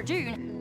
June.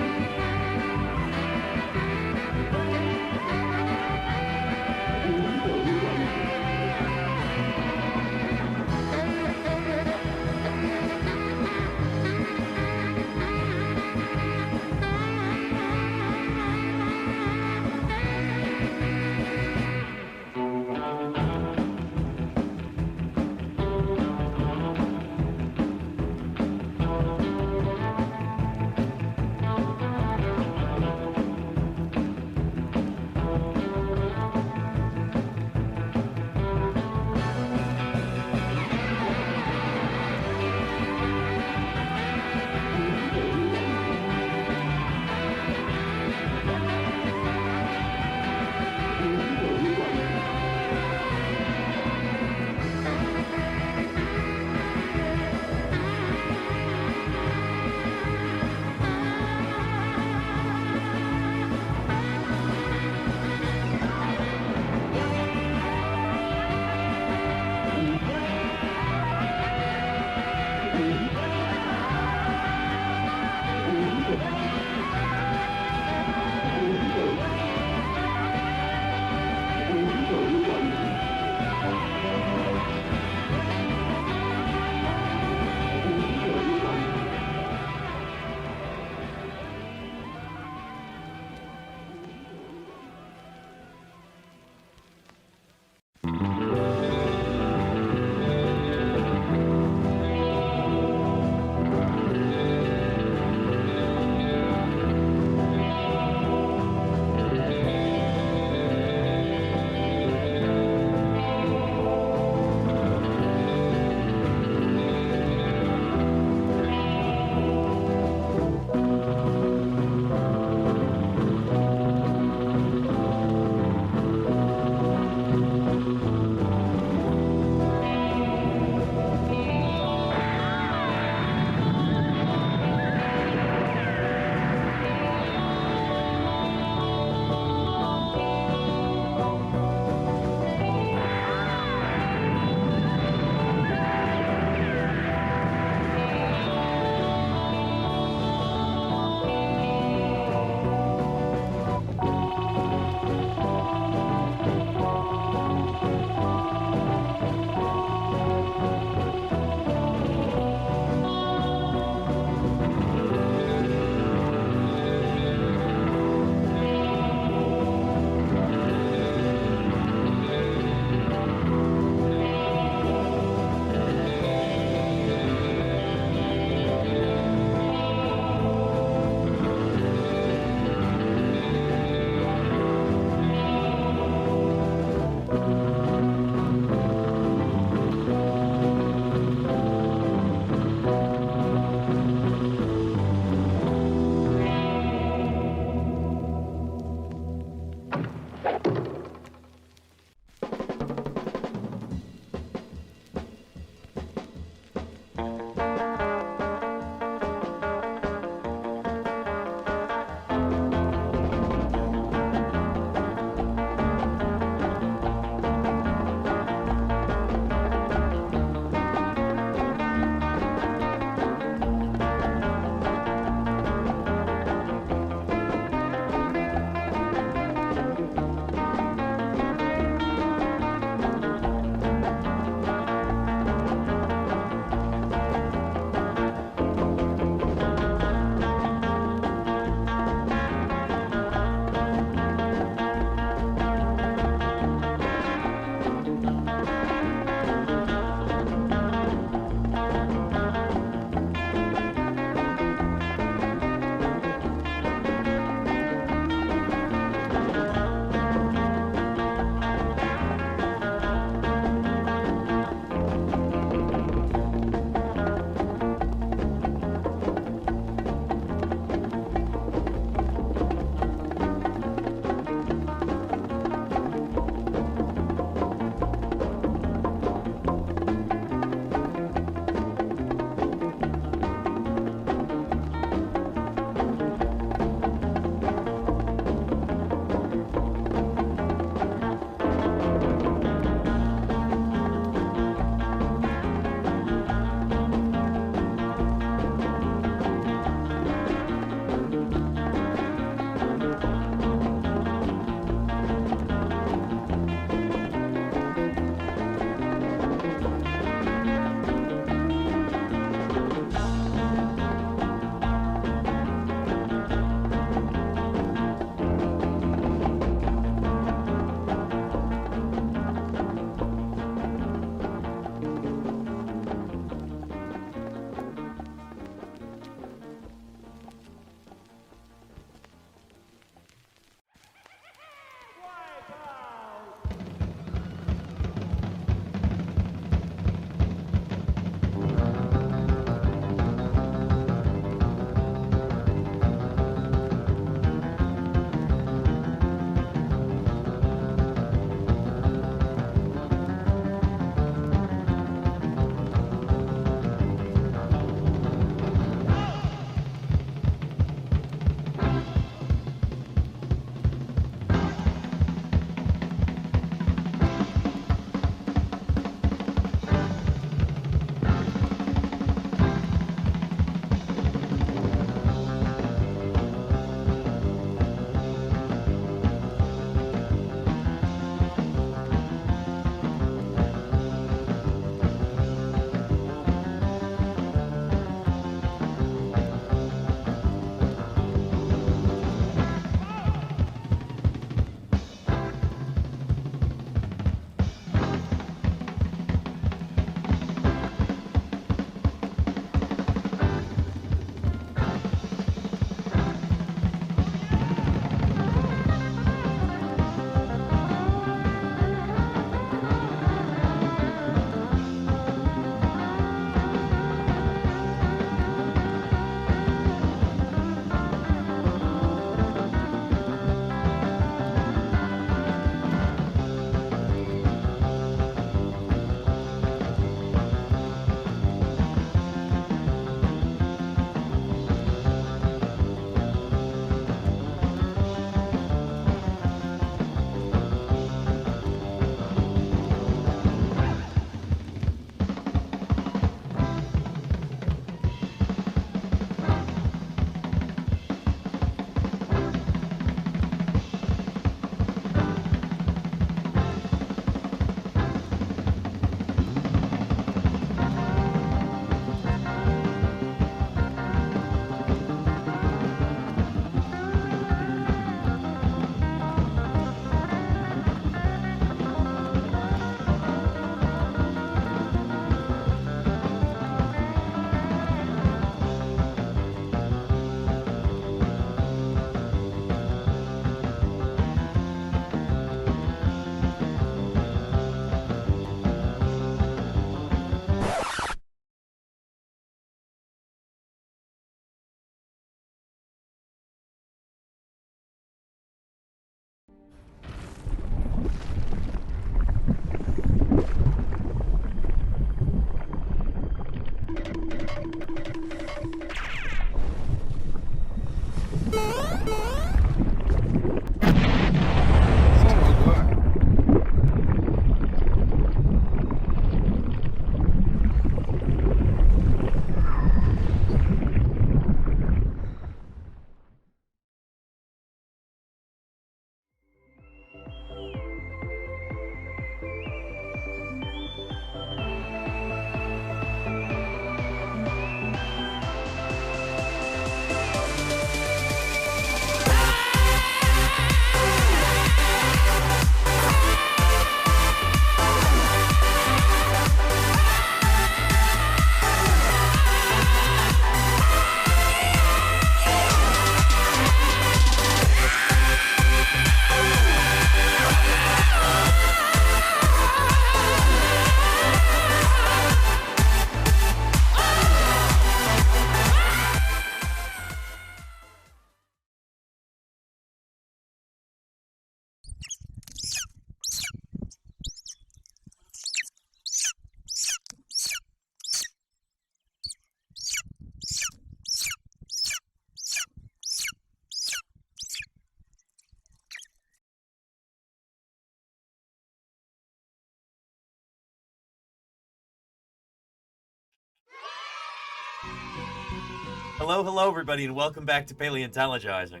Hello, hello, everybody, and welcome back to Paleontologizing.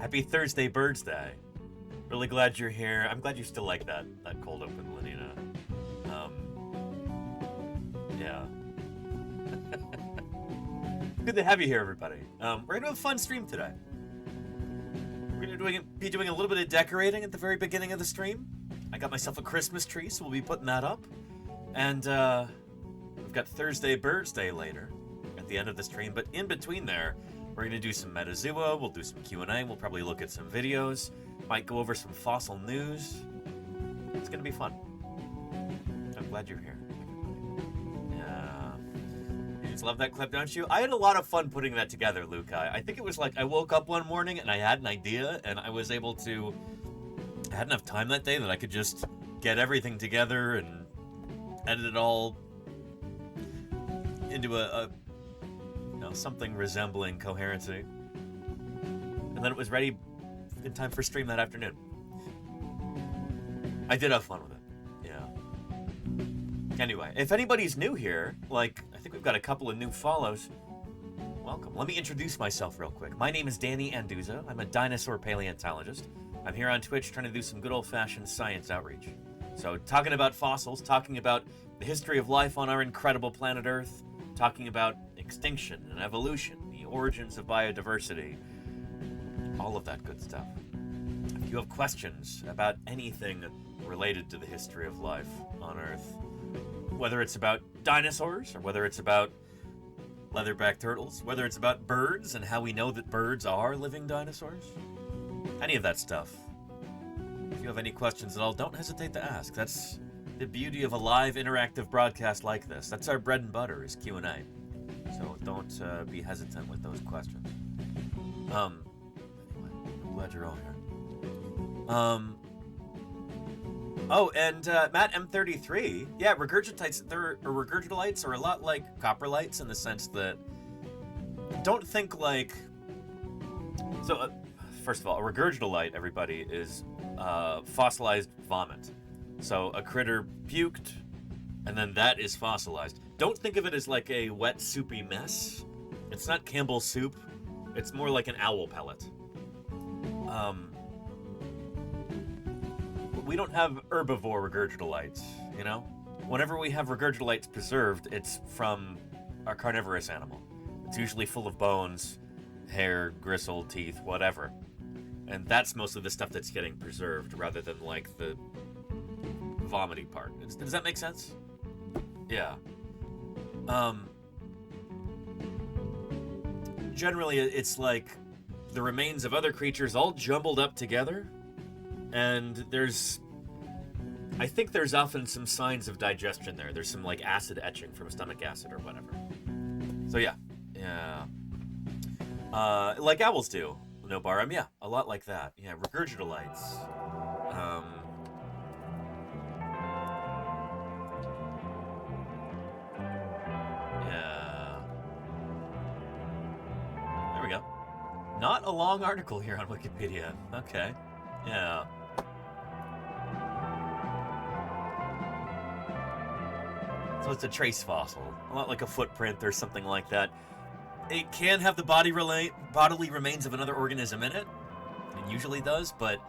Happy Thursday BIRDSday. Really glad you're here. I'm glad you still like that cold open, Lenina. Yeah. Good to have you here, everybody. We're going to have a fun stream today. We're going to be doing a little bit of decorating at the very beginning of the stream. I got myself a Christmas tree, so we'll be putting that up. And we've got Thursday BIRDSday later at the end of the stream. But in between there, we're going to do some Metazoa, we'll do some Q&A, we'll probably look at some videos, might go over some fossil news. It's going to be fun. I'm glad you're here. You just love that clip, don't you? I had a lot of fun putting that together, Luke. I think it was like I woke up one morning and I had an idea, and I was able to... I had enough time that day that I could just get everything together and edit it all into a something resembling coherency. And then it was ready in time for stream that afternoon. I did have fun with it. Yeah. Anyway, if anybody's new here, like, I think we've got a couple of new follows. Welcome. Let me introduce myself real quick. My name is Danny Anduza. I'm a dinosaur paleontologist. I'm here on Twitch trying to do some good old-fashioned science outreach. So, talking about fossils, talking about the history of life on our incredible planet Earth, talking about extinction and evolution, the origins of biodiversity, all of that good stuff. If you have questions about anything related to the history of life on Earth, whether it's about dinosaurs or whether it's about leatherback turtles, whether it's about birds and how we know that birds are living dinosaurs, any of that stuff. If you have any questions at all, don't hesitate to ask. That's the beauty of a live interactive broadcast like this. That's our bread and butter, is Q&A. So don't be hesitant with those questions. Anyway, I'm glad you're all here. Oh, and Matt M33, yeah, regurgitolites are a lot like coprolites in the sense that don't think like... So, first of all, a regurgitolite, everybody, is fossilized vomit. So a critter puked, and then that is fossilized. Don't think of it as like a wet, soupy mess. It's not Campbell's soup. It's more like an owl pellet. We don't have herbivore regurgitolites, you know? Whenever we have regurgitolites preserved, it's from a carnivorous animal. It's usually full of bones, hair, gristle, teeth, whatever. And that's mostly the stuff that's getting preserved, rather than like the vomiting part. Does that make sense? Yeah. Generally, it's like the remains of other creatures all jumbled up together, and I think there's often some signs of digestion there. There's some like acid etching from stomach acid or whatever. So yeah. Like owls do. No Barum, yeah, a lot like that. Yeah, regurgitolites. Yeah. There we go. Not a long article here on Wikipedia. Okay. Yeah. So it's a trace fossil. A lot like a footprint or something like that. It can have the bodily remains of another organism in it. It usually does, but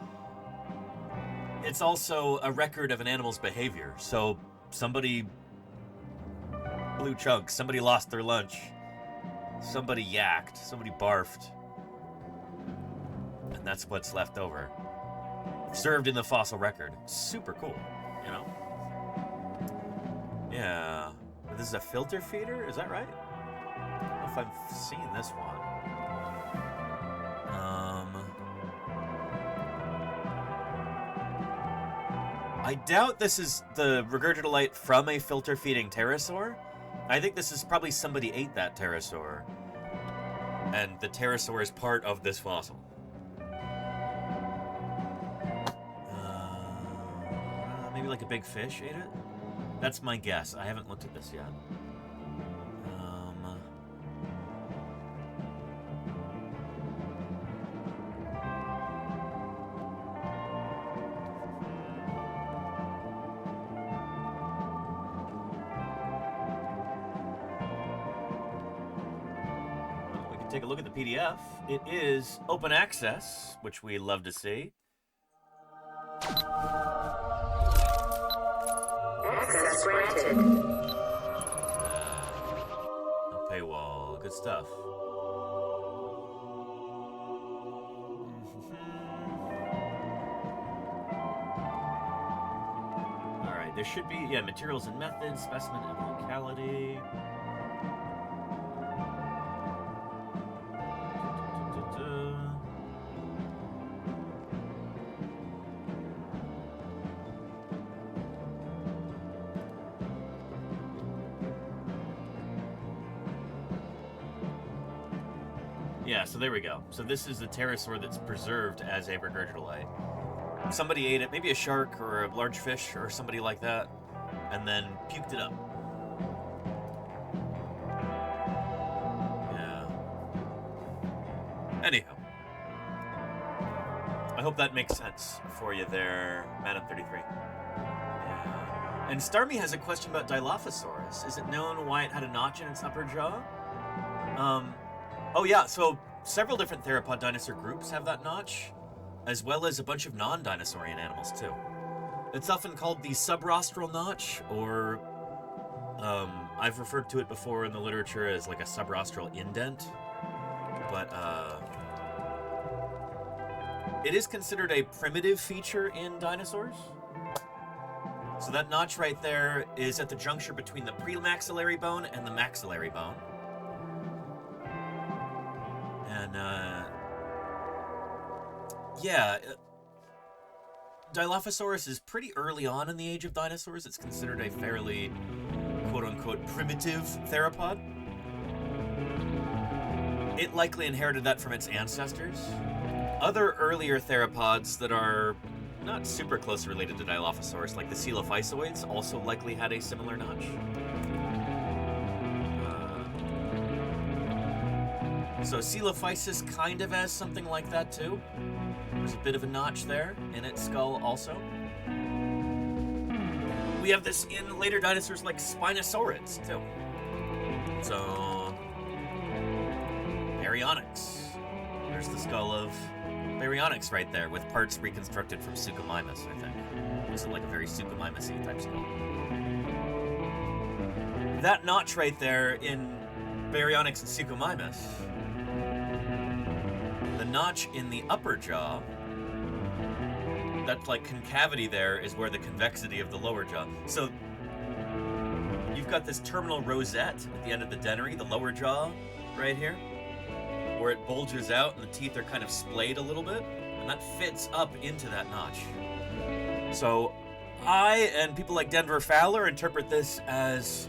it's also a record of an animal's behavior. So somebody blew chunks, somebody lost their lunch, somebody yacked, somebody barfed, and that's what's left over. Served in the fossil record. Super cool, you know? Yeah. This is a filter feeder, is that right? I don't know if I've seen this one. I doubt this is the regurgitolite from a filter-feeding pterosaur. I think this is probably somebody ate that pterosaur, and the pterosaur is part of this fossil. Maybe like a big fish ate it? That's my guess. I haven't looked at this yet. take a look at the PDF. It is open access, which we love to see. Access granted. No paywall. Good stuff. Alright, there should be, materials and methods, specimen and locality. Yeah, so there we go. So this is the pterosaur that's preserved as a regurgitolite. Somebody ate it, maybe a shark or a large fish or somebody like that, and then puked it up. Yeah. Anyhow. I hope that makes sense for you there, Madam33. Yeah. And Starmie has a question about Dilophosaurus. Is it known why it had a notch in its upper jaw? Oh yeah, so several different theropod dinosaur groups have that notch, as well as a bunch of non-dinosaurian animals too. It's often called the subrostral notch, or I've referred to it before in the literature as like a subrostral indent, but it is considered a primitive feature in dinosaurs. So that notch right there is at the juncture between the premaxillary bone and the maxillary bone. And, Dilophosaurus is pretty early on in the age of dinosaurs. It's considered a fairly, quote-unquote, primitive theropod. It likely inherited that from its ancestors. Other earlier theropods that are not super closely related to Dilophosaurus, like the Coelophysoids, also likely had a similar notch. So Coelophysis kind of has something like that too. There's a bit of a notch there in its skull also. We have this in later dinosaurs like Spinosaurids too. So Baryonyx. There's the skull of Baryonyx right there with parts reconstructed from Suchomimus, I think. Looks like a very Suchomimus-y type skull. That notch right there in Baryonyx and Suchomimus, the notch in the upper jaw, that like concavity there is where the convexity of the lower jaw. So you've got this terminal rosette at the end of the dentary, the lower jaw right here, where it bulges out and the teeth are kind of splayed a little bit, and that fits up into that notch. So I and people like Denver Fowler interpret this as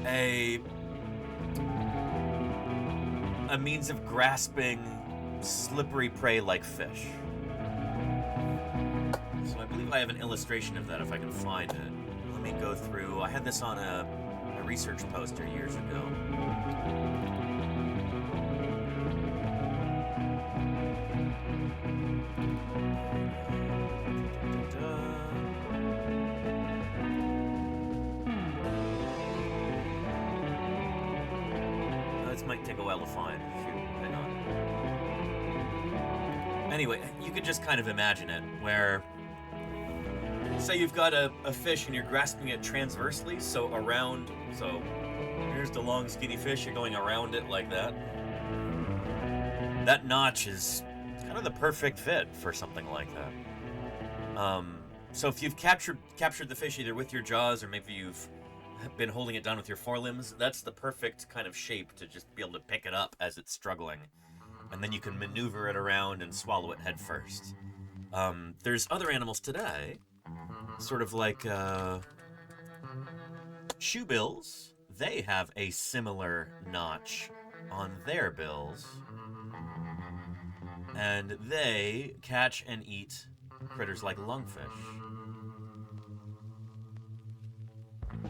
a means of grasping slippery prey like fish. So I believe I have an illustration of that if I can find it. Let me go through. I had this on a research poster years ago. This might take a while to find. Shoot, hang on. Anyway, you could just kind of imagine it, where say you've got a fish and you're grasping it transversely, so here's the long skinny fish, you're going around it like that. That notch is kind of the perfect fit for something like that. So if you've captured the fish either with your jaws or maybe you've been holding it down with your forelimbs, that's the perfect kind of shape to just be able to pick it up as it's struggling. And then you can maneuver it around and swallow it head first. There's other animals today, sort of like shoebills. They have a similar notch on their bills. And they catch and eat critters like lungfish.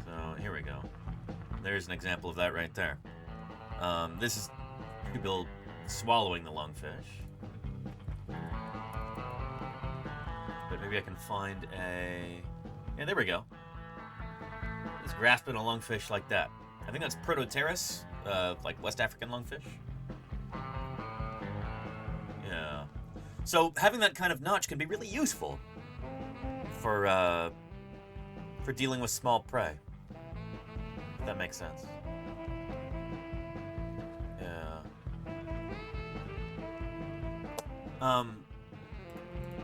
So here we go. There's an example of that right there. This is shoebill swallowing the lungfish. But maybe I can find a... Yeah, there we go. Just grasping a lungfish like that. I think that's Protopterus, like West African lungfish. So having that kind of notch can be really useful for dealing with small prey. If that makes sense. Yeah. A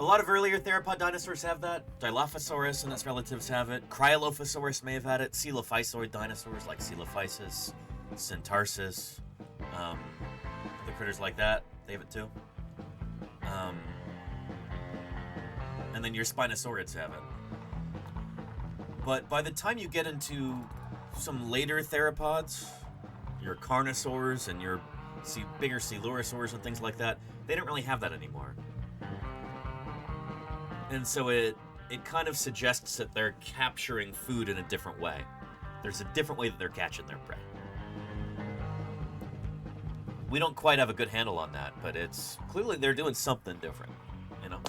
lot of earlier theropod dinosaurs have that. Dilophosaurus and its relatives have it. Cryolophosaurus may have had it. Coelophysoid dinosaurs like Coelophysis, Centarsis, other critters like that, they have it too. And then your Spinosaurids have it. But by the time you get into some later theropods, your Carnosaurs and your bigger Coelurosaurs and things like that, they don't really have that anymore. And so it kind of suggests that they're capturing food in a different way. There's a different way that they're catching their prey. We don't quite have a good handle on that, but it's clearly they're doing something different, you know?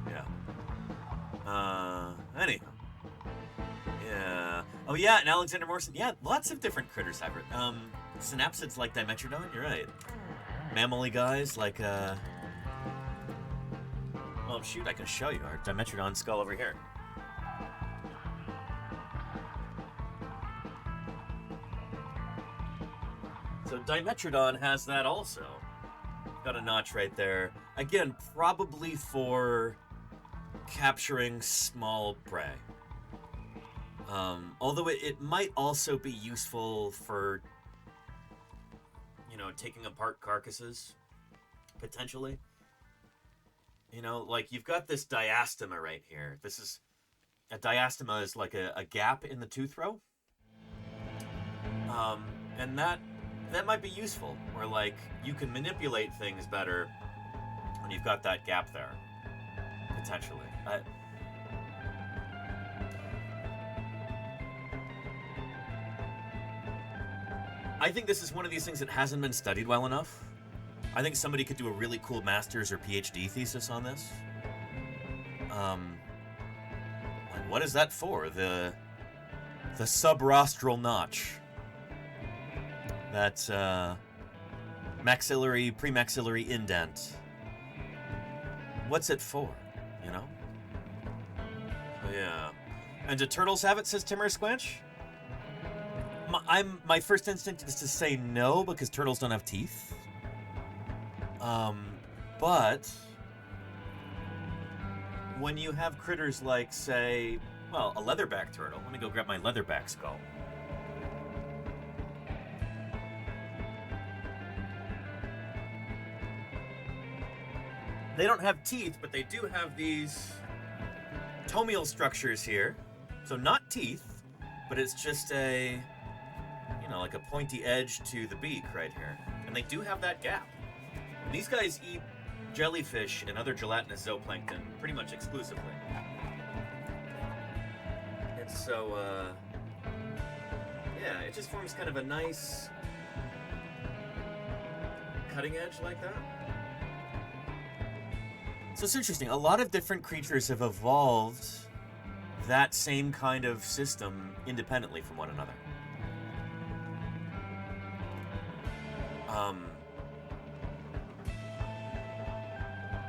Yeah. Anyhow. Yeah. Oh yeah, and Alexander Morrison. Yeah, lots of different critters have it. Synapsids like Dimetrodon, you're right. Mammally guys like, well, shoot, I can show you our Dimetrodon skull over here. So Dimetrodon has that also. Got a notch right there. Again, probably for capturing small prey. Although it might also be useful for, you know, taking apart carcasses, potentially. You know, like you've got this diastema right here. This is, a diastema is like a gap in the tooth row. And that might be useful, where like you can manipulate things better when you've got that gap there, potentially. I think this is one of these things that hasn't been studied well enough. I think somebody could do a really cool master's or PhD thesis on this. Like, what is that for? The subrostral notch. That premaxillary indent. What's it for? You know? Yeah. And do turtles have it, says Timur Squanch? My first instinct is to say no, because turtles don't have teeth. But when you have critters like, say, well, a leatherback turtle. Let me go grab my leatherback skull. They don't have teeth, but they do have these tomial structures here. So not teeth, but it's just a, you know, like a pointy edge to the beak right here. And they do have that gap. And these guys eat jellyfish and other gelatinous zooplankton pretty much exclusively. And so, yeah, it just forms kind of a nice cutting edge like that. So it's interesting. A lot of different creatures have evolved that same kind of system independently from one another.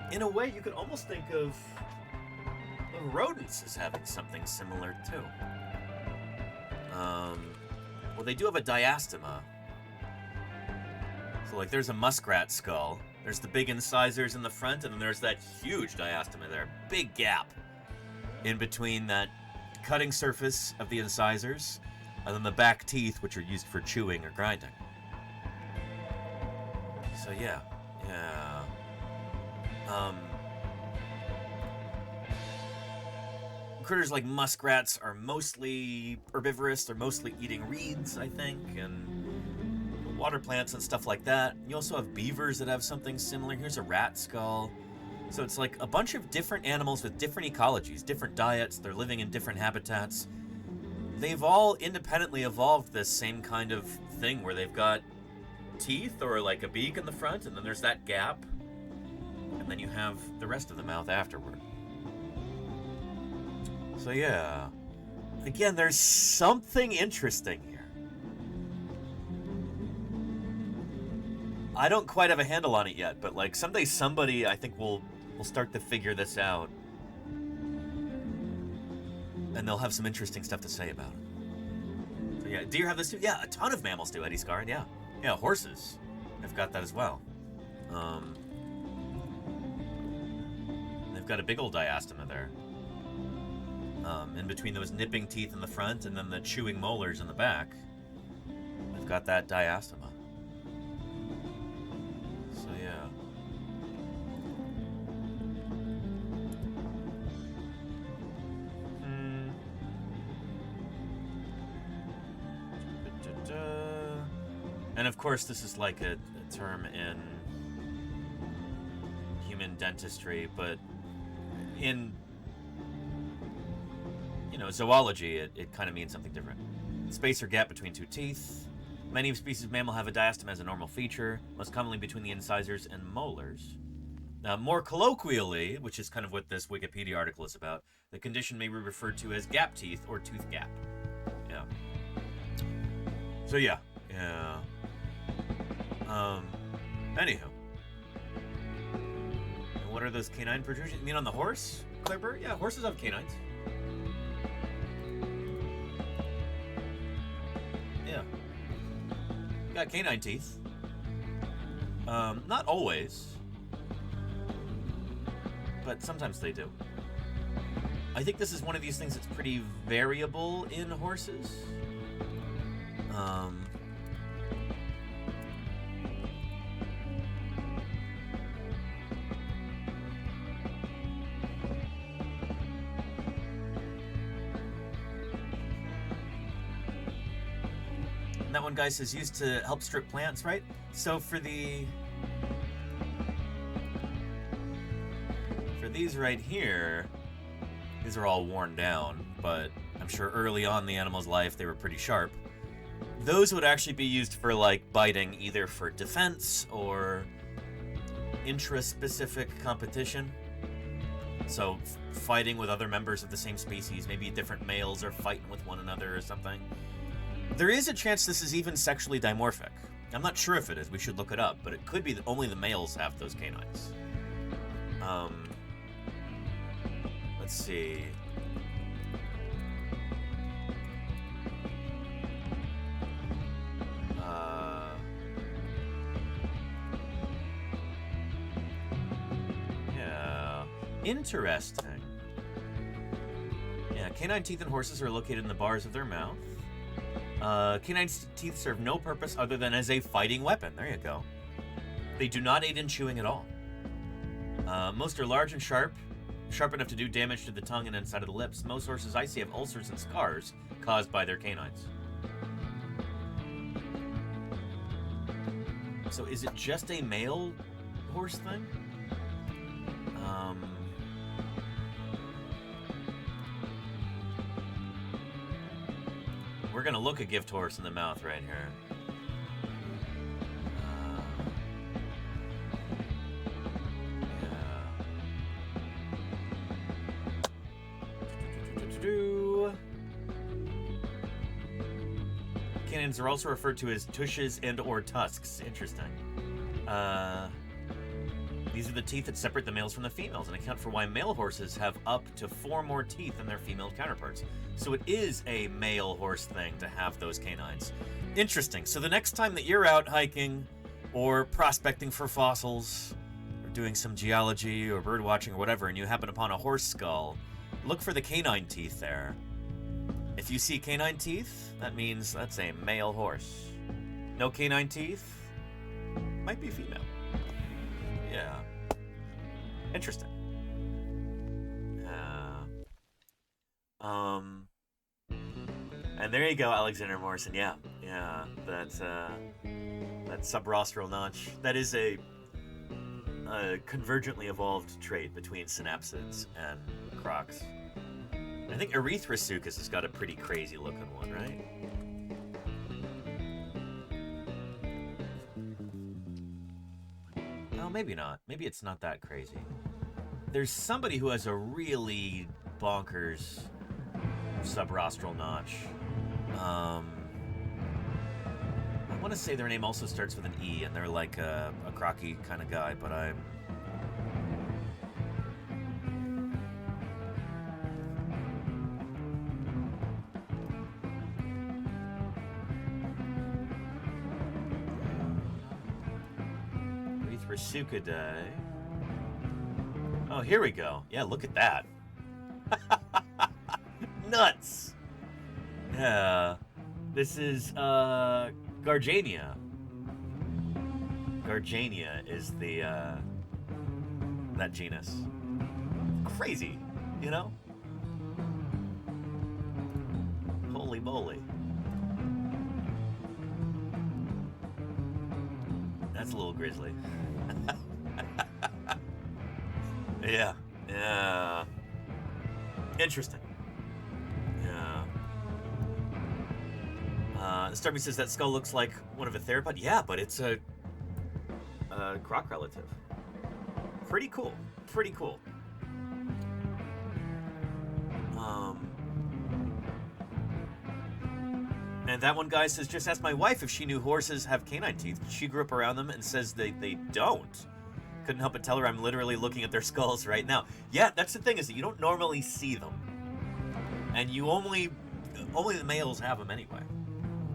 In a way, you could almost think of rodents as having something similar too. Well, they do have a diastema. So, like, there's a muskrat skull. There's the big incisors in the front, and then there's that huge diastema there. Big gap in between that cutting surface of the incisors and then the back teeth, which are used for chewing or grinding. So, yeah. Critters like muskrats are mostly herbivorous. They're mostly eating reeds, I think, and water plants and stuff like that. You also have beavers that have something similar. Here's a rat skull. So it's like a bunch of different animals with different ecologies, different diets. They're living in different habitats. They've all independently evolved this same kind of thing where they've got teeth or like a beak in the front, and then there's that gap, and then you have the rest of the mouth afterward. So yeah, again, there's something interesting here. I don't quite have a handle on it yet, but like someday somebody I think will start to figure this out. And they'll have some interesting stuff to say about it. So yeah, deer have this too? Yeah, a ton of mammals do, Eddie Scarn, yeah. Yeah, horses have got that as well. They've got a big old diastema there. In between those nipping teeth in the front and then the chewing molars in the back. They've got that diastema. So yeah. And of course, this is like a term in human dentistry, but in, you know, zoology, it kind of means something different. Space or gap between two teeth. Many species of mammal have a diastema as a normal feature, most commonly between the incisors and molars. More colloquially, which is kind of what this Wikipedia article is about, the condition may be referred to as gap teeth or tooth gap. Yeah. So yeah. Anywho. And what are those canine protrusions? You mean on the horse, Claire? Yeah, horses have canines. Yeah. Got canine teeth. Not always. But sometimes they do. I think this is one of these things that's pretty variable in horses. And that one guy says used to help strip plants, right? So for these right here, these are all worn down, but I'm sure early on in the animal's life they were pretty sharp. Those would actually be used for like biting, either for defense or intra-specific competition. So fighting with other members of the same species, maybe different males are fighting with one another or something. There is a chance this is even sexually dimorphic. I'm not sure if it is, we should look it up, but it could be that only the males have those canines. Let's see. Yeah. Interesting. Yeah, canine teeth in horses are located in the bars of their mouth. Canine teeth serve no purpose other than as a fighting weapon. There you go. They do not aid in chewing at all. Most are large and sharp enough to do damage to the tongue and inside of the lips. Most horses I see have ulcers and scars caused by their canines. So is it just a male horse thing? We're gonna look a gift horse in the mouth right here. Canines are also referred to as tushes and or tusks. Interesting. These are the teeth that separate the males from the females and account for why male horses have up to 4 more teeth than their female counterparts. So it is a male horse thing to have those canines. Interesting. So the next time that you're out hiking or prospecting for fossils or doing some geology or bird watching or whatever, and you happen upon a horse skull, look for the canine teeth there. If you see canine teeth, that means that's a male horse. No canine teeth, might be female. Yeah. Interesting. And there you go, Alexander Morrison. Yeah, that subrostral notch. That is a convergently evolved trait between synapsids and crocs. I think Erythrasuchus has got a pretty crazy looking one, right? Well, maybe not. Maybe it's not that crazy. There's somebody who has a really bonkers subrostral notch. I want to say their name also starts with an E, and they're like a crocky kind of guy, but I'm... Sukaday. Oh, here we go. Yeah, look at that. Nuts. Yeah. This is Gargania. Gargania is the that genus. Crazy, you know? Holy moly. That's a little grisly. Yeah. Yeah. Interesting. Yeah. Starby says that skull looks like one of a theropod. Yeah, but it's a croc relative. Pretty cool. Pretty cool. And that one guy says, just ask my wife if she knew horses have canine teeth. She grew up around them and says they don't. Couldn't help but tell her I'm literally looking at their skulls right now. Yeah, that's the thing, is that you don't normally see them. And you only the males have them anyway.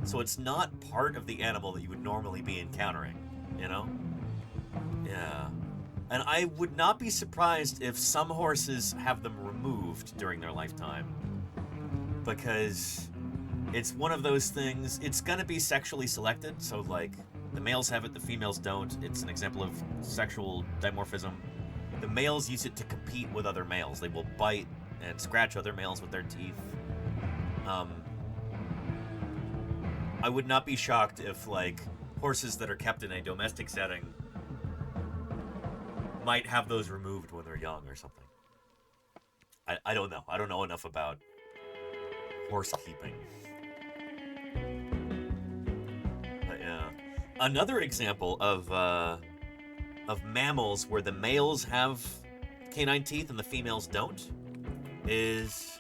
So it's not part of the animal that you would normally be encountering, you know? Yeah. And I would not be surprised if some horses have them removed during their lifetime. Because it's one of those things, it's gonna be sexually selected, so like, the males have it, the females don't. It's an example of sexual dimorphism. The males use it to compete with other males. They will bite and scratch other males with their teeth. I would not be shocked if, like, horses that are kept in a domestic setting might have those removed when they're young or something. I don't know. I don't know enough about horse keeping. But yeah. Another example of mammals where the males have canine teeth and the females don't is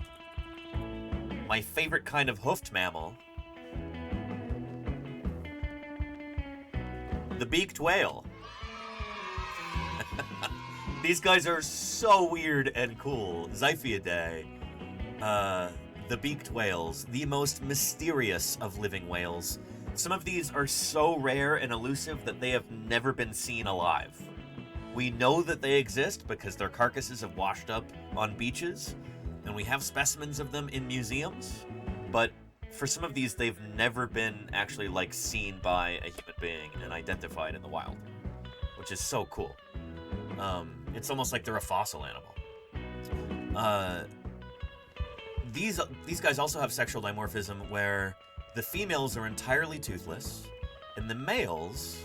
my favorite kind of hoofed mammal, the beaked whale. These guys are so weird and cool. Xipheidae, the beaked whales, the most mysterious of living whales. Some of these are so rare and elusive that they have never been seen alive. We know that they exist because their carcasses have washed up on beaches, and we have specimens of them in museums, but for some of these, they've never been actually, like, seen by a human being and identified in the wild, which is so cool. It's almost like they're a fossil animal. These guys also have sexual dimorphism where the females are entirely toothless, and the males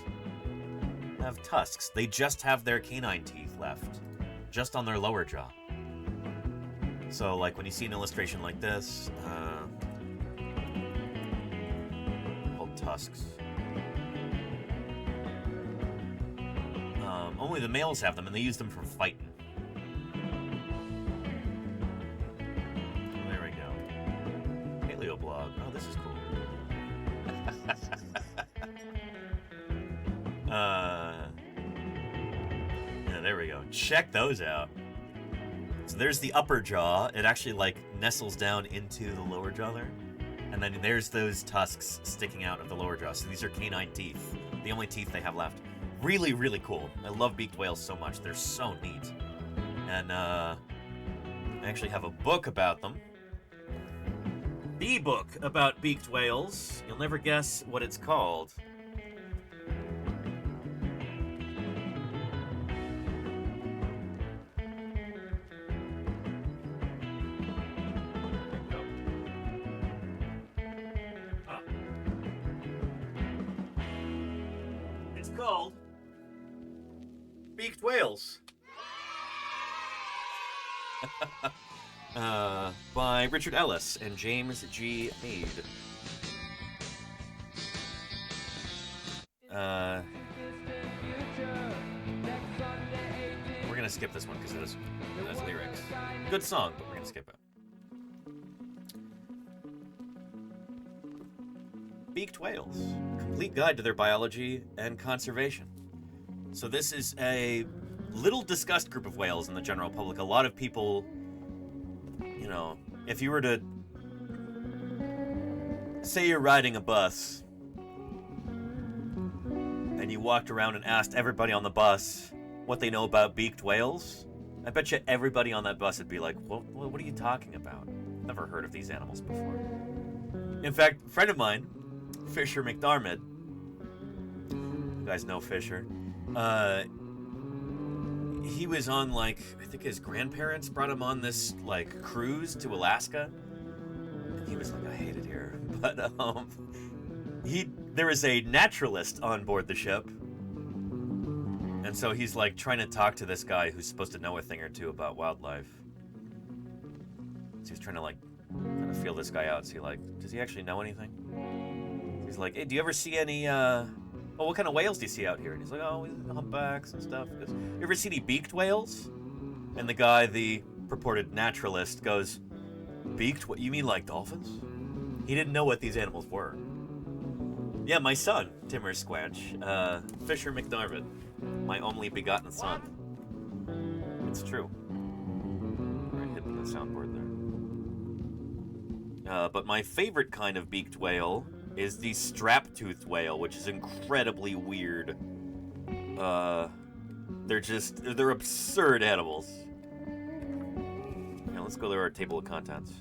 have tusks. They just have their canine teeth left, just on their lower jaw. So, like, when you see an illustration like this, called tusks. Only the males have them, and they use them for fighting. There we go. Paleoblog. Oh, this is cool. Yeah, there we go. Check those out. So there's the upper jaw. It actually, like, nestles down into the lower jaw there. And then there's those tusks sticking out of the lower jaw. So these are canine teeth. The only teeth they have left. Really, really cool. I love beaked whales so much. They're so neat. And, I actually have a book about them. The book about beaked whales. You'll never guess what it's called. It's called Beaked Whales. By Richard Ellis and James G. Mead. We're gonna skip this one because it has lyrics. Good song, but we're gonna skip it. beaked whales, a complete guide to their biology and conservation. So this is a little discussed group of whales in the general public. A lot of people, you know, if you were to say you're riding a bus and you walked around and asked everybody on the bus what they know about beaked whales, I bet you everybody on that bus would be like, what are you talking about? Never heard of these animals before. In fact, a friend of mine, Fisher McDermott, you guys know Fisher, he was on, like, I think his grandparents brought him on this, like, cruise to Alaska. And he was like, I hate it here. But, there was a naturalist on board the ship. And so he's, like, trying to talk to this guy who's supposed to know a thing or two about wildlife. So he's trying to, like, kind of feel this guy out, see, like, does he actually know anything? He's like, hey, do you ever see any, what kind of whales do you see out here? And he's like, oh, humpbacks and stuff. He goes, you ever see any beaked whales? And the guy, the purported naturalist, goes, beaked? What, you mean like dolphins? He didn't know what these animals were. Yeah, my son, Timmer Squanch, Fisher McDermott, my only begotten son. It's true. Right, hitting the soundboard there. But my favorite kind of beaked whale is the strap-toothed whale, which is incredibly weird. They're absurd animals. Now let's go to our table of contents.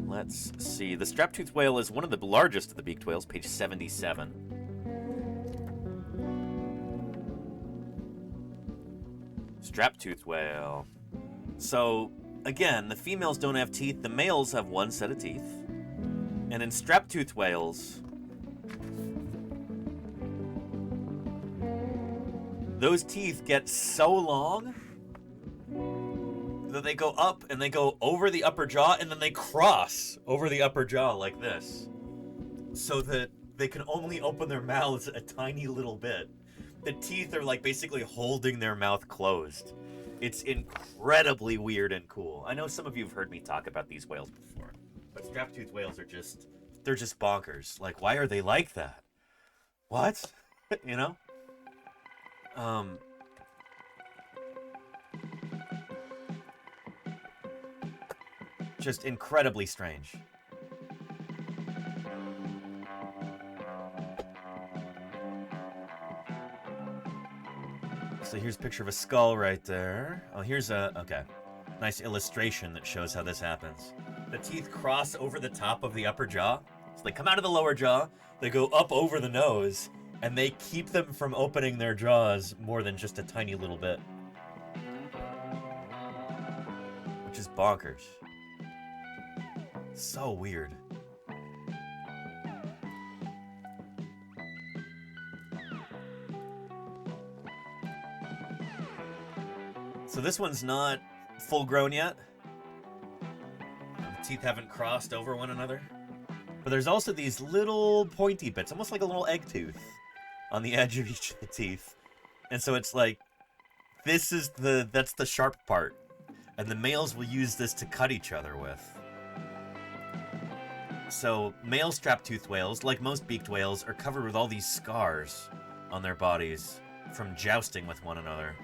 Let's see. The strap-toothed whale is one of the largest of the beaked whales, page 77. Strap-toothed whale. So, again, the females don't have teeth. The males have one set of teeth. And in strap-toothed whales, those teeth get so long that they go up and they go over the upper jaw and then they cross over the upper jaw like this. So that they can only open their mouths a tiny little bit. The teeth are like basically holding their mouth closed. It's incredibly weird and cool. I know some of you have heard me talk about these whales before, but strap-toothed whales are they're just bonkers. Like, why are they like that? What? You know? Just incredibly strange. So here's a picture of a skull right there. Oh, here's okay. Nice illustration that shows how this happens. The teeth cross over the top of the upper jaw. So they come out of the lower jaw, they go up over the nose, and they keep them from opening their jaws more than just a tiny little bit. Which is bonkers. So weird. So this one's not full grown yet. The teeth haven't crossed over one another. But there's also these little pointy bits, almost like a little egg tooth on the edge of each of the teeth. And so it's like, that's the sharp part. And the males will use this to cut each other with. So male strap-toothed whales, like most beaked whales, are covered with all these scars on their bodies from jousting with one another.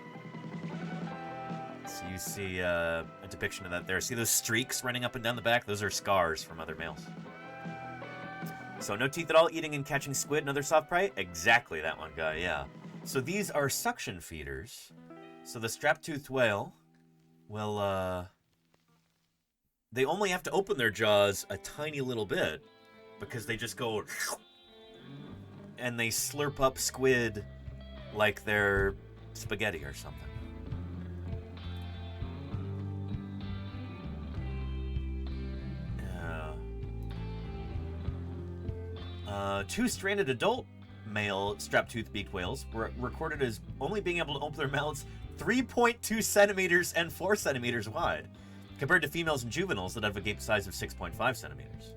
So you see a depiction of that there. See those streaks running up and down the back? Those are scars from other males. So no teeth at all, eating and catching squid and other soft prey? Exactly that one guy, yeah. So these are suction feeders. So the strap-toothed whale will, they only have to open their jaws a tiny little bit because they just go and they slurp up squid like they're spaghetti or something. Two-stranded adult male strap-toothed beaked whales were recorded as only being able to open their mouths 3.2 centimeters and 4 centimeters wide, compared to females and juveniles that have a gape size of 6.5 centimeters.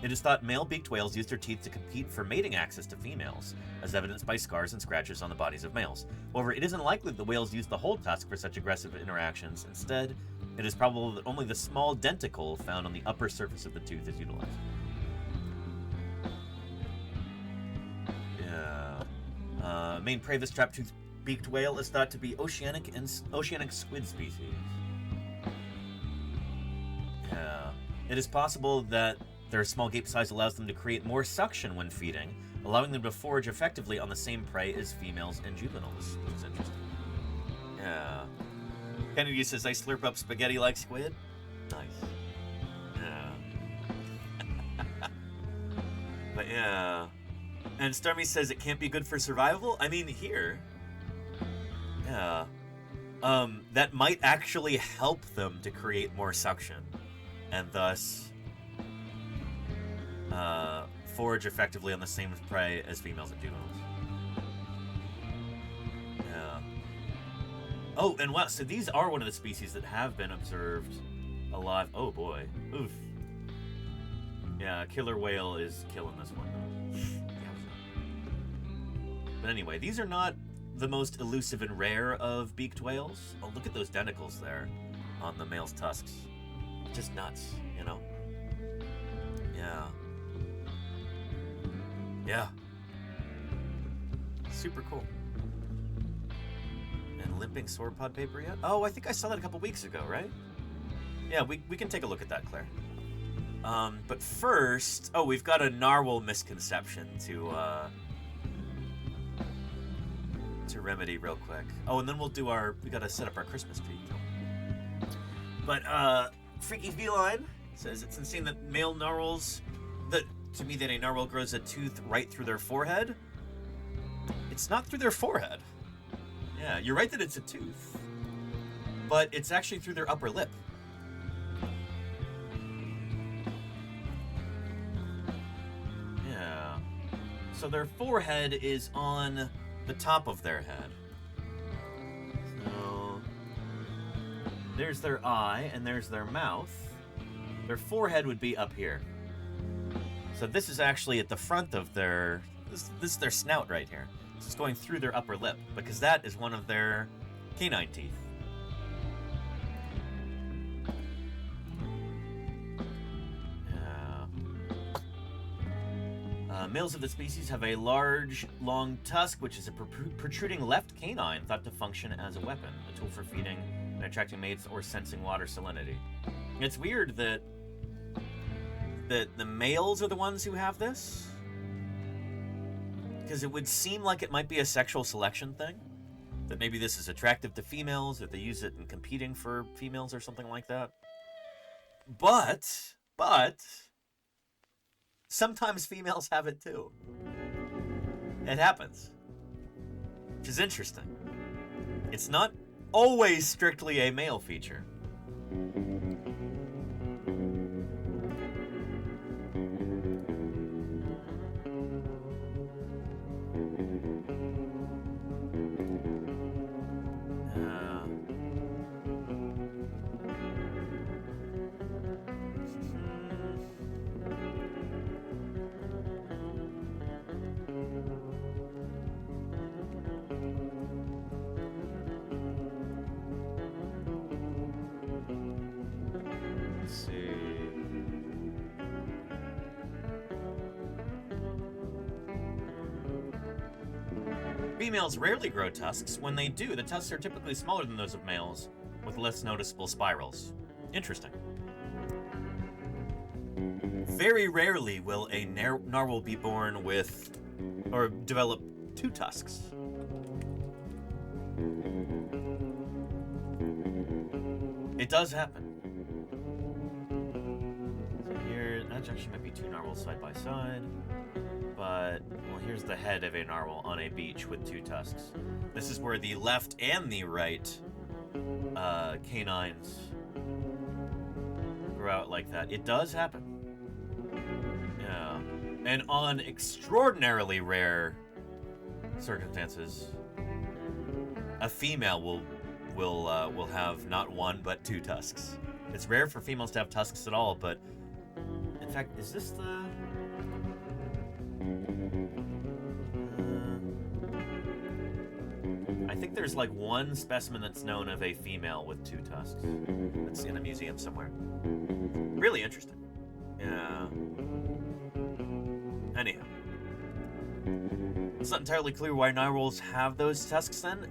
It is thought male beaked whales use their teeth to compete for mating access to females, as evidenced by scars and scratches on the bodies of males. However, it is unlikely that the whales use the hold tusk for such aggressive interactions. Instead, It is probable that only the small denticle found on the upper surface of the tooth is utilized. Yeah. Main prey of this trap-toothed beaked whale is thought to be oceanic squid species. Yeah. It is possible that their small gape size allows them to create more suction when feeding, allowing them to forage effectively on the same prey as females and juveniles, which is interesting. Yeah. Kennedy says, I slurp up spaghetti like squid. Nice. Yeah. But yeah. And Stormy says it can't be good for survival. I mean, here. Yeah. That might actually help them to create more suction. And thus forage effectively on the same prey as females and juveniles. Yeah. Oh, and wow, so these are one of the species that have been observed alive. Oh boy. Oof. Yeah, killer whale is killing this one though. But anyway, these are not the most elusive and rare of beaked whales. Oh, look at those denticles there on the male's tusks. Just nuts, you know? Yeah. Yeah. Super cool. And limping sauropod paper yet? Oh, I think I saw that a couple weeks ago, right? Yeah, we can take a look at that, Claire. But first, oh, we've got a narwhal misconception to remedy real quick. Oh, and then we'll do we gotta set up our Christmas tree too. But Freaky Feline says it's insane that male narwhals, to me that a narwhal grows a tooth right through their forehead. It's not through their forehead. Yeah, you're right that it's a tooth, but it's actually through their upper lip. Yeah. So their forehead is on the top of their head. So there's their eye and there's their mouth. Their forehead would be up here. So this is actually at the front of this is their snout right here. This is going through their upper lip because that is one of their canine teeth. Males of the species have a large, long tusk, which is a protruding left canine thought to function as a weapon, a tool for feeding and attracting mates or sensing water salinity. It's weird that the males are the ones who have this, because it would seem like it might be a sexual selection thing, that maybe this is attractive to females, that they use it in competing for females or something like that. But sometimes females have it too. It happens. Which is interesting. It's not always strictly a male feature. Females rarely grow tusks. When they do, the tusks are typically smaller than those of males, with less noticeable spirals. Interesting. Very rarely will a narwhal be born with, or develop two tusks. It does happen. So here, that actually might be two narwhals side by side. But, well, here's the head of a narwhal on a beach with two tusks. This is where the left and the right canines grow out like that. It does happen. Yeah. And on extraordinarily rare circumstances, a female will have not one but two tusks. It's rare for females to have tusks at all, but in fact, is this the... I think there's like one specimen that's known of a female with 2 tusks. It's in a museum somewhere. Really interesting. Yeah. Anyhow. It's not entirely clear why narwhals have those tusks then.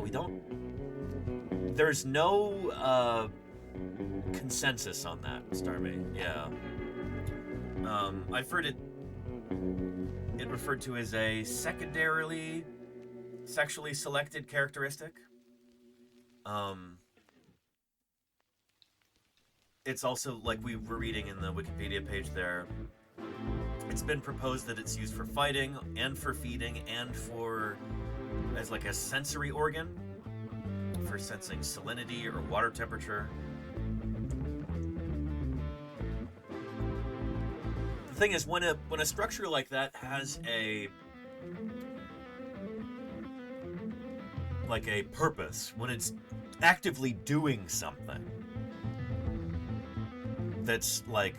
We don't... There's no, consensus on that, Starbait. Yeah. I've heard it referred to as a secondarily sexually selected characteristic. It's also, like we were reading in the Wikipedia page there, it's been proposed that it's used for fighting and for feeding and as like a sensory organ for sensing salinity or water temperature. The thing is, when a structure like that has a purpose, when it's actively doing something that's like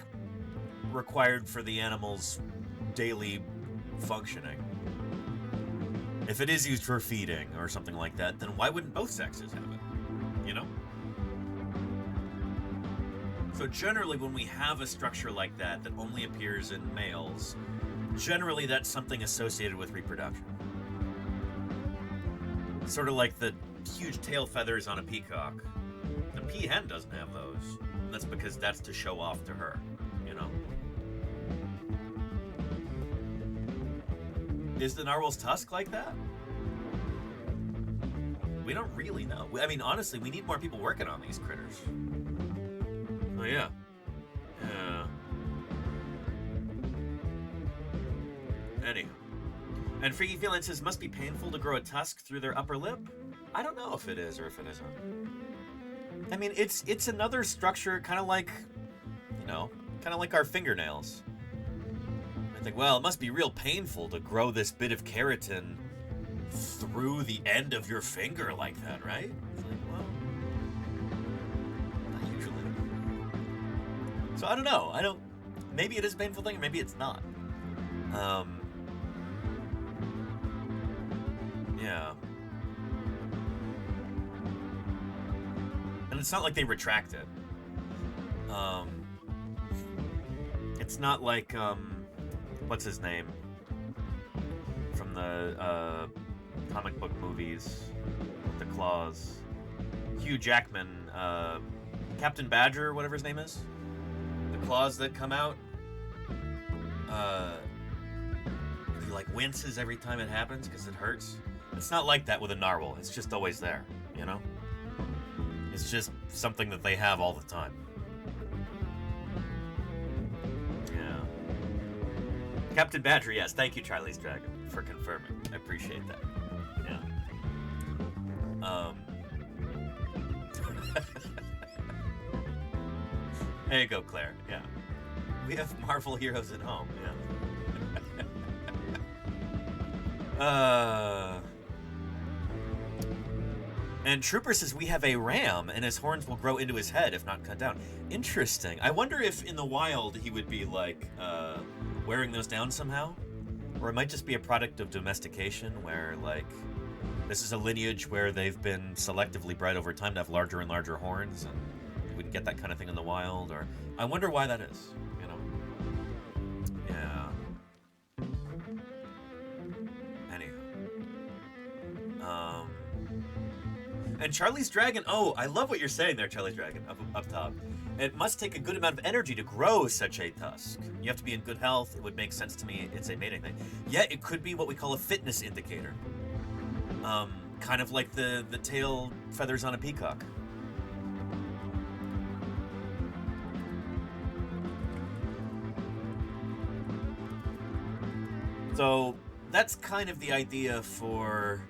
required for the animal's daily functioning, if it is used for feeding or something like that, then why wouldn't both sexes have it? You know? So generally when we have a structure like that only appears in males, generally that's something associated with reproduction. Sort of like the huge tail feathers on a peacock. The peahen doesn't have those. And that's because that's to show off to her, you know? Is the narwhal's tusk like that? We don't really know. I mean, honestly, we need more people working on these critters. Oh, yeah. Yeah. Anyhow. And Freaky Feline says, must be painful to grow a tusk through their upper lip? I don't know if it is or if it isn't. I mean, it's another structure, kind of like our fingernails. I think, well, it must be real painful to grow this bit of keratin through the end of your finger like that, right? It's like, well, not usually. So I don't know. Maybe it is a painful thing, or maybe it's not. Yeah. And it's not like they retract it. It's not like, what's his name? From the, comic book movies with the claws. Hugh Jackman, Captain Badger, whatever his name is. The claws that come out. He like winces every time it happens because it hurts. It's not like that with a narwhal. It's just always there, you know? It's just something that they have all the time. Yeah. Captain Badger, yes. Thank you, Charlie's Dragon, for confirming. I appreciate that. Yeah. There you go, Claire. Yeah. We have Marvel heroes at home. Yeah. And Trooper says we have a ram, and his horns will grow into his head if not cut down. Interesting. I wonder if in the wild he would be like wearing those down somehow, or it might just be a product of domestication, where like this is a lineage where they've been selectively bred over time to have larger and larger horns, and you wouldn't get that kind of thing in the wild. Or I wonder why that is. You know. Yeah. And Charlie's Dragon, oh, I love what you're saying there, Charlie's Dragon, up top. It must take a good amount of energy to grow such a tusk. You have to be in good health. It would make sense to me. It's a mating thing. Yeah, it could be what we call a fitness indicator. Kind of like the tail feathers on a peacock. So that's kind of the idea for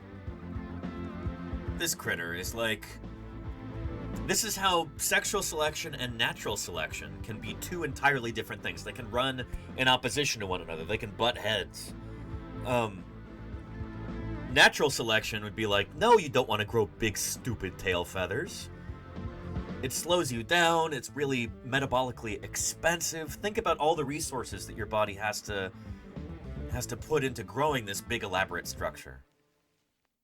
this critter, is like, this is how sexual selection and natural selection can be two entirely different things. They can run in opposition to one another. They can butt heads. Natural selection would be like, no, you don't want to grow big, stupid tail feathers. It slows you down. It's really metabolically expensive. Think about all the resources that your body has to put into growing this big, elaborate structure.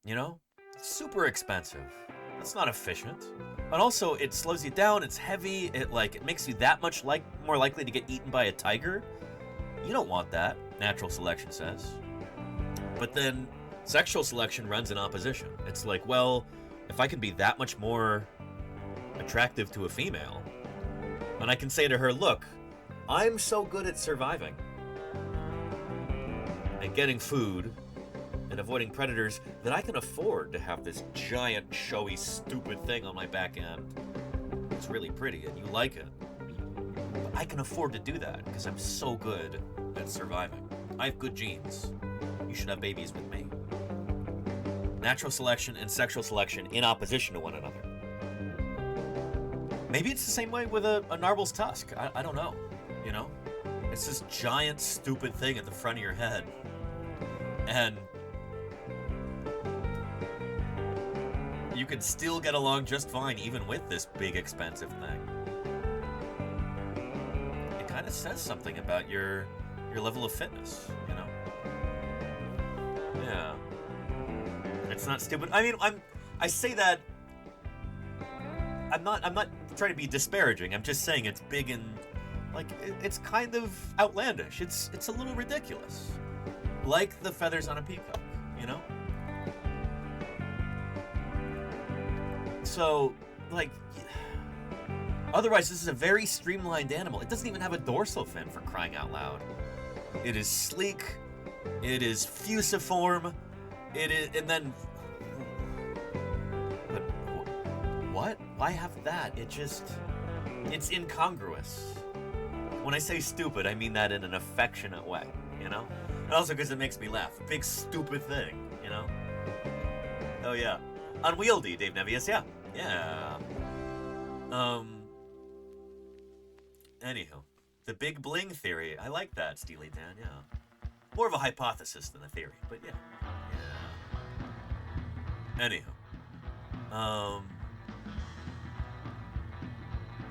You know? super expensive. It's not efficient. And also, it slows you down, it's heavy, it makes you that much more likely to get eaten by a tiger. You don't want that, natural selection says. But then, sexual selection runs in opposition. It's like, well, if I can be that much more attractive to a female, and I can say to her, look, I'm so good at surviving and getting food and avoiding predators that I can afford to have this giant, showy, stupid thing on my back end. It's really pretty and you like it. But I can afford to do that because I'm so good at surviving. I have good genes. You should have babies with me. Natural selection and sexual selection in opposition to one another. Maybe it's the same way with a narwhal's tusk. I don't know. You know? It's this giant, stupid thing at the front of your head. And you can still get along just fine even with this big, expensive thing. It kind of says something about your level of fitness, you know? Yeah. It's not stupid. I mean, I say that I'm not trying to be disparaging. I'm just saying it's big and it's kind of outlandish. It's a little ridiculous. Like the feathers on a peacock, you know? So, otherwise this is a very streamlined animal. It doesn't even have a dorsal fin, for crying out loud. It is sleek. It is fusiform. It is, and then, but what? Why have that? It's incongruous. When I say stupid, I mean that in an affectionate way, you know? And also because it makes me laugh. Big stupid thing, you know? Oh yeah. Unwieldy, Dave Nevius, yeah. Yeah. Anywho. The big bling theory. I like that, Steely Dan, yeah. More of a hypothesis than a theory, but yeah. Yeah. Anywho.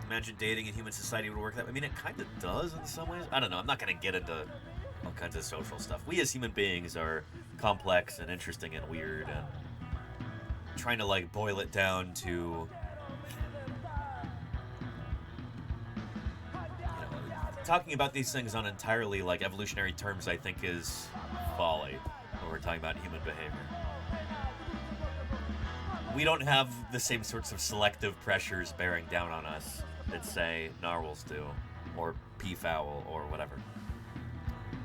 Imagine dating in human society would work that way. I mean, it kind of does in some ways. I don't know. I'm not going to get into all kinds of social stuff. We as human beings are complex and interesting and weird, and trying to boil it down to, you know, talking about these things on entirely evolutionary terms, I think is folly when we're talking about human behavior. We don't have the same sorts of selective pressures bearing down on us that, say, narwhals do, or peafowl, or whatever.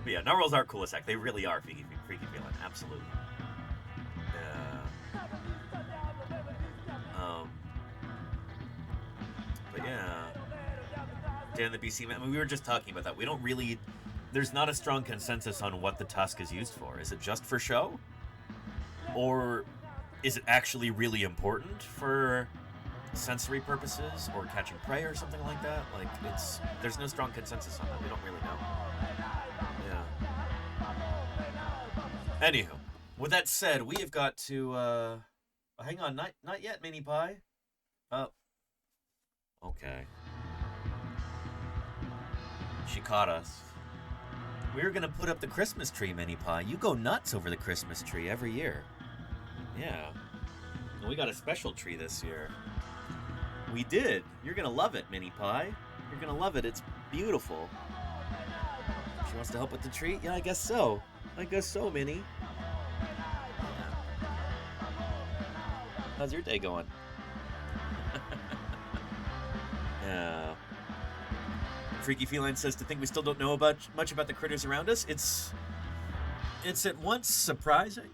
But yeah, narwhals are cool as heck. They really are freaky feeling, absolutely. But yeah, Dan the BC man. I mean, we were just talking about that. We don't really. There's not a strong consensus on what the tusk is used for. Is it just for show, or is it actually really important for sensory purposes or catching prey or something like that? There's no strong consensus on that. We don't really know. Yeah. Anywho, with that said, we have got to hang on, not yet, Mini Pie. Okay. She caught us. We were gonna put up the Christmas tree, Mini Pie. You go nuts over the Christmas tree every year. Yeah. And we got a special tree this year. We did. You're gonna love it, Mini Pie. You're gonna love it. It's beautiful. She wants to help with the tree? Yeah, I guess so. Minnie. How's your day going? Yeah. Freaky Feline says to think we still don't know much about the critters around us. It's at once surprising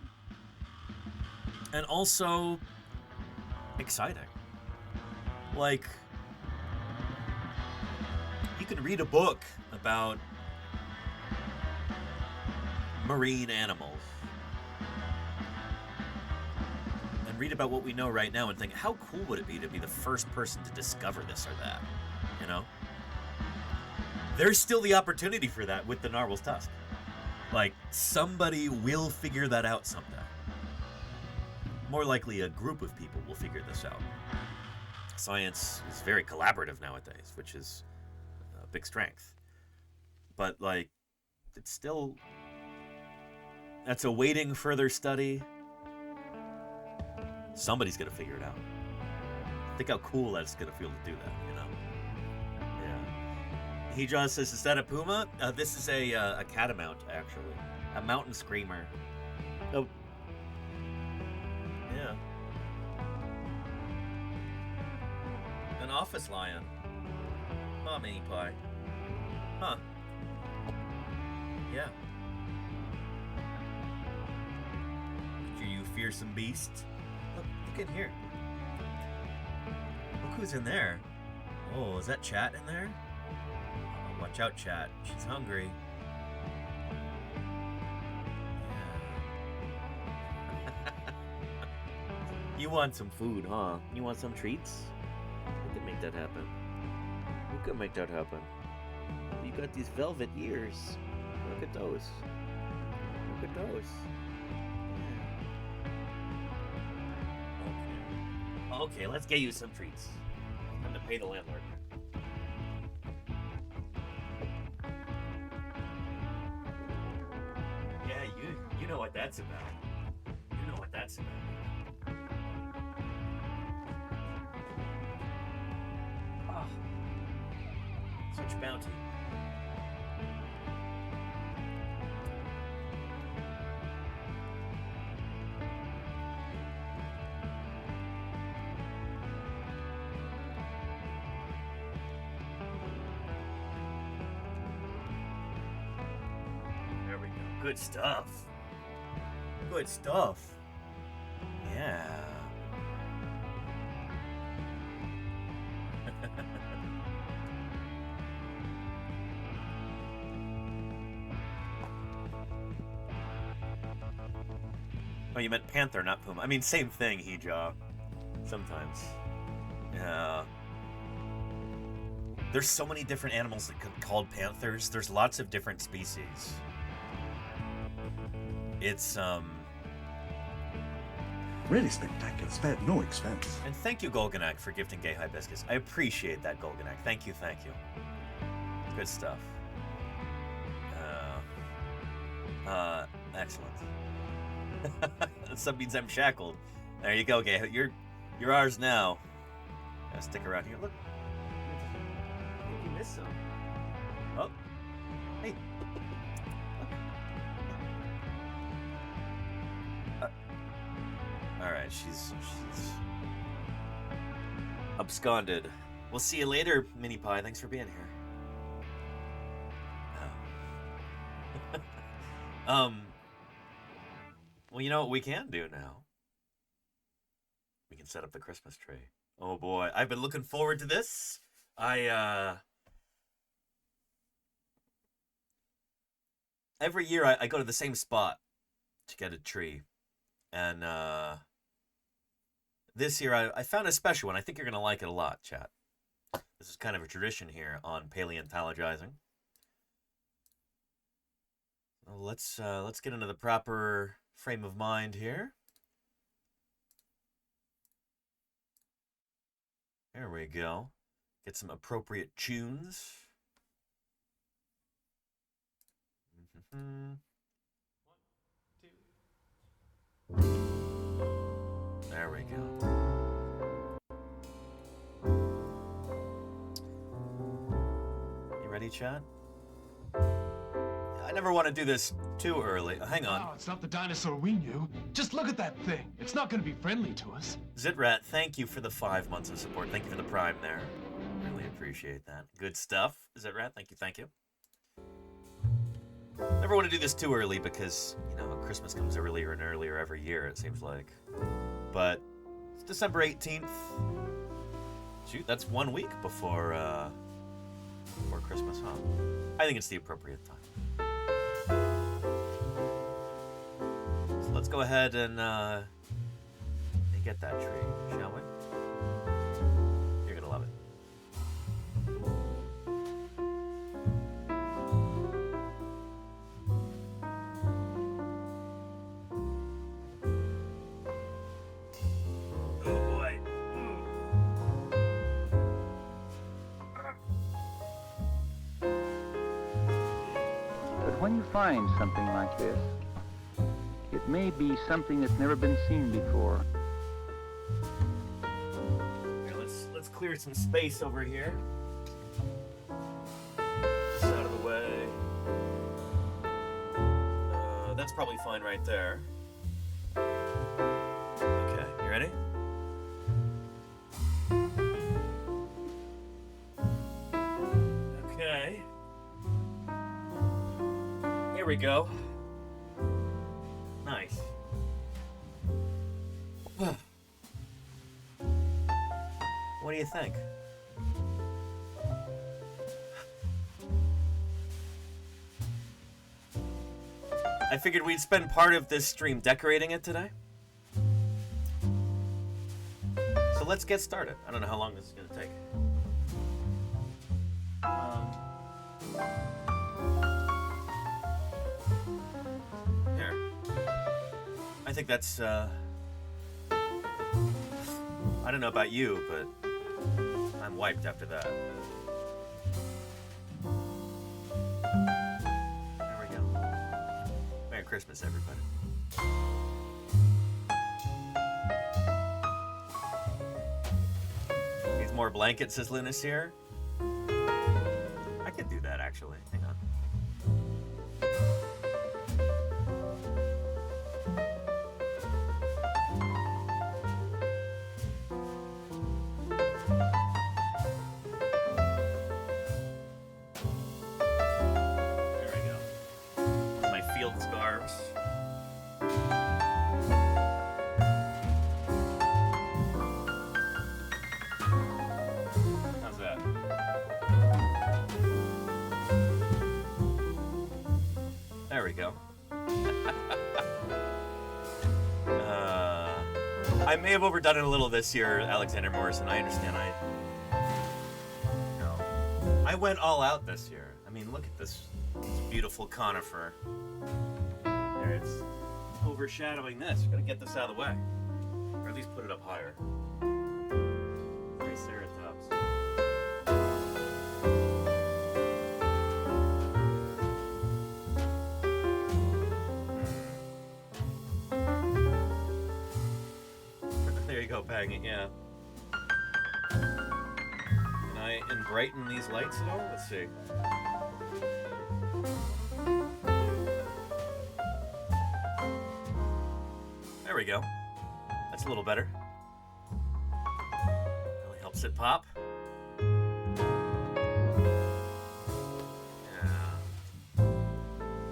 and also exciting. You can read a book about marine animals and read about what we know right now and think, how cool would it be to be the first person to discover this or that, you know? There's still the opportunity for that with the narwhal's tusk. Somebody will figure that out someday. More likely a group of people will figure this out. Science is very collaborative nowadays, which is a big strength. But, it's still... That's awaiting further study. Somebody's gonna figure it out. Think how cool that's gonna feel to do that, you know? Yeah. He just says, is that a puma? This is a catamount, actually. A mountain screamer. Oh. Yeah. An office lion. Huh, Mini Pie. Huh. Yeah. You fearsome beast. Look in here. Look who's in there. Oh, is that Chat in there? Oh, watch out, Chat. She's hungry. Yeah. You want some food, huh? You want some treats? We could make that happen. We could make that happen. You got these velvet ears. Look at those. Look at those. Okay, let's get you some treats. Time to pay the landlord. Yeah, you know what that's about. You know what that's about. Oh, such bounty. Good stuff. Good stuff. Yeah. Oh, you meant panther, not puma. I mean, same thing, Hejaw. Sometimes. Yeah. There's so many different animals that could called panthers. There's lots of different species. It's, Really spectacular, spared no expense. And thank you, Golganak, for gifting Gay Hibiscus. I appreciate that, Golganak. Thank you, thank you. Good stuff. Excellent. That means I'm shackled. There you go, Gay. You're ours now. Gotta stick around here. Look. I think you missed some. Oh. Hey. Alright, she's absconded. We'll see you later, Mini Pie. Thanks for being here. Well, you know what we can do now? We can set up the Christmas tree. Oh boy, I've been looking forward to this. Every year I go to the same spot to get a tree. And, this year I found a special one. I think you're going to like it a lot, chat. This is kind of a tradition here on Paleontologizing. Let's get into the proper frame of mind here. There we go. Get some appropriate tunes. There we go. You ready, chat? I never want to do this too early. Hang on. Oh, it's not the dinosaur we knew. Just look at that thing. It's not going to be friendly to us. Zitrat, thank you for the 5 months of support. Thank you for the Prime there. Really appreciate that. Good stuff. Zitrat, thank you, thank you. Never want to do this too early because, you know, Christmas comes earlier and earlier every year, it seems like. But it's December 18th. Shoot, that's 1 week before Christmas, huh? I think it's the appropriate time. So let's go ahead and get that tree, shall we? You're gonna love it. When you find something like this, it may be something that's never been seen before. clear some space over here. This out of the way. That's probably fine right there. Okay, you ready? Okay. Here we go. Nice. What do you think? I figured we'd spend part of this stream decorating it today. So let's get started. I don't know how long this is going to take. Here. I think that's, I don't know about you, but I'm wiped after that. There we go. Merry Christmas, everybody. Needs more blankets, says Lunas here. I could do that, actually. Hang on. There we go. My field scarves. How's that? There we go. I may have overdone it a little this year, Alexander Morrison. I understand. I went all out this year. I mean, look at this beautiful conifer. There, it's overshadowing this. Gotta get this out of the way, or at least put it up higher. Triceratops. There you go, bang it, yeah. Can I brighten these lights at all? Let's see. There we go. That's a little better. Really helps it pop. Yeah.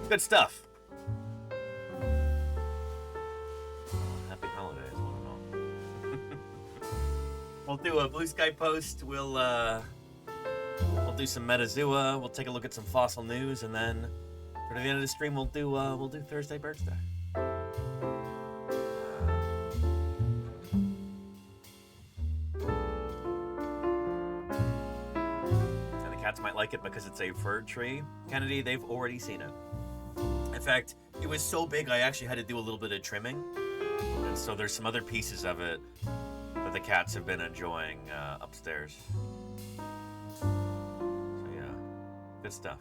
Good stuff. Happy holidays, one and all. We'll do a blue sky post. We'll do some metazoa. We'll take a look at some fossil news, and then for the end of the stream, we'll do Thursday BIRDSday. And the cats might like it because it's a fir tree. Kennedy, they've already seen it. In fact, it was so big I actually had to do a little bit of trimming, and so there's some other pieces of it that the cats have been enjoying upstairs. So yeah, good stuff.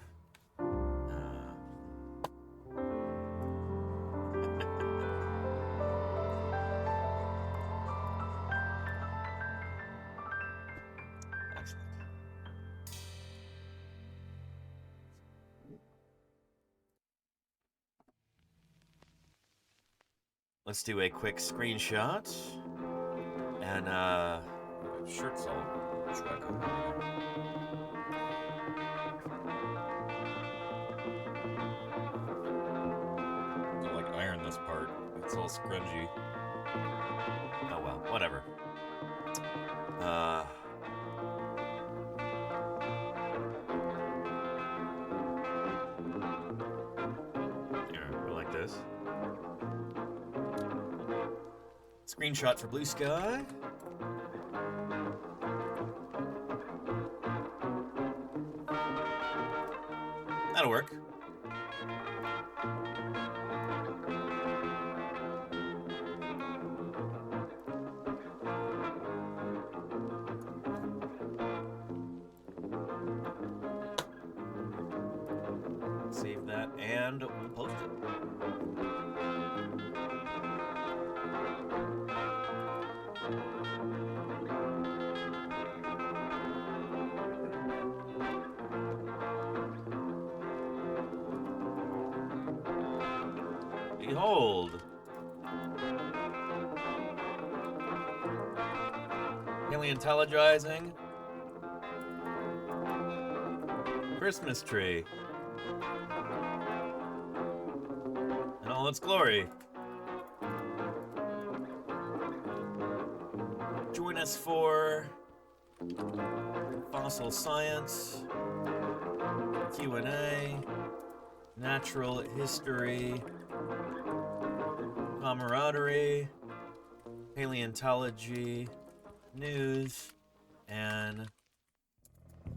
Excellent. Let's do a quick screenshot. And, shirts all schwack. Don't like iron this part. It's all scrungy. Oh well, whatever. Here, go like this. Screenshot for blue sky. That'll work. Save that and we'll post it. Behold. Paleontologizing. Christmas tree. In all its glory. Join us for fossil science, Q&A, natural history, camaraderie, paleontology, news, and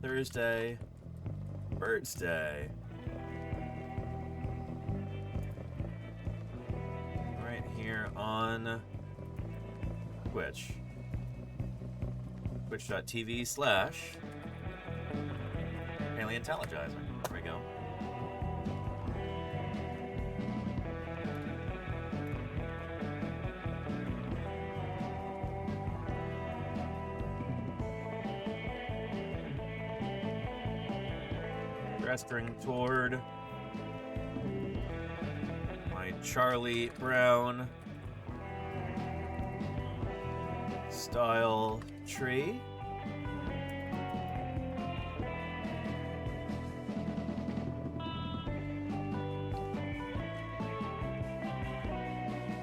Thursday BIRDSday. Right here on Twitch. Twitch.tv/paleontologizing. There we go. Gesturing toward my Charlie Brown style tree.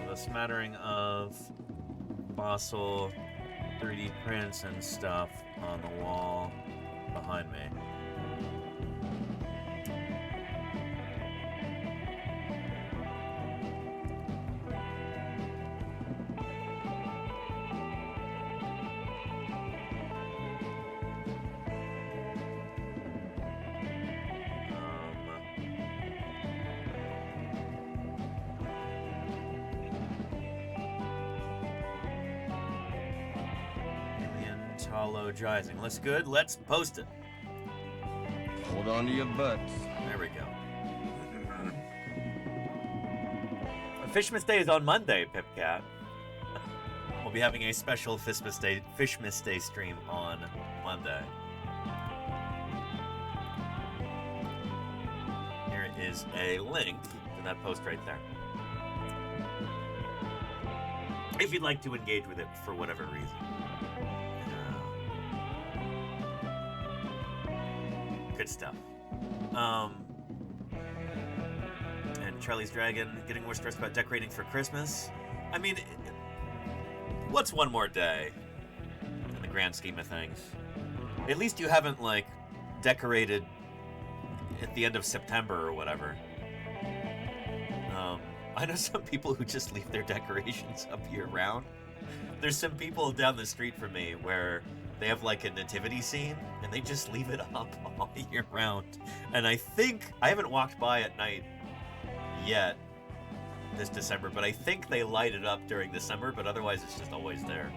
With a smattering of fossil 3D prints and stuff on the wall behind me. Paleontologizing. Looks good. Let's post it. Hold on to your butts. There we go. Fishmas Day is on Monday, Pipcat. We'll be having a special Fishmas Day stream on Monday. Here is a link to that post right there. If you'd like to engage with it for whatever reason. Good stuff. And Charlie's Dragon getting more stressed about decorating for Christmas. I mean, what's one more day in the grand scheme of things? At least you haven't, like, decorated at the end of September or whatever. I know some people who just leave their decorations up year-round. There's some people down the street from me where they have like a nativity scene and they just leave it up all year round. And I think, I haven't walked by at night yet this December, but I think they light it up during December, but otherwise it's just always there.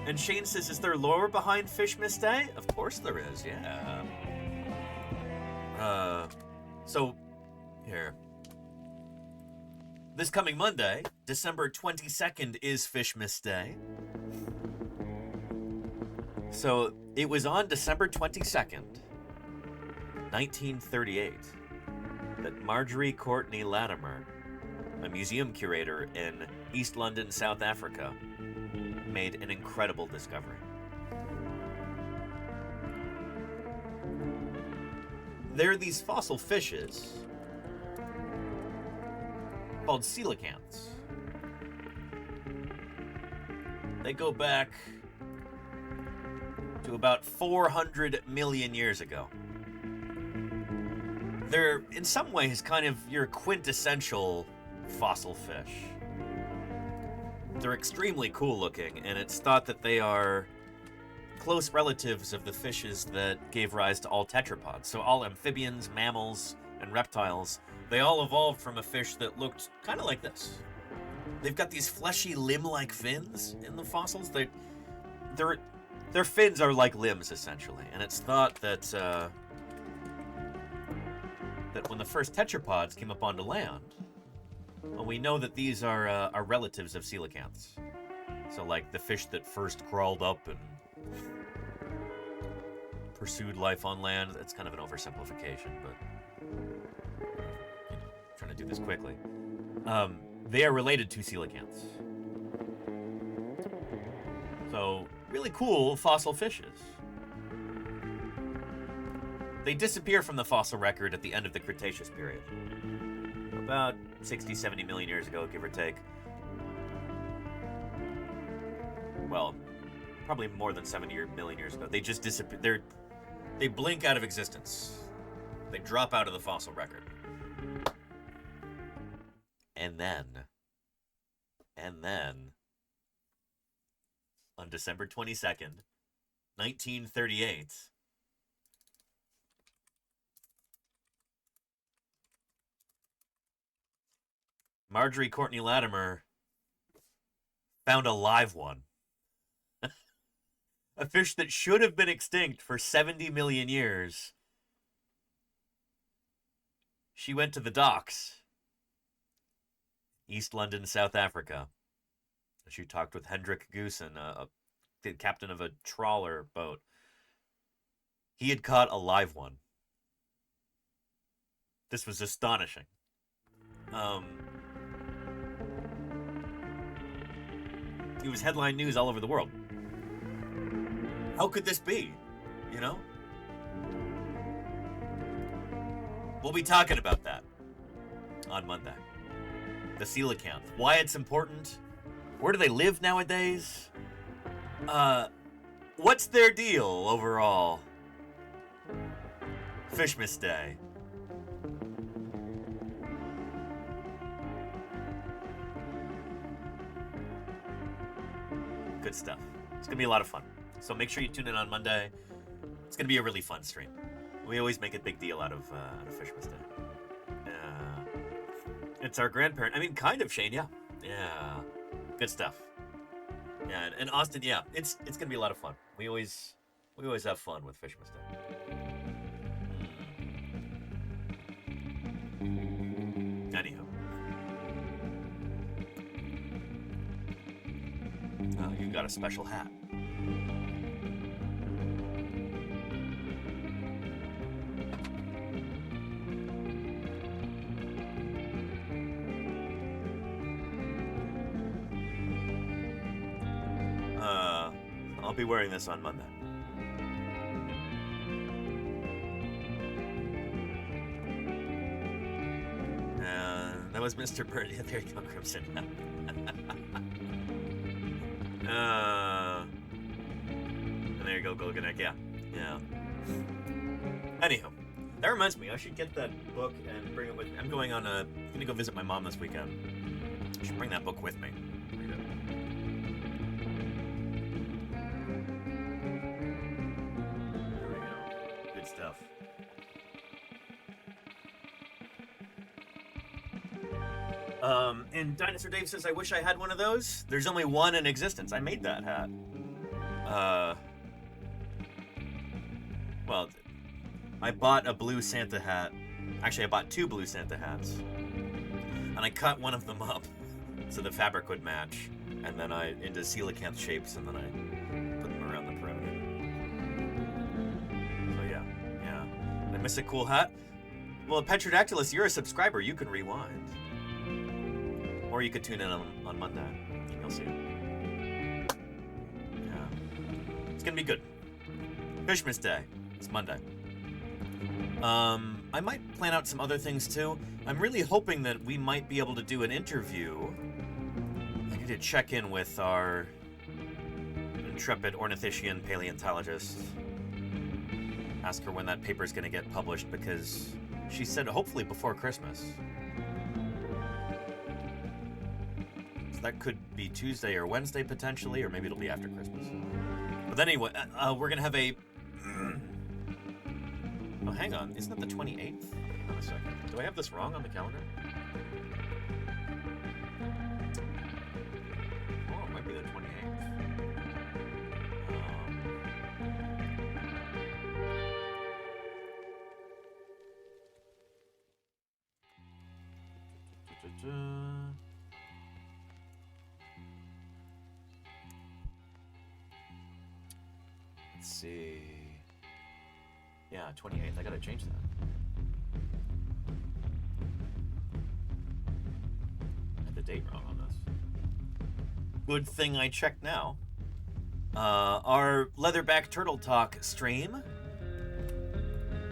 And Shane says, is there lore behind Fishmas Day? Of course there is, yeah. So, here. This coming Monday, December 22nd, is Fishmas Day. So, it was on December 22nd, 1938, that Marjorie Courtney Latimer, a museum curator in East London, South Africa, made an incredible discovery. There are these fossil fishes called coelacanths. They go back to about 400 million years ago. They're, in some ways, kind of your quintessential fossil fish. They're extremely cool looking, and it's thought that they are close relatives of the fishes that gave rise to all tetrapods. So all amphibians, mammals, and reptiles, they all evolved from a fish that looked kind of like this. They've got these fleshy limb-like fins in the fossils. Their fins are like limbs, essentially, and it's thought that that when the first tetrapods came up onto land, well, we know that these are relatives of coelacanths. So, like the fish that first crawled up and pursued life on land. It's kind of an oversimplification, but you know, trying to do this quickly. They are related to coelacanths. So, really cool fossil fishes. They disappear from the fossil record at the end of the Cretaceous period. About 60, 70 million years ago, give or take. Well, probably more than 70 million years ago. They just disappear. They blink out of existence. They drop out of the fossil record. And then, on December 22nd, 1938, Marjorie Courtney Latimer found a live one. A fish that should have been extinct for 70 million years. She went to the docks, East London, South Africa. She talked with Hendrik Goosen, the captain of a trawler boat. He had caught a live one. This was astonishing. It was headline news all over the world. How could this be? You know? We'll be talking about that on Monday. The coelacanth. Why it's important. Where do they live nowadays? What's their deal overall? Fishmas Day. Good stuff. It's gonna be a lot of fun. So make sure you tune in on Monday. It's gonna be a really fun stream. We always make a big deal out of Fishmas Day. It's our grandparent. I mean, kind of, Shane. Yeah. Good stuff. Yeah, and Austin. Yeah, it's gonna be a lot of fun. We always have fun with Fishmas Day. Anyhow. Oh, you got a special hat. I'll be wearing this on Monday. That was Mr. Bird. Yeah, there you go, Crimson. And there you go, Golganek. Yeah. Anyhow, that reminds me, I should get that book and bring it with me. I'm gonna go visit my mom this weekend. I should bring that book with me. Read it. There we go. Good stuff. And Dinosaur Dave says, I wish I had one of those. There's only one in existence. I made that hat. Well, I bought a blue Santa hat. Actually, I bought two blue Santa hats. And I cut one of them up so the fabric would match. And then into coelacanth shapes, and then I put them around the perimeter. So yeah. Did I miss a cool hat? Well, Petrodactylus, you're a subscriber. You can rewind. Or you could tune in on Monday. You'll see it. Yeah. It's gonna be good. Fishmas Day. It's Monday. I might plan out some other things too. I'm really hoping that we might be able to do an interview. I need to check in with our intrepid ornithischian paleontologist. Ask her when that paper is going to get published, because she said hopefully before Christmas. So that could be Tuesday or Wednesday potentially, or maybe it'll be after Christmas. But anyway, we're going to have a... Oh, hang on. Isn't it the 28th? Hang on a second. Do I have this wrong on the calendar? Oh, it might be the 28th. Let's see. Yeah, 28th. I gotta change that. date wrong on this. Good thing I checked now. Our Leatherback Turtle Talk stream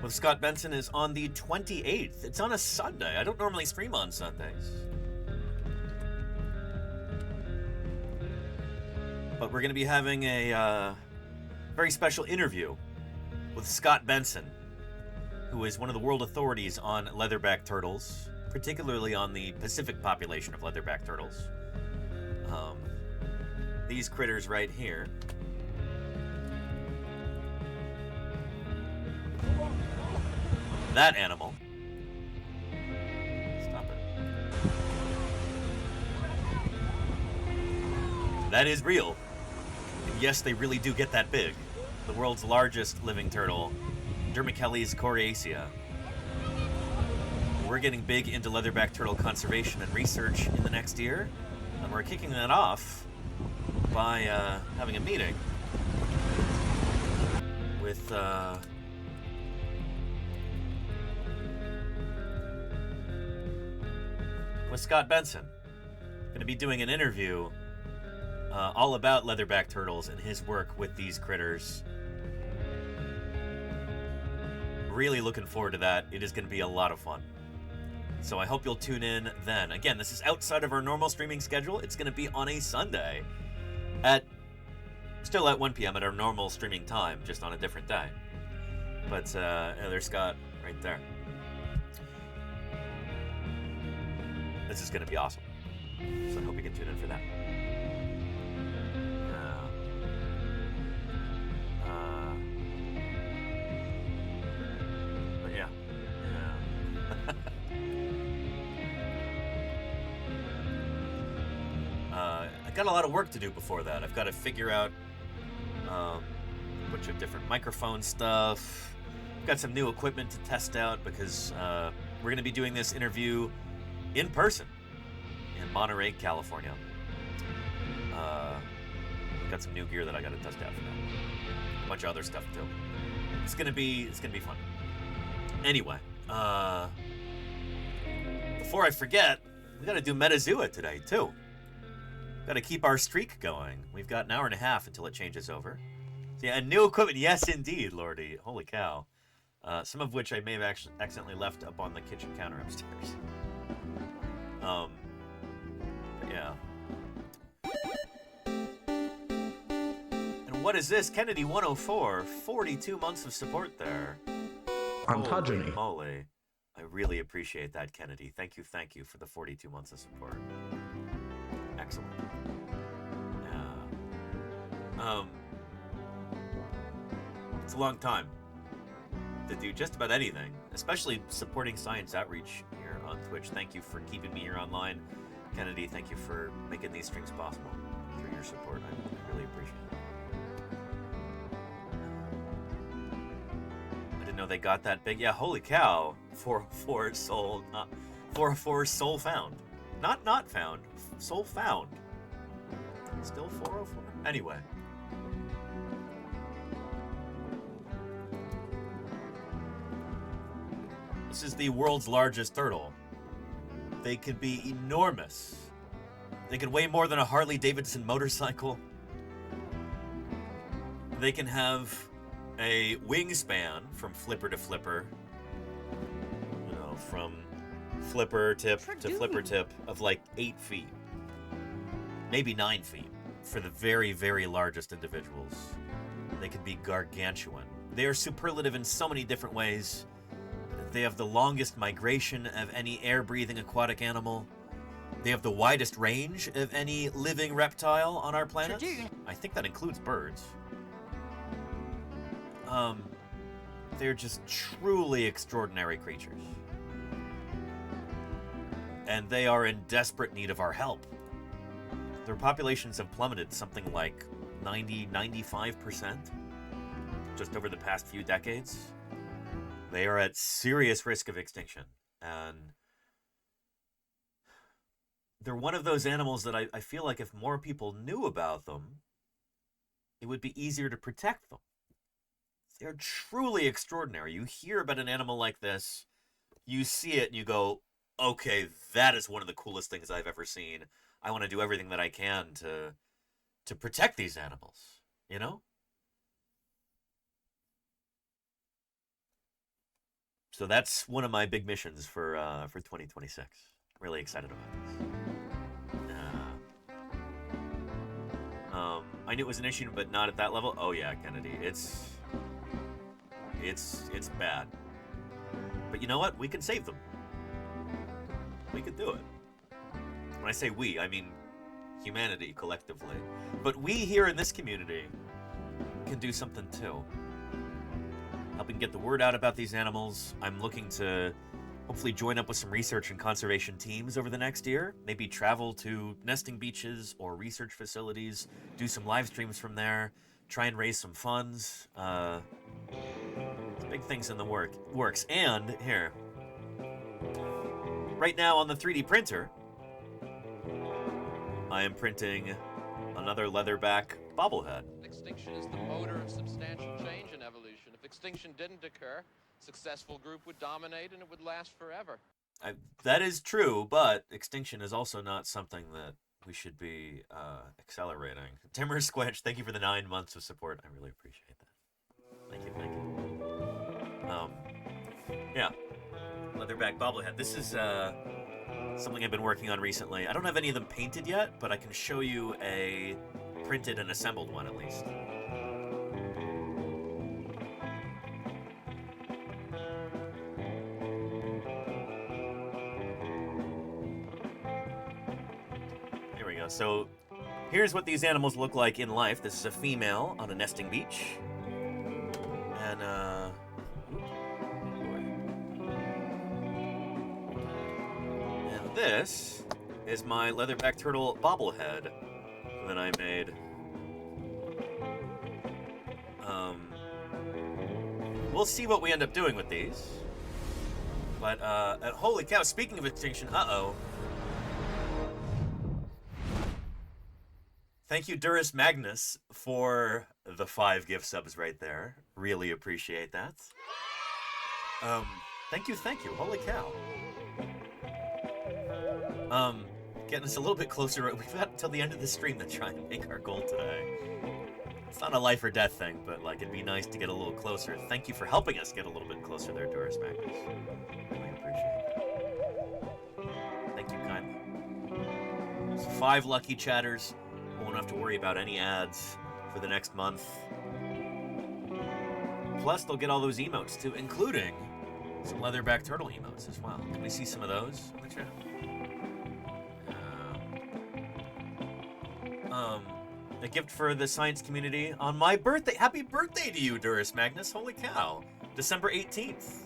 with Scott Benson is on the 28th. It's on a Sunday. I don't normally stream on Sundays. But we're going to be having a very special interview with Scott Benson, who is one of the world authorities on leatherback turtles, particularly on the Pacific population of leatherback turtles. These critters right here. That animal. Stop it. That is real. And yes, they really do get that big. The world's largest living turtle, Dermichelys coriacea. We're getting big into leatherback turtle conservation and research in the next year, and we're kicking that off by having a meeting with Scott Benson. Going to be doing an interview all about leatherback turtles and his work with these critters. Really looking forward to that. It is going to be a lot of fun. So I hope you'll tune in then. Again, this is outside of our normal streaming schedule. It's going to be on a Sunday still at 1 p.m. at our normal streaming time, just on a different day. But there's Scott right there. This is going to be awesome. So I hope you can tune in for that. But yeah. I got a lot of work to do before that. I've got to figure out a bunch of different microphone stuff. I've got some new equipment to test out because we're going to be doing this interview in person in Monterey, California. I've got some new gear that I got to test out for that. A bunch of other stuff too. It's gonna be fun. Anyway, before I forget, we got to do Metazua today too. Got to keep our streak going. We've got an hour and a half until it changes over. So yeah, and new equipment. Yes, indeed, Lordy. Holy cow. Some of which I may have actually accidentally left up on the kitchen counter upstairs. But yeah. And what is this? Kennedy 104, 42 months of support there. Ontogeny. Holy moly. I really appreciate that, Kennedy. Thank you for the 42 months of support. Excellent. Yeah. It's a long time to do just about anything, especially supporting science outreach here on Twitch. Thank you for keeping me here online. Kennedy, thank you for making these streams possible through your support. I really appreciate it. I didn't know they got that big. Yeah, holy cow. 404 soul, 404 soul found. Not found. Soul found. Still 404. Anyway. This is the world's largest turtle. They could be enormous. They can weigh more than a Harley-Davidson motorcycle. They can have a wingspan from flipper to flipper. You know, from flipper tip to flipper tip of like 8 feet. Maybe 9 feet for the very, very largest individuals. They can be gargantuan. They are superlative in so many different ways. They have the longest migration of any air-breathing aquatic animal. They have the widest range of any living reptile on our planet. I think that includes birds. They're just truly extraordinary creatures. And they are in desperate need of our help. Their populations have plummeted something like 95% just over the past few decades. They are at serious risk of extinction. And they're one of those animals that I feel like if more people knew about them, it would be easier to protect them. They're truly extraordinary. You hear about an animal like this, you see it, and you go, okay, that is one of the coolest things I've ever seen. I want to do everything that I can to protect these animals, you know? So that's one of my big missions for 2026. Really excited about this. I knew it was an issue, but not at that level. Oh yeah, Kennedy, it's bad. But you know what? We can save them. We could do it. When I say we, I mean humanity collectively. But we here in this community can do something too. Helping get the word out about these animals. I'm looking to hopefully join up with some research and conservation teams over the next year. Maybe travel to nesting beaches or research facilities, do some live streams from there, try and raise some funds. Big things in the works. And here, right now on the 3D printer, I am printing another leatherback bobblehead. Extinction is the motor of substantial change in evolution. If extinction didn't occur, a successful group would dominate and it would last forever. That is true, but extinction is also not something that we should be accelerating. Timber Squetch, thank you for the 9 months of support. I really appreciate that. Thank you. Yeah, leatherback bobblehead. This is something I've been working on recently. I don't have any of them painted yet, but I can show you a printed and assembled one at least. Here we go. So here's what these animals look like in life. This is a female on a nesting beach. And this is my leatherback turtle bobblehead that I made. We'll see what we end up doing with these. But, holy cow, speaking of extinction, Thank you, Durus Magnus, for the 5 gift subs right there. Really appreciate that. Thank you. Holy cow. Getting us a little bit closer. We've got until the end of the stream to try and make our goal today. It's not a life or death thing, but like it'd be nice to get a little closer. Thank you for helping us get a little bit closer there, Doris Magnus. Really appreciate it. Thank you kindly. So 5 lucky chatters. Won't have to worry about any ads for the next month. Plus, they'll get all those emotes too, including some leatherback turtle emotes as well. Can we see some of those in the chat? A gift for the science community on my birthday. Happy birthday to you, Durus Magnus. Holy cow. December 18th.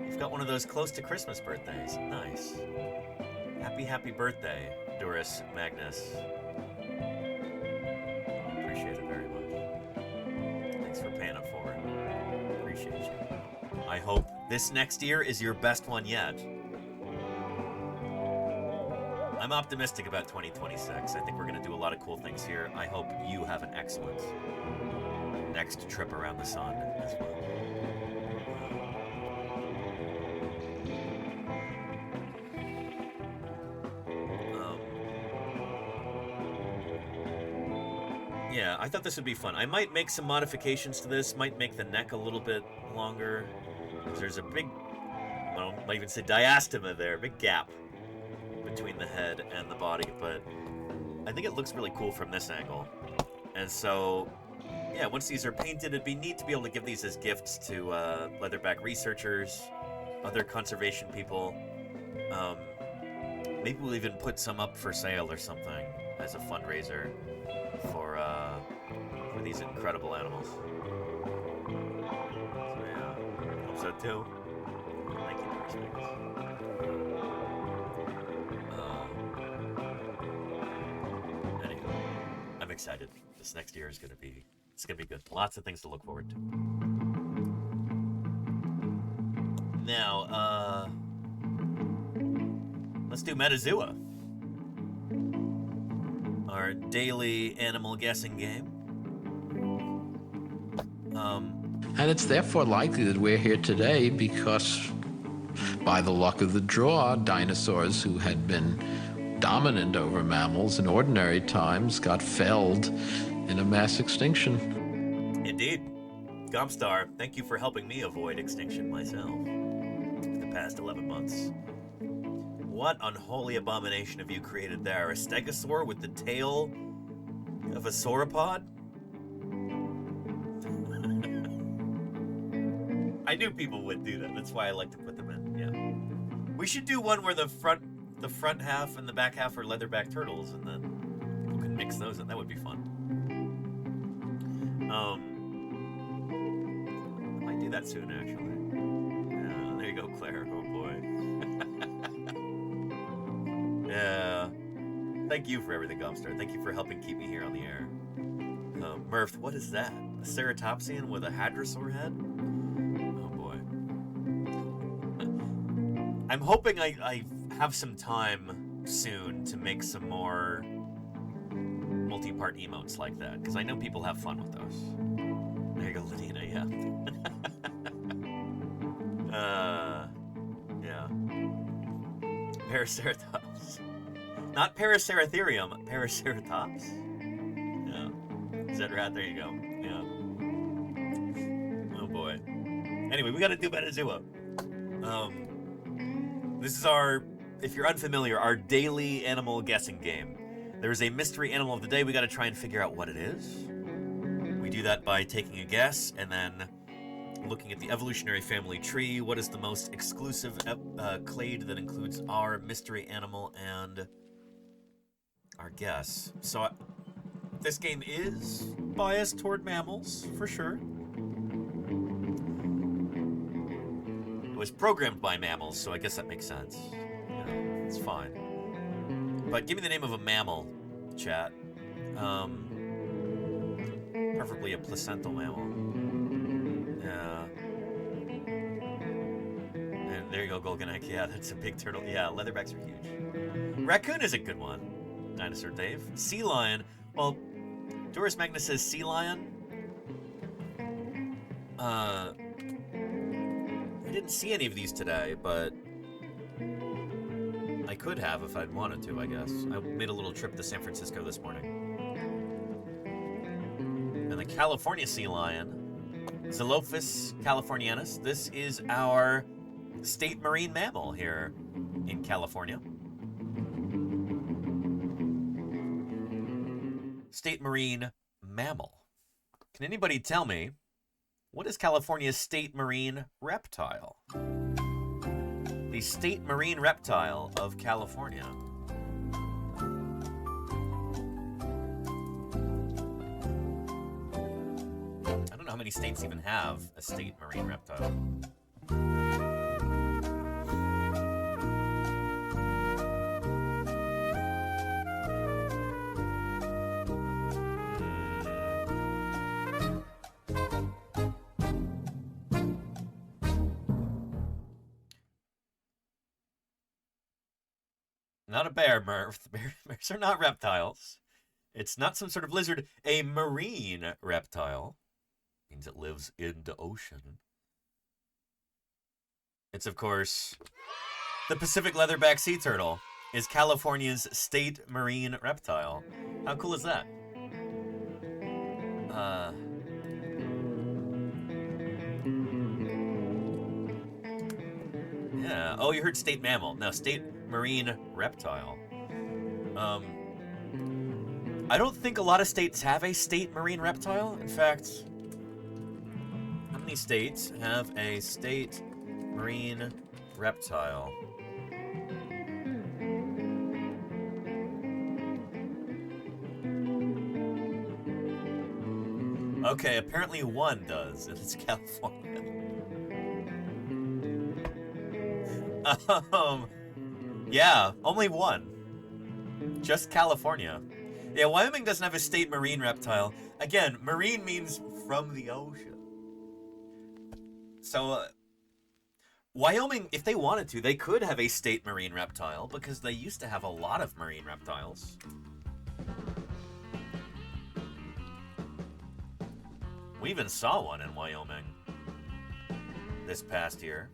You've got one of those close to Christmas birthdays. Nice. Happy birthday, Durus Magnus. Appreciate it very much. Thanks for paying it forward. Appreciate you. I hope this next year is your best one yet. I'm optimistic about 2026. I think we're going to do a lot of cool things here. I hope you have an excellent next trip around the sun as well. Yeah, I thought this would be fun. I might make some modifications to this, might make the neck a little bit longer. There's a big, well, I might even say diastema there, big gap between the head and the body, but I think it looks really cool from this angle. And so, yeah, once these are painted, it'd be neat to be able to give these as gifts to leatherback researchers, other conservation people. Maybe we'll even put some up for sale or something as a fundraiser for these incredible animals. So yeah, hope so too. Thank you, Doris Magnus. I'm excited. This next year is gonna be good. Lots of things to look forward to. Now, let's do Metazua, our daily animal guessing game. And it's therefore likely that we're here today because by the luck of the draw, dinosaurs who had been dominant over mammals in ordinary times got felled in a mass extinction. Indeed. Gomstar, thank you for helping me avoid extinction myself for the past 11 months. What unholy abomination have you created there? A stegosaur with the tail of a sauropod? I knew people would do that. That's why I like to put them in. Yeah. We should do one where the front half and the back half are leatherback turtles, and then people can mix those in. That would be fun. I might do that soon, actually. Yeah, there you go, Claire. Oh boy. Yeah. Thank you for everything, Gomstar. Thank you for helping keep me here on the air. Murph, what is that? A ceratopsian with a hadrosaur head? Oh boy. I'm hoping I have some time soon to make some more multi-part emotes like that, because I know people have fun with those. There you go, Ladina, yeah. Yeah. Paraceratops. Not Paraceratherium, Paraceratops. Yeah. Is that right? There you go. Yeah. Oh boy. Anyway, we gotta do Metazoa. This is our, if you're unfamiliar, our daily animal guessing game. There's a mystery animal of the day. We gotta try and figure out what it is. We do that by taking a guess and then looking at the evolutionary family tree. What is the most exclusive clade that includes our mystery animal and our guess? So this game is biased toward mammals, for sure. It was programmed by mammals, so I guess that makes sense. You know, it's fine. But give me the name of a mammal, chat. Preferably a placental mammal. Yeah. And there you go, Golganek. Yeah, that's a big turtle. Yeah, leatherbacks are huge. Raccoon is a good one. Dinosaur Dave. Sea lion. Well, Doris Magnus says sea lion. I didn't see any of these today, but I could have if I'd wanted to, I guess. I made a little trip to San Francisco this morning. And the California sea lion, Xylophus californianus. This is our state marine mammal here in California. State marine mammal. Can anybody tell me, what is California's state marine reptile? The state marine reptile of California. I don't know how many states even have a state marine reptile. Not a bear, Murph. Bears are not reptiles. It's not some sort of lizard. A marine reptile means it lives in the ocean. It's, of course, the Pacific leatherback sea turtle is California's state marine reptile. How cool is that? Yeah. Oh, you heard state mammal. No, state marine reptile. I don't think a lot of states have a state marine reptile. In fact, how many states have a state marine reptile? Okay, apparently one does, and it's California. Yeah, only one. Just California. Yeah, Wyoming doesn't have a state marine reptile. Again, marine means from the ocean. So, Wyoming, if they wanted to, they could have a state marine reptile because they used to have a lot of marine reptiles. We even saw one in Wyoming this past year.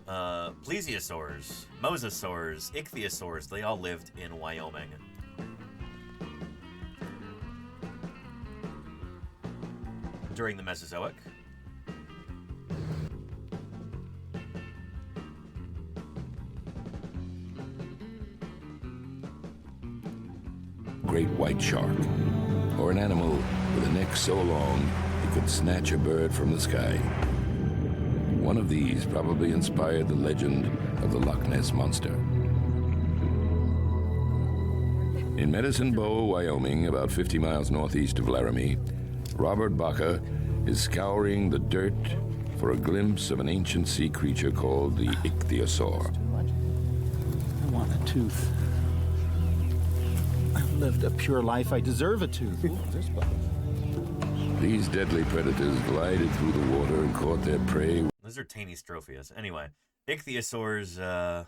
Plesiosaurs, mosasaurs, ichthyosaurs, they all lived in Wyoming. During the Mesozoic. Great white shark, or an animal with a neck so long it could snatch a bird from the sky. One of these probably inspired the legend of the Loch Ness Monster. In Medicine Bow, Wyoming, about 50 miles northeast of Laramie, Robert Baca is scouring the dirt for a glimpse of an ancient sea creature called the ichthyosaur. I want a tooth. I've lived a pure life. I deserve a tooth. Ooh, this bug. These deadly predators glided through the water and caught their prey. Those are Tanystrophius. Anyway, ichthyosaurs, well,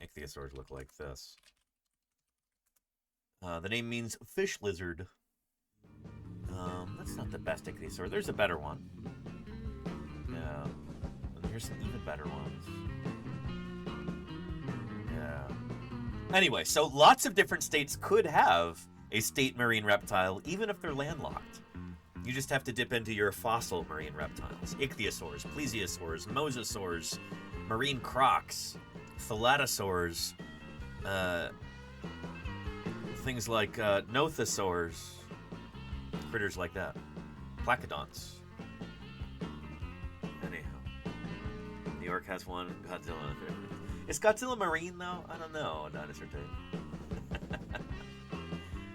ichthyosaurs look like this. The name means fish lizard. That's not the best ichthyosaur. There's a better one. Yeah. And here's some even better ones. Yeah. Anyway, so lots of different states could have a state marine reptile, even if they're landlocked. You just have to dip into your fossil marine reptiles. Ichthyosaurs, plesiosaurs, mosasaurs, marine crocs, thalattosaurs, things like nothosaurs, critters like that. Placodonts. Anyhow. New York has one. Godzilla. Is Godzilla marine, though? I don't know. Dinosaur tape.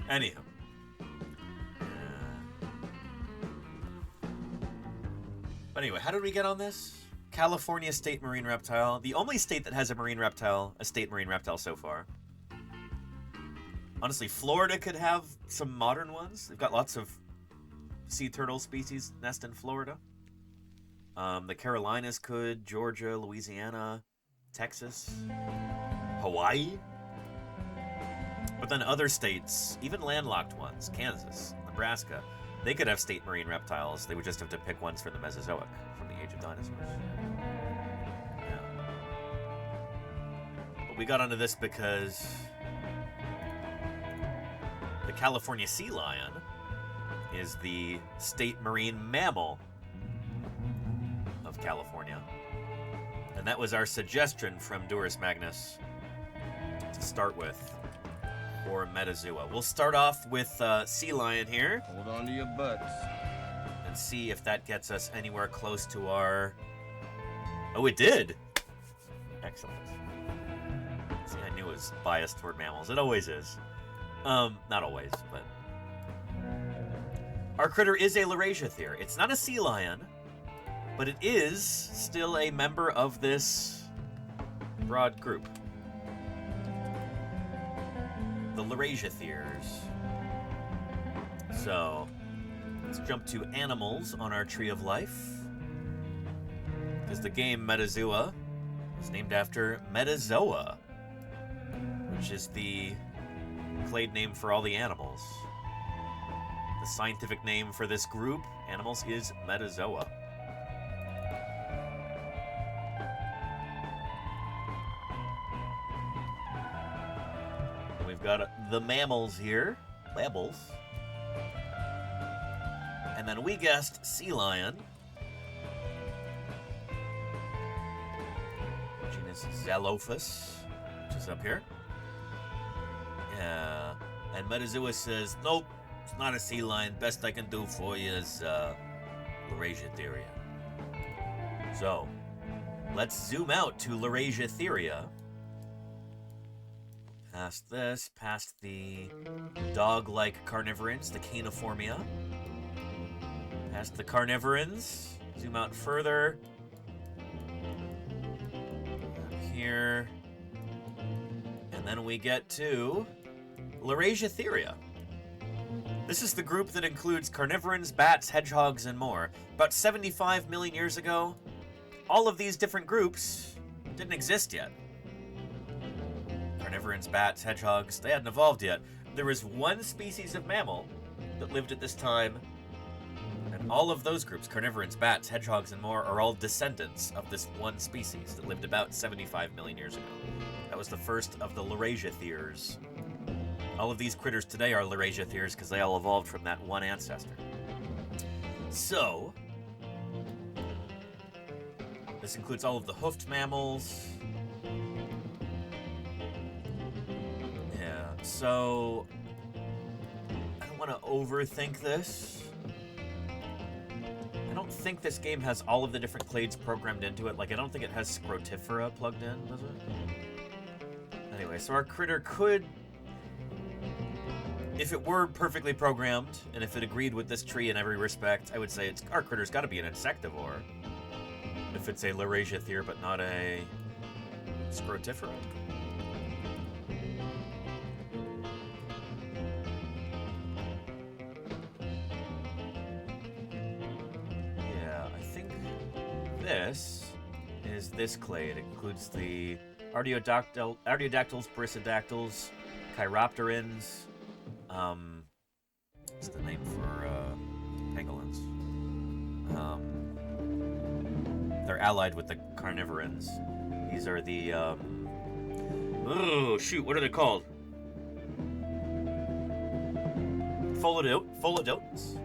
Anyhow. But anyway, how did we get on this? California state marine reptile. The only state that has a marine reptile, a state marine reptile so far. Honestly, Florida could have some modern ones. They've got lots of sea turtle species nest in Florida. The Carolinas could, Georgia, Louisiana, Texas, Hawaii. But then other states, even landlocked ones, Kansas, Nebraska, they could have state marine reptiles. They would just have to pick ones from the Mesozoic, from the age of dinosaurs. Yeah. But we got onto this because the California sea lion is the state marine mammal of California. And that was our suggestion from Durus Magnus to start with for Metazoa. We'll start off with sea lion here. Hold on to your butts. And see if that gets us anywhere close to our... Oh, it did! Excellent. See, I knew it was biased toward mammals. It always is. Not always, but... Our critter is a Laurasiathere. It's not a sea lion, but it is still a member of this broad group. The Laurasiatheres. So, let's jump to animals on our tree of life. Because the game Metazoa is named after Metazoa, which is the clade name for all the animals. The scientific name for this group, animals, is Metazoa. We've got the mammals here, mammals. And then we guessed sea lion. Genus Zalophus, which is up here. Yeah. And Metazoa says, nope, it's not a sea lion. Best I can do for you is Laurasiatheria. So, let's zoom out to Laurasiatheria. Past this, past the dog-like carnivorans, the Caeniformia. Past the carnivorans, zoom out further. Up here. And then we get to Laurasiatheria. This is the group that includes carnivorans, bats, hedgehogs, and more. About 75 million years ago, all of these different groups didn't exist yet. Carnivorans, bats, hedgehogs, they hadn't evolved yet. There was one species of mammal that lived at this time, and All of those groups, carnivorans, bats, hedgehogs, and more, are all descendants of this one species that lived about 75 million years ago. That was the first of the Laurasiatheres. All of these critters today are Laurasiatheres because they all evolved from that one ancestor. So, this includes all of the hoofed mammals. Yeah, so I don't want to overthink this. I don't think this game has all of the different clades programmed into it. Like, I don't think it has Scrotifera plugged in, does it? Anyway, so our critter could, if it were perfectly programmed, and if it agreed with this tree in every respect, I would say our critter's got to be an insectivore. If it's a Laurasiathere, but not a Scrotifera. Yeah, I think this is this clade. It includes the Artiodactyls, Perissodactyls, Chiropterans. What's the name for pangolins? They're allied with the carnivorans. These are the oh shoot, what are they called? Pholodotes.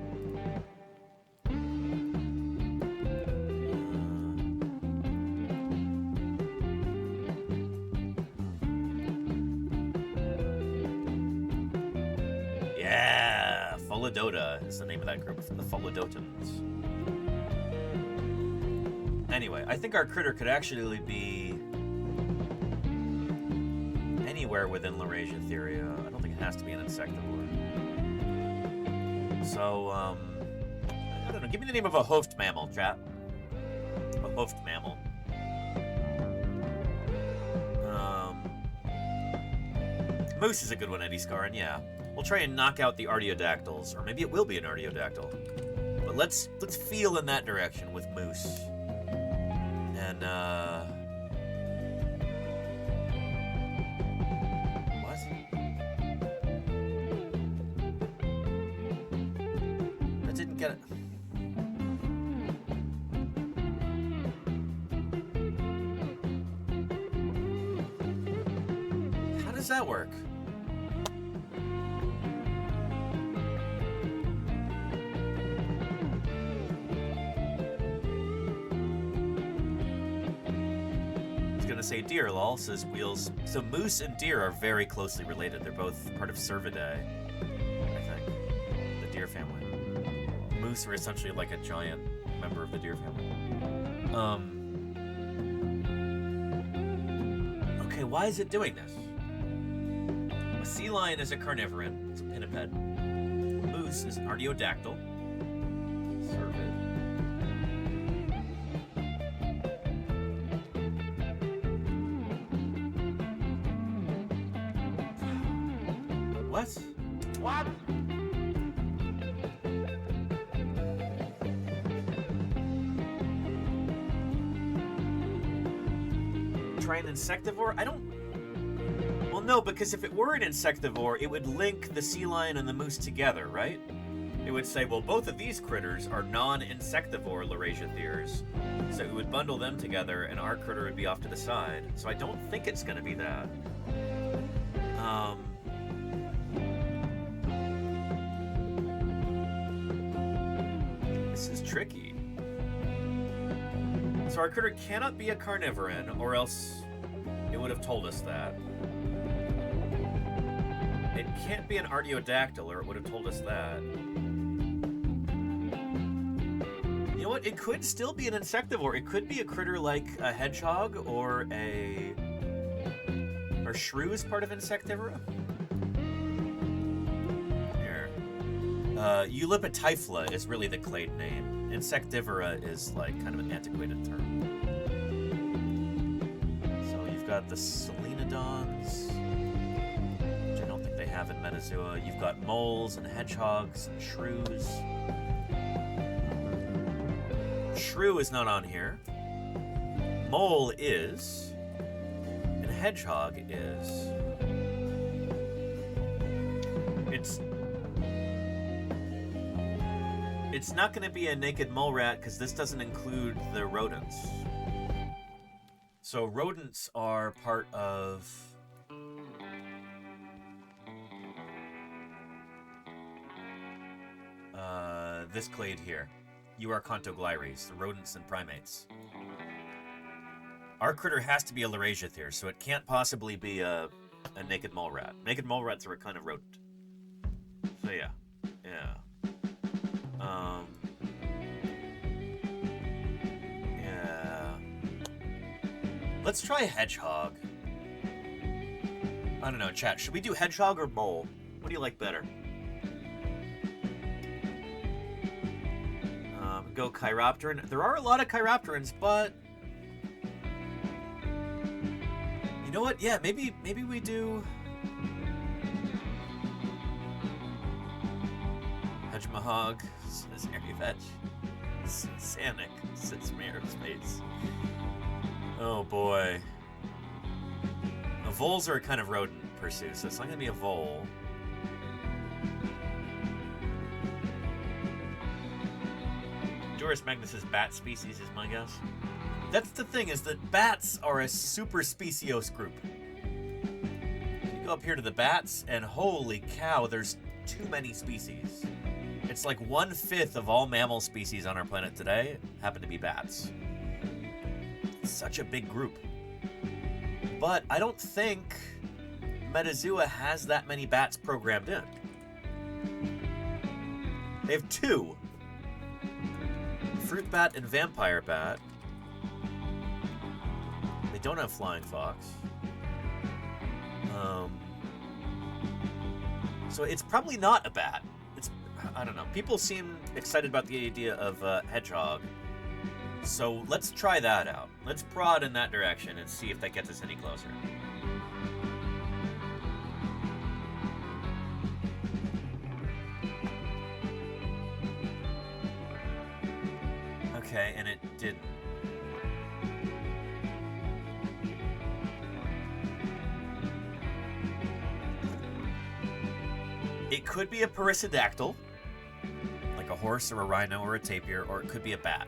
Yeah, Pholodota is the name of that group, from the Pholodotans. Anyway, I think our critter could actually be anywhere within Laurasiatheria. I don't think it has to be an insectivore. So, I don't know. Give me the name of a hoofed mammal, chat. A hoofed mammal. Moose is a good one, Eddie Scarin, yeah. We'll try and knock out the Artiodactyls, or maybe it will be an Artiodactyl. But let's feel in that direction with moose. And, what? I didn't get it. How does that work? Say deer, lol, says Wheels. So moose and deer are very closely related. They're both part of Cervidae, I think. The deer family. Moose are essentially like a giant member of the deer family. Okay, why is it doing this? A sea lion is a carnivoran. It's a pinniped. Moose is an artiodactyl. Cervid. What? What? Try an insectivore? I don't... Well, no, because if it were an insectivore, it would link the sea lion and the moose together, right? It would say, well, both of these critters are non-insectivore Laurasiatheres, so it would bundle them together, and our critter would be off to the side. So I don't think it's going to be that. This is tricky. So our critter cannot be a carnivoran, or else it would have told us that. It can't be an artiodactyl, or it would have told us that. You know what? It could still be an insectivore. It could be a critter like a hedgehog or a... Are shrews part of Insectivora? Here. Eulipotyphla is really the clade name. Insectivora is like kind of an antiquated term. So you've got the Selenodons, which I don't think they have in Metazoa. You've got moles and hedgehogs and shrews. Shrew is not on here. Mole is. And hedgehog is. It's... It's not going to be a naked mole rat because this doesn't include the rodents. So rodents are part of... this clade here. Euarchontoglires, the rodents and primates. Our critter has to be a Laurasiothere, so it can't possibly be a naked mole rat. Naked mole rats are a kind of rodent. So yeah. Yeah. Yeah. Let's try hedgehog. I don't know, chat. Should we do hedgehog or mole? What do you like better? Go Chiropteran. There are a lot of Chiropterans, but you know what? Yeah, maybe we do Hedgemahog, says Harry Vetch. Sanic, says Mayor of Space. Oh boy. The voles are a kind of rodent pursuit, so it's not gonna be a vole. Durus Magnus's bat species is my guess. That's the thing, is that bats are a super speciose group. You go up here to the bats, and holy cow, there's too many species. It's like 1/5 of all mammal species on our planet today happen to be bats. It's such a big group. But I don't think Metazoa has that many bats programmed in. They have 2. Fruit bat and vampire bat. They don't have flying fox. So it's probably not a bat. I don't know. People seem excited about the idea of hedgehog. So let's try that out. Let's prod in that direction and see if that gets us any closer. Okay, and it didn't. It could be a perissodactyl, like a horse or a rhino or a tapir, or it could be a bat.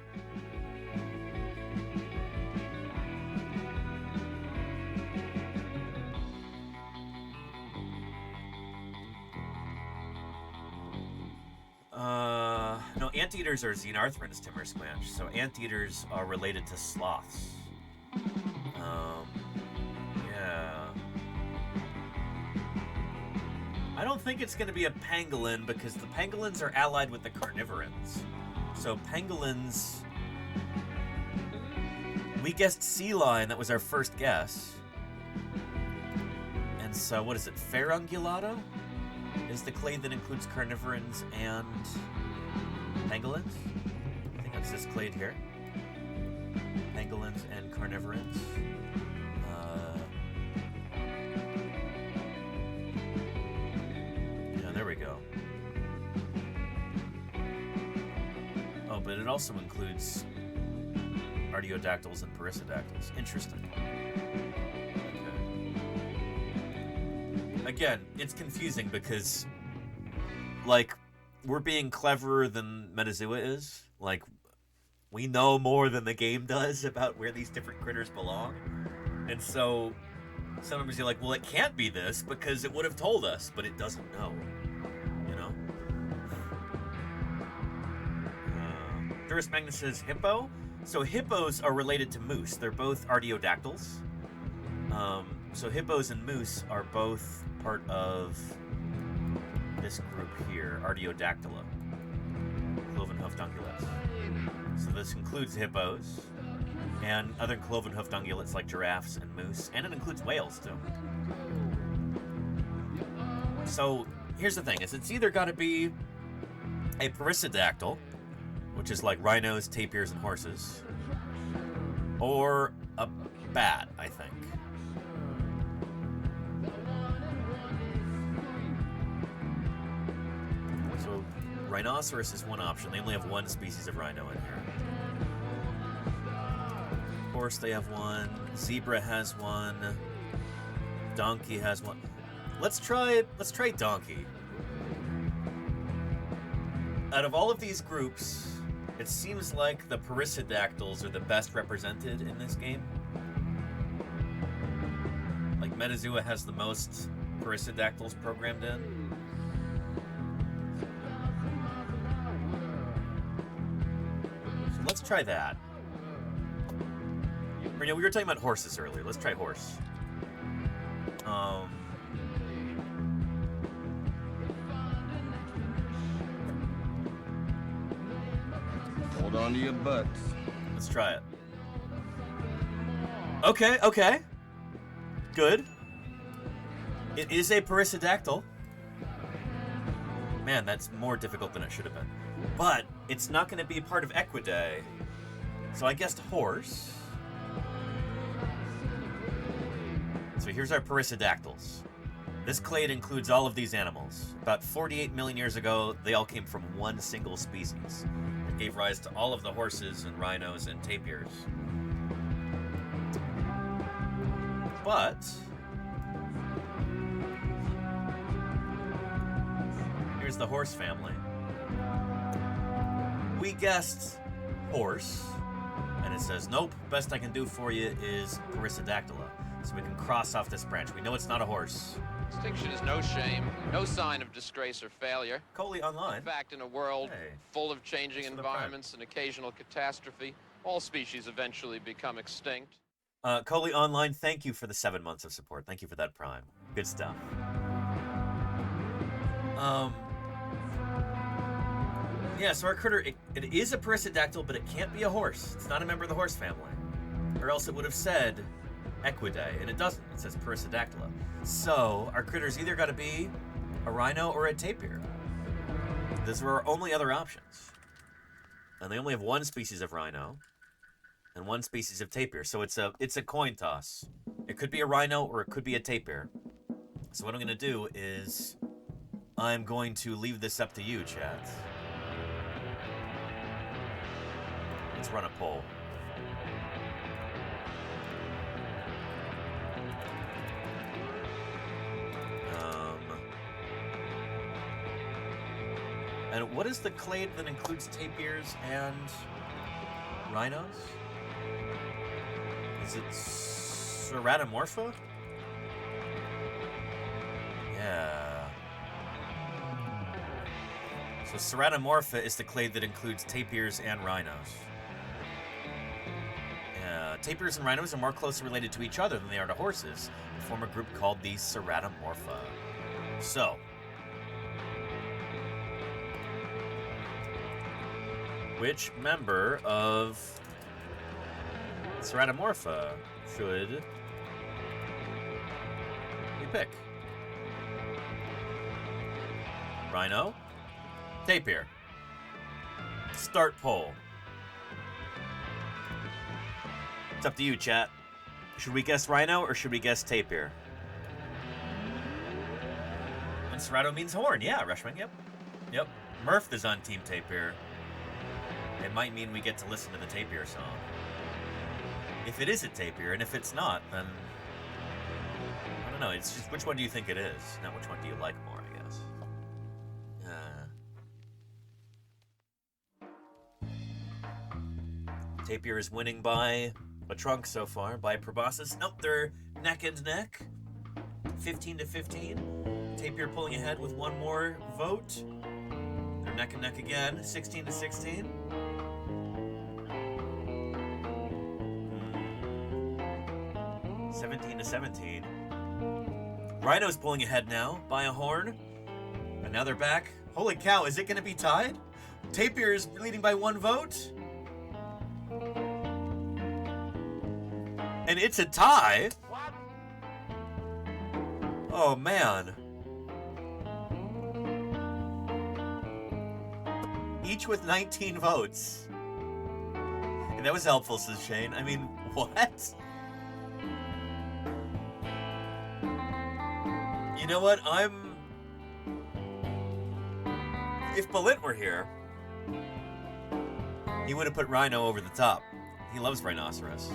No, anteaters are xenarthrans, Timber Squanch. So anteaters are related to sloths. Yeah. I don't think it's going to be a pangolin because the pangolins are allied with the carnivorans. So pangolins... We guessed sea lion, that was our first guess. And so, what is it, Ferungulato? Is the clade that includes carnivorans and pangolins? I think that's this clade here. Pangolins and carnivorans. Yeah, there we go. Oh, but it also includes artiodactyls and perissodactyls. Interesting. Again, it's confusing because, like, we're being cleverer than Metazoa is. Like, we know more than the game does about where these different critters belong. And so, sometimes you're like, well, it can't be this because it would have told us, but it doesn't know. You know? Durus Magnus says hippo. So hippos are related to moose. They're both artiodactyls. So hippos and moose are both part of this group here, Artiodactyla, cloven-hoofed ungulates. So this includes hippos and other cloven-hoofed ungulates like giraffes and moose, and it includes whales too. So here's the thing: it's either got to be a perissodactyl, which is like rhinos, tapirs, and horses, or a bat, I think. Rhinoceros is one option. They only have one species of rhino in here. Horse, they have one. Zebra has one. Donkey has one. Let's try donkey. out of all of these groups, it seems like the perissodactyls are the best represented in this game. Like, Metazoa has the most perissodactyls programmed in. So let's try that. Or, we were talking about horses earlier. Let's try horse. Hold on to your butts. Let's try it. Okay, okay. Good. It is a perissodactyl. Man, that's more difficult than it should have been. But it's not going to be part of Equidae. So I guessed horse. So here's our perissodactyls. This clade includes all of these animals. About 48 million years ago, they all came from one single species. It gave rise to all of the horses and rhinos and tapirs. But here's the horse family. We guessed horse, and it says, nope, best I can do for you is perissodactyla. So we can cross off this branch. We know it's not a horse. Extinction is no shame, no sign of disgrace or failure. Coley Online. In fact, in a world full of changing Thanks for the environments and occasional catastrophe, all species eventually become extinct. Coley Online, thank you for the 7 months of support. Thank you for that Prime. Good stuff. Yeah, so our critter, it is a perissodactyl, but it can't be a horse. It's not a member of the horse family. Or else it would have said Equidae, and it doesn't. It says perissodactyla. So our critter's either got to be a rhino or a tapir. Those are our only other options. And they only have one species of rhino and one species of tapir. So it's a coin toss. It could be a rhino or it could be a tapir. So what I'm going to do is I'm going to leave this up to you, chat. Let's run a poll. And what is the clade that includes tapirs and rhinos? Is it Ceratomorpha? Yeah. So Ceratomorpha is the clade that includes tapirs and rhinos. Yeah, tapirs and rhinos are more closely related to each other than they are to horses, and form a group called the Ceratomorpha. So, which member of Ceratomorpha should we pick? Rhino? Tapir. Start poll. It's up to you, chat. Should we guess rhino or should we guess tapir? And Cerato means horn. Yeah, Rushman. Yep. Yep. Murph is on Team Tapir. It might mean we get to listen to the tapir song. If it is a tapir, and if it's not, then I don't know. It's just which one do you think it is? Not which one do you like more, I guess. Tapir is winning by a trunk so far, by proboscis. Nope, they're neck and neck. 15 to 15. Tapir pulling ahead with one more vote. They're neck and neck again. 16 to 16. 17 to 17. Rhino's pulling ahead now by a horn. And now they're back. Holy cow, is it going to be tied? Tapir is leading by one vote. And it's a tie. Oh, man. Each with 19 votes. And that was helpful, says Shane. I mean, what? You know what? If Balint were here, he would have put Rhino over the top. He loves rhinoceros.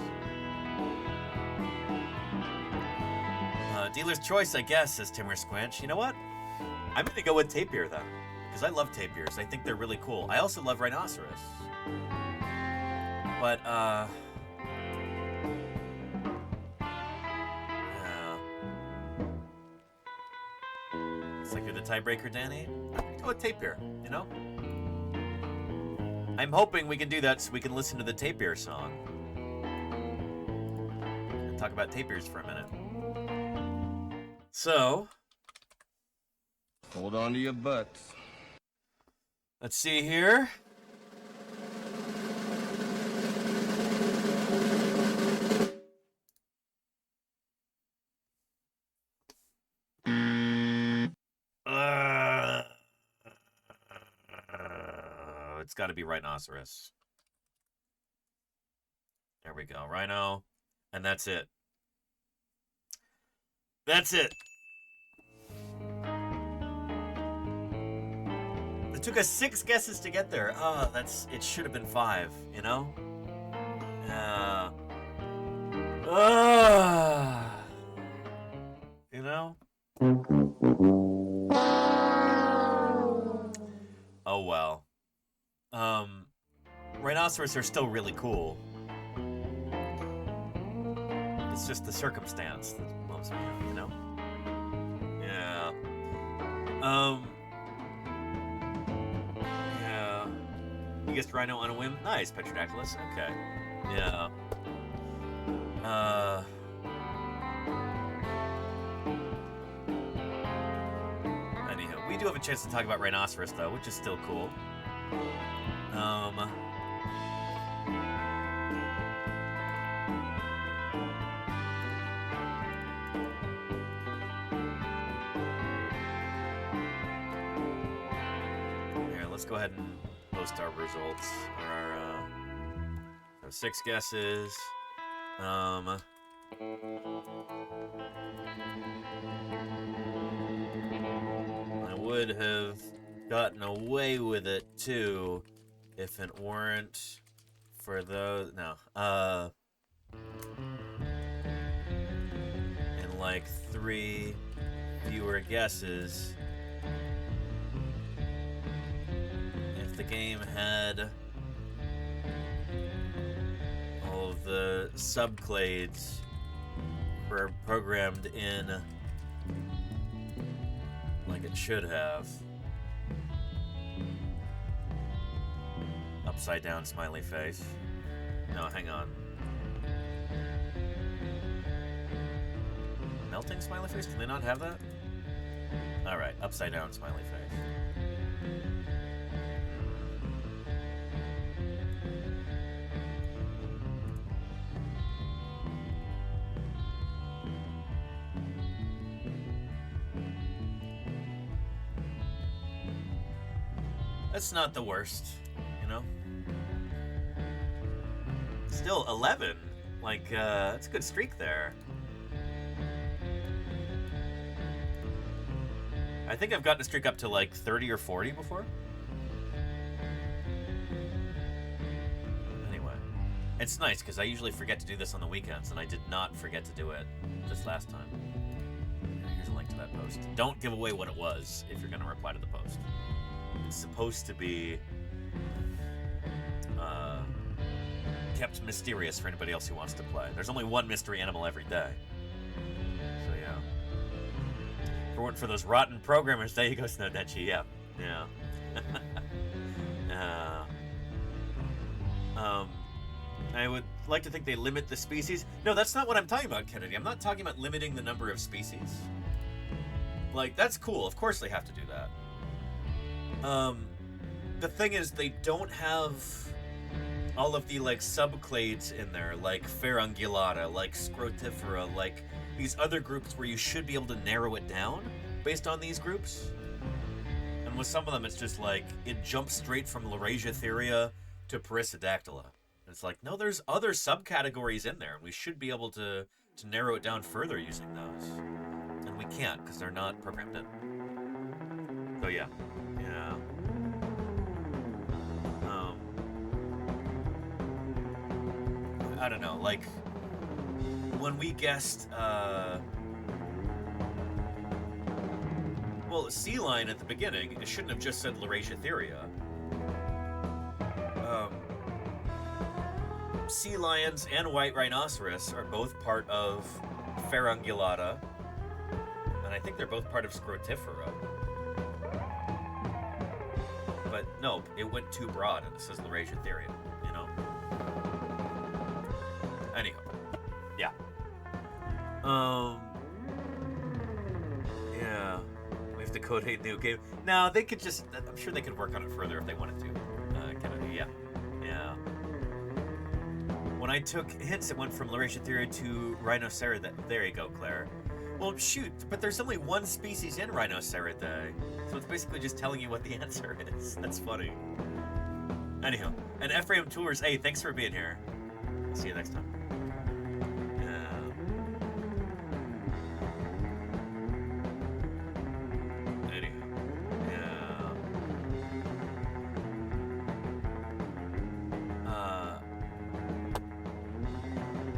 Dealer's choice, I guess, says Timur Squinch. You know what? I'm going to go with Tapir, then. because I love tapirs. I think they're really cool. I also love rhinoceros. But, yeah. It's like you're the tiebreaker, Danny. I'm gonna go with tapir, you know? I'm hoping we can do that so we can listen to the tapir song. And talk about tapirs for a minute. So, Hold on to your butts. let's see here. It's got to be rhinoceros. There we go, rhino, and that's it. That's it. It took us 6 guesses to get there. Oh, it should have been 5, you know? You know? Oh well. Rhinoceros are still really cool. It's just the circumstance that loves me, you know? Yeah. Yeah. You guessed rhino on a whim? Nice, Petrodactylus. Okay. Yeah. Anyhow, we do have a chance to talk about rhinoceros, though, which is still cool. Here, let's go ahead and post our results, or our 6 guesses. I would have gotten away with it too if it weren't for those. No. And like 3 fewer guesses. If the game had all of the subclades were programmed in like it should have. Upside down smiley face. No, hang on. Melting smiley face? Can they not have that? Alright, upside down smiley face. That's not the worst, you know? Still 11. Like, that's a good streak there. I think I've gotten a streak up to like 30 or 40 before. Anyway, it's nice because I usually forget to do this on the weekends, and I did not forget to do it this last time. Here's a link to that post. Don't give away what it was if you're going to reply to the post. It's supposed to be kept mysterious for anybody else who wants to play. There's only one mystery animal every day. So yeah. If it weren't for those rotten programmers, there you go, Snowdenchi. Yeah. Yeah. I would like to think they limit the species. No, that's not what I'm talking about, Kennedy. I'm not talking about limiting the number of species. Like, that's cool. Of course they have to do that. The thing is, they don't have all of the, like, subclades in there, like Ferungulata, like Scrotifera, like these other groups where you should be able to narrow it down based on these groups. And with some of them, it's just like, it jumps straight from Laurasiatheria to Perissodactyla. And it's like, no, there's other subcategories in there, and we should be able to narrow it down further using those. And we can't, because they're not programmed in. So yeah. Yeah. I don't know, like, when we guessed, Well, sea lion at the beginning, it shouldn't have just said Laurasia. Sea lions and white rhinoceros are both part of Pharyngulata, and I think they're both part of Scrotifera. But no, it went too broad, and it says Laurasia, you know? Anyhow, yeah. Yeah. We have to code a new game. No, they could just, I'm sure they could work on it further if they wanted to. Yeah. When I took hits, it went from Laurasia to Rhinoceridae. There you go, Claire. Well, shoot, but there's only one species in Rhinoceridae, so it's basically just telling you what the answer is. That's funny. Anyhow, and Ephraim Tours, hey, thanks for being here. See you next time.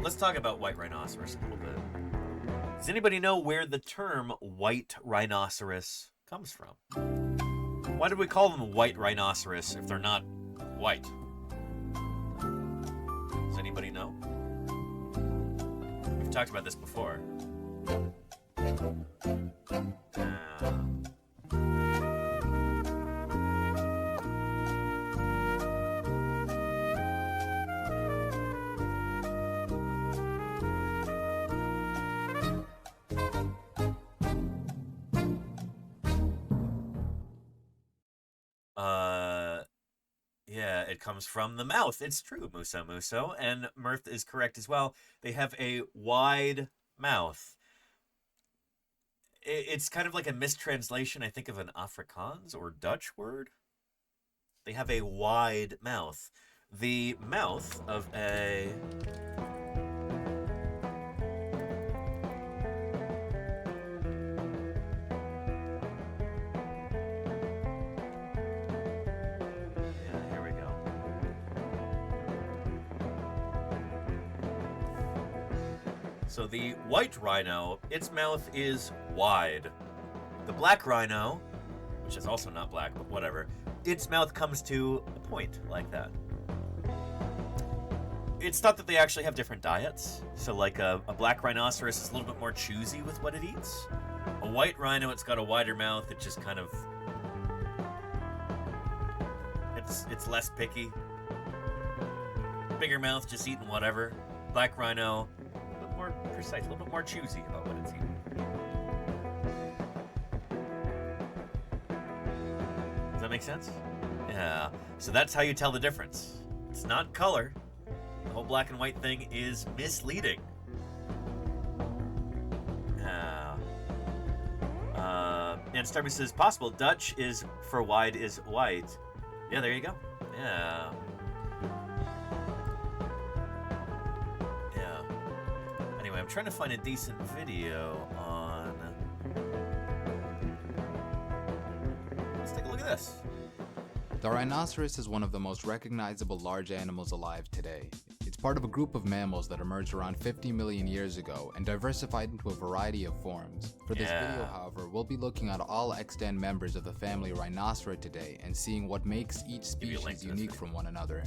Let's talk about white rhinoceros a little bit. Does anybody know where the term white rhinoceros comes from? Why do we call them white rhinoceros if they're not white? Does anybody know? We've talked about this before. Yeah, it comes from the mouth. It's true, Muso, and Mirth is correct as well. They have a wide mouth. It's kind of like a mistranslation, I think, of an Afrikaans or Dutch word. They have a wide mouth. The mouth of a... So the white rhino, its mouth is wide. The black rhino, which is also not black, but whatever, its mouth comes to a point like that. It's thought that they actually have different diets. So like a black rhinoceros is a little bit more choosy with what it eats. A white rhino, it's got a wider mouth. It just kind of... It's less picky. Bigger mouth, just eating whatever. Black rhino... more precise, a little bit more choosy about what it's eating. Does that make sense? Yeah. So that's how you tell the difference. It's not color. The whole black and white thing is misleading. And Starby says, possible. Dutch is for wide is white. Yeah, there you go. Yeah. I'm trying to find a decent video on... Let's take a look at this. The rhinoceros is one of the most recognizable large animals alive today. It's part of a group of mammals that emerged around 50 million years ago and diversified into a variety of forms. For this video, however, we'll be looking at all extant members of the family Rhinocera today and seeing what makes each species unique from one another.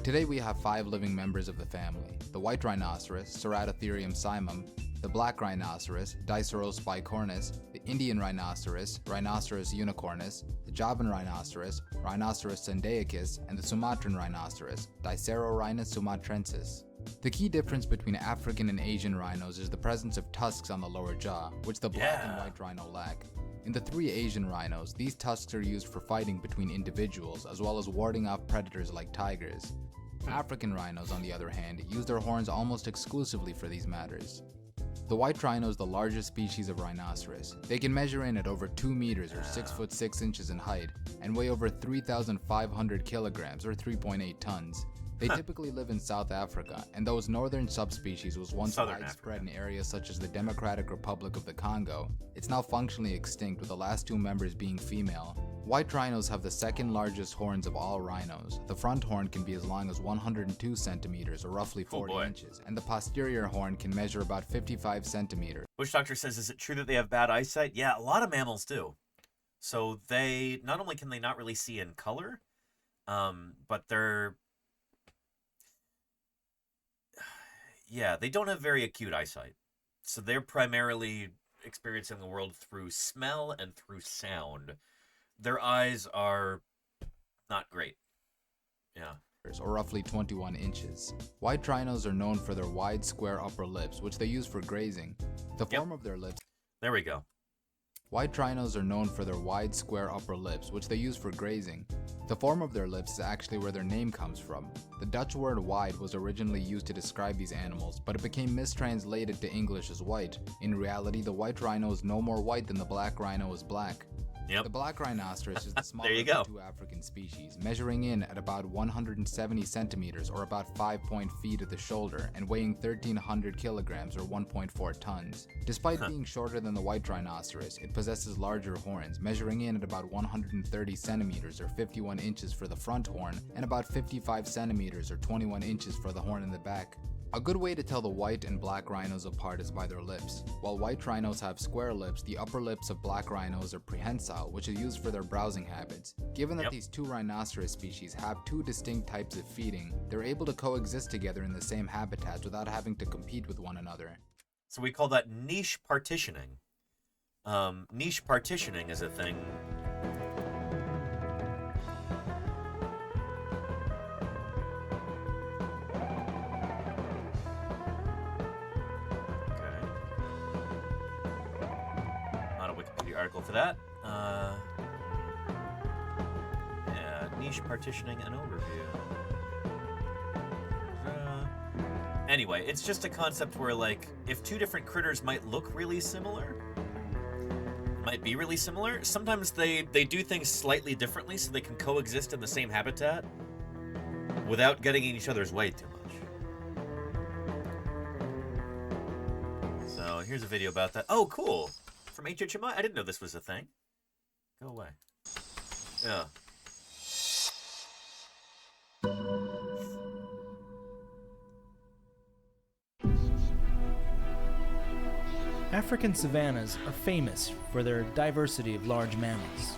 Today we have 5 living members of the family: the white rhinoceros, Ceratotherium simum, the black rhinoceros, Diceros bicornis, the Indian rhinoceros, Rhinoceros unicornis, the Javan rhinoceros, Rhinoceros sandaicus, and the Sumatran rhinoceros, Dicerorhinus sumatrensis. The key difference between African and Asian rhinos is the presence of tusks on the lower jaw, which the black and white rhino lack. In the 3 Asian rhinos, these tusks are used for fighting between individuals as well as warding off predators like tigers. African rhinos, on the other hand, use their horns almost exclusively for these matters. The white rhino is the largest species of rhinoceros. They can measure in at over 2 meters or 6 foot 6 inches in height and weigh over 3,500 kilograms or 3.8 tons. They typically live in South Africa, and those northern subspecies was once widespread in areas such as the Democratic Republic of the Congo. It's now functionally extinct, with the last 2 members being female. White rhinos have the second largest horns of all rhinos. The front horn can be as long as 102 centimeters, or roughly 40 inches, and the posterior horn can measure about 55 centimeters. Bush Doctor says, is it true that they have bad eyesight? Yeah, a lot of mammals do. So they, not only can they not really see in color, but they don't have very acute eyesight. So they're primarily experiencing the world through smell and through sound. Their eyes are not great. Yeah. Or roughly 21 inches. White rhinos are known for their wide, square upper lips, which they use for grazing. The form of their lips. There we go. White rhinos are known for their wide, square upper lips, which they use for grazing. The form of their lips is actually where their name comes from. The Dutch word wide was originally used to describe these animals, but it became mistranslated to English as white. In reality, the white rhino is no more white than the black rhino is black. Yep. The black rhinoceros is the smallest there you go. of the two African species, measuring in at about 170 centimeters or about 5 feet at the shoulder, and weighing 1,300 kilograms or 1.4 tons. Despite being shorter than the white rhinoceros, it possesses larger horns, measuring in at about 130 centimeters or 51 inches for the front horn, and about 55 centimeters or 21 inches for the horn in the back. A good way to tell the white and black rhinos apart is by their lips. While white rhinos have square lips, the upper lips of black rhinos are prehensile, which is used for their browsing habits. Given that these two rhinoceros species have two distinct types of feeding, they're able to coexist together in the same habitats without having to compete with one another. So we call that niche partitioning. Niche partitioning is a thing. Article for that. Yeah, niche partitioning and overview. Anyway, it's just a concept where, like, if two different critters might look really similar, might be really similar, sometimes they do things slightly differently so they can coexist in the same habitat without getting in each other's way too much. So here's a video about that. Oh, cool. From HHMI? I didn't know this was a thing. Go away. Yeah. African savannas are famous for their diversity of large mammals.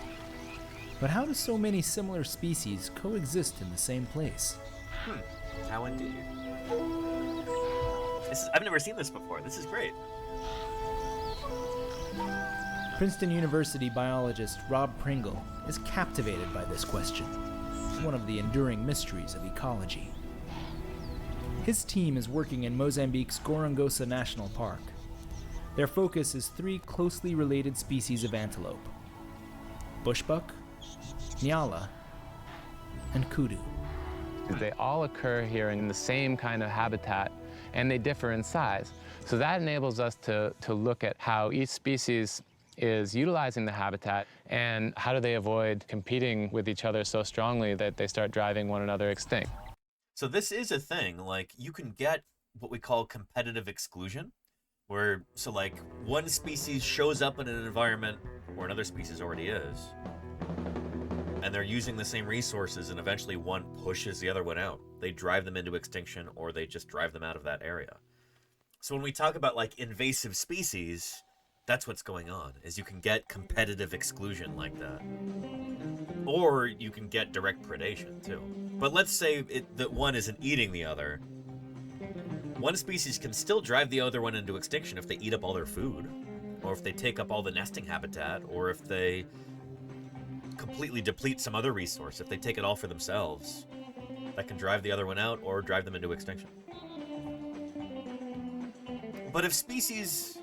But how do so many similar species coexist in the same place? How indeed. I've never seen this before. This is great. Princeton University biologist Rob Pringle is captivated by this question, one of the enduring mysteries of ecology. His team is working in Mozambique's Gorongosa National Park. Their focus is 3 closely related species of antelope: bushbuck, nyala, and kudu. They all occur here in the same kind of habitat, and they differ in size. So that enables us to look at how each species is utilizing the habitat and how do they avoid competing with each other so strongly that they start driving one another extinct. So this is a thing. Like, you can get what we call competitive exclusion, where, so like, one species shows up in an environment where another species already is, and they're using the same resources, and eventually one pushes the other one out. They drive them into extinction, or they just drive them out of that area. So when we talk about, like, invasive species, that's what's going on, is you can get competitive exclusion like that. Or you can get direct predation, too. But let's say that one isn't eating the other. One species can still drive the other one into extinction if they eat up all their food, or if they take up all the nesting habitat, or if they completely deplete some other resource, if they take it all for themselves. That can drive the other one out or drive them into extinction. But if species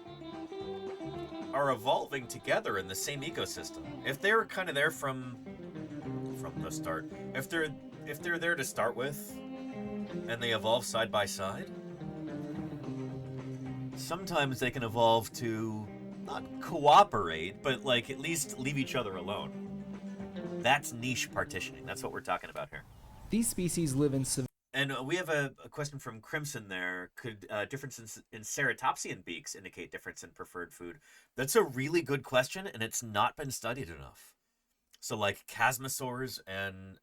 are evolving together in the same ecosystem, if they're kind of there from the start, if they're there to start with, and they evolve side by side, sometimes they can evolve to not cooperate, but like at least leave each other alone. That's niche partitioning. That's what we're talking about here. These species live in And we have a question from Crimson there. Could differences in ceratopsian beaks indicate difference in preferred food? That's a really good question, and it's not been studied enough. So like chasmosaurs and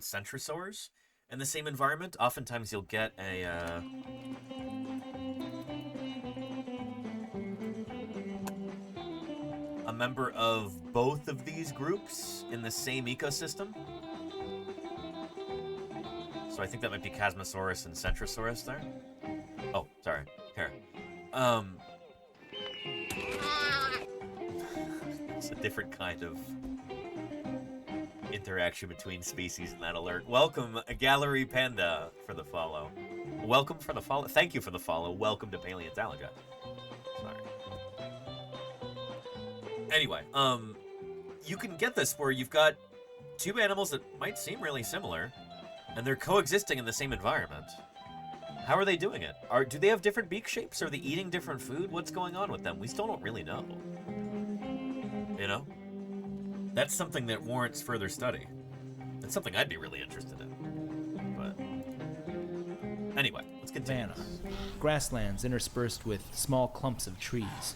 centrosaurs in the same environment, oftentimes you'll get a member of both of these groups in the same ecosystem. So I think that might be Chasmosaurus and Centrosaurus there. Oh, sorry. Here. It's a different kind of interaction between species in that alert. Welcome, Gallery Panda, for the follow. Welcome for the follow. Thank you for the follow. Welcome to Paleontologizing. Sorry. Anyway, you can get this where you've got two animals that might seem really similar, and they're coexisting in the same environment. How are they doing it? Do they have different beak shapes? Are they eating different food? What's going on with them? We still don't really know. You know? That's something that warrants further study. That's something I'd be really interested in. But anyway, let's continue. Savanna. Grasslands interspersed with small clumps of trees.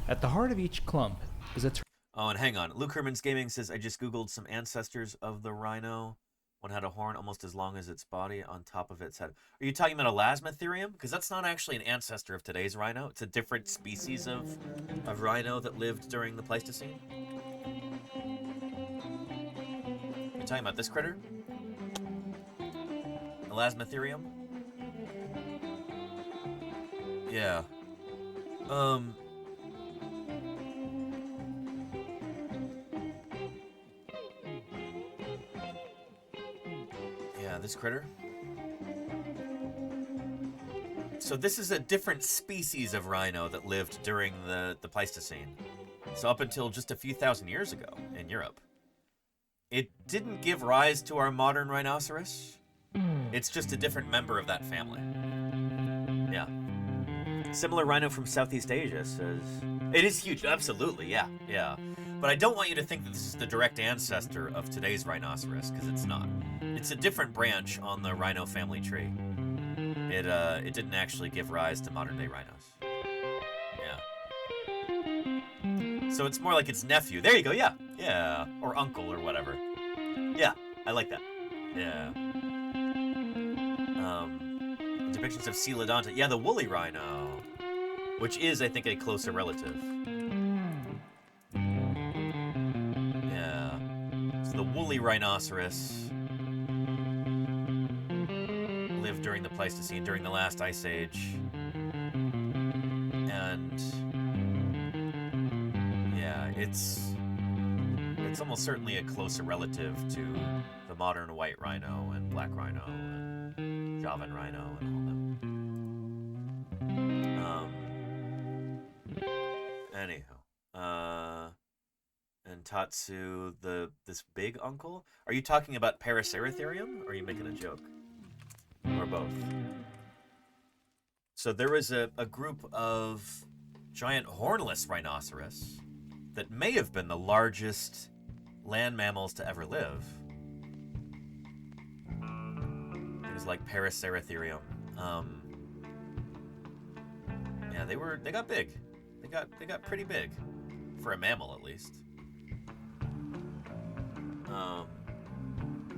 At the heart of each clump is a... Oh, and hang on. Luke Herman's Gaming says, I just Googled some ancestors of the rhino. One had a horn almost as long as its body on top of its head. Are you talking about Elasmotherium? Because that's not actually an ancestor of today's rhino. It's a different species of rhino that lived during the Pleistocene. You're talking about this critter? Elasmotherium? Yeah. This critter. So this is a different species of rhino that lived during the Pleistocene. So up until just a few thousand years ago in Europe. It didn't give rise to our modern rhinoceros. It's just a different member of that family. Yeah. Similar rhino from Southeast Asia says... It is huge, absolutely, yeah, yeah. But I don't want you to think that this is the direct ancestor of today's rhinoceros, because it's not. It's a different branch on the rhino family tree. It didn't actually give rise to modern-day rhinos. Yeah. So it's more like its nephew. There you go, yeah. Yeah. Or uncle or whatever. Yeah, I like that. Yeah. Depictions of Coelodonta. Yeah, the woolly rhino. Which is, I think, a closer relative. Yeah. So the woolly rhinoceros lived during the Pleistocene, during the last ice age. And yeah, it's almost certainly a closer relative to the modern white rhino and black rhino and Javan rhino and all them. Anyhow, and Tatsu, this big uncle. Are you talking about Paraceratherium, or are you making a joke? Or both? So there was a group of giant hornless rhinoceros that may have been the largest land mammals to ever live. It was like Paraceratherium. Yeah, they got big. They got pretty big. For a mammal, at least.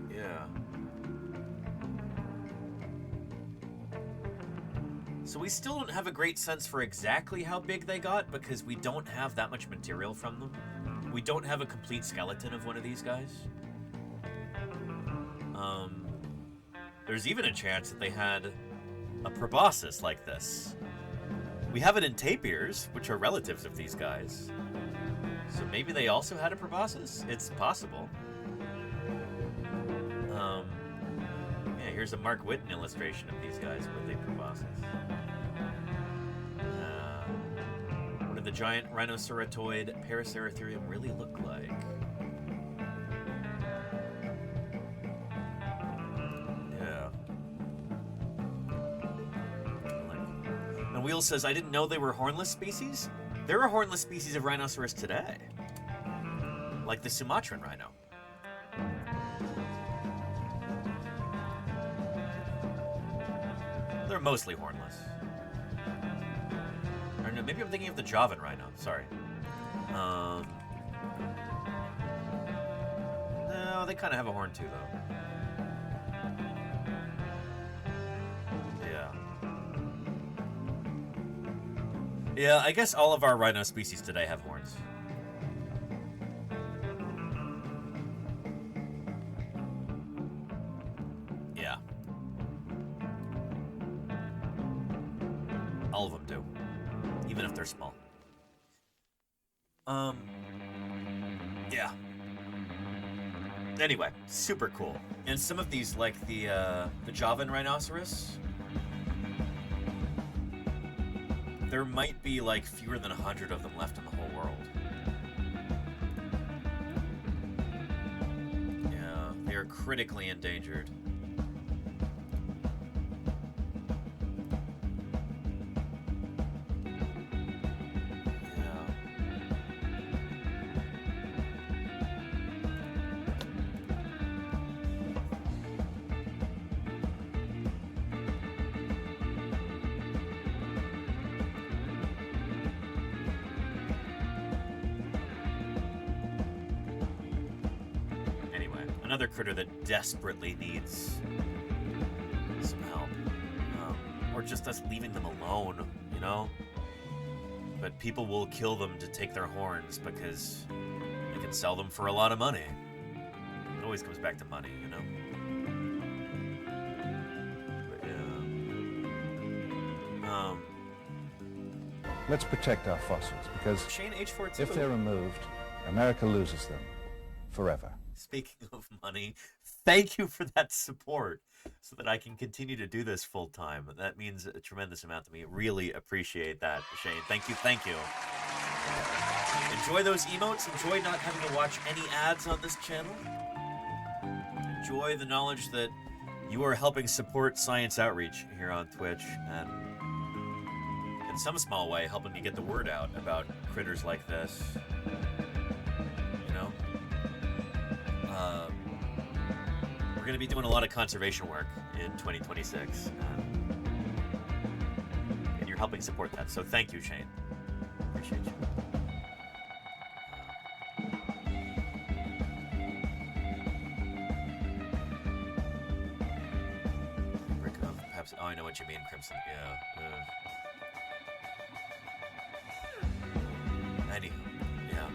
Yeah. So we still don't have a great sense for exactly how big they got because we don't have that much material from them. We don't have a complete skeleton of one of these guys. There's even a chance that they had a proboscis like this. We have it in tapirs, which are relatives of these guys. So maybe they also had a proboscis? It's possible. Yeah, here's a Mark Whitten illustration of these guys with a proboscis. What did the giant rhinoceratoid Paraceratherium really look like? Yeah. And Wheel says, I didn't know they were hornless species. There are hornless species of rhinoceros today. Like the Sumatran rhino. They're mostly hornless. Or no, maybe I'm thinking of the Javan rhino. Sorry. No, they kind of have a horn too, though. Yeah. Yeah, I guess all of our rhino species today have horns. Yeah. All of them do. Even if they're small. Yeah. Anyway, super cool. And some of these, like the Javan rhinoceros, there might be like fewer than 100 of them left in the whole world. Yeah, they are critically endangered. Another critter that desperately needs some help. Or just us leaving them alone, you know? But people will kill them to take their horns because they can sell them for a lot of money. It always comes back to money, you know? But yeah. Let's protect our fossils, because Shane H42. if they're removed, America loses them forever. Speaking of money, thank you for that support so that I can continue to do this full time. That means a tremendous amount to me. Really appreciate that, Shane. Thank you, thank you. Enjoy those emotes. Enjoy not having to watch any ads on this channel. Enjoy the knowledge that you are helping support science outreach here on Twitch and in some small way helping me get the word out about critters like this. We're going to be doing a lot of conservation work in 2026. And you're helping support that. So thank you, Shane. Appreciate you. Brick of perhaps. Oh, I know what you mean, Crimson. Yeah. Anywho. Yeah.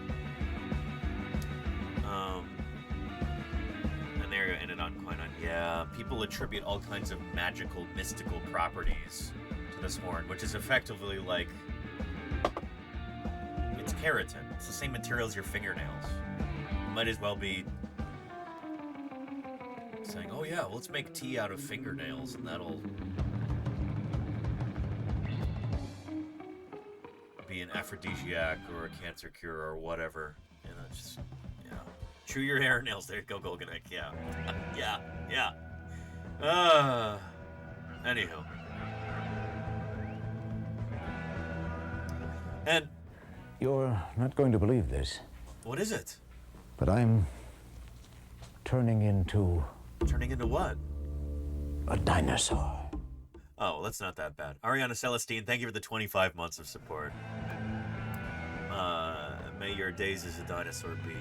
And there ended on quinine. Yeah, people attribute all kinds of magical, mystical properties to this horn, which is effectively like it's keratin. It's the same material as your fingernails. You might as well be saying, "Oh yeah, well, let's make tea out of fingernails, and that'll be an aphrodisiac or a cancer cure or whatever." You know, just chew your hair nails. There you go, Golganek. Yeah. yeah. Anywho. And you're not going to believe this. What is it? But I'm turning into... Turning into what? A dinosaur. Oh, well, that's not that bad. Ariana Celestine, thank you for the 25 months of support. May your days as a dinosaur be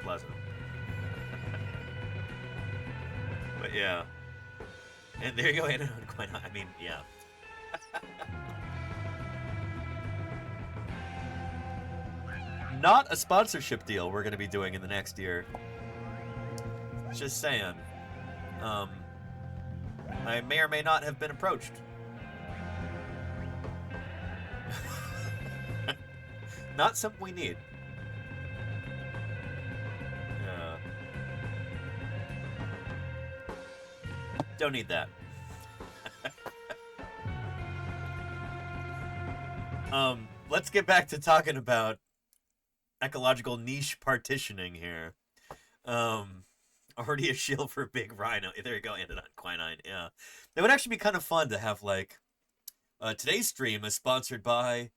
pleasant. But yeah. And there you go, Anna. I mean, yeah. Not a sponsorship deal we're going to be doing in the next year. Just saying. I may or may not have been approached. Not something we need. Yeah. Don't need that. Let's get back to talking about ecological niche partitioning here. Already a shield for big rhino. There you go, ended on quinine. Yeah. It would actually be kind of fun to have, like, today's stream is sponsored by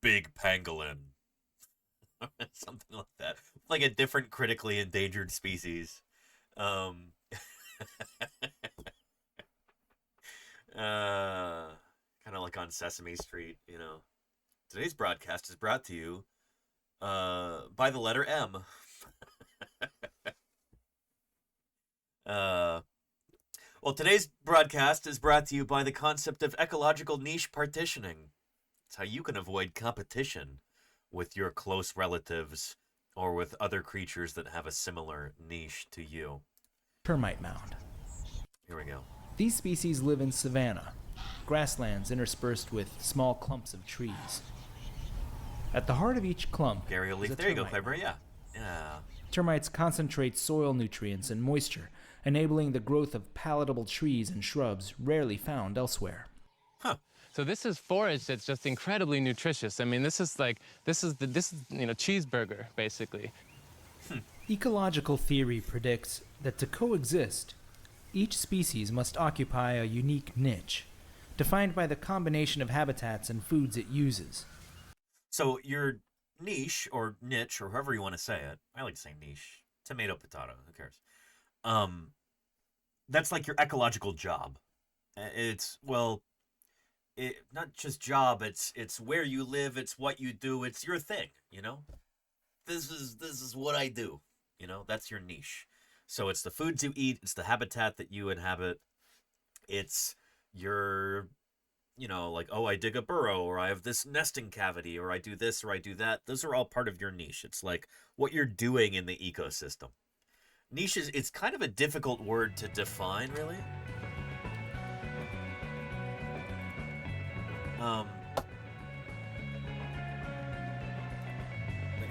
Big Pangolin. Something like that. Like a different critically endangered species. Kind of like on Sesame Street, you know. Today's broadcast is brought to you by the letter M. Well, today's broadcast is brought to you by the concept of ecological niche partitioning. It's how you can avoid competition with your close relatives or with other creatures that have a similar niche to you. Termite mound. Here we go. These species live in savanna, grasslands interspersed with small clumps of trees. At the heart of each clump Gary O'Leaf. is a There you go, termite Clever. mound. Yeah. Termites concentrate soil nutrients and moisture, enabling the growth of palatable trees and shrubs rarely found elsewhere. So this is forage that's just incredibly nutritious. I mean, this is cheeseburger basically. Ecological theory predicts that to coexist, each species must occupy a unique niche, defined by the combination of habitats and foods it uses. So your niche or niche or however you want to say it, I like to say niche, tomato, potato, who cares? That's like your ecological job. It's not just job. It's where you live. It's what you do. It's your thing. You know, this is what I do. You know, that's your niche. So it's the foods you eat. It's the habitat that you inhabit. It's your, like, oh, I dig a burrow, or I have this nesting cavity, or I do this, or I do that. Those are all part of your niche. It's like what you're doing in the ecosystem. Niche it's kind of a difficult word to define, really. But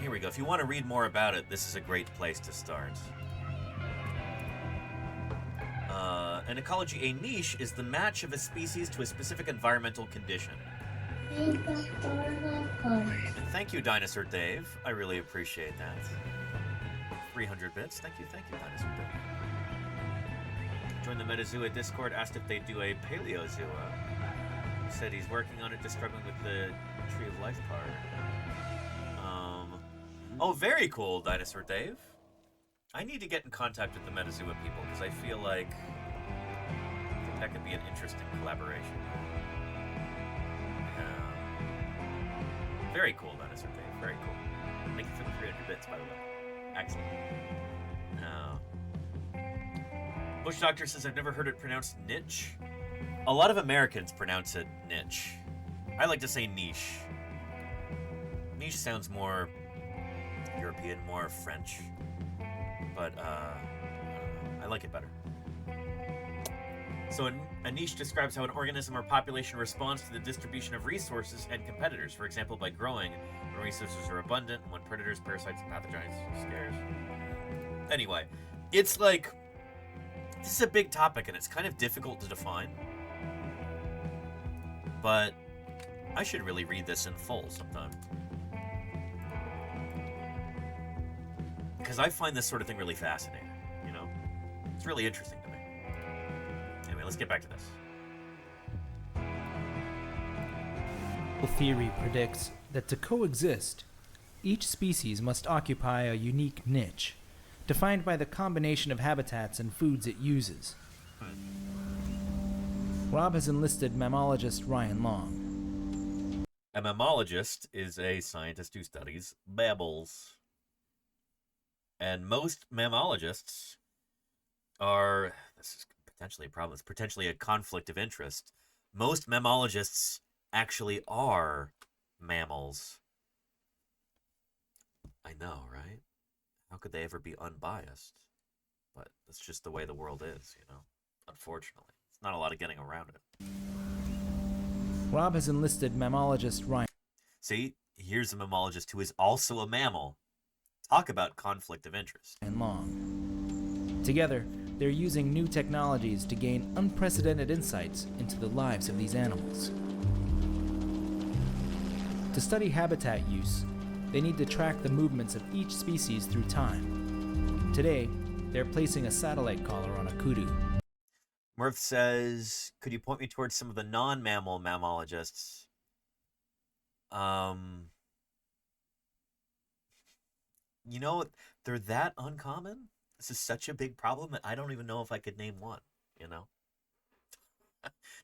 here we go. If you want to read more about it, this is a great place to start. In ecology, a niche is the match of a species to a specific environmental condition. And thank you, Dinosaur Dave. I really appreciate that. 300 bits. Thank you, Dinosaur Dave. Joined the Metazua Discord, asked if they do a Paleozua. Said he's working on it, just struggling with the Tree of Life part. Oh, very cool, Dinosaur Dave. I need to get in contact with the Metazua people, because I feel like that could be an interesting collaboration. Very cool, Dinosaur Dave. Very cool. Thank you for the 300 bits, by the way. Excellent. Bush Doctor says, I've never heard it pronounced niche. A lot of Americans pronounce it niche. I like to say niche. Niche sounds more European, more French. But, I like it better. So a niche describes how an organism or population responds to the distribution of resources and competitors. For example, by growing when resources are abundant, and when predators, parasites, and pathogens are scarce. Anyway, it's like, this is a big topic and it's kind of difficult to define. But I should really read this in full sometime. Because I find this sort of thing really fascinating, you know? It's really interesting to me. Anyway, let's get back to this. Theory predicts that to coexist, each species must occupy a unique niche, defined by the combination of habitats and foods it uses. Rob has enlisted mammologist Ryan Long. A mammologist is a scientist who studies mammals. And most mammalogists are, this is potentially a problem, it's potentially a conflict of interest. Most mammalogists actually are mammals. I know, right? How could they ever be unbiased? But that's just the way the world is, you know, unfortunately. It's not a lot of getting around it. Rob has enlisted mammologist Ryan. See, here's a mammologist who is also a mammal. Talk about conflict of interest. And Long. Together, they're using new technologies to gain unprecedented insights into the lives of these animals. To study habitat use, they need to track the movements of each species through time. Today, they're placing a satellite collar on a kudu. Murph says, could you point me towards some of the non-mammal mammalogists? You know, they're that uncommon. This is such a big problem that I don't even know if I could name one, you know?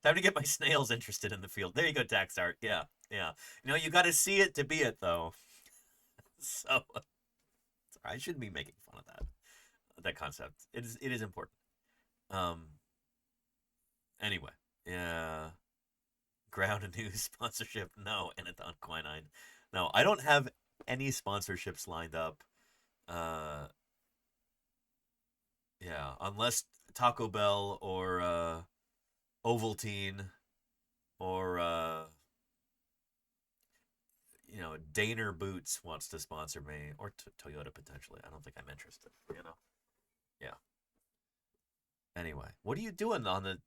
Time to get my snails interested in the field. There you go, Taxart. Yeah. You know, you got to see it to be it, though. So I shouldn't be making fun of that concept. It is important. Anyway, yeah. Ground News sponsorship. No, Anathon Quinine. No, I don't have any sponsorships lined up. Yeah, unless Taco Bell or Ovaltine or Daner Boots wants to sponsor me, or Toyota potentially. I don't think I'm interested. Yeah. Anyway, what are you doing on the?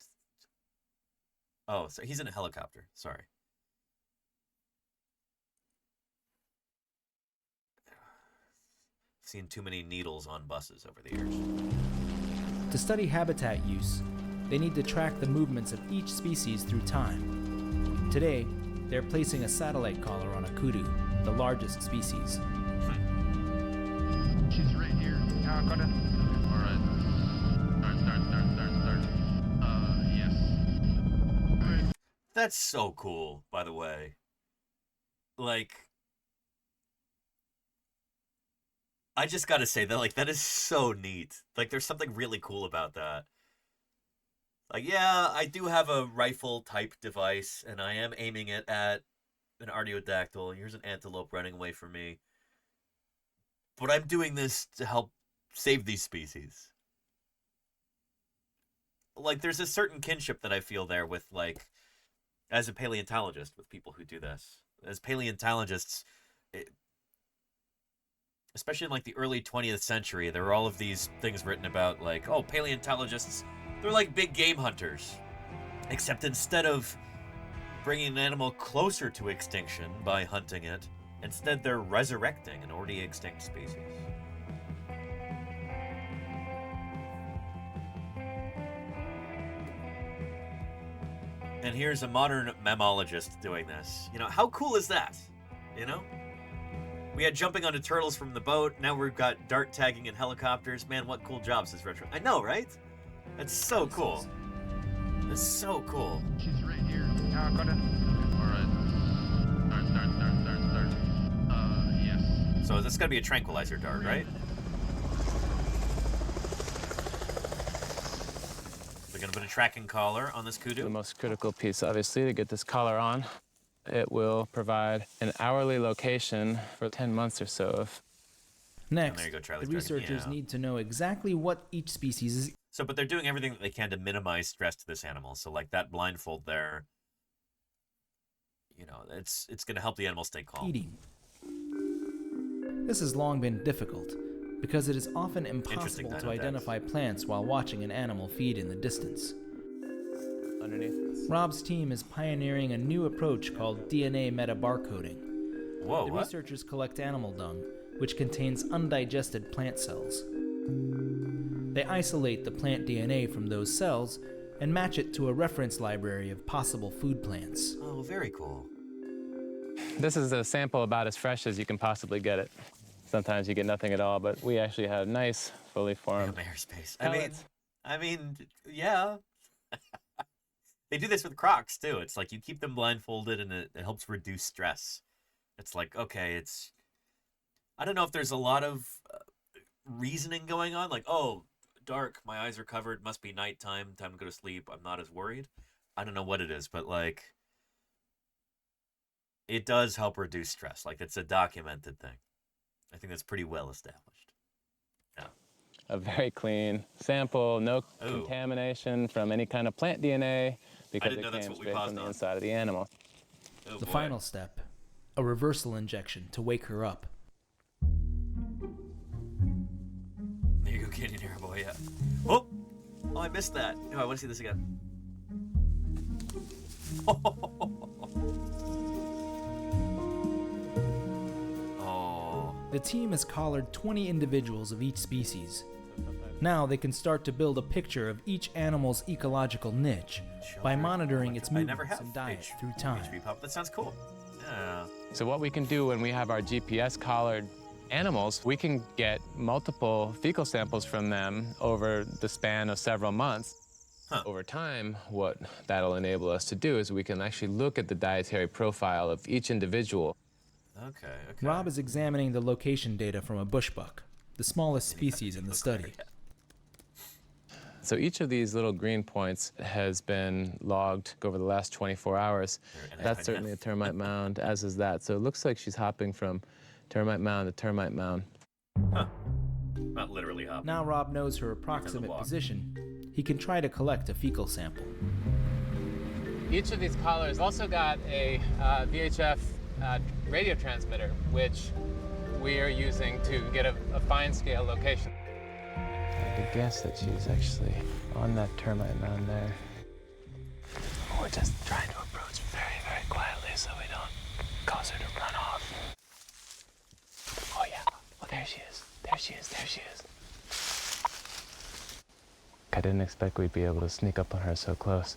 Oh, so he's in a helicopter. Sorry. Seen too many needles on buses over the years. To study habitat use, they need to track the movements of each species through time. Today, they're placing a satellite collar on a kudu, the largest species. She's right here. Got it. All right. Start. Yes. That's so cool, by the way. Like, I just gotta say that, like, that is so neat. Like, there's something really cool about that. Like, yeah, I do have a rifle-type device, and I am aiming it at an artiodactyl. Here's an antelope running away from me. But I'm doing this to help save these species. Like, there's a certain kinship that I feel there with, like, as a paleontologist, with people who do this. As paleontologists, especially in, like, the early 20th century, there were all of these things written about, like, oh, paleontologists, they're like big game hunters. Except instead of bringing an animal closer to extinction by hunting it, instead they're resurrecting an already extinct species. And here's a modern mammologist doing this. How cool is that? We had jumping onto turtles from the boat. Now we've got dart tagging in helicopters. Man, what cool jobs is retro. I know, right? That's so cool. That's so cool. She's right here. Got it. All right. Start. Yes. So this got to be a tranquilizer dart, right? We're going to put a tracking collar on this kudu. The most critical piece, obviously, to get this collar on. It will provide an hourly location for 10 months or so. Next, there you go, Charlie the researchers need to know exactly what each species is. So, but they're doing everything that they can to minimize stress to this animal. So, like that blindfold there, it's going to help the animal stay calm. Eating. This has long been difficult because it is often impossible to identify plants while watching an animal feed in the distance. Underneath. Rob's team is pioneering a new approach called DNA metabarcoding. Whoa, the researchers collect animal dung, which contains undigested plant cells. They isolate the plant DNA from those cells and match it to a reference library of possible food plants. Oh, very cool. This is a sample about as fresh as you can possibly get it. Sometimes you get nothing at all, but we actually have nice, fully formed airspace. I mean, yeah. They do this with crocs, too. It's like you keep them blindfolded and it helps reduce stress. It's like, okay, I don't know if there's a lot of reasoning going on. Like, oh, dark, my eyes are covered, must be nighttime, time to go to sleep, I'm not as worried. I don't know what it is, but, like, it does help reduce stress. Like, it's a documented thing. I think that's pretty well established. Yeah. A very clean sample, no contamination from any kind of plant DNA because it came straight from the inside of the animal. The final step, a reversal injection to wake her up. There you go, Canyon Hero Boy, yeah. Oh, I missed that. No, I want to see this again. The team has collared 20 individuals of each species. Now they can start to build a picture of each animal's ecological niche by monitoring its movements and diet through time. That sounds cool. Yeah. So what we can do when we have our GPS collared animals, we can get multiple fecal samples from them over the span of several months. Over time, what that'll enable us to do is we can actually look at the dietary profile of each individual. Okay. Rob is examining the location data from a bushbuck, the smallest species in the study. So each of these little green points has been logged over the last 24 hours. That's certainly a termite mound, as is that. So it looks like she's hopping from termite mound to termite mound. Huh. Not literally hopping. Now Rob knows her approximate position. He can try to collect a fecal sample. Each of these collars also got a VHF radio transmitter, which we are using to get a fine scale location. I could guess that she's actually on that termite mound there. We're just trying to approach very, very quietly so we don't cause her to run off. Oh yeah, oh there she is, there she is, there she is. I didn't expect we'd be able to sneak up on her so close.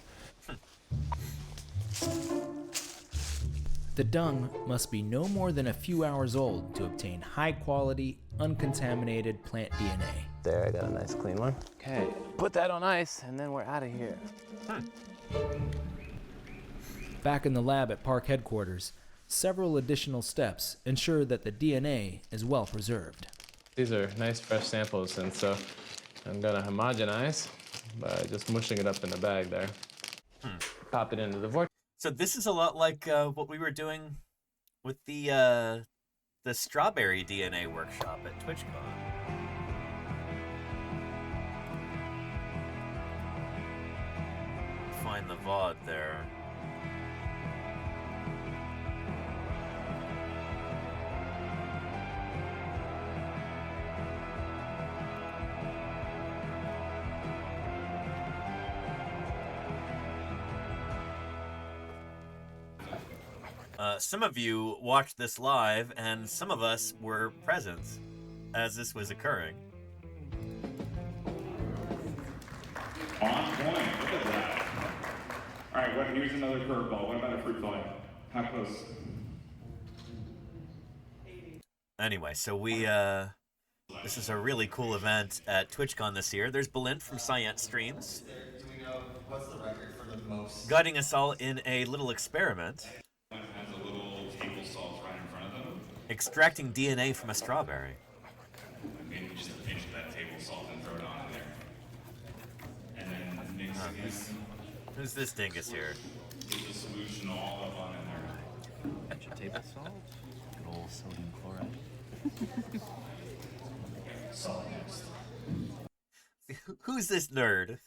The dung must be no more than a few hours old to obtain high-quality, uncontaminated plant DNA. There, I got a nice clean one. Okay, put that on ice, and then we're out of here. Back in the lab at park headquarters, several additional steps ensure that the DNA is well preserved. These are nice fresh samples, and so I'm gonna homogenize by just mushing it up in the bag there. Pop it into the vortex. So this is a lot like what we were doing with the strawberry DNA workshop at TwitchCon. Find the VOD there. Some of you watched this live, and some of us were present as this was occurring. On point. Look at that. All right, here's another curveball. What about a fruit fly? How close? Anyway, so this is a really cool event at TwitchCon this year. There's Belindt from Science Streams. Do we know what's the record for the most? Guiding us all in a little experiment. Has a little table salt right in front of them. Extracting DNA from a strawberry. Maybe just a pinch of that table salt and throw it on in there. And then mix it. Who's this dingus here? Get the solution all up on in there. Pinch of table salt. Good old sodium chloride. Salt next. Who's this nerd?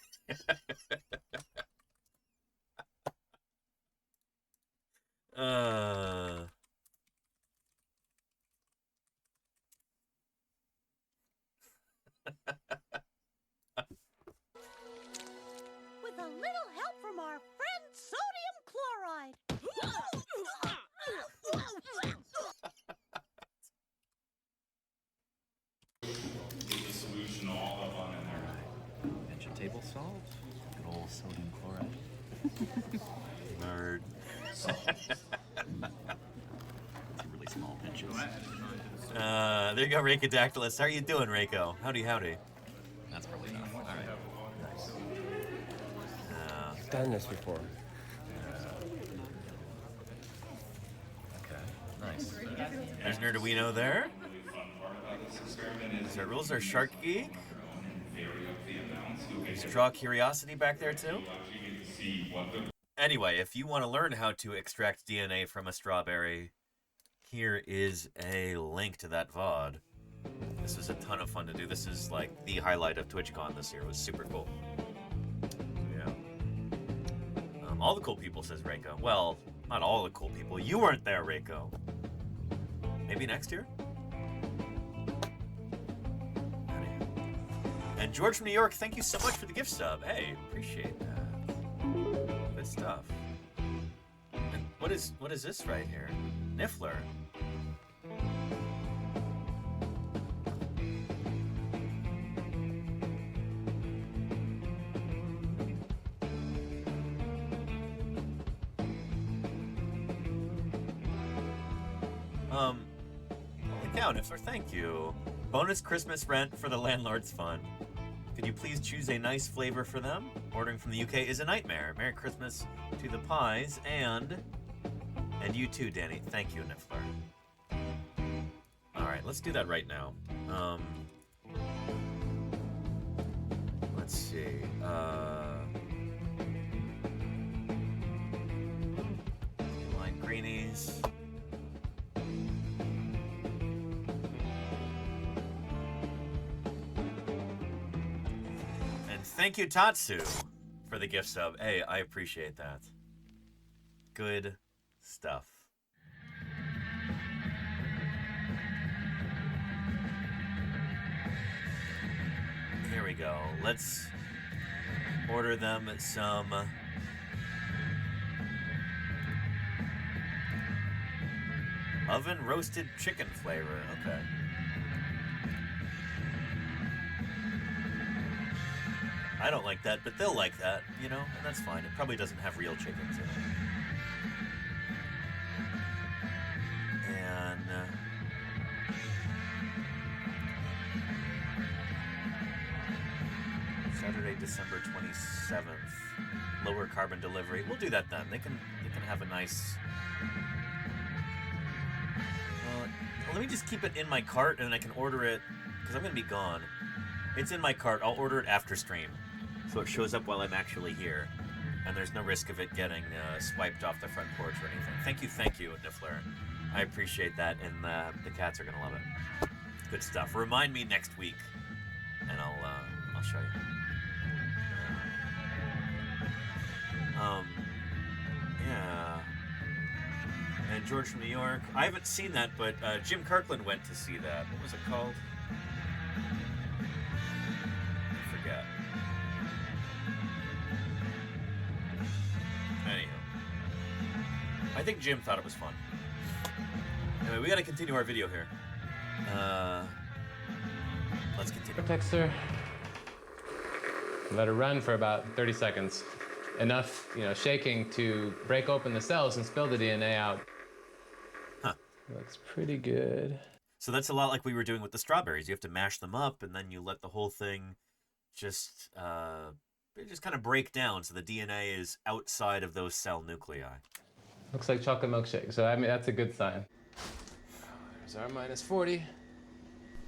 With a little help from our friend sodium chloride. Get the solution all up on in there. Pinch of table salt. Good old sodium chloride. Nerd. Really small pinches. There you go, Rakadactylus. How are you doing, Rako? Howdy, howdy. That's probably enough. All right. Nice. I've done this before. Okay. Nice. There's Nerduino there. Is there rules or Shark Geek? Draw Curiosity back there too. Anyway, if you want to learn how to extract DNA from a strawberry, here is a link to that VOD. This was a ton of fun to do. This is like the highlight of TwitchCon this year. It was super cool. Yeah. All the cool people, says Reiko. Well, not all the cool people. You weren't there, Reiko. Maybe next year? And George from New York, thank you so much for the gift sub. Hey, appreciate that. Good stuff. And what is this right here? Niffler. Holy cow, Niffler, thank you. Bonus Christmas rent for the Landlord's Fund. Could you please choose a nice flavor for them? Ordering from the UK is a nightmare. Merry Christmas to the pies and you too, Danny. Thank you, Niffler. let's do that right now. Let's see. Line greenies. And thank you, Tatsu, for the gift sub. Hey, I appreciate that. Good stuff. Here we go. Let's order them some oven roasted chicken flavor. Okay. I don't like that, but they'll like that, you know, and that's fine. It probably doesn't have real chickens in it. And Saturday, December 27th, lower carbon delivery. We'll do that then. They can have a nice. Let me just keep it in my cart, and I can order it because I'm gonna be gone. It's in my cart. I'll order it after stream, so it shows up while I'm actually here, and there's no risk of it getting swiped off the front porch or anything. Thank you, Niffler. I appreciate that, and the cats are gonna love it. Good stuff. Remind me next week, and I'll show you. Yeah. And George from New York. I haven't seen that, but Jim Kirkland went to see that. What was it called? I forget. Anyhow. I think Jim thought it was fun. Anyway, we gotta continue our video here. Let's continue. Texture. Let it run for about 30 seconds. Enough, shaking to break open the cells and spill the DNA out. Huh. Looks pretty good. So that's a lot like we were doing with the strawberries. You have to mash them up, and then you let the whole thing just kind of break down, so the DNA is outside of those cell nuclei. Looks like chocolate milkshake, so I mean that's a good sign. There's our -40.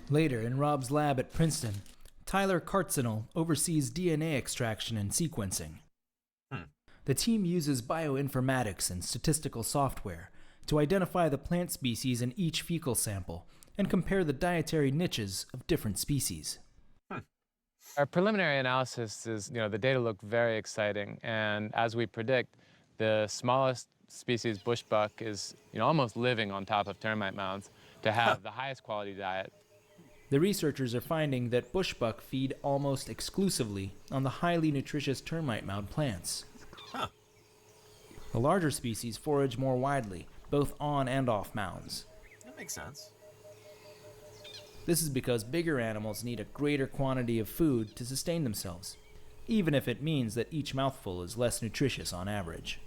Later, in Rob's lab at Princeton, Tyler Kartzenel oversees DNA extraction and sequencing. The team uses bioinformatics and statistical software to identify the plant species in each fecal sample and compare the dietary niches of different species. Our preliminary analysis is, the data look very exciting, and as we predict, the smallest species, bushbuck, is, almost living on top of termite mounds to have the highest quality diet. The researchers are finding that bushbuck feed almost exclusively on the highly nutritious termite mound plants. The larger species forage more widely, both on and off mounds. That makes sense. This is because bigger animals need a greater quantity of food to sustain themselves, even if it means that each mouthful is less nutritious on average.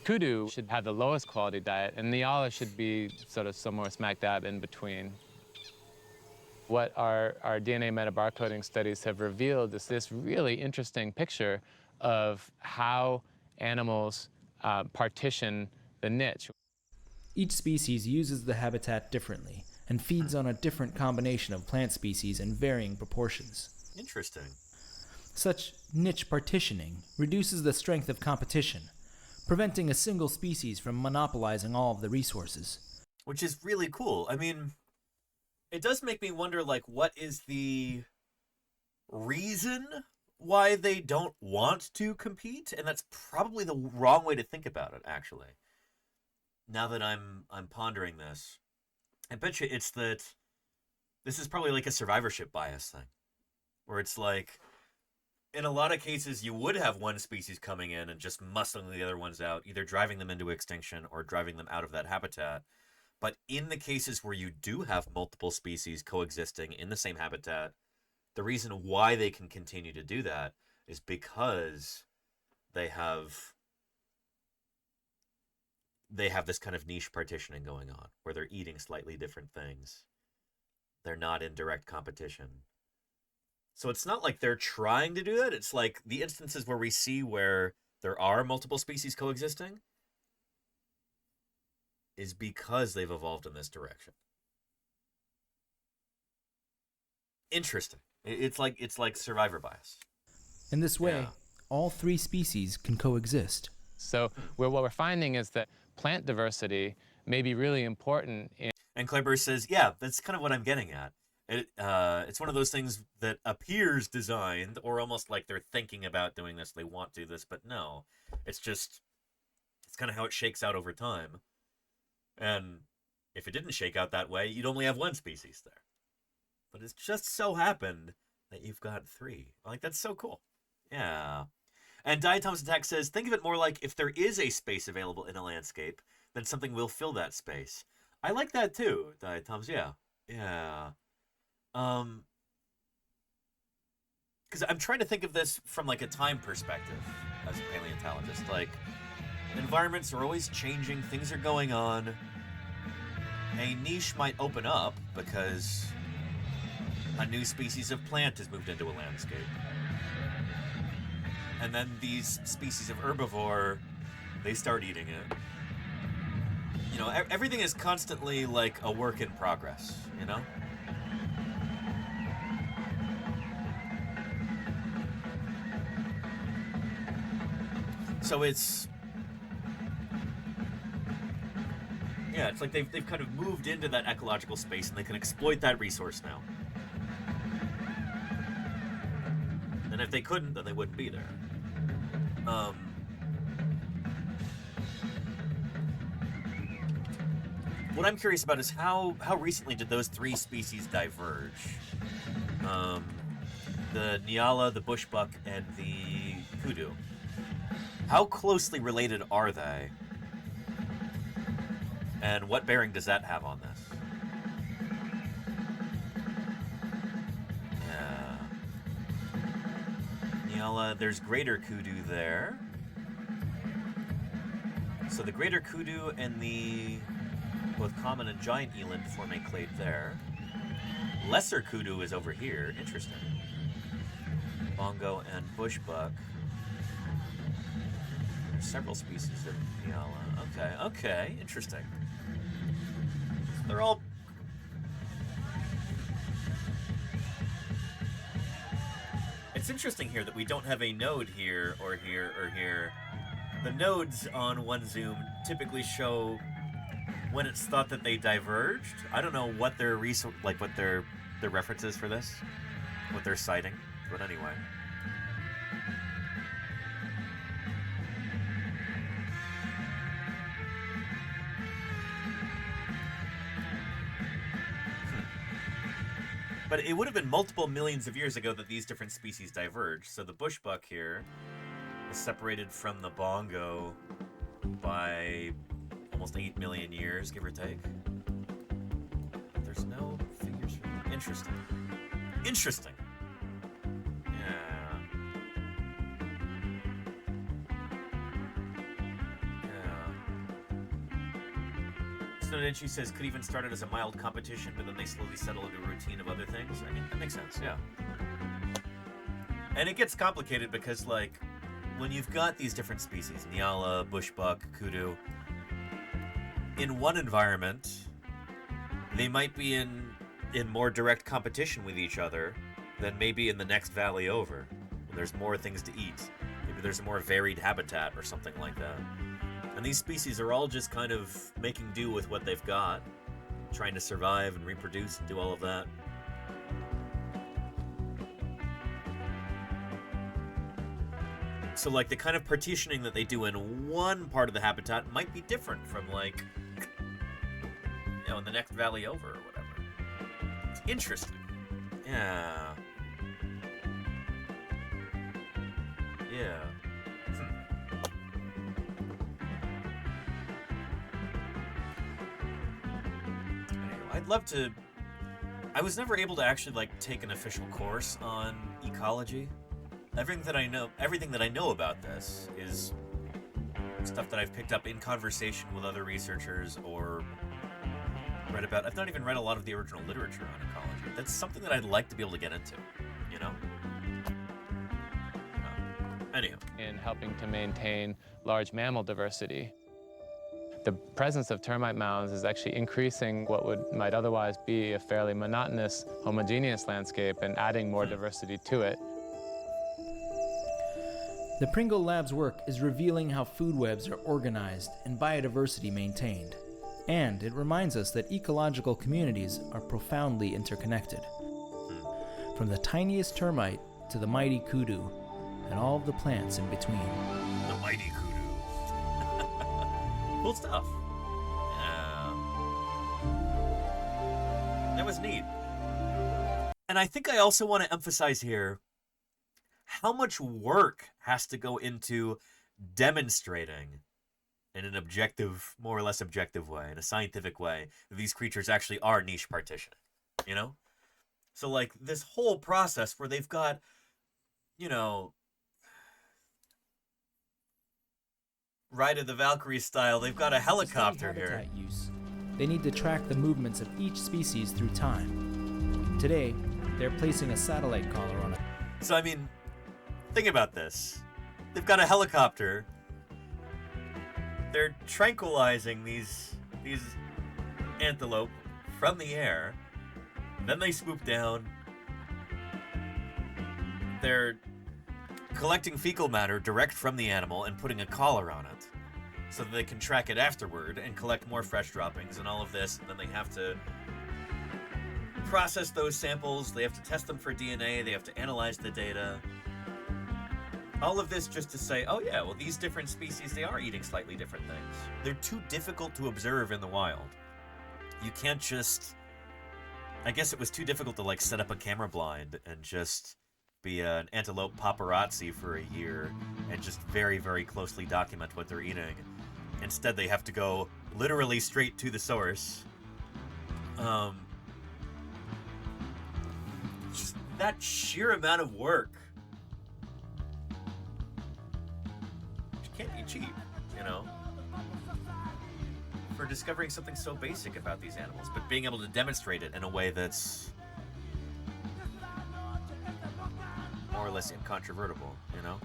Kudu should have the lowest quality diet, and Nyala should be sort of somewhere smack dab in between. What our DNA metabarcoding studies have revealed is this really interesting picture of how animals partition the niche. Each species uses the habitat differently and feeds on a different combination of plant species in varying proportions. Interesting. Such niche partitioning reduces the strength of competition, preventing a single species from monopolizing all of the resources. Which is really cool. I mean, it does make me wonder, what is the reason why they don't want to compete? And that's probably the wrong way to think about it, actually. Now that I'm pondering this, I bet you it's that this is probably like a survivorship bias thing, where it's like, in a lot of cases, you would have one species coming in and just muscling the other ones out, either driving them into extinction or driving them out of that habitat. But in the cases where you do have multiple species coexisting in the same habitat, the reason why they can continue to do that is because they have this kind of niche partitioning going on, where they're eating slightly different things. They're not in direct competition. So it's not like they're trying to do that. It's like the instances where we see where there are multiple species coexisting, is because they've evolved in this direction. Interesting. It's like survivor bias. In this way, all three species can coexist. So what we're finding is that plant diversity may be really important in... And Kleber says, yeah, that's kind of what I'm getting at. It's one of those things that appears designed, or almost like they're thinking about doing this, they want to do this, but no. It's kind of how it shakes out over time. And if it didn't shake out that way, you'd only have one species there. But it's just so happened that you've got three. Like, that's so cool. Yeah. And Diatoms Attack says, think of it more like if there is a space available in a landscape, then something will fill that space. I like that too, Diatoms, yeah. Yeah. Because I'm trying to think of this from like a time perspective as a paleontologist. Like, environments are always changing, things are going on. A niche might open up because a new species of plant has moved into a landscape. And then these species of herbivore, they start eating it. You know, everything is constantly like a work in progress, you know? So it's like they've kind of moved into that ecological space and they can exploit that resource now. And if they couldn't, then they wouldn't be there. What I'm curious about is how recently did those three species diverge? The Nyala, the bushbuck, and the kudu. How closely related are they? And what bearing does that have on this? Nyala, there's greater kudu there. So the greater kudu and the both common and giant eland form a clade there. Lesser kudu is over here. Interesting. Bongo and bushbuck. There's several species of Nyala. Okay, interesting. So they're all... It's interesting here that we don't have a node here, or here, or here. The nodes on one zoom typically show when it's thought that they diverged. I don't know what their what their reference is for this, what they're citing, but anyway. But it would have been multiple millions of years ago that these different species diverged. So the bushbuck here is separated from the bongo by almost 8 million years, give or take. But there's no figures for them. Interesting. Interesting. Snowdenchi says, could even started as a mild competition, but then they slowly settle into a routine of other things. I mean, that makes sense, yeah. And it gets complicated because, like, when you've got these different species, Nyala, bushbuck, kudu, in one environment, they might be in more direct competition with each other than maybe in the next valley over, when there's more things to eat. Maybe there's a more varied habitat or something like that. And these species are all just kind of making do with what they've got, trying to survive and reproduce and do all of that. So, like, the kind of partitioning that they do in one part of the habitat might be different from, like, you know, in the next valley over or whatever. It's interesting. Yeah. Yeah. I'd love to... I was never able to actually, like, take an official course on ecology. Everything that I know about this is stuff that I've picked up in conversation with other researchers or read about. I've not even read a lot of the original literature on ecology. That's something that I'd like to be able to get into, you know? Anyhow. In helping to maintain large mammal diversity. The presence of termite mounds is actually increasing what might otherwise be a fairly monotonous, homogeneous landscape and adding more diversity to it. The Pringle Lab's work is revealing how food webs are organized and biodiversity maintained. And it reminds us that ecological communities are profoundly interconnected. From the tiniest termite to the mighty kudu, and all of the plants in between. The mighty kudu. Cool stuff. That was neat. And I think I also want to emphasize here how much work has to go into demonstrating in an objective, more or less objective way, in a scientific way, that these creatures actually are niche partitioning, you know? So, like, this whole process where they've got, you know, Ride of the Valkyrie style, they've got a helicopter here. Use. They need to track the movements of each species through time. Today, they're placing a satellite collar on it. So, I mean, think about this. They've got a helicopter. They're tranquilizing these antelope from the air. Then they swoop down. They're collecting fecal matter direct from the animal and putting a collar on it so that they can track it afterward and collect more fresh droppings and all of this. And then they have to process those samples. They have to test them for DNA. They have to analyze the data. All of this just to say, oh yeah, well, these different species, they are eating slightly different things. They're too difficult to observe in the wild. You can't just... I guess it was too difficult to, like, set up a camera blind and just be an antelope paparazzi for a year and just very, very closely document what they're eating. Instead, they have to go literally straight to the source. Just that sheer amount of work. Can't be cheap, you know, for discovering something so basic about these animals, but being able to demonstrate it in a way that's more or less incontrovertible, you know?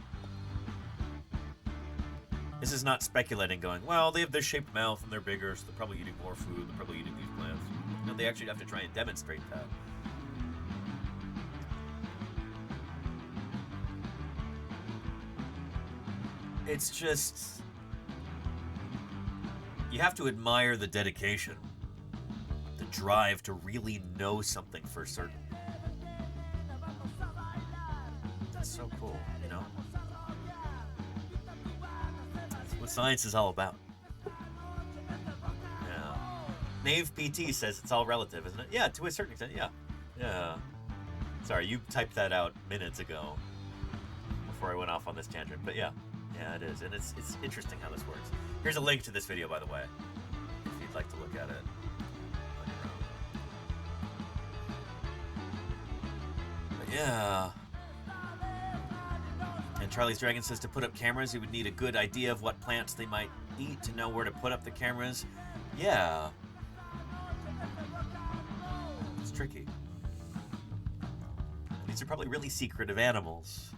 This is not speculating going, well, they have this shaped mouth and they're bigger, so they're probably eating more food, they're probably eating these plants. No, they actually have to try and demonstrate that. It's just... you have to admire the dedication, the drive to really know something for certain. That's so cool, you know? That's what science is all about. Yeah. Nave PT says it's all relative, isn't it? Yeah, to a certain extent, yeah. Yeah. Sorry, you typed that out minutes ago before I went off on this tangent, but yeah. Yeah, it is, and it's interesting how this works. Here's a link to this video, by the way, if you'd like to look at it on your own. But yeah. And Charlie's Dragon says to put up cameras, you would need a good idea of what plants they might eat to know where to put up the cameras. Yeah. It's tricky. These are probably really secretive animals.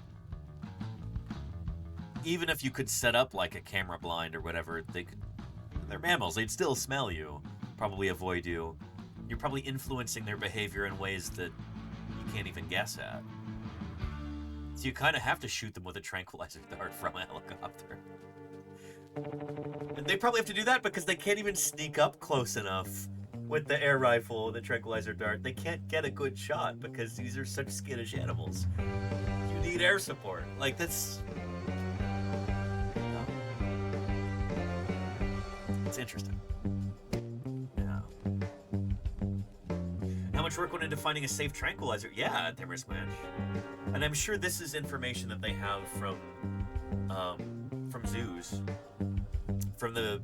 Even if you could set up like a camera blind or whatever, they're mammals. They'd still smell you, probably avoid you. You're probably influencing their behavior in ways that you can't even guess at. So you kind of have to shoot them with a tranquilizer dart from a helicopter. And they probably have to do that because they can't even sneak up close enough with the air rifle, the tranquilizer dart. They can't get a good shot because these are such skittish animals. You need air support. Like, that's... it's interesting. Yeah. How much work went into finding a safe tranquilizer? Yeah, Timber Smash. And I'm sure this is information that they have from zoos. From the...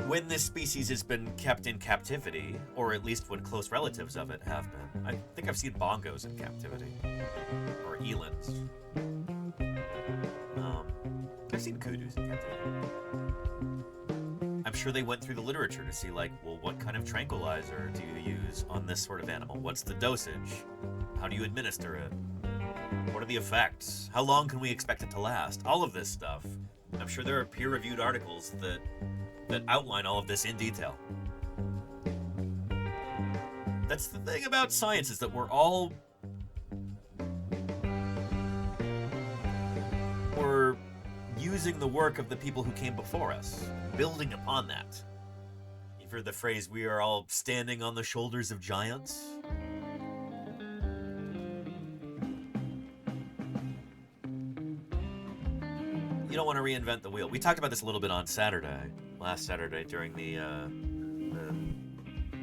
when this species has been kept in captivity, or at least when close relatives of it have been. I think I've seen bongos in captivity. Or elands. I've seen kudus in captivity. I'm sure they went through the literature to see, like, well, what kind of tranquilizer do you use on this sort of animal? What's the dosage? How do you administer it? What are the effects? How long can we expect it to last? All of this stuff I'm sure there are peer-reviewed articles that outline all of this in detail. That's the thing about science, is that we're using the work of the people who came before us, building upon that. You've heard the phrase, we are all standing on the shoulders of giants? You don't want to reinvent the wheel. We talked about this a little bit on last Saturday, during the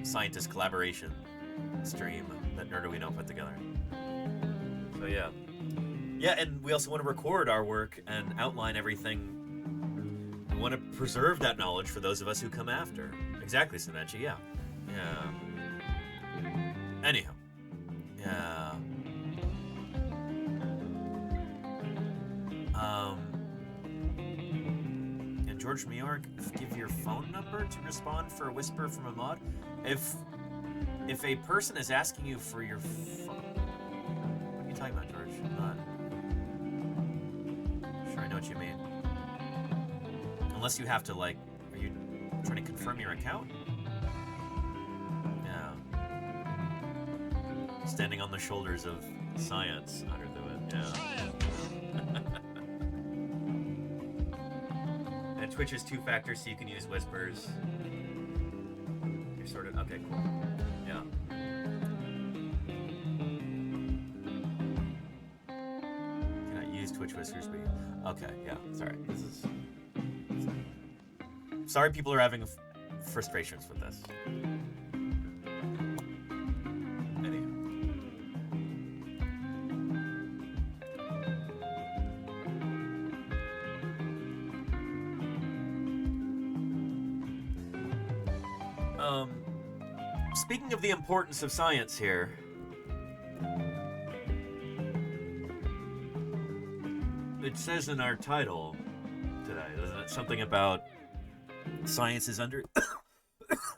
scientist collaboration stream that Nerduino put together. So yeah. Yeah, and we also want to record our work and outline everything. We want to preserve that knowledge for those of us who come after. Exactly, Simenchi, yeah. Yeah. Anyhow. Yeah. And George New York, give your phone number to respond for a whisper from a mod? If a person is asking you for your phone... What are you talking about, George? I'm not sure I know what you mean. Unless you have to, like... Are you trying to confirm your account? Yeah. Standing on the shoulders of science under the hood, yeah. And Twitch is 2 factors, so you can use whispers. You're sort of... Okay, cool. Yeah. Can I use Twitch whispers? Okay, yeah. Sorry. This is... Sorry people are having frustrations with this. Speaking of the importance of science here, it says in our title today, isn't it, something about science is under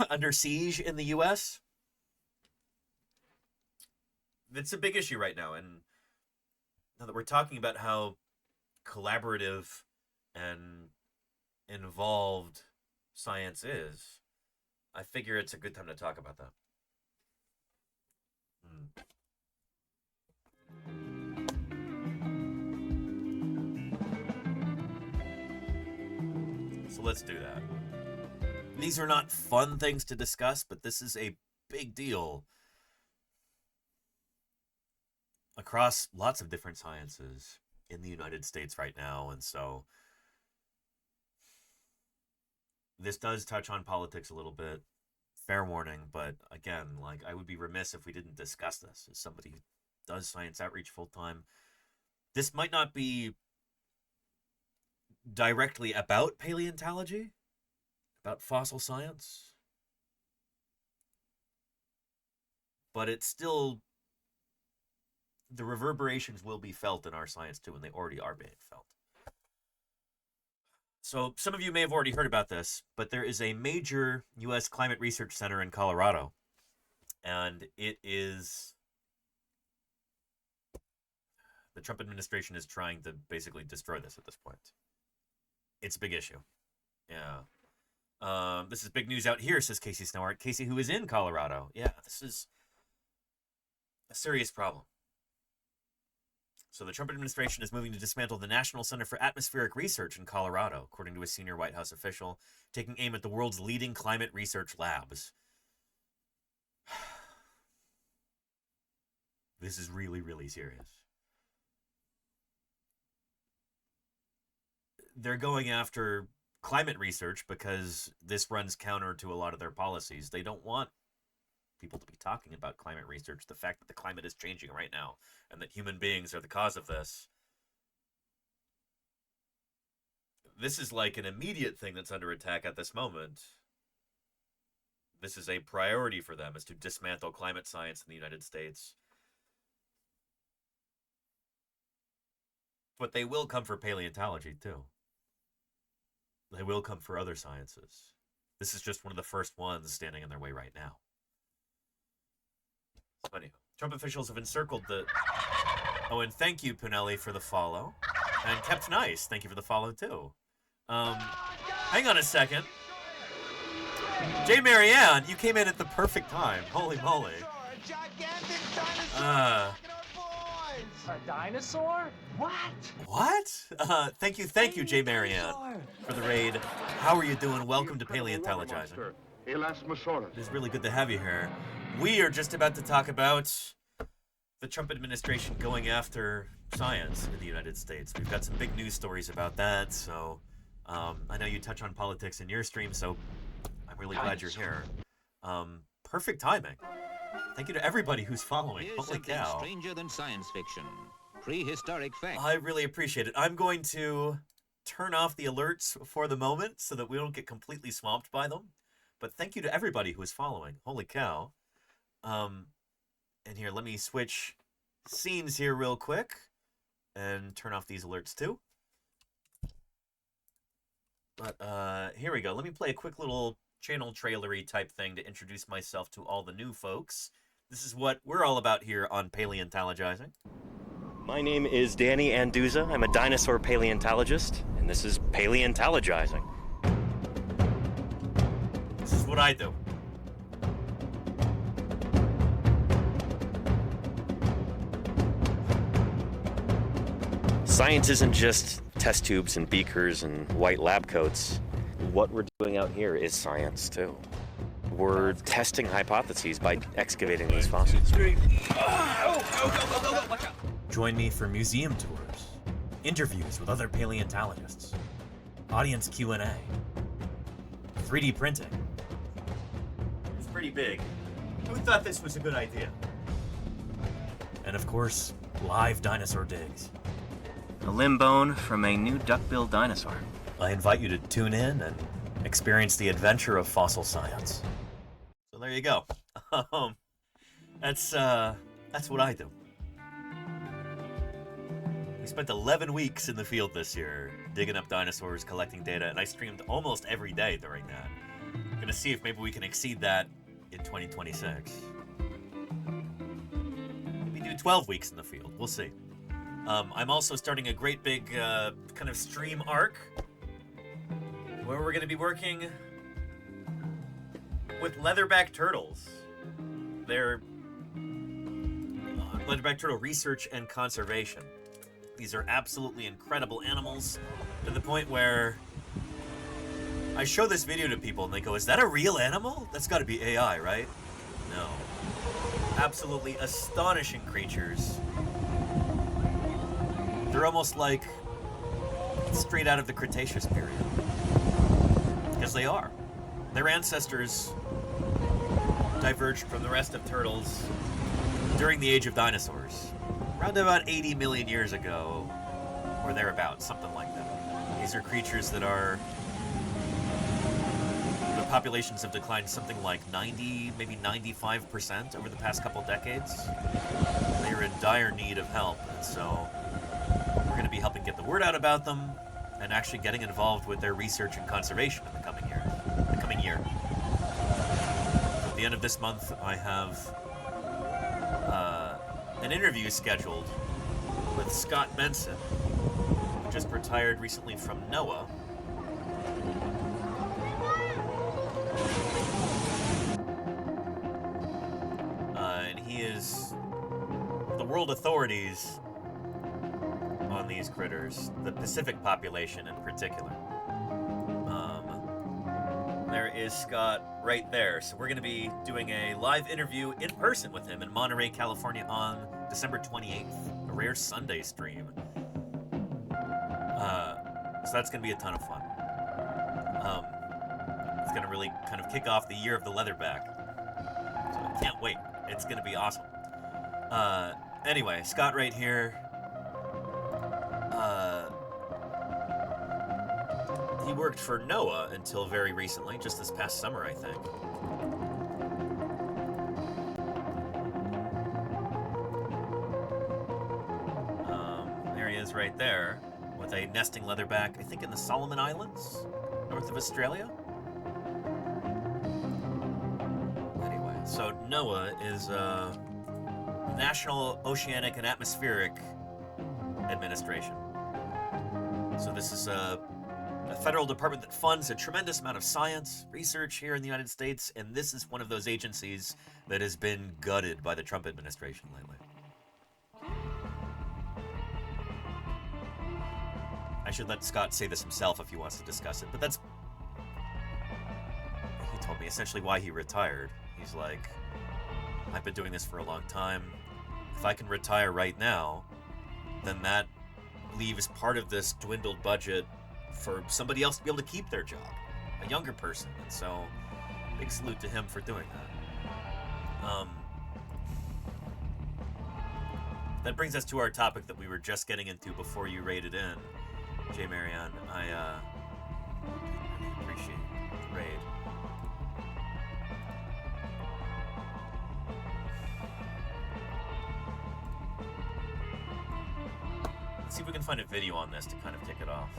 under siege in the U.S.? It's a big issue right now, and now that we're talking about how collaborative and involved science is, I figure it's a good time to talk about that. So let's do that. These are not fun things to discuss, but this is a big deal across lots of different sciences in the United States right now, and so this does touch on politics a little bit. Fair warning, but again, like, I would be remiss if we didn't discuss this. As somebody who does science outreach full-time, this might not be directly about paleontology, about fossil science, but it's still, the reverberations will be felt in our science too, and they already are being felt. So some of you may have already heard about this, but there is a major U.S. climate research center in Colorado, and it is... The Trump administration is trying to basically destroy this at this point. It's a big issue. Yeah. This is big news out here, says Casey Snowart. Casey, who is in Colorado. Yeah, this is a serious problem. So the Trump administration is moving to dismantle the National Center for Atmospheric Research in Colorado, according to a senior White House official, taking aim at the world's leading climate research labs. This is really, really serious. They're going after climate research because this runs counter to a lot of their policies. They don't want people to be talking about climate research, the fact that the climate is changing right now, and that human beings are the cause of this. This is like an immediate thing that's under attack at this moment. This is a priority for them, is to dismantle climate science in the United States. But they will come for paleontology, too. They will come for other sciences. This is just one of the first ones standing in their way right now. So anyhow, Trump officials have encircled the... Oh, and thank you, Pinelli, for the follow. And Kept Nice, thank you for the follow, too. Hang on a second. Jay Marianne, you came in at the perfect time. Holy moly. A dinosaur? What? What? Thank you, Jay Marianne, for the raid. How are you doing? Welcome to Paleontologizing. It's really good to have you here. We are just about to talk about the Trump administration going after science in the United States. We've got some big news stories about that, so I know you touch on politics in your stream, so I'm really glad you're here. Perfect timing. Thank you to everybody who's following. Here's Holy something cow. stranger than science fiction. Prehistoric facts. I really appreciate it. I'm going to turn off the alerts for the moment so that we don't get completely swamped by them. But thank you to everybody who is following. Holy cow. And here, let me switch scenes here real quick and turn off these alerts too. But here we go. Let me play a quick little channel trailery type thing to introduce myself to all the new folks. This is what we're all about here on Paleontologizing. My name is Danny Anduza. I'm a dinosaur paleontologist, and this is Paleontologizing. This is what I do. Science isn't just test tubes and beakers and white lab coats. What we're doing out here is science, too. We're testing hypotheses by excavating these fossils. Join me for museum tours, interviews with other paleontologists, audience Q&A, 3D printing. It's pretty big. Who thought this was a good idea? And of course, live dinosaur digs. A limb bone from a new duck-billed dinosaur. I invite you to tune in and experience the adventure of fossil science. So there you go. That's what I do. We spent 11 weeks in the field this year, digging up dinosaurs, collecting data, and I streamed almost every day during that. I'm gonna see if maybe we can exceed that in 2026. Maybe do 12 weeks in the field. We'll see. I'm also starting a great big kind of stream arc where we're going to be working with leatherback turtles. They're leatherback turtle research and conservation. These are absolutely incredible animals to the point where I show this video to people and they go, "Is that a real animal? That's got to be AI, right?" No. Absolutely astonishing creatures. They're almost like straight out of the Cretaceous period. Because they are. Their ancestors diverged from the rest of turtles during the age of dinosaurs. Around about 80 million years ago, or thereabouts, something like that. These are creatures that are... the populations have declined something like 90, maybe 95% over the past couple decades. They are in dire need of help, and so we're going to be helping get the word out about them and actually getting involved with their research and conservation in the coming year. At the end of this month, I have an interview scheduled with Scott Benson, who just retired recently from NOAA. And he is the world authorities on these critters, the Pacific population in particular. There is Scott right there. So we're going to be doing a live interview in person with him in Monterey, California on December 28th, a rare Sunday stream. So that's going to be a ton of fun. It's going to really kind of kick off the year of the leatherback. So I can't wait. It's going to be awesome. Anyway, Scott right here. He worked for NOAA until very recently, just this past summer, I think. There he is right there, with a nesting leatherback, I think in the Solomon Islands, north of Australia. Anyway, so NOAA is National Oceanic and Atmospheric Administration. So this is a federal department that funds a tremendous amount of science, research here in the United States, and this is one of those agencies that has been gutted by the Trump administration lately. I should let Scott say this himself if he wants to discuss it, but that's... He told me essentially why he retired. He's like, I've been doing this for a long time. If I can retire right now, then that leaves part of this dwindled budget for somebody else to be able to keep their job, a younger person. And so, big salute to him for doing that. That brings us to our topic that we were just getting into before you raided in, Jay Marianne. I really appreciate the raid. Let's see if we can find a video on this to kind of kick it off.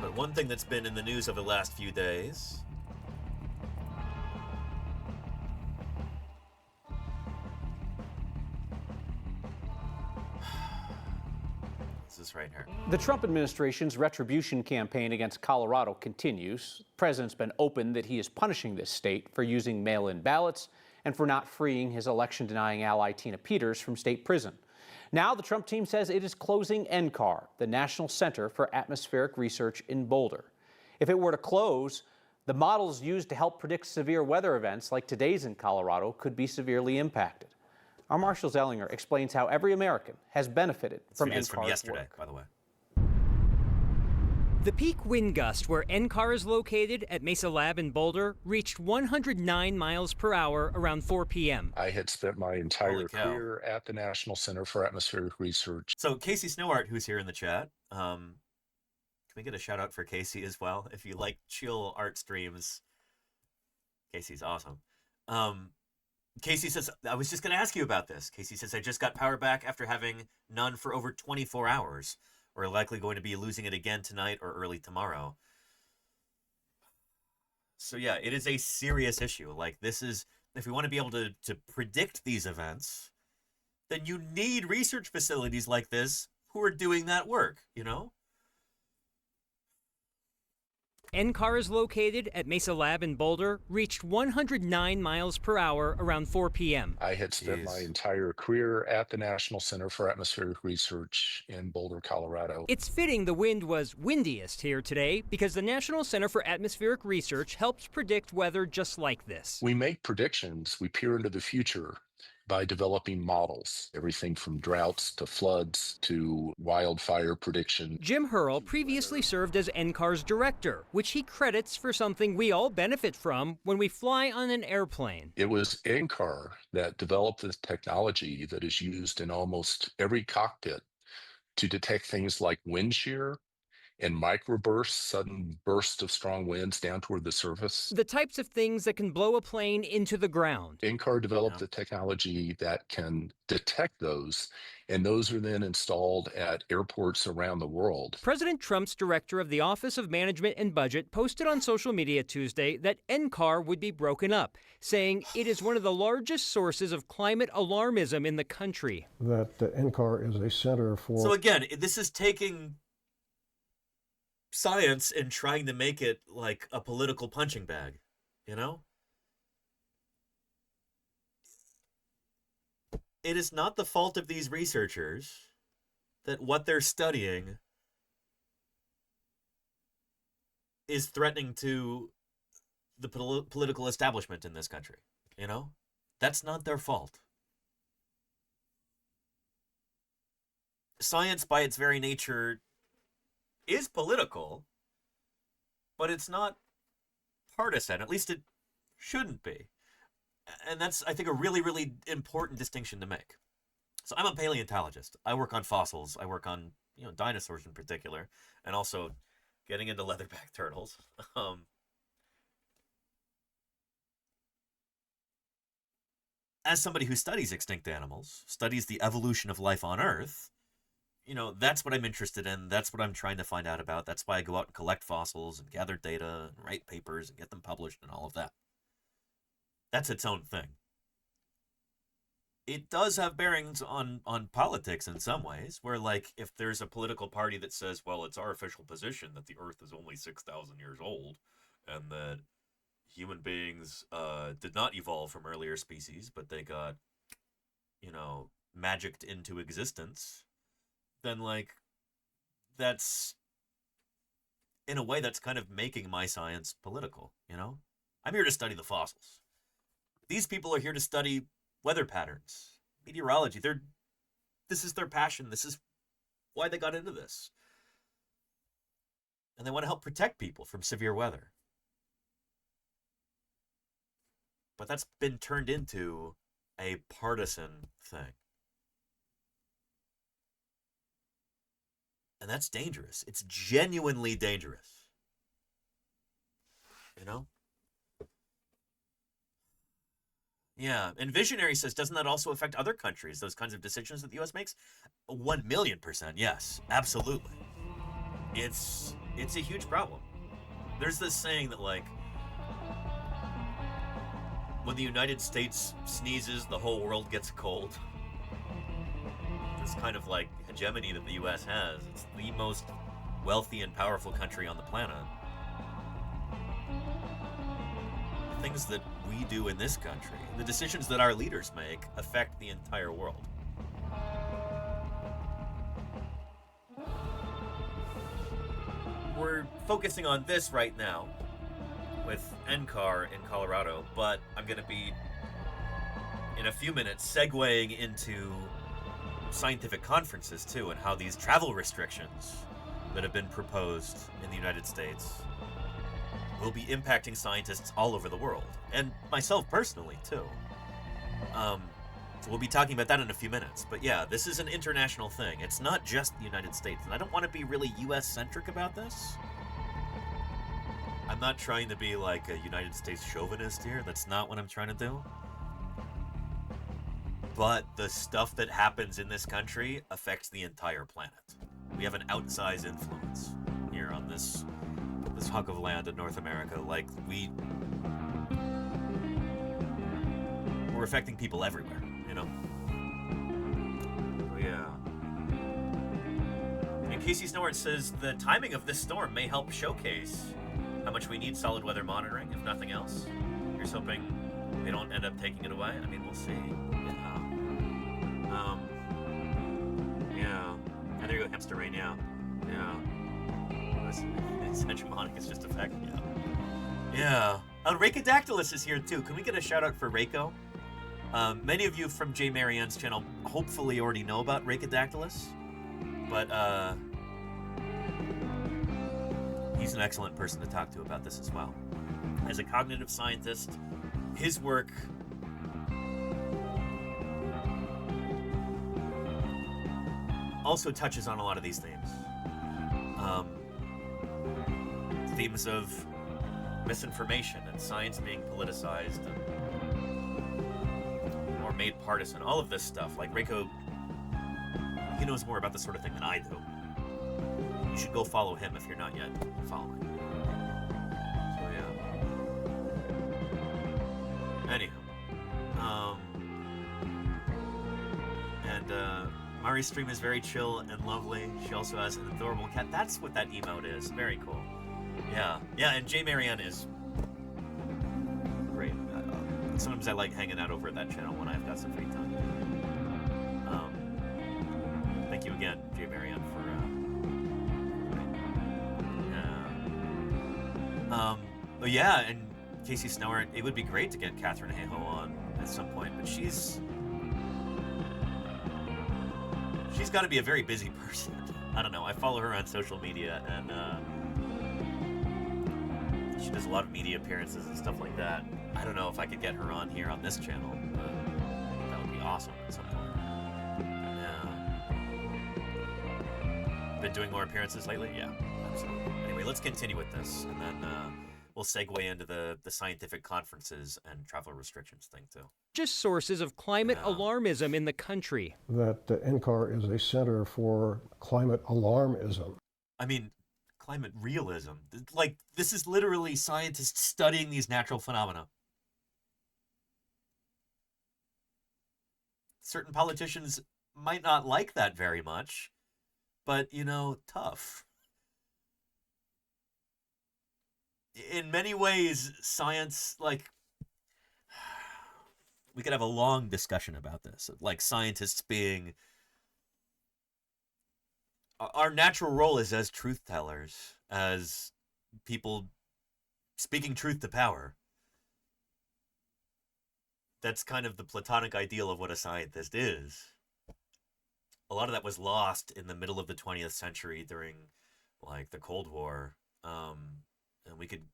But one thing that's been in the news over the last few days is this right here. The Trump administration's retribution campaign against Colorado continues. The president's been open that he is punishing this state for using mail-in ballots and for not freeing his election-denying ally Tina Peters from state prison. Now the Trump team says it is closing NCAR, the National Center for Atmospheric Research in Boulder. If it were to close, the models used to help predict severe weather events like today's in Colorado could be severely impacted. Our Marshall Zellinger explains how every American has benefited from NCAR's from yesterday, work. by the way. The peak wind gust where NCAR is located at Mesa Lab in Boulder reached 109 miles per hour around 4 p.m. I had spent my entire career at the National Center for Atmospheric Research. So Casey Snowart, who's here in the chat, can we get a shout out for Casey as well? If you like chill art streams, Casey's awesome. Casey says, I was just going to ask you about this. Casey says, I just got power back after having none for over 24 hours. We're likely going to be losing it again tonight or early tomorrow. So yeah, it is a serious issue. Like, this is, if we want to be able to predict these events, then you need research facilities like this who are doing that work, you know? NCAR is located at Mesa Lab in Boulder, reached 109 miles per hour around 4 p.m. I had spent my entire career at the National Center for Atmospheric Research in Boulder, Colorado. It's fitting the wind was windiest here today because the National Center for Atmospheric Research helps predict weather just like this. We make predictions, we peer into the future by developing models, everything from droughts to floods to wildfire prediction. Jim Hurl previously served as NCAR's director, which he credits for something we all benefit from when we fly on an airplane. It was NCAR that developed this technology that is used in almost every cockpit to detect things like wind shear and microbursts, sudden bursts of strong winds down toward the surface. The types of things that can blow a plane into the ground. NCAR developed the technology that can detect those, and those are then installed at airports around the world. President Trump's director of the Office of Management and Budget posted on social media Tuesday that NCAR would be broken up, saying it is one of the largest sources of climate alarmism in the country. That NCAR is a center for... So again, this is taking science and trying to make it like a political punching bag, you know? It is not the fault of these researchers that what they're studying is threatening to the political establishment in this country, you know? That's not their fault. Science, by its very nature, is political, but it's not partisan. At least it shouldn't be. And that's, I think, a really, really important distinction to make. So I'm a paleontologist. I work on fossils. I work on, you know, dinosaurs in particular, and also getting into leatherback turtles. As somebody who studies extinct animals, studies the evolution of life on Earth, you know, that's what I'm interested in. That's what I'm trying to find out about. That's why I go out and collect fossils and gather data and write papers and get them published and all of that. That's its own thing. it does have bearings on politics in some ways, where like if there's a political party that says, well, it's our official position that the Earth is only 6,000 years old, and that human beings did not evolve from earlier species, but they got, magicked into existence, then like that's, in a way, that's kind of making my science political, I'm here to study the fossils. These people are here to study weather patterns, meteorology. This is their passion. This is why they got into this. And they want to help protect people from severe weather. But that's been turned into a partisan thing. And that's dangerous. It's genuinely dangerous. Yeah, and Visionary says, doesn't that also affect other countries, those kinds of decisions that the U.S. makes? 1,000,000%, yes, absolutely. It's a huge problem. There's this saying that, like, when the United States sneezes, the whole world gets cold. This kind of, like, hegemony that the U.S. has. It's the most wealthy and powerful country on the planet. The things that we do in this country, the decisions that our leaders make, affect the entire world. We're focusing on this right now with NCAR in Colorado, but I'm going to be, in a few minutes, segueing into scientific conferences, too, and how these travel restrictions that have been proposed in the United States will be impacting scientists all over the world, and myself personally, too. So we'll be talking about that in a few minutes. But yeah, this is an international thing. It's not just the United States, and I don't want to be really US-centric about this. I'm not trying to be like a United States chauvinist here. That's not what I'm trying to do. But the stuff that happens in this country affects the entire planet. We have an outsized influence here on this hunk of land in North America. Like, we're affecting people everywhere, So yeah. And Casey Snowart says the timing of this storm may help showcase how much we need solid weather monitoring, if nothing else. Here's hoping they don't end up taking it away. I mean, we'll see. Yeah. And there you go, hamster rain, yeah. It's hegemonic, it's just effect, yeah. Racodactylus is here too. Can we get a shout out for Rako? Many of you from Jay Marianne's channel hopefully already know about Racodactylus, but he's an excellent person to talk to about this as well. As a cognitive scientist, his work also touches on a lot of these themes. Themes of misinformation and science being politicized or made partisan. All of this stuff. Like Rako, he knows more about this sort of thing than I do. You should go follow him if you're not yet following. So yeah. Anyhow. Mari's stream is very chill and lovely. She also has an adorable cat. That's what that emote is. Very cool. Yeah, and Jay Marianne is great. Sometimes I like hanging out over at that channel when I've got some free time. Thank you again, Jay Marianne, for but yeah, and Casey Snowart, it would be great to get Catherine Hayhoe on at some point, but she's got to be a very busy person. I don't know. I follow her on social media, and she does a lot of media appearances and stuff like that. I don't know if I could get her on here on this channel, but that would be awesome at some point. Yeah. Been doing more appearances lately? Yeah, absolutely. Anyway, let's continue with this, and then we'll segue into the scientific conferences and travel restrictions thing, too. Just sources of climate alarmism in the country. That NCAR is a center for climate alarmism. I mean, climate realism. Like, this is literally scientists studying these natural phenomena. certain politicians might not like that very much, but, you know, tough. In many ways, science, like, we could have a long discussion about this, like scientists being, our natural role is as truth tellers, as people speaking truth to power. That's kind of the Platonic ideal of what a scientist is. A lot of that was lost in the middle of the 20th century during, like, the Cold War. And we could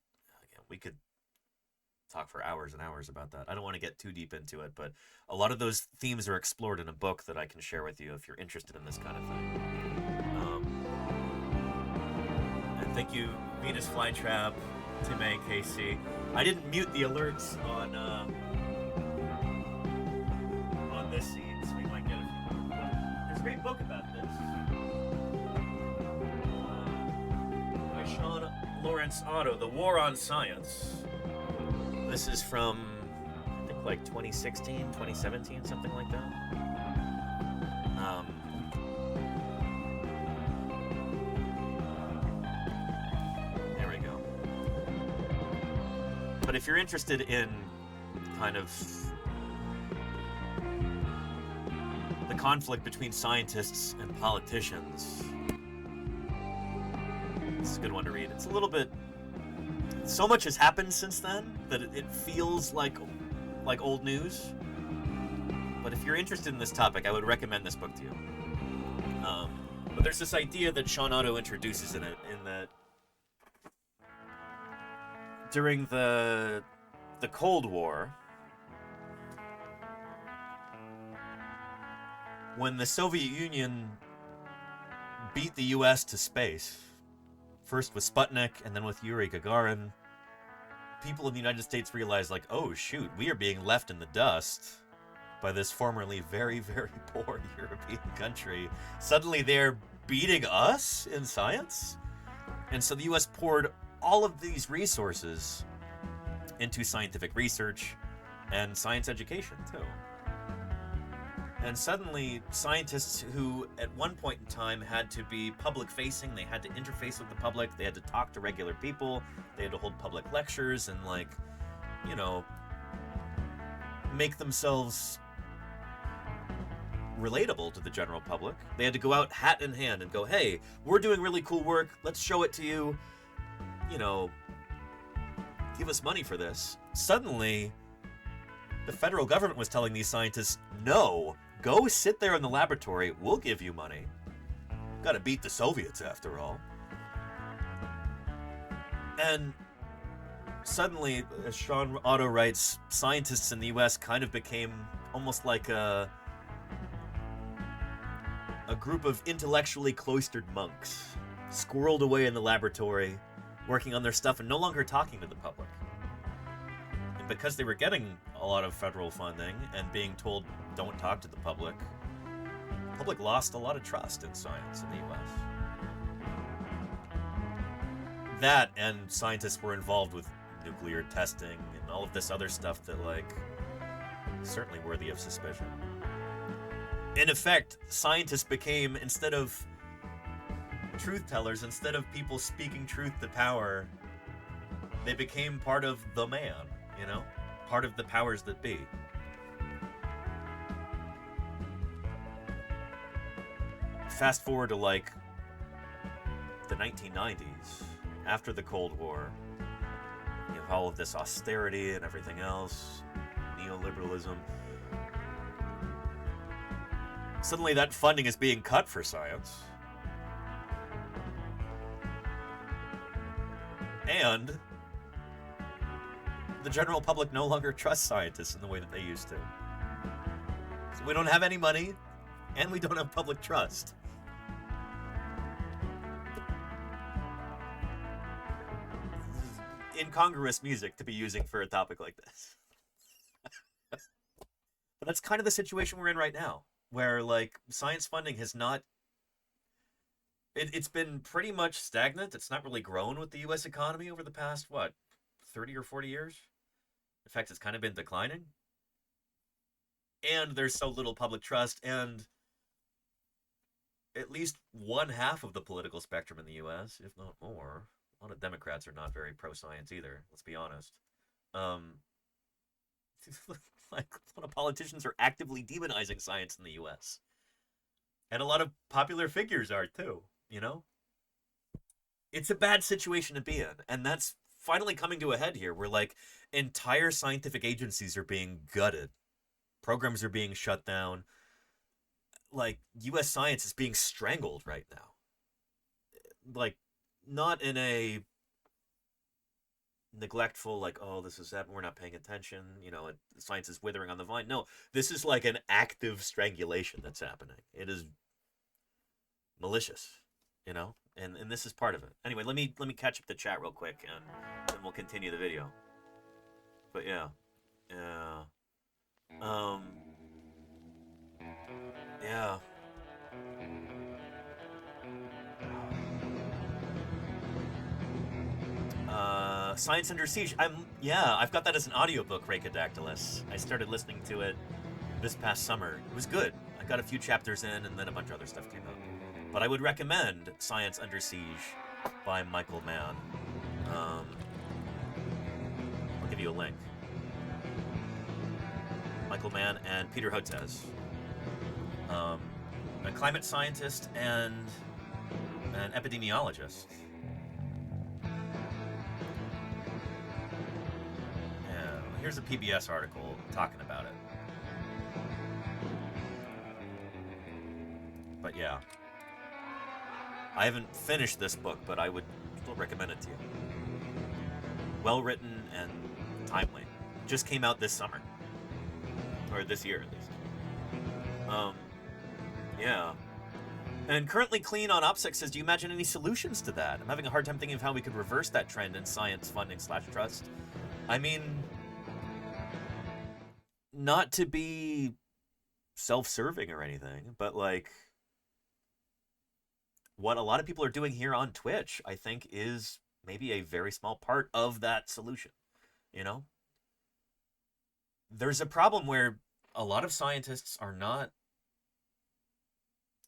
talk for hours and hours about that. I don't want to get too deep into it, but a lot of those themes are explored in a book that I can share with you if you're interested in this kind of thing. And thank you, Venus Flytrap, Tim A. KC. I didn't mute the alerts on this scene, so we might get a few. There's a great book about this by Sean Lawrence Otto, The War on Science. This is from, I think, like 2016, 2017, something like that. There we go. But if you're interested in kind of the conflict between scientists and politicians, it's a good one to read. It's a little bit, so much has happened since then that it feels like old news. But if you're interested in this topic, I would recommend this book to you. But there's this idea that Sean Otto introduces in it, in that during the Cold War, when the Soviet Union beat the US to space, first with Sputnik and then with Yuri Gagarin, people in the United States realized, like, oh shoot, we are being left in the dust by this formerly very, very poor European country. Suddenly they're beating us in science? And so the US poured all of these resources into scientific research and science education too. And suddenly, scientists who, at one point in time, had to be public-facing, they had to interface with the public, they had to talk to regular people, they had to hold public lectures and, like, you know, make themselves relatable to the general public. They had to go out hat in hand and go, hey, we're doing really cool work, let's show it to you, you know, give us money for this. Suddenly, the federal government was telling these scientists, no, go sit there in the laboratory, we'll give you money. Gotta beat the Soviets, after all. And suddenly, as Sean Otto writes, scientists in the US kind of became almost like a group of intellectually cloistered monks, squirreled away in the laboratory, working on their stuff and no longer talking to the public. And because they were getting a lot of federal funding and being told don't talk to the public lost a lot of trust in science in the US. That, and scientists were involved with nuclear testing and all of this other stuff that, like, certainly worthy of suspicion. In effect, scientists became, instead of truth tellers, instead of people speaking truth to power, they became part of the man, you know? Part of the powers that be. Fast forward to, like, the 1990s, after the Cold War, you have all of this austerity and everything else, neoliberalism. Suddenly that funding is being cut for science. And the general public no longer trusts scientists in the way that they used to. So we don't have any money, and we don't have public trust. Incongruous music to be using for a topic like this. But that's kind of the situation we're in right now, where, like, science funding has not... It's been pretty much stagnant. It's not really grown with the U.S. economy over the past, 30 or 40 years? In fact, it's kind of been declining. and there's so little public trust, and at least one half of the political spectrum in the U.S., if not more, a lot of Democrats are not very pro-science either, let's be honest. Like, a lot of politicians are actively demonizing science in the U.S. And a lot of popular figures are too, you know? It's a bad situation to be in, and that's finally coming to a head here, where like entire scientific agencies are being gutted. Programs are being shut down. Like, U.S. science is being strangled right now. Like, not in a neglectful, like, oh, this is that, we're not paying attention, you know, science is withering on the vine. No, this is like an active strangulation that's happening. It is malicious, you know, and this is part of it. Anyway, let me catch up the chat real quick, and then we'll continue the video. But yeah. Yeah. Science Under Siege. I've got that as an audiobook, Rhacodactylus. I started listening to it this past summer. It was good. I got a few chapters in, and then a bunch of other stuff came out. But I would recommend Science Under Siege by Michael Mann. I'll give you a link. Michael Mann and Peter Hotez. A climate scientist and an epidemiologist. Here's a PBS article talking about it. But yeah. I haven't finished this book, but I would still recommend it to you. Well written and timely. Just came out this summer. Or this year, at least. Yeah. And Currently Clean on OPSEC says, do you imagine any solutions to that? I'm having a hard time thinking of how we could reverse that trend in science funding / trust. I mean, not to be self-serving or anything, but like what a lot of people are doing here on Twitch, I think, is maybe a very small part of that solution, you know? There's a problem where a lot of scientists are not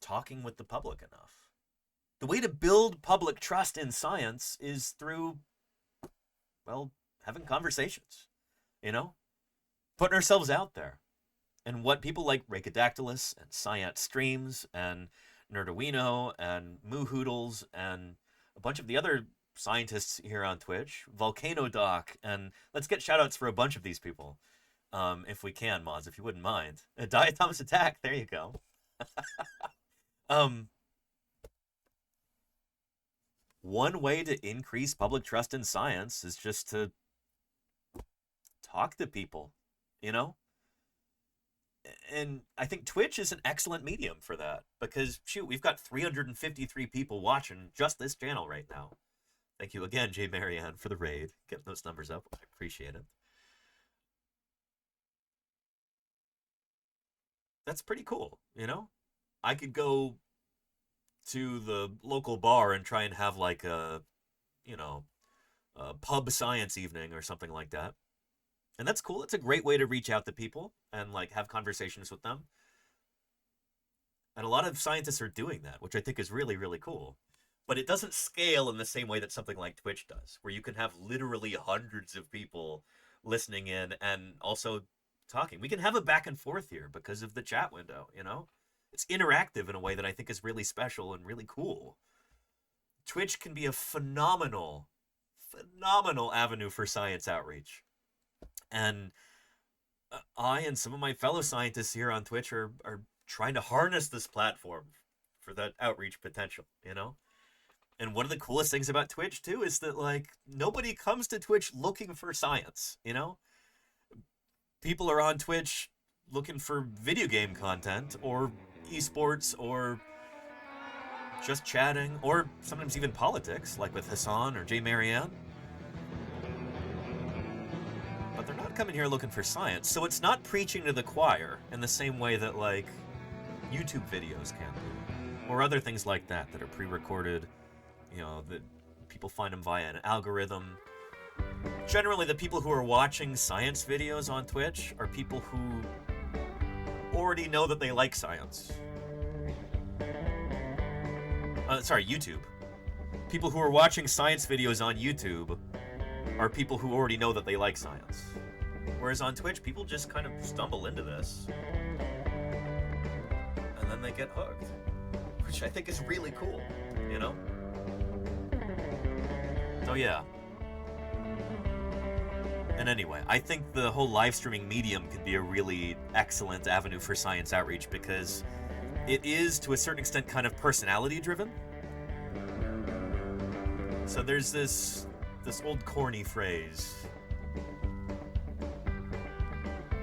talking with the public enough. The way to build public trust in science is through, well, having conversations, you know? Putting ourselves out there. And what people like Rhacodactylus and Science Streams and Nerduino and Moohoodles and a bunch of the other scientists here on Twitch, Volcano Doc, and let's get shoutouts for a bunch of these people, if we can, mods, if you wouldn't mind. Diatoms Attack, there you go. One way to increase public trust in science is just to talk to people, you know? And I think Twitch is an excellent medium for that because, shoot, we've got 353 people watching just this channel right now. Thank you again, Jay Marianne, for the raid. Getting those numbers up. I appreciate it. That's pretty cool, you know? I could go to the local bar and try and have like a, you know, a pub science evening or something like that. And that's cool. It's a great way to reach out to people and like have conversations with them. And a lot of scientists are doing that, which I think is really, really cool. But it doesn't scale in the same way that something like Twitch does, where you can have literally hundreds of people listening in and also talking. We can have a back and forth here because of the chat window, you know? It's interactive in a way that I think is really special and really cool. Twitch can be a phenomenal avenue for science outreach. And I and some of my fellow scientists here on Twitch are trying to harness this platform for that outreach potential, you know? And one of the coolest things about Twitch, too, is that, like, nobody comes to Twitch looking for science, you know? People are on Twitch looking for video game content or esports or just chatting or sometimes even politics, like with Hassan or Jay Marianne. But they're not coming here looking for science, so it's not preaching to the choir in the same way that, like, YouTube videos can be, or other things like that that are pre-recorded, you know, that people find them via an algorithm. Generally, the people who are watching science videos on Twitch are people who already know that they like science. Sorry, YouTube. People who are watching science videos on YouTube are people who already know that they like science. Whereas on Twitch, people just kind of stumble into this. And then they get hooked. Which I think is really cool, you know? So yeah. And anyway, I think the whole live streaming medium could be a really excellent avenue for science outreach because it is, to a certain extent, kind of personality driven. So there's this old corny phrase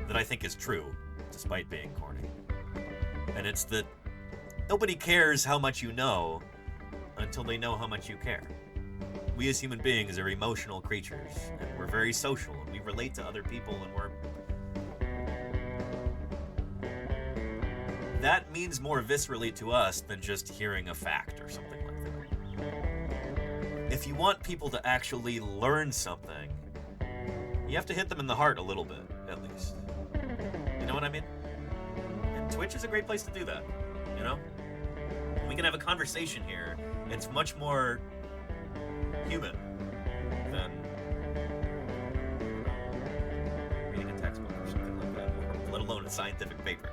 that I think is true, despite being corny. And it's that nobody cares how much you know until they know how much you care. We as human beings are emotional creatures, and we're very social, and we relate to other people, and that means more viscerally to us than just hearing a fact or something like that. If you want people to actually learn something, you have to hit them in the heart a little bit, at least. You know what I mean? And Twitch is a great place to do that, you know? We can have a conversation here. It's much more human than reading a textbook or something like that, or let alone a scientific paper,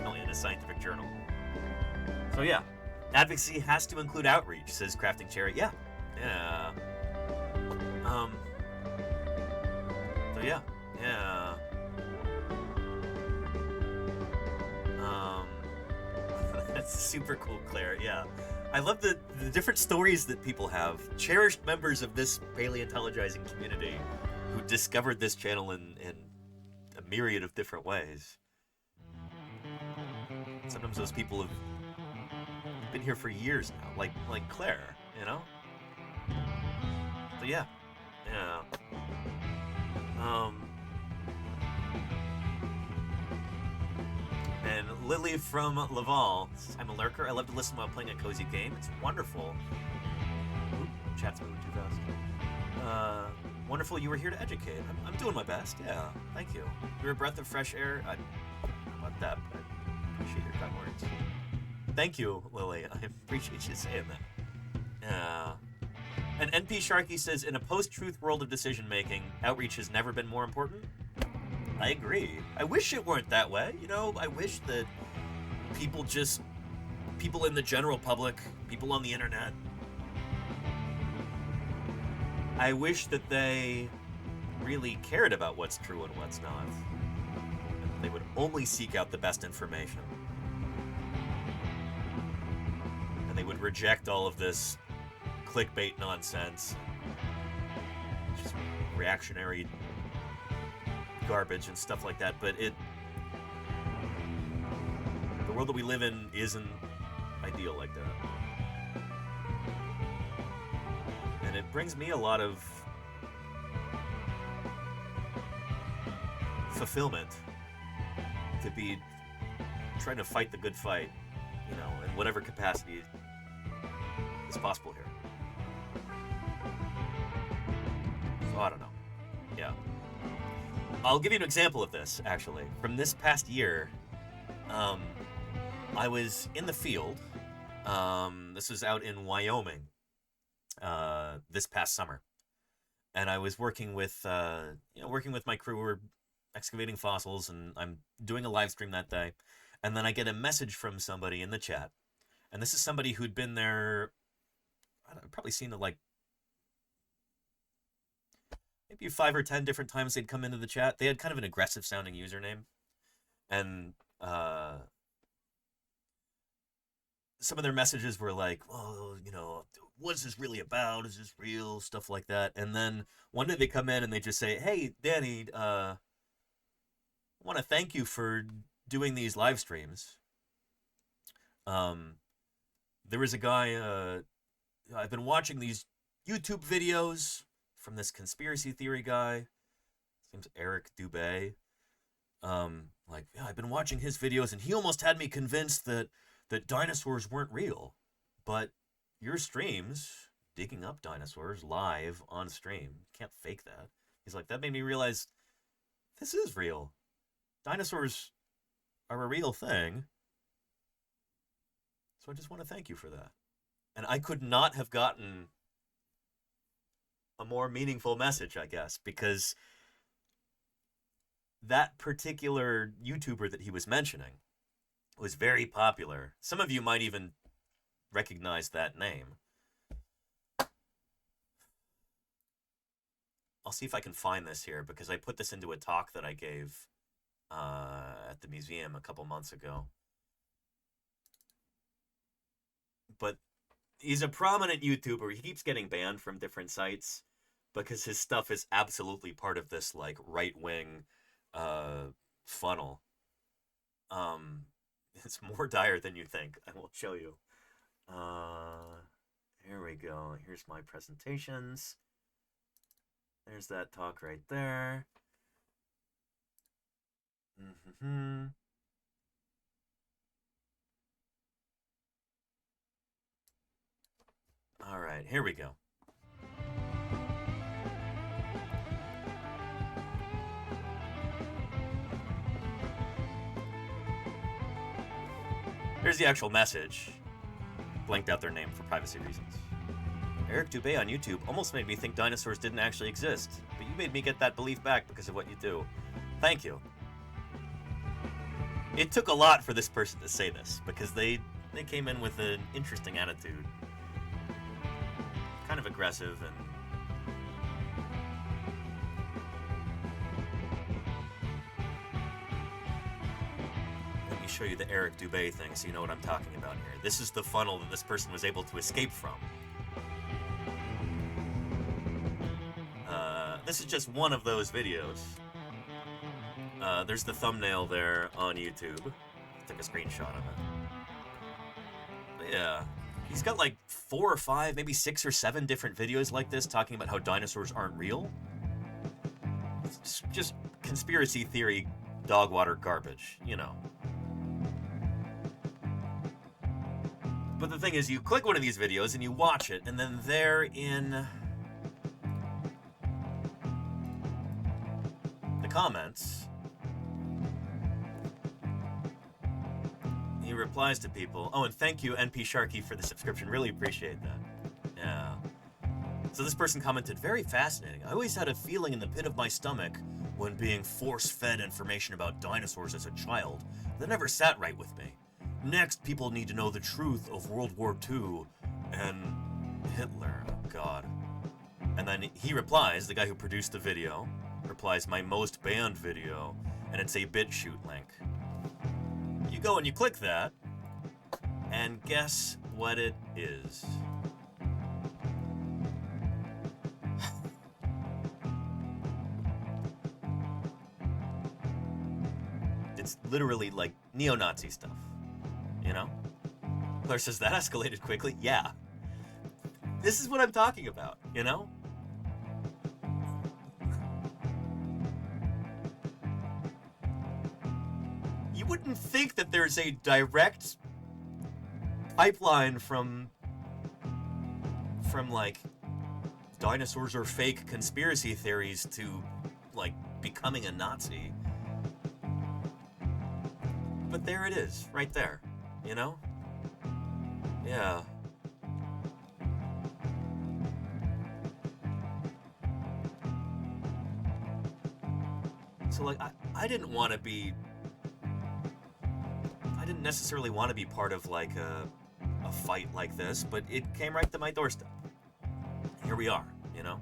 only in a scientific journal. So yeah, advocacy has to include outreach, says Crafting Cherry. Yeah. So yeah. That's super cool, Claire. Yeah. I love the different stories that people have. Cherished members of this paleontologizing community who discovered this channel in a myriad of different ways. Sometimes those people have been here for years now, like Claire, you know? So yeah. And Lily from Laval says, I'm a lurker. I love to listen while playing a cozy game. It's wonderful. Oop, chat's moving too fast. Wonderful you were here to educate. I'm doing my best, yeah. Thank you. You're a breath of fresh air. How about that? I appreciate your kind words. Thank you, Lily. I appreciate you saying that. And NP Sharky says, in a post-truth world of decision-making, outreach has never been more important. I agree. I wish it weren't that way. You know, I wish that people in the general public, people on the internet, I wish that they really cared about what's true and what's not. They would only seek out the best information. And they would reject all of this clickbait nonsense, just reactionary garbage and stuff like that. But the world that we live in isn't ideal like that. And it brings me a lot of fulfillment to be trying to fight the good fight, you know, in whatever capacity is possible here. So I don't know. Yeah. I'll give you an example of this, actually. From this past year, I was in the field. This was out in Wyoming this past summer. And I was working with my crew. We're excavating fossils, and I'm doing a live stream that day. And then I get a message from somebody in the chat. And this is somebody who'd been there, I've probably seen it like maybe 5 or 10 different times they'd come into the chat. They had kind of an aggressive sounding username. And some of their messages were like, well, you know, what is this really about? Is this real? Stuff like that. And then one day they come in and they just say, hey, Danny, I want to thank you for doing these live streams. There was a guy, I've been watching these YouTube videos from this conspiracy theory guy. His name's Eric Dubé. I've been watching his videos, and he almost had me convinced that dinosaurs weren't real. But your streams, digging up dinosaurs live on stream, can't fake that. He's like, that made me realize this is real. Dinosaurs are a real thing. So I just want to thank you for that. And I could not have gotten a more meaningful message, I guess, because that particular YouTuber that he was mentioning was very popular. Some of you might even recognize that name. I'll see if I can find this here, because I put this into a talk that I gave at the museum a couple months ago. But he's a prominent YouTuber. He keeps getting banned from different sites because his stuff is absolutely part of this, like, right-wing funnel. It's more dire than you think. I will show you. Here we go. Here's my presentations. There's that talk right there. All right, here we go. Here's the actual message. Blanked out their name for privacy reasons. Eric Dubé on YouTube almost made me think dinosaurs didn't actually exist, but you made me get that belief back because of what you do. Thank you. It took a lot for this person to say this, because they came in with an interesting attitude. Kind of aggressive and... Let me show you the Eric Dubé thing so you know what I'm talking about here. This is the funnel that this person was able to escape from. This is just one of those videos. There's the thumbnail there on YouTube. I took a screenshot of it. But yeah. He's got like 4 or 5, maybe 6 or 7 different videos like this talking about how dinosaurs aren't real. It's just conspiracy theory, dog water garbage, you know. But the thing is, you click one of these videos and you watch it, and then there in the comments, he replies to people. Oh, and thank you, NP Sharky, for the subscription. Really appreciate that. Yeah. So this person commented, very fascinating. I always had a feeling in the pit of my stomach when being force-fed information about dinosaurs as a child that never sat right with me. Next, people need to know the truth of World War II and Hitler. Oh, God. And then he replies, the guy who produced the video, replies, my most banned video, and it's a BitChute link. You go and you click that, and guess what it is? It's literally like neo-Nazi stuff, you know? Claire says, that escalated quickly? Yeah. This is what I'm talking about, you know? You wouldn't think that there's a direct pipeline from like dinosaurs are fake conspiracy theories to like becoming a Nazi. But there it is, right there, you know? Yeah. So like I didn't want to be, I didn't necessarily want to be part of like a fight like this, but it came right to my doorstep. Here we are, you know?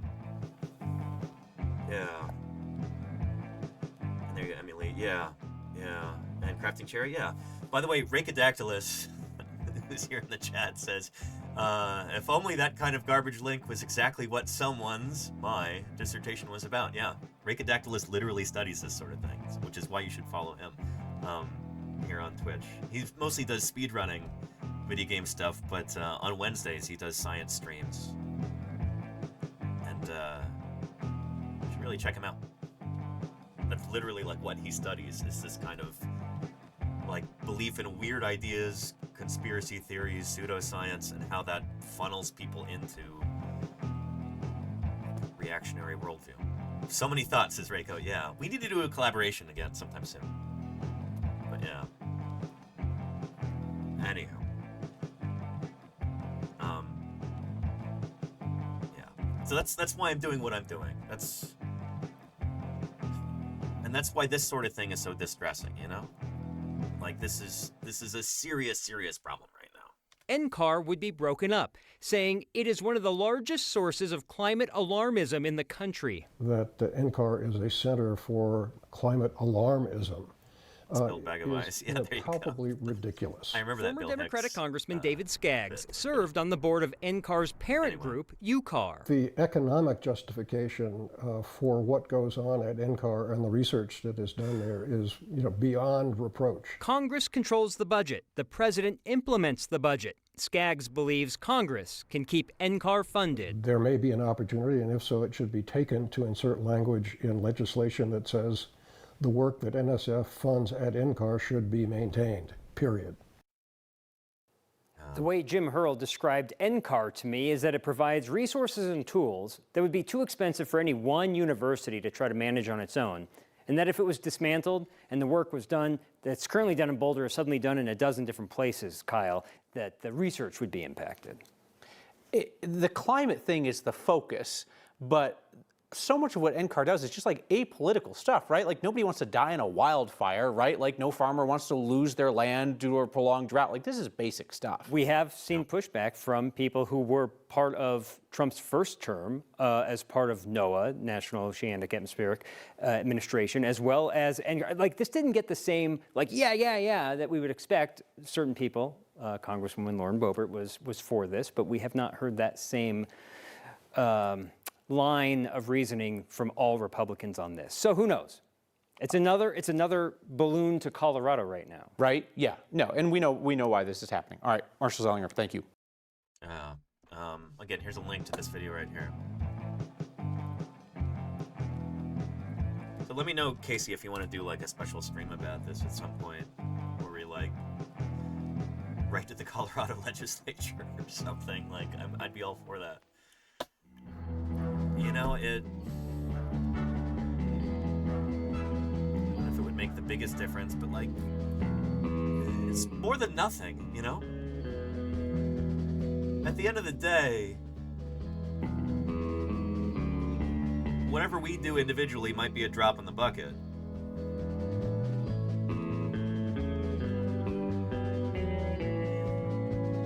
Yeah. And there you go, Emily. Yeah. Yeah. And Crafting Cherry, yeah. By the way, Rakadactylus, who's here in the chat, says, if only that kind of garbage link was exactly what my dissertation was about. Yeah. Rakadactylus literally studies this sort of thing, which is why you should follow him here on Twitch. He mostly does speedrunning video game stuff, but on Wednesdays he does science streams. And you should really check him out. That's literally like what he studies, is this kind of like belief in weird ideas, conspiracy theories, pseudoscience, and how that funnels people into reactionary worldview. So many thoughts, says Reiko. Yeah, we need to do a collaboration again sometime soon. But yeah. Anyhow. Yeah. So that's why I'm doing what I'm doing. And that's why this sort of thing is so distressing, you know? Like, this is a serious problem right now. NCAR would be broken up, saying it is one of the largest sources of climate alarmism in the country. That NCAR is a center for climate alarmism. Spilled bag of ice. Yeah, there you go. Palpably ridiculous. I remember that Former Bill Democratic Hicks, Congressman David Skaggs served on the board of NCAR's parent group, UCAR. The economic justification for what goes on at NCAR and the research that is done there is, beyond reproach. Congress controls the budget. The president implements the budget. Skaggs believes Congress can keep NCAR funded. There may be an opportunity, and if so, it should be taken to insert language in legislation that says the work that NSF funds at NCAR should be maintained, period. The way Jim Hurl described NCAR to me is that it provides resources and tools that would be too expensive for any one university to try to manage on its own. And that if it was dismantled and the work was done that's currently done in Boulder is suddenly done in a dozen different places, Kyle, that the research would be impacted. The climate thing is the focus, but so much of what NCAR does is just like apolitical stuff, right? Like nobody wants to die in a wildfire, right? Like no farmer wants to lose their land due to a prolonged drought. Like this is basic stuff. We have seen pushback from people who were part of Trump's first term as part of NOAA, National Oceanic Atmospheric Administration, as well as NCAR. Like this didn't get the same, like, yeah, that we would expect. Certain people, Congresswoman Lauren Boebert was for this, but we have not heard that same line of reasoning from all Republicans on this. So who knows? It's another balloon to Colorado right now. Right? Yeah. No, and we know why this is happening. All right, Marshall Zellinger, thank you. Again, here's a link to this video right here. So let me know, Casey, if you want to do like a special stream about this at some point, where we like write to the Colorado legislature or something. Like, I'd be all for that. You know, I don't know if it would make the biggest difference, but like, it's more than nothing, you know? At the end of the day, whatever we do individually might be a drop in the bucket.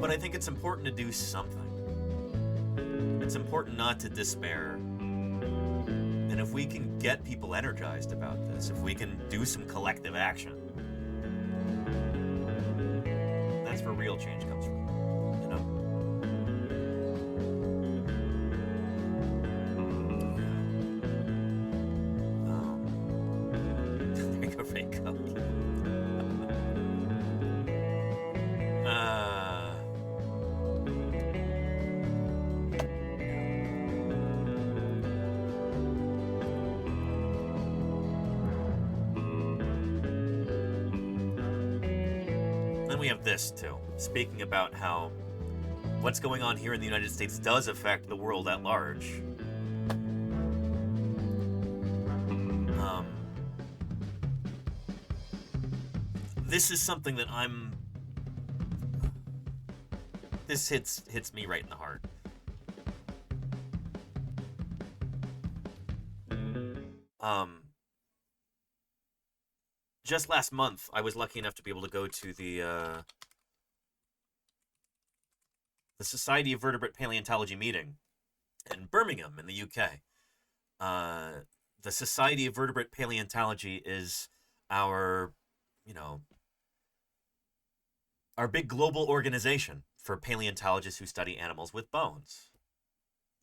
But I think it's important to do something. It's important not to despair. And if we can get people energized about this, if we can do some collective action, that's where real change comes from, you know? There you go, Rico. We have this too, speaking about how what's going on here in the United States does affect the world at large. This is something that this hits me right in the heart. Just last month, I was lucky enough to be able to go to the Society of Vertebrate Paleontology meeting in Birmingham in the UK. The Society of Vertebrate Paleontology is our big global organization for paleontologists who study animals with bones.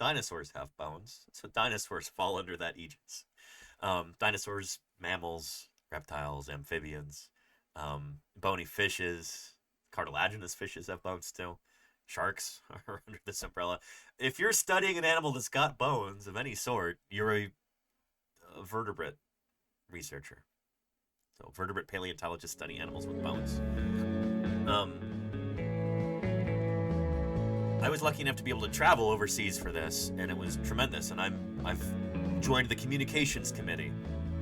Dinosaurs have bones, so dinosaurs fall under that aegis. Dinosaurs, mammals, reptiles, amphibians, bony fishes, cartilaginous fishes have bones too. Sharks are under this umbrella. If you're studying an animal that's got bones of any sort, you're a vertebrate researcher. So vertebrate paleontologists study animals with bones. I was lucky enough to be able to travel overseas for this, and it was tremendous. And I've joined the communications committee.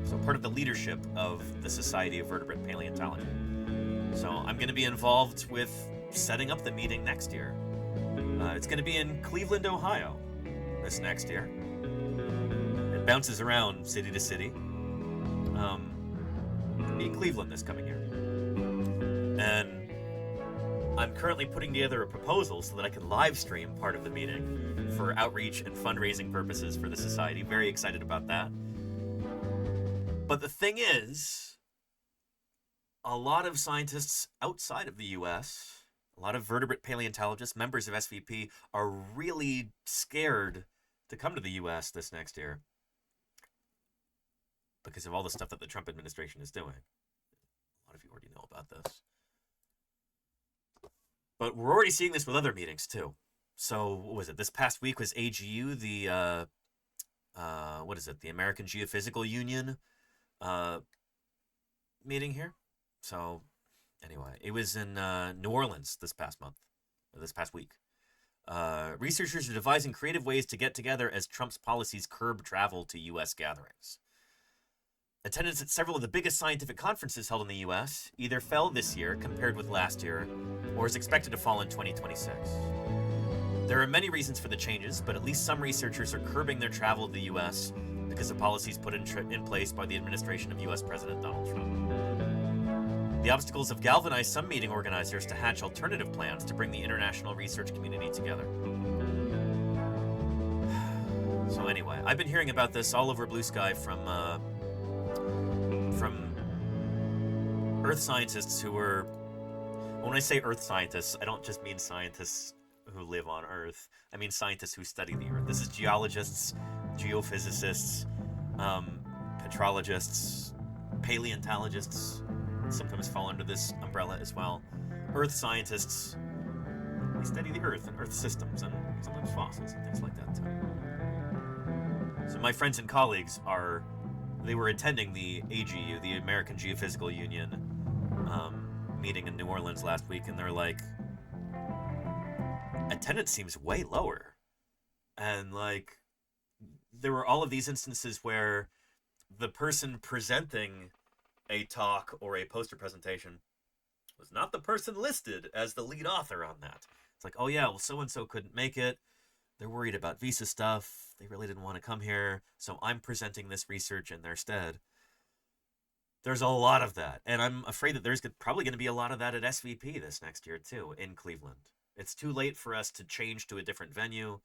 So part of the leadership of the Society of Vertebrate Paleontology. So I'm going to be involved with setting up the meeting next year. It's going to be in Cleveland, Ohio this next year. It bounces around city to city. It'll be in Cleveland this coming year. And I'm currently putting together a proposal so that I can live stream part of the meeting for outreach and fundraising purposes for the society. Very excited about that. But the thing is, a lot of scientists outside of the US, a lot of vertebrate paleontologists, members of SVP, are really scared to come to the US this next year because of all the stuff that the Trump administration is doing. A lot of you already know about this. But we're already seeing this with other meetings, too. So, what was it? This past week was AGU, the, what is it? The American Geophysical Union meeting here. So, anyway, it was in New Orleans this past week. Researchers are devising creative ways to get together as Trump's policies curb travel to U.S. gatherings. Attendance at several of the biggest scientific conferences held in the U.S. either fell this year compared with last year, or is expected to fall in 2026. There are many reasons for the changes, but at least some researchers are curbing their travel to the U.S. because of policies put in place by the administration of U.S. President Donald Trump. The obstacles have galvanized some meeting organizers to hatch alternative plans to bring the international research community together. So anyway, I've been hearing about this all over Blue Sky from Earth scientists who were... When I say Earth scientists, I don't just mean scientists who live on Earth. I mean scientists who study the Earth. This is geologists, geophysicists, petrologists, paleontologists, sometimes fall under this umbrella as well. Earth scientists, they study the Earth and Earth systems and sometimes fossils and things like that too. So my friends and colleagues they were attending the AGU, the American Geophysical Union, meeting in New Orleans last week, and they're like, attendance seems way lower. And like, there were all of these instances where the person presenting a talk or a poster presentation was not the person listed as the lead author on that. It's like, oh yeah, well, so-and-so couldn't make it. They're worried about visa stuff. They really didn't want to come here, so I'm presenting this research in their stead. There's a lot of that, and I'm afraid that there's probably going to be a lot of that at SVP this next year, too, in Cleveland. It's too late for us to change to a different venue.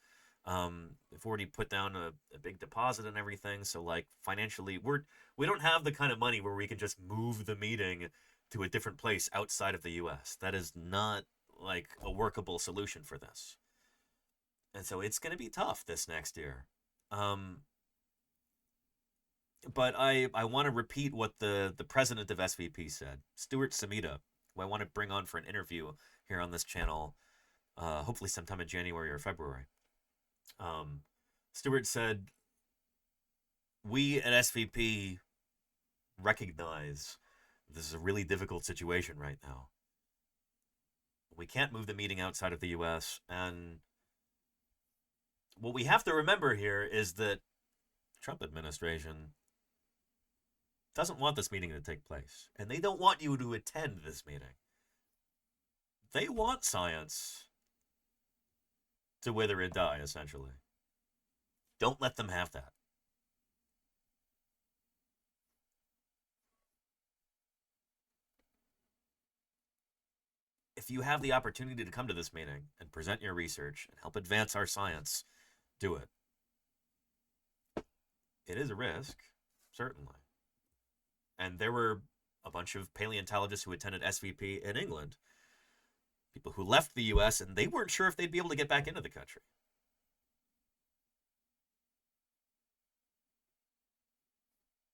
We've already put down a big deposit and everything, so, like, financially, we don't have the kind of money where we can just move the meeting to a different place outside of the U.S. That is not, like, a workable solution for this. And so it's going to be tough this next year. But I want to repeat what the president of SVP said, Stuart Samita, who I want to bring on for an interview here on this channel, hopefully sometime in January or February. Stuart said, we at SVP recognize this is a really difficult situation right now. We can't move the meeting outside of the U.S., and what we have to remember here is that the Trump administration doesn't want this meeting to take place, and they don't want you to attend this meeting. They want science to wither and die, essentially. Don't let them have that. If you have the opportunity to come to this meeting and present your research and help advance our science, do it. It is a risk, certainly. And there were a bunch of paleontologists who attended SVP in England, people who left the U.S., and they weren't sure if they'd be able to get back into the country.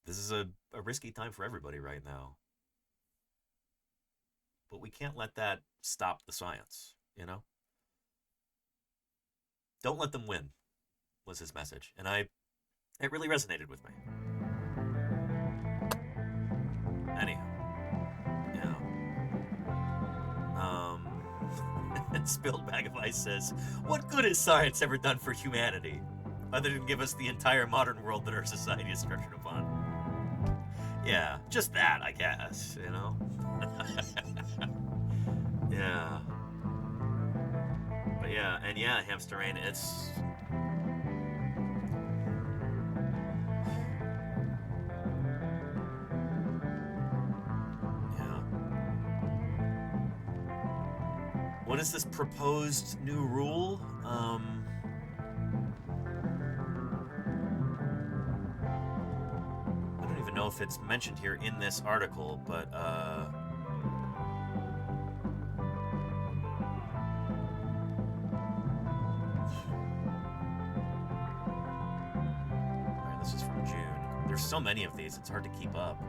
This is a risky time for everybody right now. But we can't let that stop the science, you know? Don't let them win, was his message. And it really resonated with me. Anyhow. Yeah. Spilled Bag of Ice says, what good has science ever done for humanity, other than give us the entire modern world that our society is structured upon? Yeah, just that, I guess, you know? Yeah. But yeah, and yeah, hamster rain, it's... Yeah. What is this proposed new rule? I don't even know if it's mentioned here in this article, but, Alright, this is from June. There's so many of these, it's hard to keep up.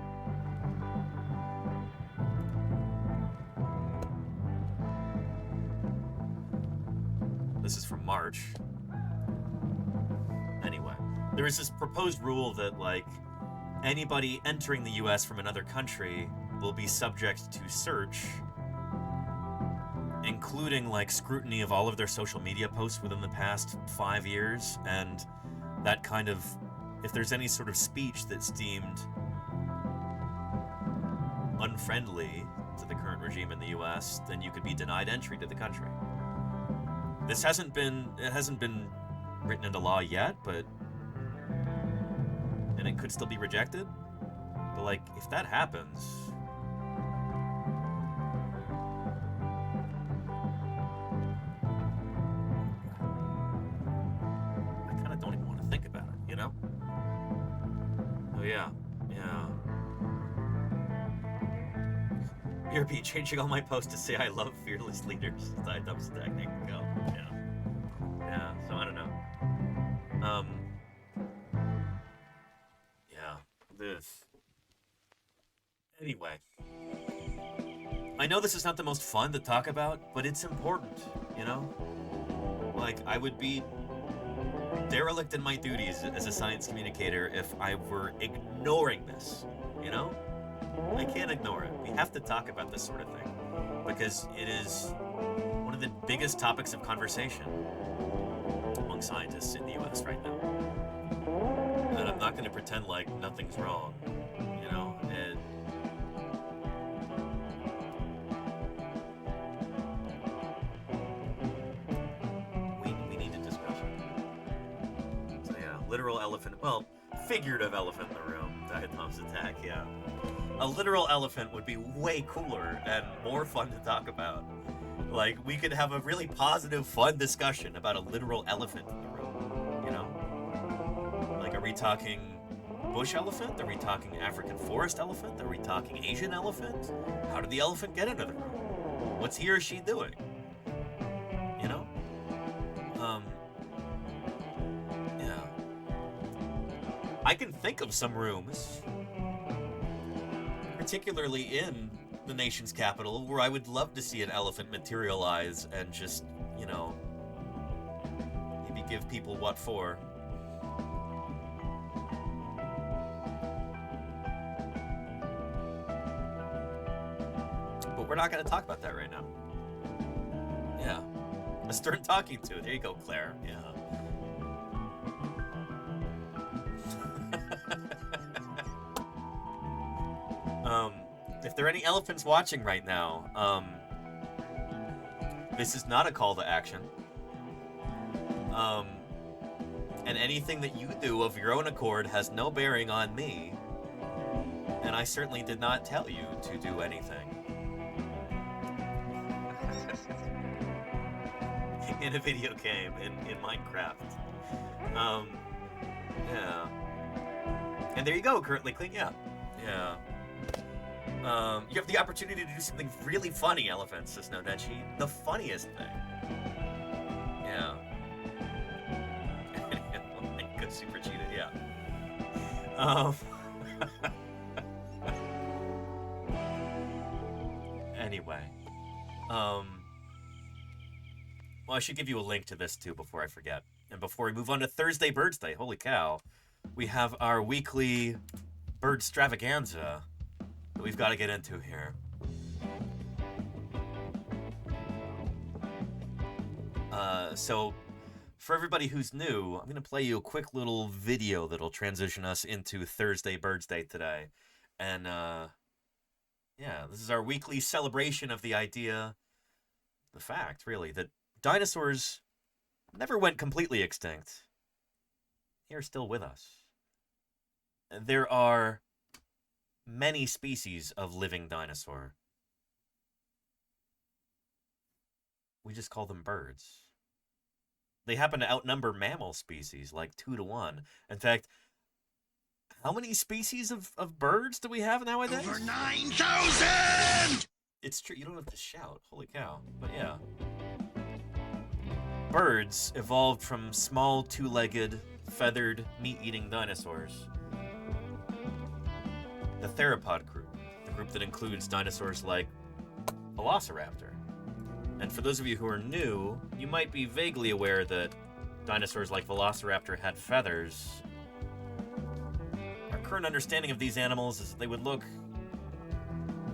This is from March. Anyway, there is this proposed rule that, like, anybody entering the US from another country will be subject to search, including, like, scrutiny of all of their social media posts within the past 5 years, and that kind of, if there's any sort of speech that's deemed unfriendly to the current regime in the US, then you could be denied entry to the country. This hasn't been written into law yet, but, and it could still be rejected. But, like, if that happens, I kind of don't even want to think about it, you know? Oh yeah, yeah. BRB changing all my posts to say I love fearless leaders. Side up stacking. Go. Yeah. Yeah. So I don't know. Yeah. This. Anyway. I know this is not the most fun to talk about, but it's important, you know? Like, I would be derelict in my duties as a science communicator if I were ignoring this, you know? I can't ignore it. We have to talk about this sort of thing because it is one of the biggest topics of conversation among scientists in the US right now. And I'm not going to pretend like nothing's wrong, you know? And we need to discuss it. So yeah, literal elephant, well, figurative elephant in the room. Diatom's attack, yeah. A literal elephant would be way cooler and more fun to talk about. Like, we could have a really positive, fun discussion about a literal elephant in the room, you know? Like, are we talking bush elephant? Are we talking African forest elephant? Are we talking Asian elephant? How did the elephant get into the room? What's he or she doing? You know? Yeah. I can think of some rooms, particularly in the nation's capital, where I would love to see an elephant materialize and just, you know, maybe give people what for. But we're not going to talk about that right now. Yeah. A stern talking to. There you go, Claire. Yeah. If there are any elephants watching right now, this is not a call to action. And anything that you do of your own accord has no bearing on me. And I certainly did not tell you to do anything. In a video game, in Minecraft. Yeah. And there you go, currently cleaning up. Yeah. You have the opportunity to do something really funny, Elephant, says Nodechi. The funniest thing. Yeah. Good super cheated, yeah. Anyway. Well, I should give you a link to this, too, before I forget. And before we move on to Thursday BIRDSday, holy cow, we have our weekly bird extravaganza that we've got to get into here. So, for everybody who's new, I'm going to play you a quick little video that'll transition us into Thursday BIRDSday today. And, Yeah, this is our weekly celebration of the idea, the fact, really, that dinosaurs never went completely extinct. They are still with us. There are many species of living dinosaur. We just call them birds. They happen to outnumber mammal species, like 2 to 1. In fact, how many species of birds do we have nowadays? Over 9,000! It's true, you don't have to shout. Holy cow. But yeah. Birds evolved from small, two-legged, feathered, meat-eating dinosaurs. The theropod group, the group that includes dinosaurs like Velociraptor. And for those of you who are new, you might be vaguely aware that dinosaurs like Velociraptor had feathers. Our current understanding of these animals is that they would look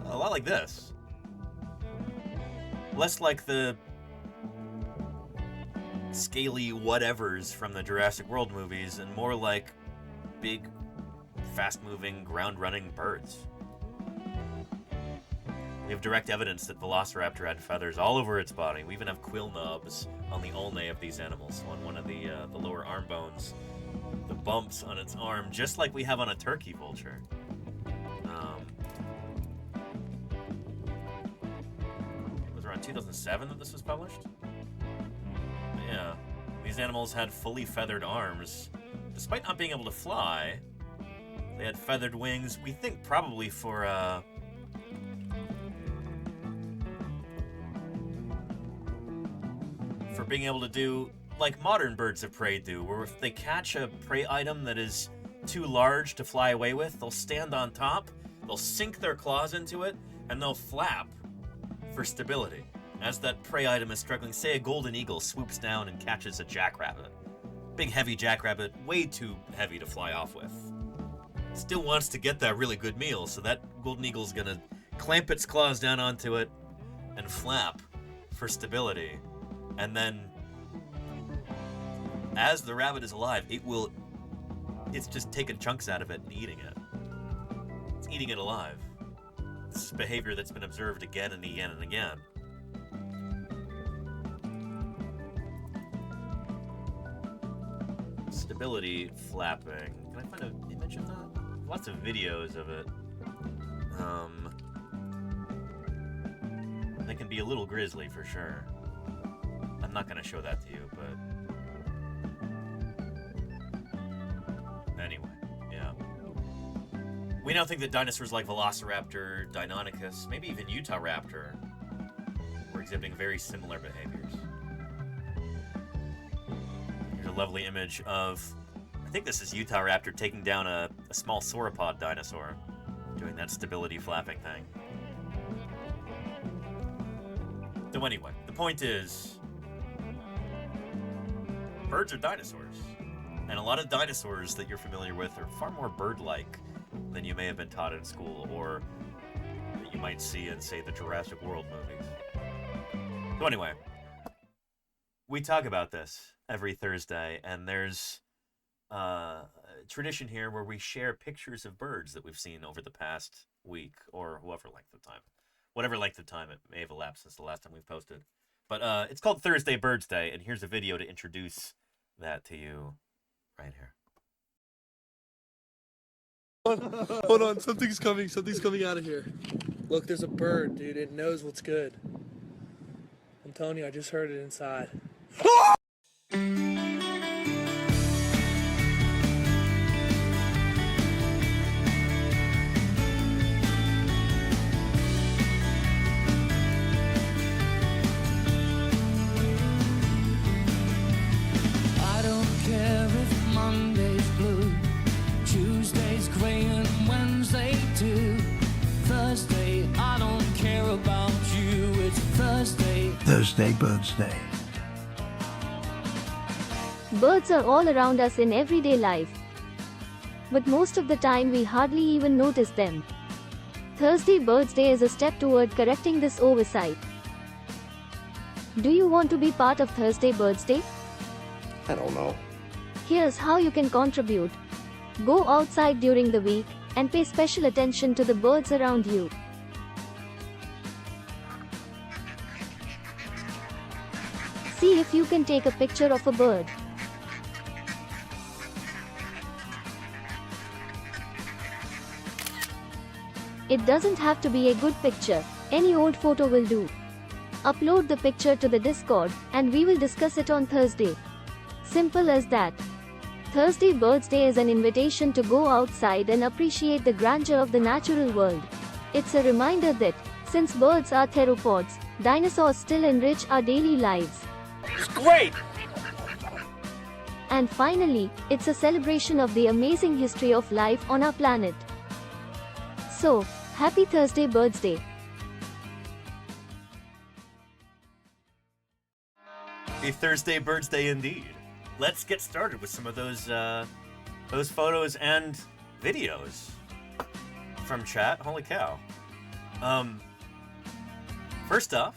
a lot like this. Less like the scaly whatevers from the Jurassic World movies, and more like big, fast-moving, ground-running birds. We have direct evidence that Velociraptor had feathers all over its body. We even have quill knobs on the ulnae of these animals, on one of the lower arm bones. The bumps on its arm, just like we have on a turkey vulture. It was around 2007 that this was published? Yeah. These animals had fully feathered arms. Despite not being able to fly, they had feathered wings, we think probably for being able to do like modern birds of prey do, where if they catch a prey item that is too large to fly away with, they'll stand on top, they'll sink their claws into it, and they'll flap for stability. As that prey item is struggling, say a golden eagle swoops down and catches a jackrabbit. Big heavy jackrabbit, way too heavy to fly off with. Still wants to get that really good meal, so that golden eagle's gonna clamp its claws down onto it and flap for stability. And then, as the rabbit is alive, it's just taking chunks out of it and eating it. It's eating it alive. This is behavior that's been observed again and again and again. Stability flapping. Can I find an image of that? Lots of videos of it. They can be a little grisly for sure. I'm not going to show that to you, but anyway, yeah. We now think that dinosaurs like Velociraptor, Deinonychus, maybe even Utahraptor were exhibiting very similar behaviors. Here's a lovely image of, I think this is Utahraptor taking down a small sauropod dinosaur, doing that stability flapping thing. So anyway, the point is, birds are dinosaurs. And a lot of dinosaurs that you're familiar with are far more bird-like than you may have been taught in school, or that you might see in, say, the Jurassic World movies. So anyway, we talk about this every Thursday, and there's a tradition here where we share pictures of birds that we've seen over the past week, or whatever length of time it may have elapsed since the last time we've posted. But it's called Thursday BIRDSday, and here's a video to introduce that to you right here. Hold on, something's coming out of here. Look, there's a bird, dude. It knows what's good. I'm telling you, I just heard it inside. Thursday BIRDSday. Birds are all around us in everyday life. But most of the time we hardly even notice them. Thursday BIRDSday is a step toward correcting this oversight. Do you want to be part of Thursday BIRDSday? I don't know. Here's how you can contribute. Go outside during the week and pay special attention to the birds around you. See if you can take a picture of a bird. It doesn't have to be a good picture, any old photo will do. Upload the picture to the Discord, and we will discuss it on Thursday. Simple as that. Thursday BIRDSday is an invitation to go outside and appreciate the grandeur of the natural world. It's a reminder that, since birds are theropods, dinosaurs still enrich our daily lives. It's great! And finally, it's a celebration of the amazing history of life on our planet. So, happy Thursday BIRDSday! A Thursday BIRDSday indeed. Let's get started with some of those photos and videos from chat. Holy cow! First off,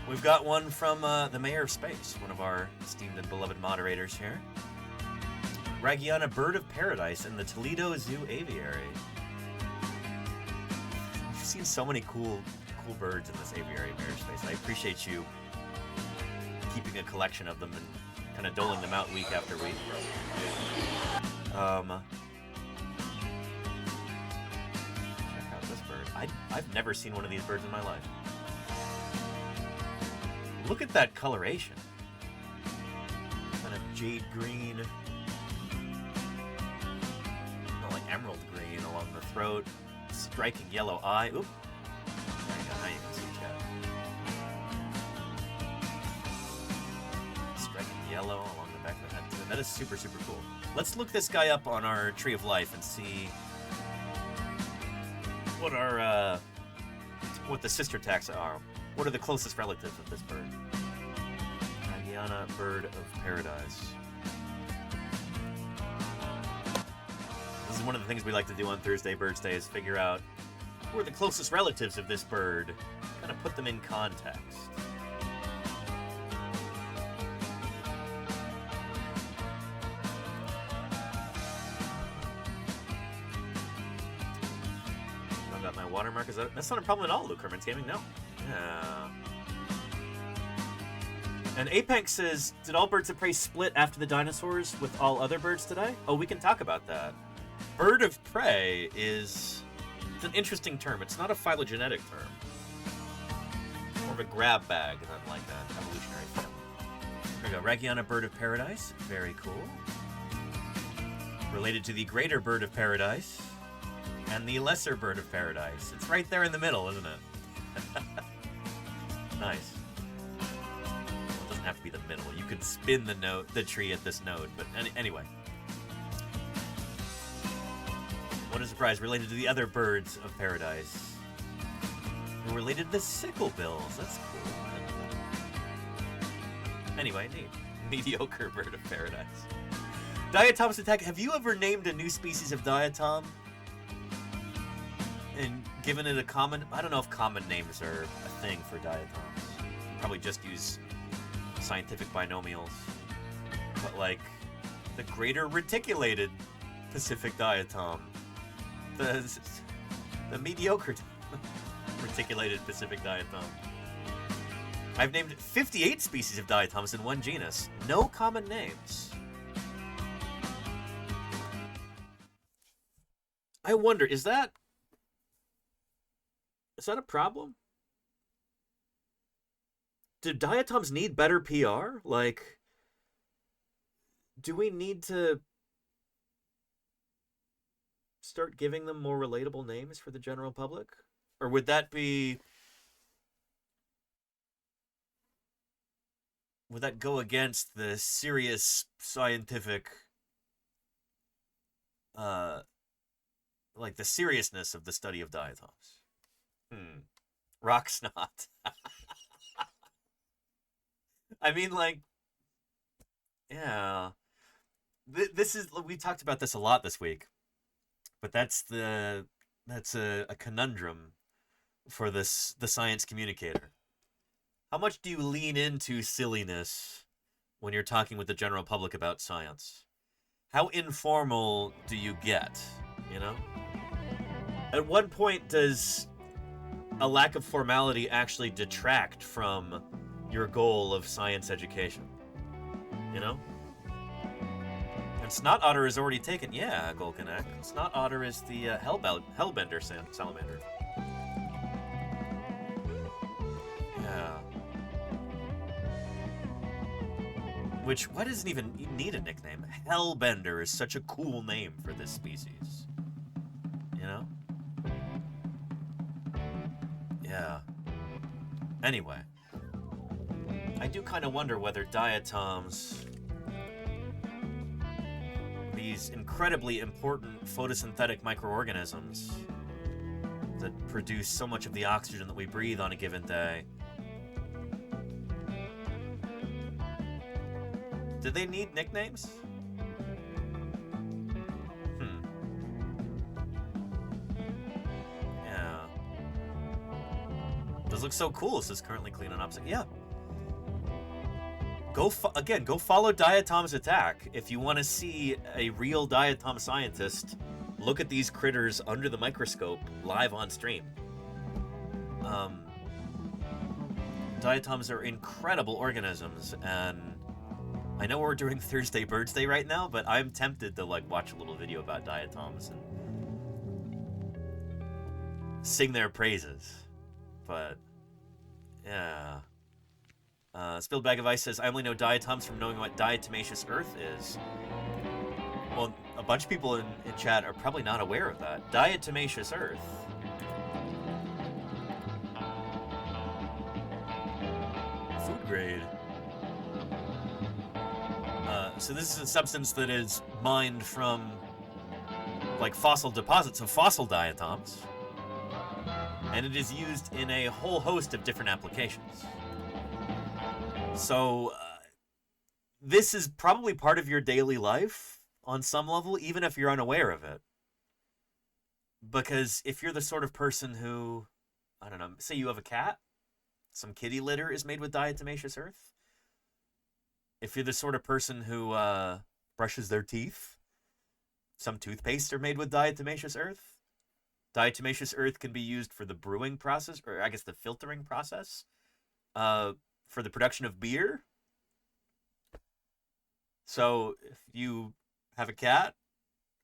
we've got one from the Mayor of Space, one of our esteemed and beloved moderators here. Ragiana Bird of Paradise in the Toledo Zoo Aviary. I've seen so many cool birds in this aviary, Mayor of Space. I appreciate you keeping a collection of them and kind of doling them out week after week. Check out this bird. I've never seen one of these birds in my life. Look at that coloration. Kind of jade green. Like emerald green along the throat. Striking yellow eye. Oop. There you go. Now you can see chat. Striking yellow along the back of the head too. That is super, super cool. Let's look this guy up on our Tree of Life and see what our what the sister taxa are. What are the closest relatives of this bird? Ragiana Bird of Paradise. This is one of the things we like to do on Thursday BIRDSday is figure out who are the closest relatives of this bird, kind of put them in context. I've got my watermark. That's not a problem at all, Luke Herman's Gaming. No. Yeah. And Apex says, did all birds of prey split after the dinosaurs with all other birds today? Oh, we can talk about that. Bird of prey it's an interesting term. It's not a phylogenetic term. More of a grab bag than like an evolutionary term. There we go. Ragiana Bird of Paradise. Very cool. Related to the greater Bird of Paradise and the lesser Bird of Paradise. It's right there in the middle, isn't it? Nice. Well, it doesn't have to be the middle. You could spin the tree at this node, but anyway. What a surprise. Related to the other birds of paradise. We're related to the sicklebills. That's cool. Anyway, neat. Mediocre bird of paradise. Diatom's attack. Have you ever named a new species of diatom? And given it a common... I don't know if common names are a thing for diatoms. Probably just use scientific binomials. But like, the greater reticulated Pacific diatom. The mediocre reticulated Pacific diatom. I've named 58 species of diatoms in one genus. No common names. I wonder, is that a problem? Do diatoms need better PR? Like, do we need to start giving them more relatable names for the general public? Or would that go against the serious scientific, like the seriousness of the study of diatoms? Rock snot. I mean, like, yeah. We talked about this a lot this week, but that's a conundrum for the science communicator. How much do you lean into silliness when you're talking with the general public about science? How informal do you get, you know? At what point does a lack of formality actually detract from your goal of science education. You know? And Snot Otter is already taken. Yeah, Golkanek. Snot Otter is the Hellbender salamander. Yeah. Which, why does it even need a nickname? Hellbender is such a cool name for this species. You know? Yeah. Anyway. I do kind of wonder whether diatoms, these incredibly important photosynthetic microorganisms that produce so much of the oxygen that we breathe on a given day, do they need nicknames? Yeah. Does look so cool. This is currently clean and opposite. Yeah. Go follow Diatom's Attack. If you want to see a real diatom scientist look at these critters under the microscope live on stream. Diatoms are incredible organisms, and I know we're doing Thursday BIRDSday right now, but I'm tempted to like watch a little video about diatoms and sing their praises. But yeah. Spilled Bag of Ice says, I only know diatoms from knowing what diatomaceous earth is. Well, a bunch of people in chat are probably not aware of that. Diatomaceous earth. Food grade. So this is a substance that is mined from, like, fossil deposits of fossil diatoms. And it is used in a whole host of different applications. So, this is probably part of your daily life on some level, even if you're unaware of it. Because if you're the sort of person who, I don't know, say you have a cat, some kitty litter is made with diatomaceous earth. If you're the sort of person who brushes their teeth, some toothpaste are made with diatomaceous earth. Diatomaceous earth can be used for the brewing process, or I guess the filtering process. For the production of beer. So if you have a cat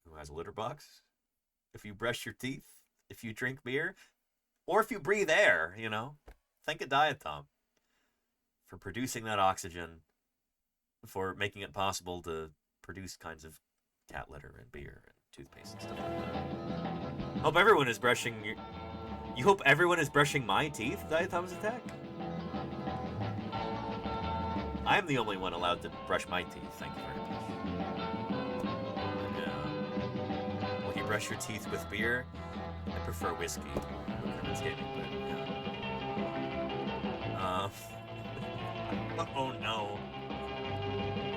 who has a litter box, if you brush your teeth, if you drink beer, or if you breathe air, you know, thank a diatom for producing that oxygen, for making it possible to produce kinds of cat litter and beer and toothpaste and stuff like that. Hope everyone is brushing you hope everyone is brushing my teeth, Diatom's Attack? I'm the only one allowed to brush my teeth, thank you very much. Yeah. Will you brush your teeth with beer? I prefer whiskey. Oh no.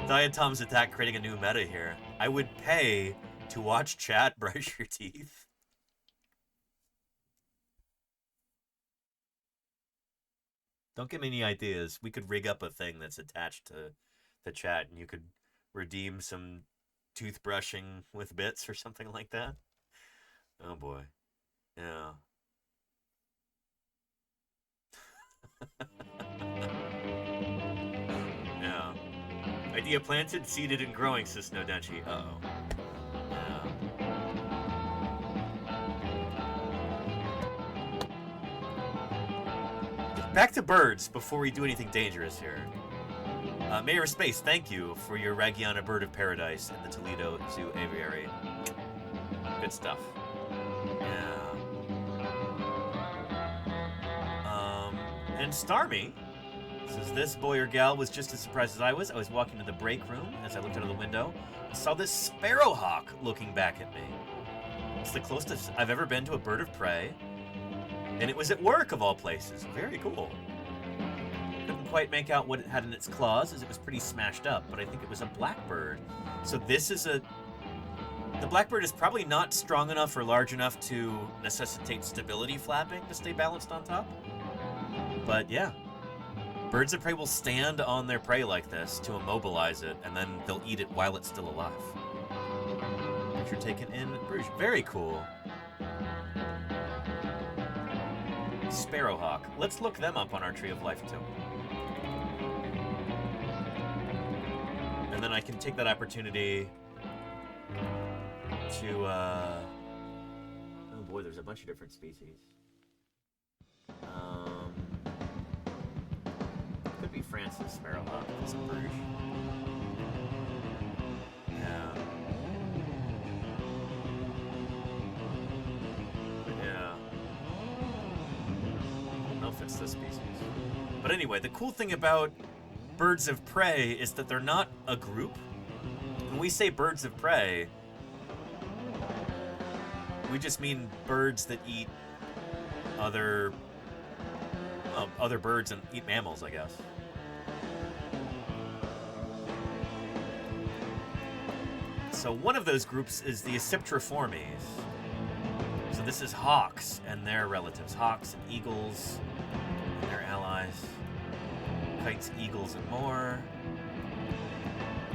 Diatom's Attack creating a new meta here. I would pay to watch chat brush your teeth. Don't give me any ideas. We could rig up a thing that's attached to the chat and you could redeem some toothbrushing with bits or something like that. Oh boy. Yeah. Yeah. Idea planted, seeded, and growing, says Nodenchi. Uh-oh. Yeah. Back to birds before we do anything dangerous here. Mayor of Space, thank you for your Ragiana Bird of Paradise in the Toledo Zoo Aviary. Good stuff. Yeah. And Starmy says, this boy or gal was just as surprised as I was. I was walking to the break room as I looked out of the window. I saw this sparrowhawk looking back at me. It's the closest I've ever been to a bird of prey. And it was at work, of all places. Very cool. Couldn't quite make out what it had in its claws, as it was pretty smashed up, but I think it was a blackbird. So this is a... The blackbird is probably not strong enough or large enough to necessitate stability flapping to stay balanced on top. But yeah. Birds of prey will stand on their prey like this to immobilize it, and then they'll eat it while it's still alive. Picture taken in Bruges. Very cool. Sparrowhawk. Let's look them up on our Tree of Life, too. And then I can take that opportunity to, oh boy, there's a bunch of different species. Could be France's sparrowhawk. It's a bird. Yeah. Yeah. I don't know if it's this species. But anyway, the cool thing about birds of prey is that they're not a group. When we say birds of prey, we just mean birds that eat other birds and eat mammals, I guess. So one of those groups is the Aciptriformes. So this is hawks and their relatives. Hawks and eagles and their allies. Kites, eagles, and more.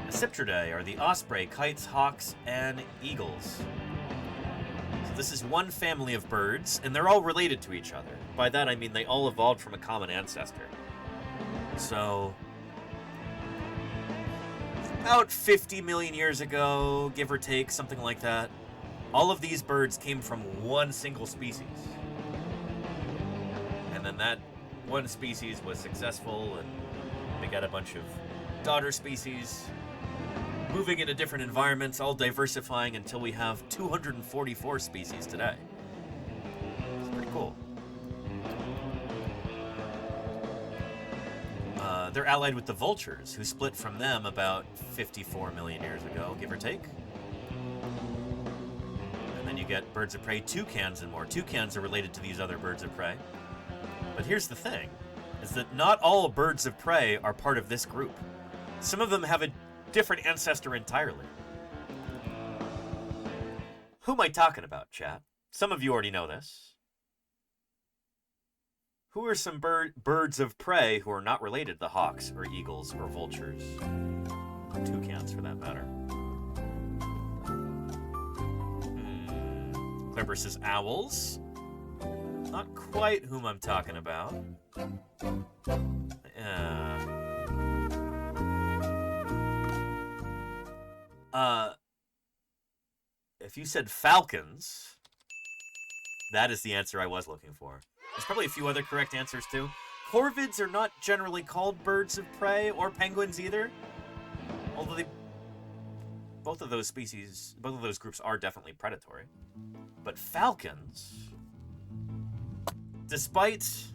Aciptridae are the osprey, kites, hawks, and eagles. So this is one family of birds, and they're all related to each other. By that I mean they all evolved from a common ancestor. So about 50 million years ago, give or take, something like that, all of these birds came from one single species. And then that one species was successful, and they got a bunch of daughter species, moving into different environments, all diversifying until we have 244 species today. It's pretty cool. They're allied with the vultures, who split from them about 54 million years ago, give or take. And then you get birds of prey, toucans, and more. Toucans are related to these other birds of prey. But here's the thing, is that not all birds of prey are part of this group. Some of them have a different ancestor entirely. Who am I talking about, chat? Some of you already know this. Who are some birds of prey who are not related to hawks or eagles or vultures? Or toucans, for that matter. Clever says owls. Not quite whom I'm talking about. If you said falcons, that is the answer I was looking for. There's probably a few other correct answers too. Corvids are not generally called birds of prey, or penguins either. Although both of those groups are definitely predatory. But falcons, despite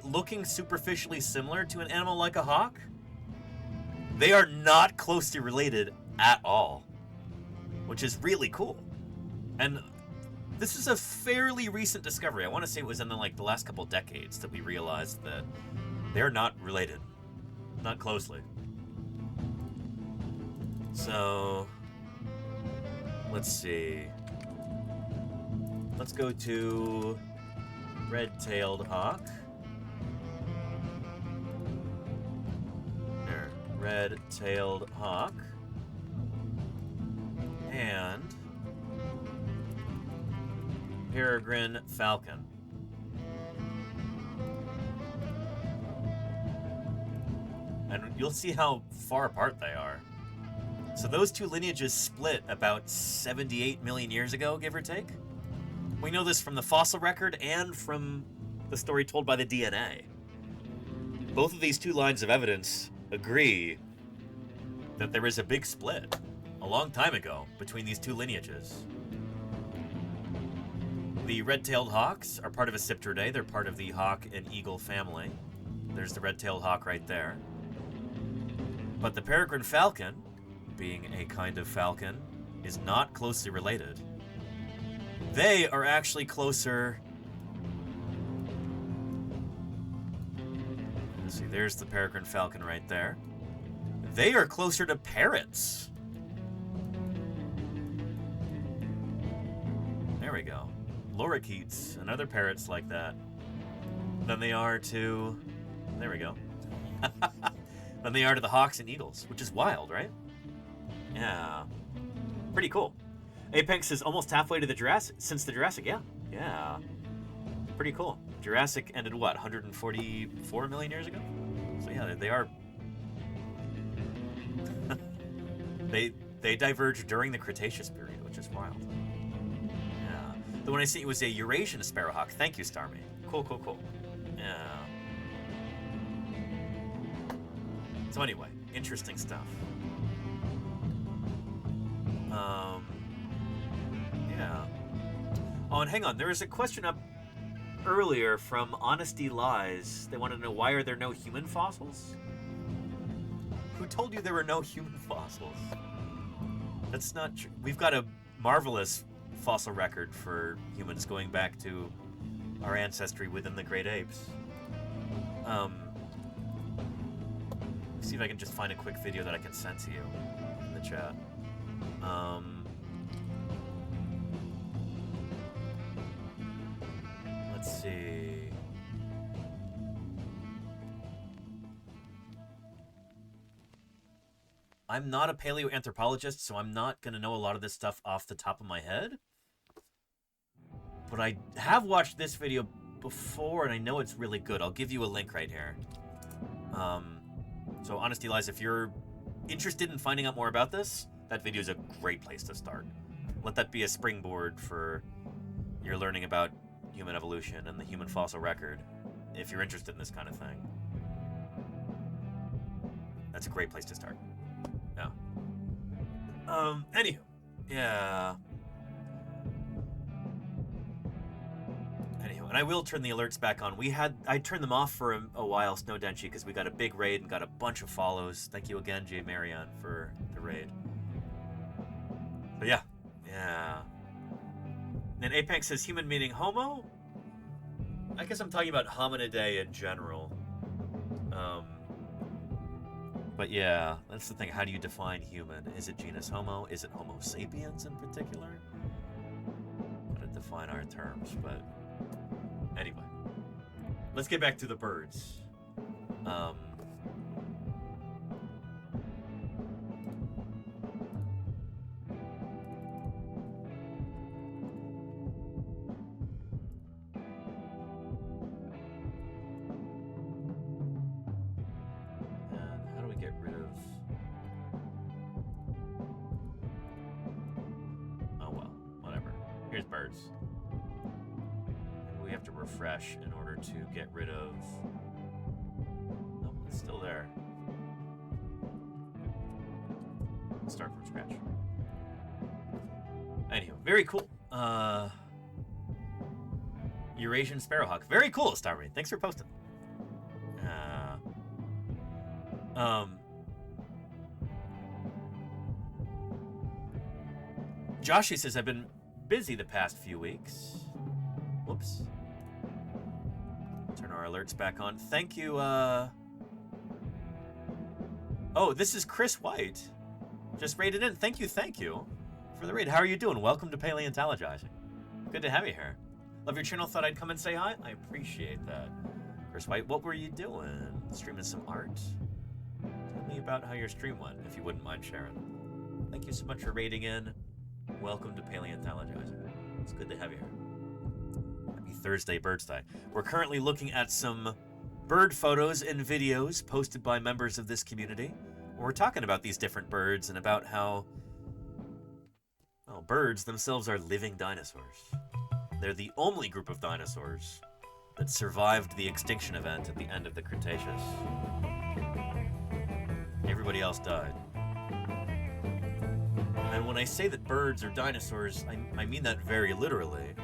looking superficially similar to an animal like a hawk, they are not closely related at all, which is really cool. And this is a fairly recent discovery. I want to say it was in the last couple decades that we realized that they're not related, not closely. So let's see. Let's go to red-tailed hawk. Red-tailed hawk and peregrine falcon. And you'll see how far apart they are. So those two lineages split about 78 million years ago, give or take. We know this from the fossil record and from the story told by the DNA. Both of these two lines of evidence agree that there is a big split a long time ago between these two lineages. The red-tailed hawks are part of Aciptridae. They're part of the hawk and eagle family. There's the red-tailed hawk right there. But the peregrine falcon, being a kind of falcon, is not closely related. They are actually closer. Let's see, there's the peregrine falcon right there. They are closer to parrots. There we go. Lorikeets and other parrots like that than they are to, there we go, than they are to the hawks and eagles, which is wild, right? Yeah. Pretty cool. Apex is almost halfway to the Jurassic, since the Jurassic, yeah. Yeah. Pretty cool. Jurassic ended what, 144 million years ago? So yeah, they are... they diverged during the Cretaceous period, which is wild. Yeah. The one I sent you was a Eurasian sparrowhawk. Thank you, Starmy. Cool, cool, cool. Yeah. So anyway, interesting stuff. Yeah. Oh, and hang on, there was a question up earlier from Honesty Lies. They wanted to know, why are there no human fossils? Who told you there were no human fossils? That's not true. We've got a marvelous fossil record for humans going back to our ancestry within the great apes. See if I can just find a quick video that I can send to you in the chat. Let's see. I'm not a paleoanthropologist, so I'm not going to know a lot of this stuff off the top of my head. But I have watched this video before, and I know it's really good. I'll give you a link right here. So Honesty Lies, if you're interested in finding out more about this, that video is a great place to start. Let that be a springboard for your learning about human evolution and the human fossil record, if you're interested in this kind of thing. That's a great place to start. Yeah. Anywho. Yeah. Anywho, and I will turn the alerts back on. I turned them off for a while, Snow Denchi, because we got a big raid and got a bunch of follows. Thank you again, Jay Marion, for the raid. But yeah. Yeah. And Apex says human meaning homo? I guess I'm talking about hominidae in general. But yeah, that's the thing. How do you define human? Is it genus Homo? Is it Homo sapiens in particular? Gotta define our terms, but anyway. Let's get back to the birds. Refresh in order to get rid of... Nope, it's still there. Let's start from scratch. Anywho, very cool. Eurasian sparrowhawk. Very cool, Starry. Thanks for posting. Joshy says, I've been busy the past few weeks. Whoops. Turn our alerts back on. Thank you, Oh, this is Chris White. Just raided in. Thank you for the raid. How are you doing? Welcome to Paleontologizing. Good to have you here. Love your channel. Thought I'd come and say hi. I appreciate that. Chris White, what were you doing? Streaming some art? Tell me about how your stream went, if you wouldn't mind sharing. Thank you so much for raiding in. Welcome to Paleontologizing. It's good to have you here. Thursday BIRDSday. We're currently looking at some bird photos and videos posted by members of this community. We're talking about these different birds and about how, well, birds themselves are living dinosaurs. They're the only group of dinosaurs that survived the extinction event at the end of the Cretaceous. Everybody else died. And when I say that birds are dinosaurs, I mean that very literally.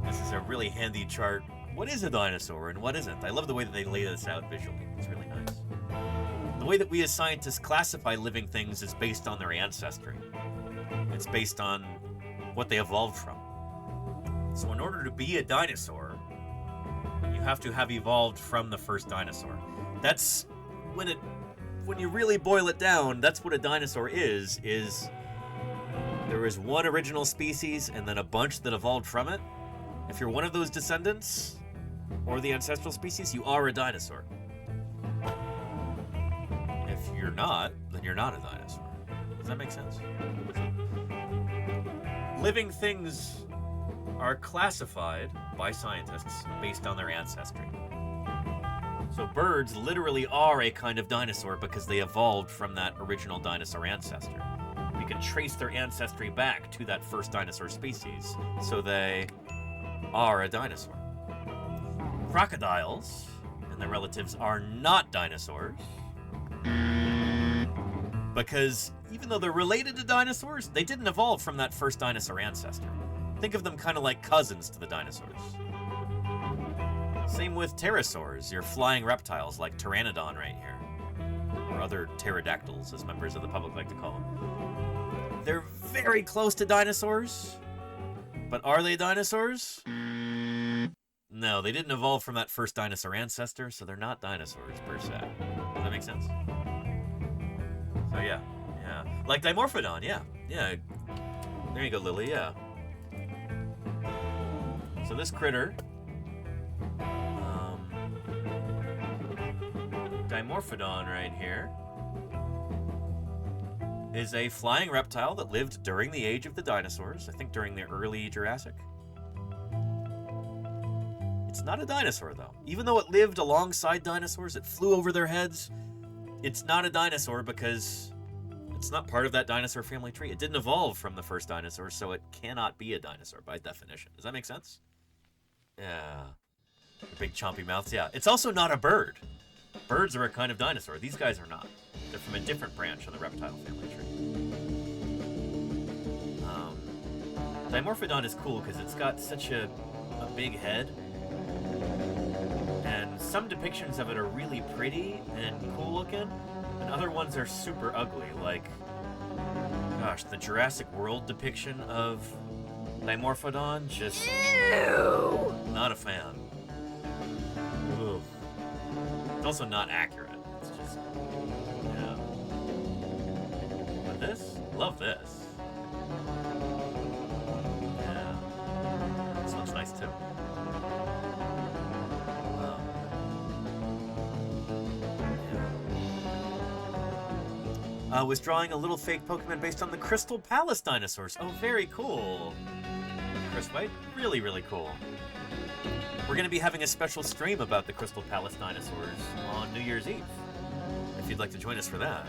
This is a really handy chart. What is a dinosaur and what isn't? I love the way that they lay this out visually. It's really nice. The way that we as scientists classify living things is based on their ancestry. It's based on what they evolved from. So in order to be a dinosaur, you have to have evolved from the first dinosaur. That's when you really boil it down, that's what a dinosaur is there is one original species and then a bunch that evolved from it. If you're one of those descendants, or the ancestral species, you are a dinosaur. If you're not, then then you're not a dinosaur. Does that make sense? Living things are classified by scientists based on their ancestry. So birds literally are a kind of dinosaur because they evolved from that original dinosaur ancestor. We can trace their ancestry back to that first dinosaur species, so they are a dinosaur. Crocodiles and their relatives are not dinosaurs because even though they're related to dinosaurs, they didn't evolve from that first dinosaur ancestor. Think of them kind of like cousins to the dinosaurs. Same with pterosaurs, your flying reptiles like pteranodon right here, or other pterodactyls, as members of the public like to call them. They're very close to dinosaurs, but are they dinosaurs? No, they didn't evolve from that first dinosaur ancestor, so they're not dinosaurs per se. Does that make sense? So yeah. Like Dimorphodon, yeah. There you go, Lily, yeah. So this critter, Dimorphodon right here, is a flying reptile that lived during the age of the dinosaurs, I think during the early Jurassic. It's not a dinosaur, though. Even though it lived alongside dinosaurs, it flew over their heads, it's not a dinosaur because it's not part of that dinosaur family tree. It didn't evolve from the first dinosaur, so it cannot be a dinosaur by definition. Does that make sense? Yeah. Big chompy mouths, yeah. It's also not a bird. Birds are a kind of dinosaur. These guys are not. They're from a different branch of the reptile family tree. Dimorphodon is cool because it's got such a big head. And some depictions of it are really pretty and cool looking, and other ones are super ugly. Like, gosh, the Jurassic World depiction of Dimorphodon, just not a fan. Ugh. It's also not accurate. It's just, yeah. But this, love this. Yeah. This one's nice too. Was drawing a little fake Pokemon based on the Crystal Palace dinosaurs. Oh, very cool. Chris White, really, really cool. We're going to be having a special stream about the Crystal Palace dinosaurs on New Year's Eve, if you'd like to join us for that.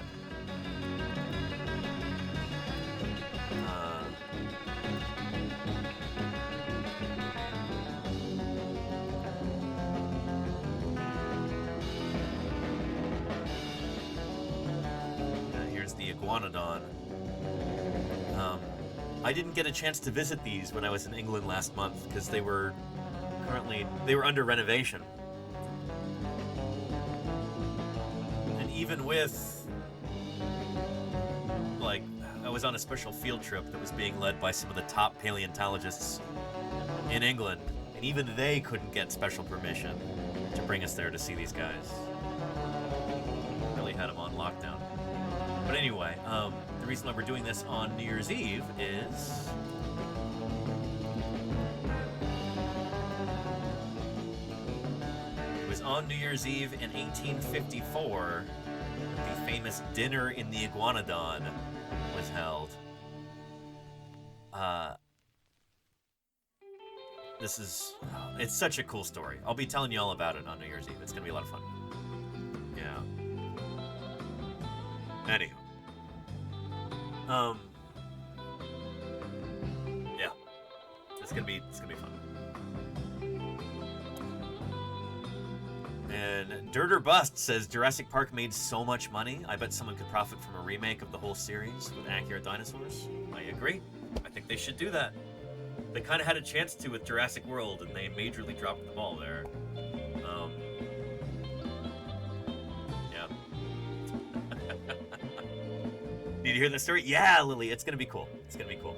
Here's the Iguanodon. I didn't get a chance to visit these when I was in England last month because they were under renovation. And even with, like, I was on a special field trip that was being led by some of the top paleontologists in England, and even they couldn't get special permission to bring us there to see these guys. Really had them on lockdown. But anyway, the reason why we're doing this on New Year's Eve is it was on New Year's Eve in 1854 that the famous Dinner in the Iguanodon was held. It's such a cool story. I'll be telling you all about it on New Year's Eve. It's gonna be a lot of fun. Yeah. Anywho. Yeah. It's gonna be fun. And Dirt or Bust says Jurassic Park made so much money, I bet someone could profit from a remake of the whole series with accurate dinosaurs. I agree. I think they should do that. They kind of had a chance to with Jurassic World, and they majorly dropped the ball there. Yeah. Need to hear that story? Yeah, Lily, it's gonna be cool. It's gonna be cool.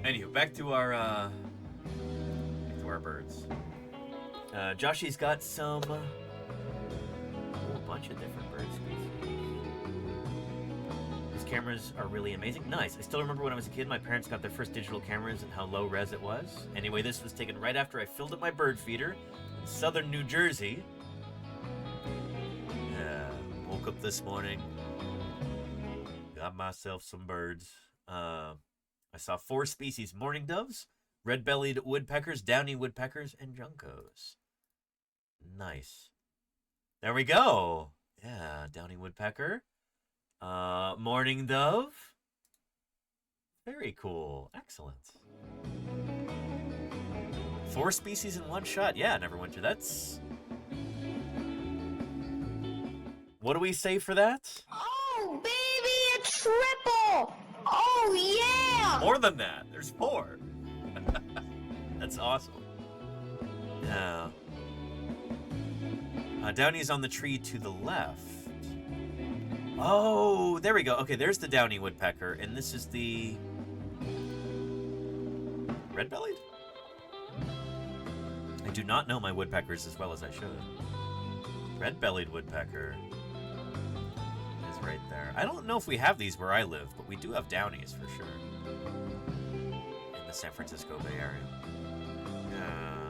Anywho, back to our birds. Joshy's got a whole bunch of different bird species. His cameras are really amazing. Nice. I still remember when I was a kid, my parents got their first digital cameras and how low res it was. Anyway, this was taken right after I filled up my bird feeder in southern New Jersey. Woke woke up this morning, got myself some birds. I saw 4 species: mourning doves, red-bellied woodpeckers, downy woodpeckers, and juncos. Nice. There we go. Yeah, downy woodpecker. Mourning dove. Very cool. Excellent. 4 species in one shot. Yeah, never went through. That's... What do we say for that? Oh, baby, a triple! Oh, yeah! More than that. There's 4. That's awesome. Yeah. Downy's on the tree to the left. Oh, there we go. Okay, there's the downy woodpecker, and this is the red-bellied? I do not know my woodpeckers as well as I should. Red-bellied woodpecker is right there. I don't know if we have these where I live, but we do have downies for sure. In the San Francisco Bay Area. Yeah.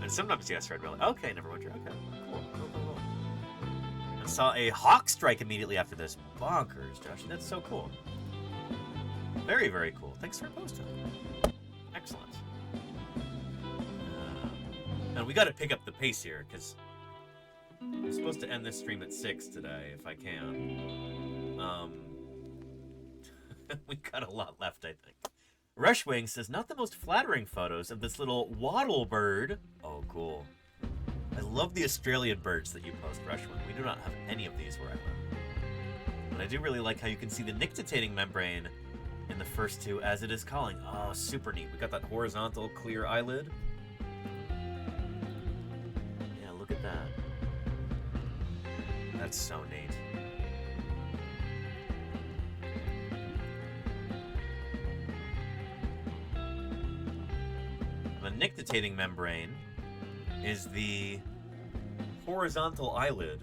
And sometimes, yes, red-bellied. Okay, never went through. Okay, cool. Cool. I saw a hawk strike immediately after this. Bonkers, Josh. That's so cool. Very, very cool. Thanks for posting. Excellent. And we got to pick up the pace here, because I'm supposed to end this stream at 6 today, if I can. We got a lot left, I think. Rushwing says, not the most flattering photos of this little wattle bird. Oh, cool. I love the Australian birds that you post, Rushwing. We do not have any of these where I live. But I do really like how you can see the nictitating membrane in the first 2 as it is calling. Oh, super neat. We got that horizontal clear eyelid. Yeah, look at that. That's so neat. The nictitating membrane is the horizontal eyelid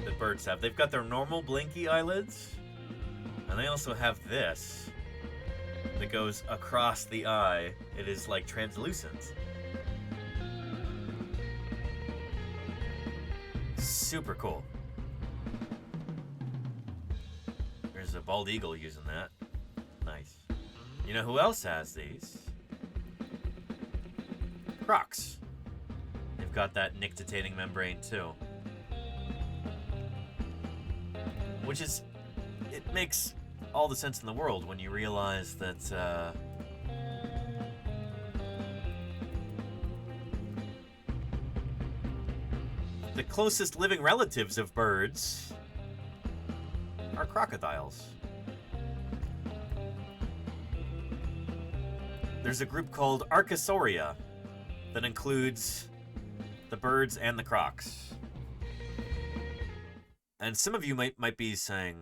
that birds have. They've got their normal blinky eyelids, and they also have this that goes across the eye. It is like translucent. Super cool. There's a bald eagle using that. Nice. You know who else has these? Crocs. They've got that nictitating membrane too. Which is, it makes all the sense in the world when you realize that the closest living relatives of birds are crocodiles. There's a group called Archosauria that includes the birds and the crocs. And some of you might be saying,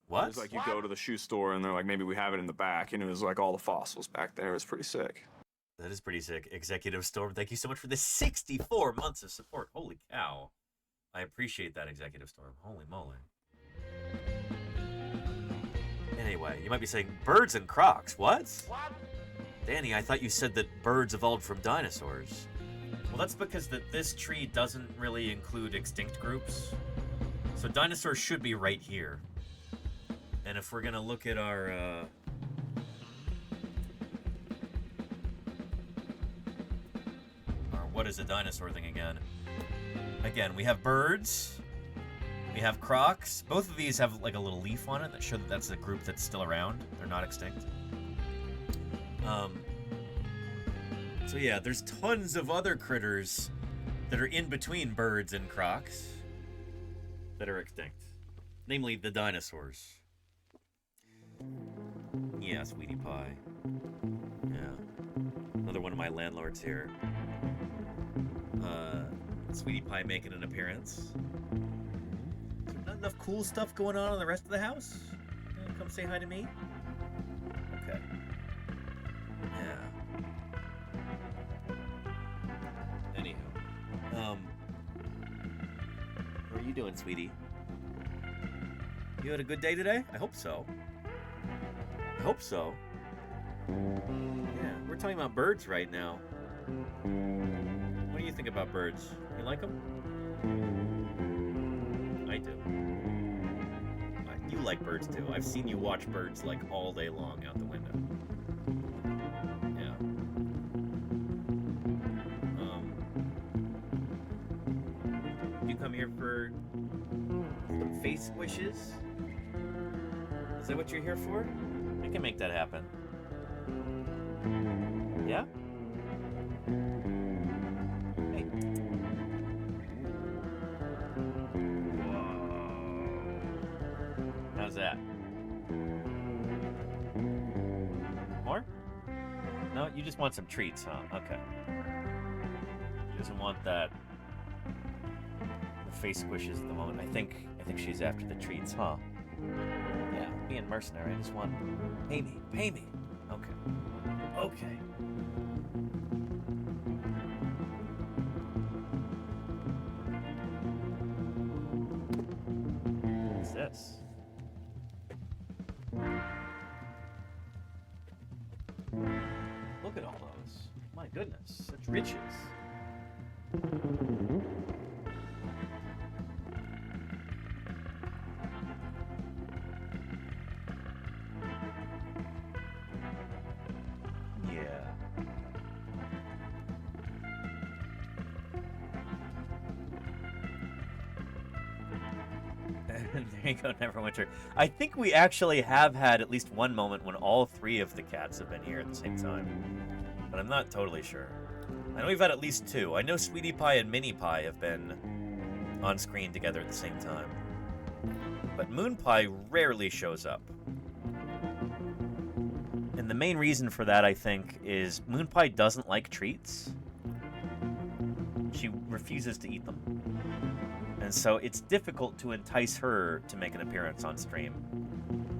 what? It's like you go to the shoe store and they're like, maybe we have it in the back, and it was like all the fossils back there. It's pretty sick. That is pretty sick. Executive Storm, thank you so much for the 64 months of support. Holy cow. I appreciate that, Executive Storm. Holy moly. Anyway, you might be saying, birds and crocs, what? Danny, I thought you said that birds evolved from dinosaurs. Well, that's because this tree doesn't really include extinct groups. So dinosaurs should be right here. And if we're gonna look at our, what is a dinosaur thing again? Again, we have birds, we have crocs. Both of these have like a little leaf on it that show that that's a group that's still around. They're not extinct. So yeah, there's tons of other critters that are in between birds and crocs that are extinct. Namely, the dinosaurs. Yeah, Sweetie Pie. Yeah. Another one of my landlords here. Sweetie Pie making an appearance. Is there not enough cool stuff going on in the rest of the house? Come say hi to me? Okay. Yeah. Anywho. How are you doing, sweetie? You had a good day today? I hope so. I hope so. Yeah, we're talking about birds right now. What do you think about birds? You like them? you like birds too. I've seen you watch birds like all day long out the window. Yeah. You come here for some face squishes? Is that what you're here for? I can make that happen. Yeah? Hey. How's that? More? No, you just want some treats, huh? Okay. She doesn't want the face squishes at the moment. I think she's after the treats, huh? Yeah, being mercenary. I just want pay me. Okay. What's this? Look at all those. My goodness, such riches. Yeah. There you go, Neverwinter. I think we actually have had at least one moment when all three of the cats have been here at the same time. But I'm not totally sure. I know we've had at least two. I know Sweetie Pie and Minnie Pie have been on screen together at the same time. But Moon Pie rarely shows up. And the main reason for that, I think, is Moon Pie doesn't like treats. She refuses to eat them. And so it's difficult to entice her to make an appearance on stream.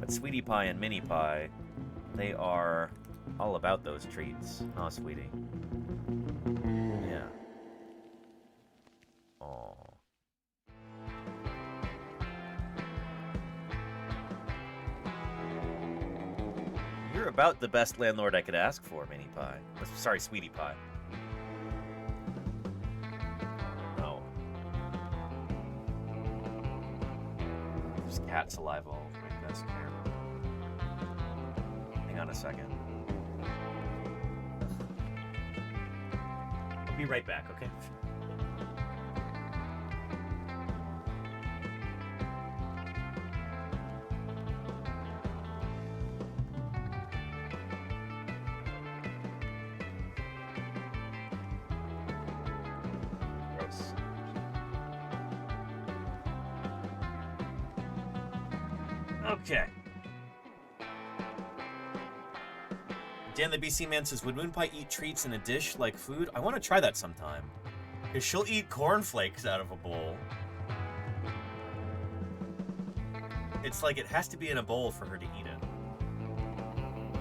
But Sweetie Pie and Minnie Pie, they are all about those treats. Oh, sweetie. Yeah. Oh. You're about the best landlord I could ask for, Minnie Pie. Sorry, Sweetie Pie. No. There's cat saliva all over my desk here. Hang on a second. I'll be right back, okay? Gross. Okay. Dan the BC Man says, would Moon Pie eat treats in a dish like food? I want to try that sometime. Because she'll eat cornflakes out of a bowl. It's like it has to be in a bowl for her to eat it.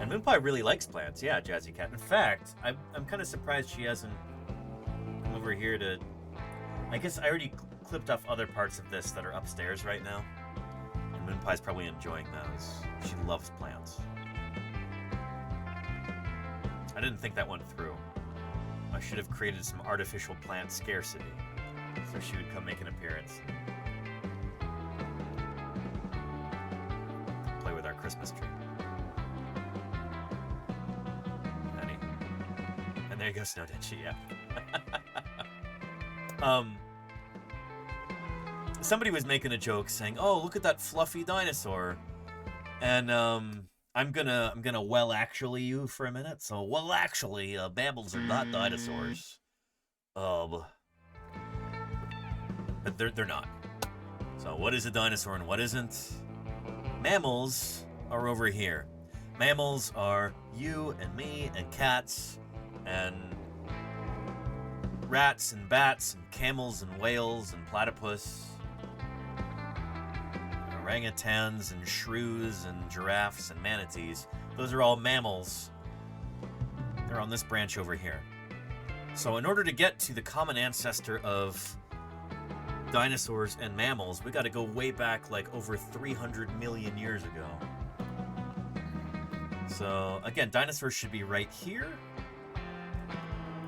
And Moon Pie really likes plants. Yeah, Jazzy Cat. In fact, I'm kind of surprised she hasn't come over here to... I guess I already clipped off other parts of this that are upstairs right now. And Moon Pie's probably enjoying those. She loves plants. I didn't think that went through. I should have created some artificial plant scarcity so she would come make an appearance. Play with our Christmas tree. Honey. And there you go, Snow Denchi, yeah. Somebody was making a joke saying, oh, look at that fluffy dinosaur. And, I'm gonna well actually you for a minute. So well actually, mammals are not dinosaurs. But they're not. So what is a dinosaur and what isn't? Mammals are over here. Mammals are you and me and cats and rats and bats and camels and whales and platypus. Orangutans and shrews and giraffes and manatees. Those are all mammals. They're on this branch over here. So in order to get to the common ancestor of dinosaurs and mammals, we got to go way back like over 300 million years ago. So again, dinosaurs should be right here.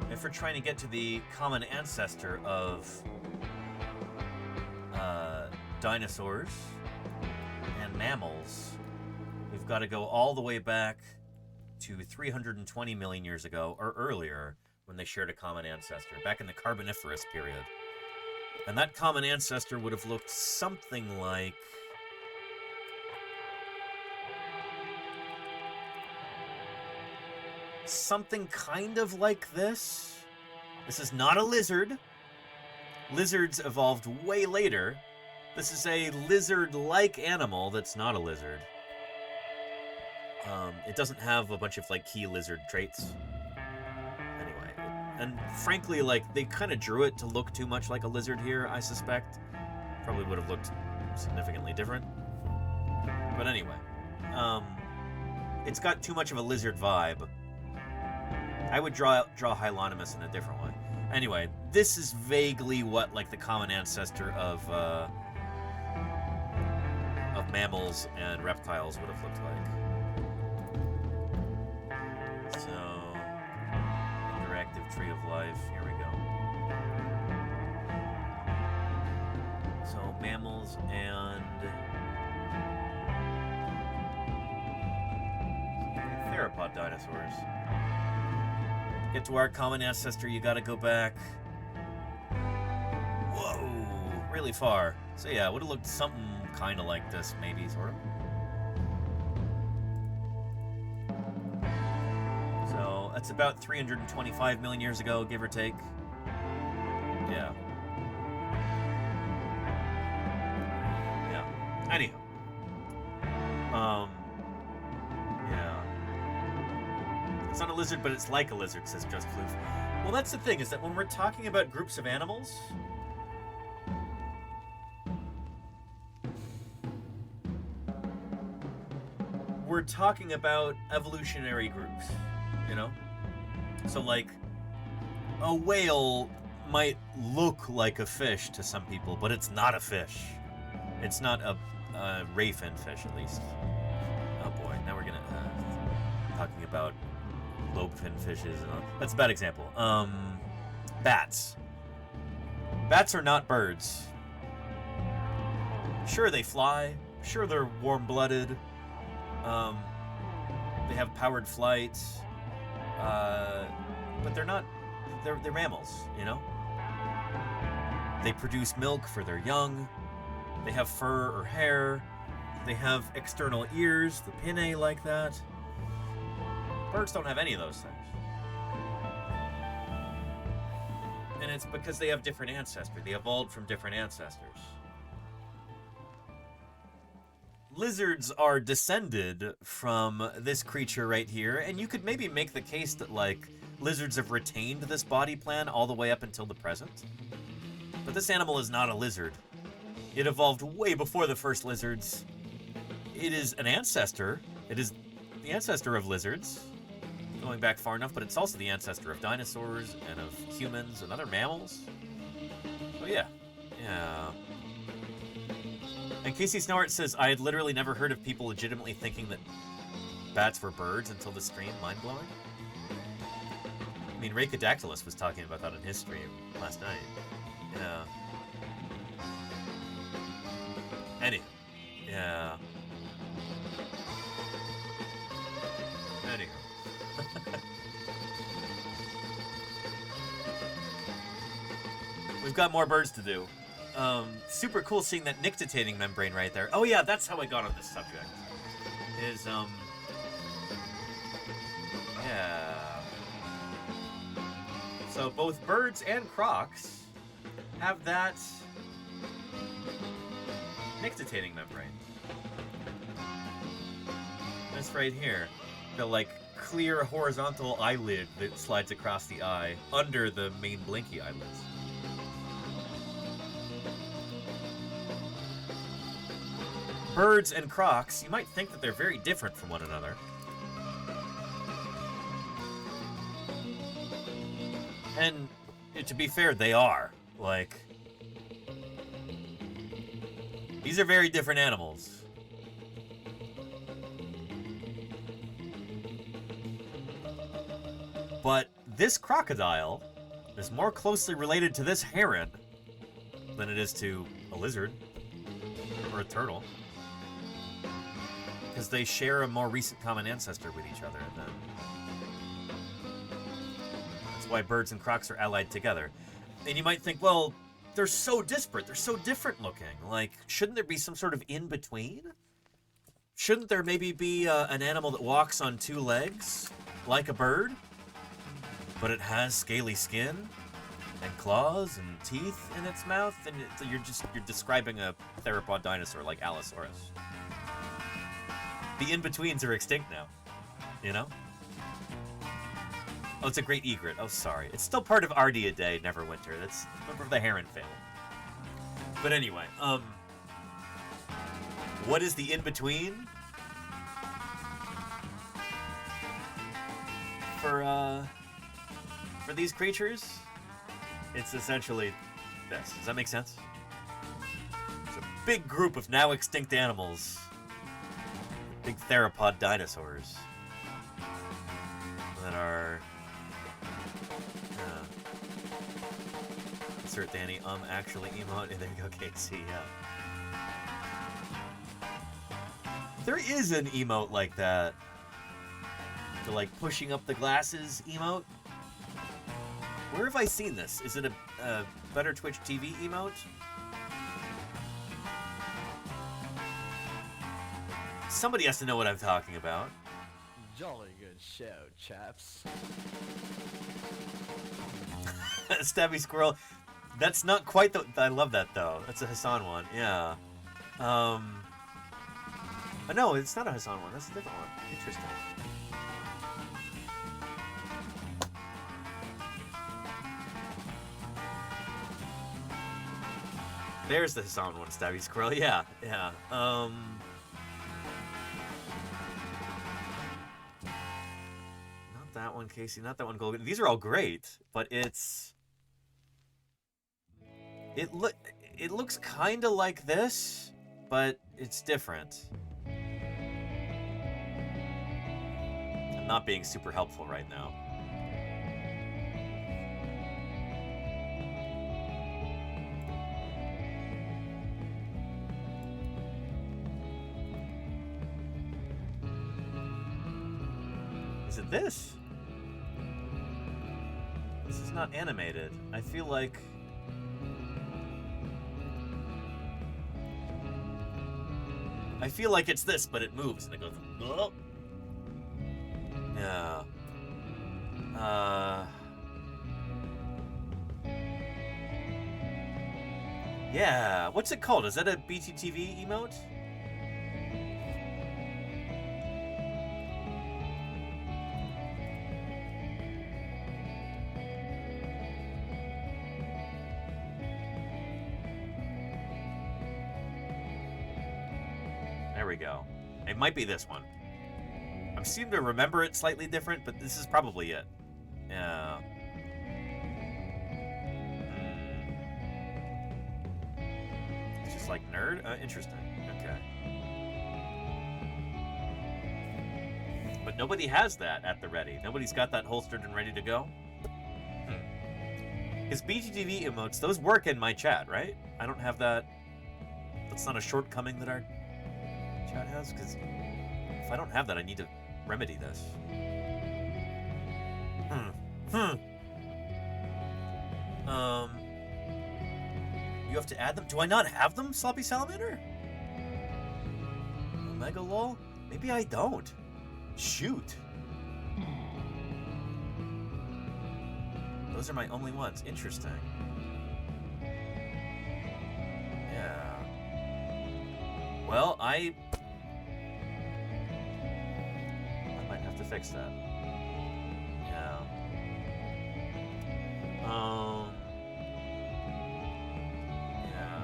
If we're trying to get to the common ancestor of dinosaurs and mammals, we've got to go all the way back to 320 million years ago, or earlier, when they shared a common ancestor, back in the Carboniferous period. And that common ancestor would have looked something like... something kind of like this. This is not a lizard. Lizards evolved way later. This is a lizard-like animal that's not a lizard. It doesn't have a bunch of, like, key lizard traits. Anyway, and frankly, like, they kind of drew it to look too much like a lizard here, I suspect. Probably would have looked significantly different. But anyway, it's got too much of a lizard vibe. I would draw Hylonomus in a different way. Anyway, this is vaguely what, like, the common ancestor of mammals and reptiles would have looked like. So, interactive tree of life, here we go. So, mammals and theropod dinosaurs. To get to our common ancestor, you gotta go back, whoa, really far. So yeah, it would have looked something kind of like this, maybe, sort of. So that's about 325 million years ago, give or take. Yeah. Yeah. Anyhow. Yeah. It's not a lizard, but it's like a lizard, says Just Floof. Well, that's the thing, is that when we're talking about groups of animals, we're talking about evolutionary groups, you know? So, like, a whale might look like a fish to some people, but it's not a fish. It's not a ray fin fish, at least. Oh boy, now we're gonna talking about lobe fin fishes. That's a bad example. Bats. Bats are not birds. Sure, they fly. Sure, they're warm-blooded. They have powered flight. But they're not. They're mammals, you know? They produce milk for their young. They have fur or hair. They have external ears, the pinnae like that. Birds don't have any of those things. And it's because they have different ancestry. They evolved from different ancestors. Lizards are descended from this creature right here, and you could maybe make the case that, like, lizards have retained this body plan all the way up until the present. But this animal is not a lizard. It evolved way before the first lizards. It is an ancestor. It is the ancestor of lizards, going back far enough, but it's also the ancestor of dinosaurs and of humans and other mammals. Oh yeah. Yeah. And Casey Snowart says, I had literally never heard of people legitimately thinking that bats were birds until the stream. Mind-blowing. I mean, Rhacodactylus was talking about that in his stream last night. Yeah. Anyway. Yeah. Anyway. We've got more birds to do. Super cool seeing that nictitating membrane right there. Oh yeah, that's how I got on this subject. Is, yeah. So both birds and crocs have that nictitating membrane. This right here. The, like, clear horizontal eyelid that slides across the eye under the main blinky eyelids. Birds and crocs, you might think that they're very different from one another. And to be fair, they are. Like, these are very different animals. But this crocodile is more closely related to this heron than it is to a lizard or a turtle. because they share a more recent common ancestor with each other. That's why birds and crocs are allied together. And you might think, well, they're so disparate, they're so different looking. Like, shouldn't there be some sort of in-between? Shouldn't there maybe be an animal that walks on two legs, like a bird, but it has scaly skin and claws and teeth in its mouth? And you're describing a theropod dinosaur like Allosaurus. The in-betweens are extinct now, you know? Oh, it's a great egret. Oh, sorry. It's still part of Ardeaday, Neverwinter. That's a member of the heron family. But anyway, what is the in-between? For these creatures, it's essentially this. Does that make sense? It's a big group of now extinct animals. Big theropod dinosaurs. That are... insert Danny, actually emote. There you go, Casey, yeah. There is an emote like that. The, like, pushing up the glasses emote. Where have I seen this? Is it a Better Twitch TV emote? Somebody has to know what I'm talking about. Jolly good show, chaps. Stabby Squirrel. That's not quite the... I love that, though. That's a Hassan one. Yeah. No, it's not a Hassan one. That's a different one. Interesting. There's the Hassan one, Stabby Squirrel. Yeah, yeah. Not that one, Casey. Not that one, Golden. These are all great, but it's... It looks kind of like this, but it's different. I'm not being super helpful right now. Is it this? This is not animated. I feel like... it's this, but it moves and it goes... Oh. Yeah. Yeah. What's it called? Is that a BTTV emote? There we go. It might be this one. I seem to remember it slightly different, but this is probably it. Yeah. It's just like nerd? Interesting. Okay. But nobody has that at the ready. Nobody's got that holstered and ready to go. His BTTV emotes, those work in my chat, right? I don't have that. That's not a shortcoming that our chat has, because if I don't have that, I need to remedy this. You have to add them? Do I not have them, Sloppy Salamander? Omega lol? Maybe I don't. Shoot. Those are my only ones. Interesting. Yeah. Well, I might have to fix that. Yeah. Yeah.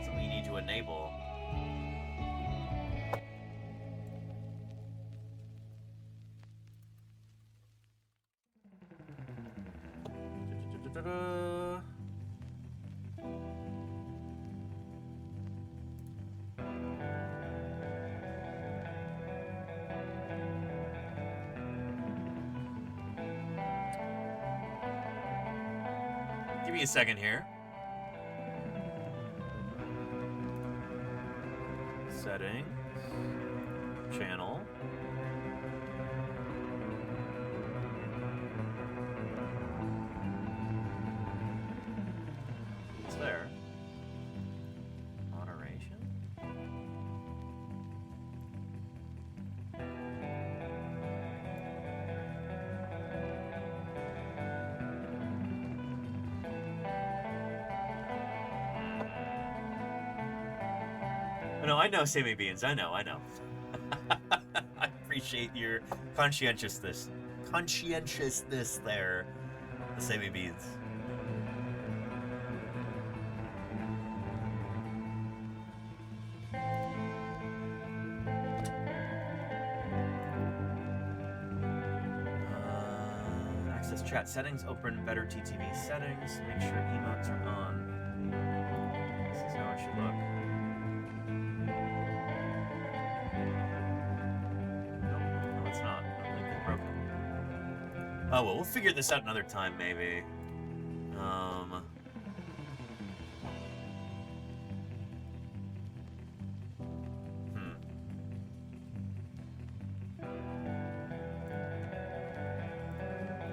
So we need to enable. Give me a second here. Settings. Settings. Channel. It's there. Moderation. No, I know, Sammy Beans. I know. I appreciate your conscientiousness there, Sammy Beans. Access chat settings. Open better TTV settings. Make sure emotes are on. This is how it should look. Oh, well, we'll figure this out another time, maybe.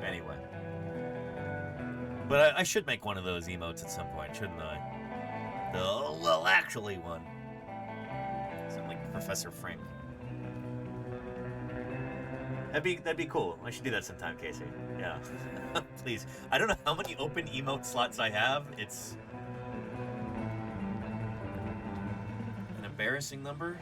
Anyway. But I should make one of those emotes at some point, shouldn't I? The well, actually one. Sound like Professor Frank. That'd be cool. I should do that sometime, Casey. Yeah. Please. I don't know how many open emote slots I have. It's an embarrassing number.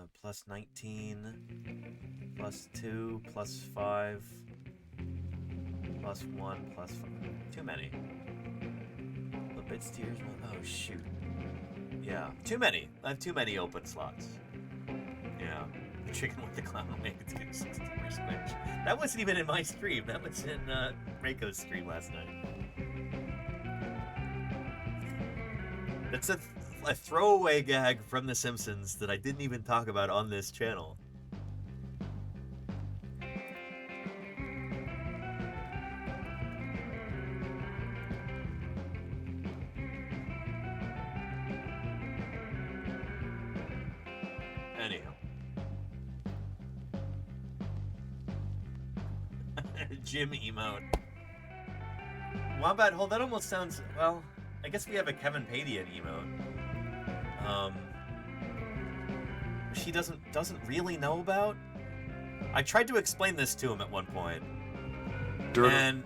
5 plus 19 plus 2 plus 5 plus 1 plus 5. Too many. The bits, tiers. Oh shoot. Yeah, too many. I have too many open slots. Yeah. The chicken with the clown wing. It's getting 60 more switch. That wasn't even in my stream. That was in Reiko's stream last night. That's a throwaway gag from The Simpsons that I didn't even talk about on this channel. Jim emote. Wombat hole, that almost sounds, well, I guess we have a Kevin Padian emote. She doesn't really know about? I tried to explain this to him at one point. Dirter. And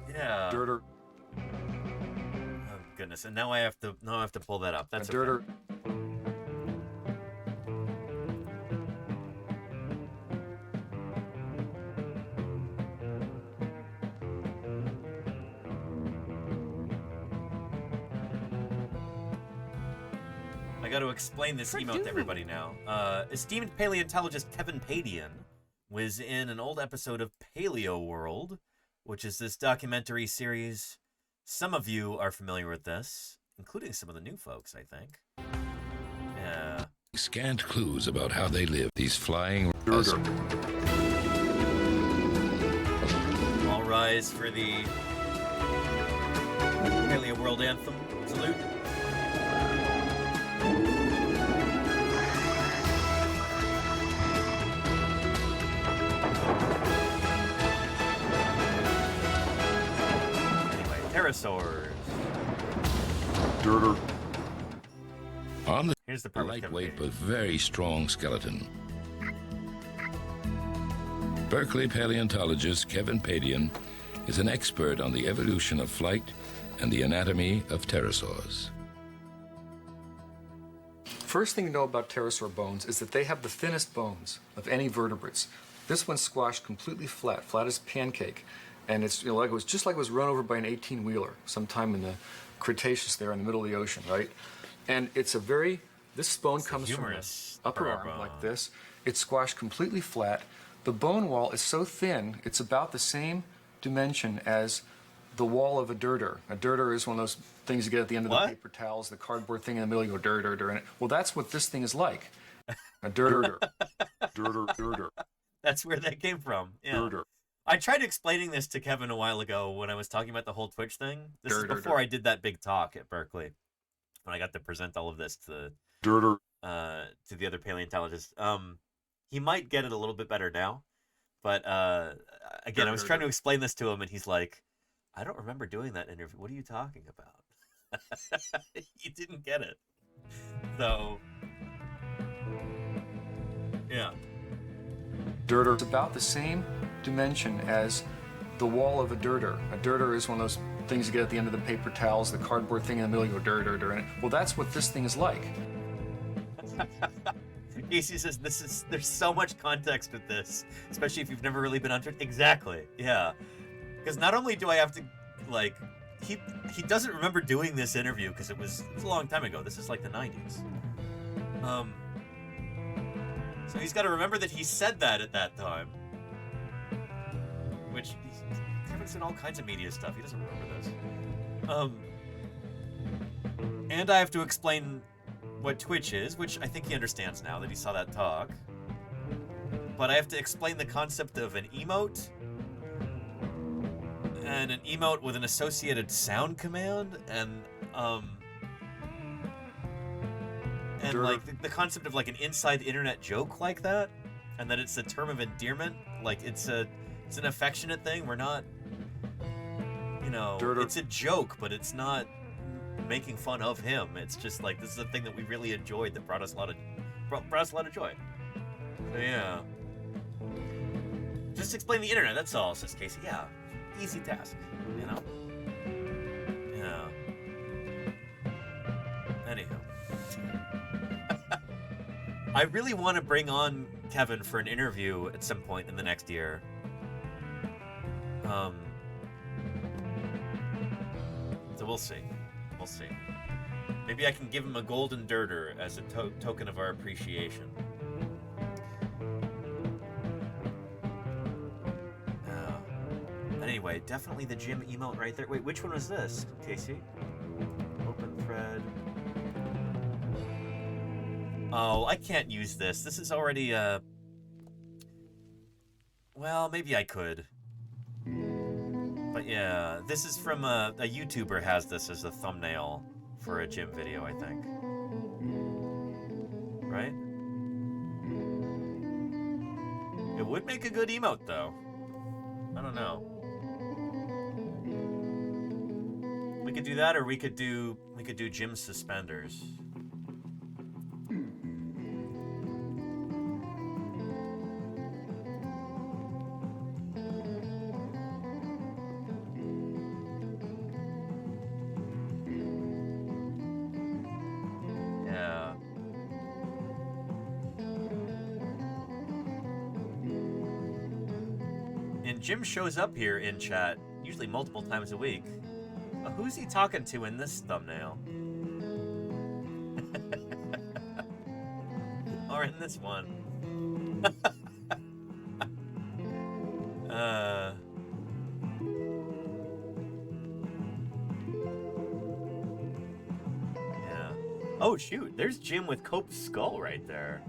yeah. Dirter. Oh goodness, and now I have to pull that up. That's dirter. Okay. I got to explain this emote to everybody now. Esteemed paleontologist Kevin Padian was in an old episode of Paleo World, which is this documentary series. Some of you are familiar with this, including some of the new folks, I think. Yeah. Scant clues about how they live. These flying... All rise for the Paleo World anthem. Salute. Dinosaurs. Dirter. On the Here's the part lightweight but very strong skeleton. Berkeley paleontologist Kevin Padian is an expert on the evolution of flight and the anatomy of pterosaurs. First thing to know about pterosaur bones is that they have the thinnest bones of any vertebrates. This one's squashed completely flat as a pancake. And it's like it was run over by an 18-wheeler sometime in the Cretaceous there in the middle of the ocean, right? And this bone comes from the upper arm like this. It's squashed completely flat. The bone wall is so thin, it's about the same dimension as the wall of a dirter. A dirter is one of those things you get at the end of the paper towels, the cardboard thing in the middle, you go dir in it. Well, that's what this thing is like. A dirter. Dirter. That's where that came from. Yeah. Dirter. I tried explaining this to Kevin a while ago when I was talking about the whole Twitch thing. This is before I did that big talk at Berkeley, when I got to present all of this to the other paleontologists. He might get it a little bit better now, but again, I was trying to explain this to him, and he's like, "I don't remember doing that interview. What are you talking about?" He didn't get it. So, yeah. Dirter is about the same dimension as the wall of a dirter. A dirter is one of those things you get at the end of the paper towels, the cardboard thing in the middle, you go dirter in it. Well, that's what this thing is like. Casey says there's so much context with this, especially if you've never really been on Twitch. Exactly, yeah. Because not only do I have to, like, he doesn't remember doing this interview because it's a long time ago. This is like the 90s. So he's got to remember that he said that at that time. Which, Kevin's in all kinds of media stuff. He doesn't remember this. And I have to explain what Twitch is, which I think he understands now that he saw that talk. But I have to explain the concept of an emote. And an emote with an associated sound command. And like the concept of like an inside internet joke like that. And that it's a term of endearment. Like it's an affectionate thing. We're not, it's a joke, but it's not making fun of him. It's just like, this is a thing that we really enjoyed that brought us a lot of joy. So yeah. Just explain the internet, that's all, says Casey. Yeah. Easy task, Yeah. Anyhow. I really want to bring on Kevin for an interview at some point in the next year. So we'll see. We'll see. Maybe I can give him a golden dirter as a token of our appreciation. Anyway, definitely the gym emote right there. Wait, which one was this, Casey? Open thread. Oh, I can't use this. This is already, well, maybe I could. But yeah, this is from a YouTuber has this as a thumbnail for a gym video, I think. Right? It would make a good emote, though. I don't know. We could do that, or we could do gym suspenders. Yeah. And Jim shows up here in chat, usually multiple times a week. Who's he talking to in this thumbnail? Or in this one? Yeah. Oh shoot, there's Jim with Cope's skull right there.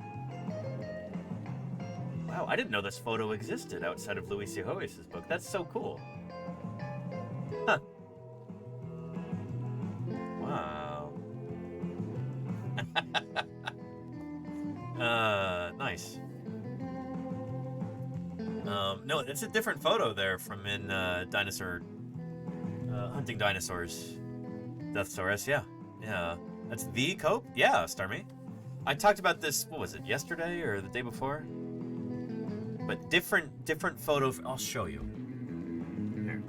Wow, I didn't know this photo existed outside of Louis Cihoyes' book. That's so cool. Huh. Wow. Nice. No, it's a different photo there from in Dinosaur, Hunting Dinosaurs. Deathsaurus, yeah. Yeah. That's the Cope? Yeah, Starmy. I talked about this, what was it, yesterday or the day before? But different photo, I'll show you. Here.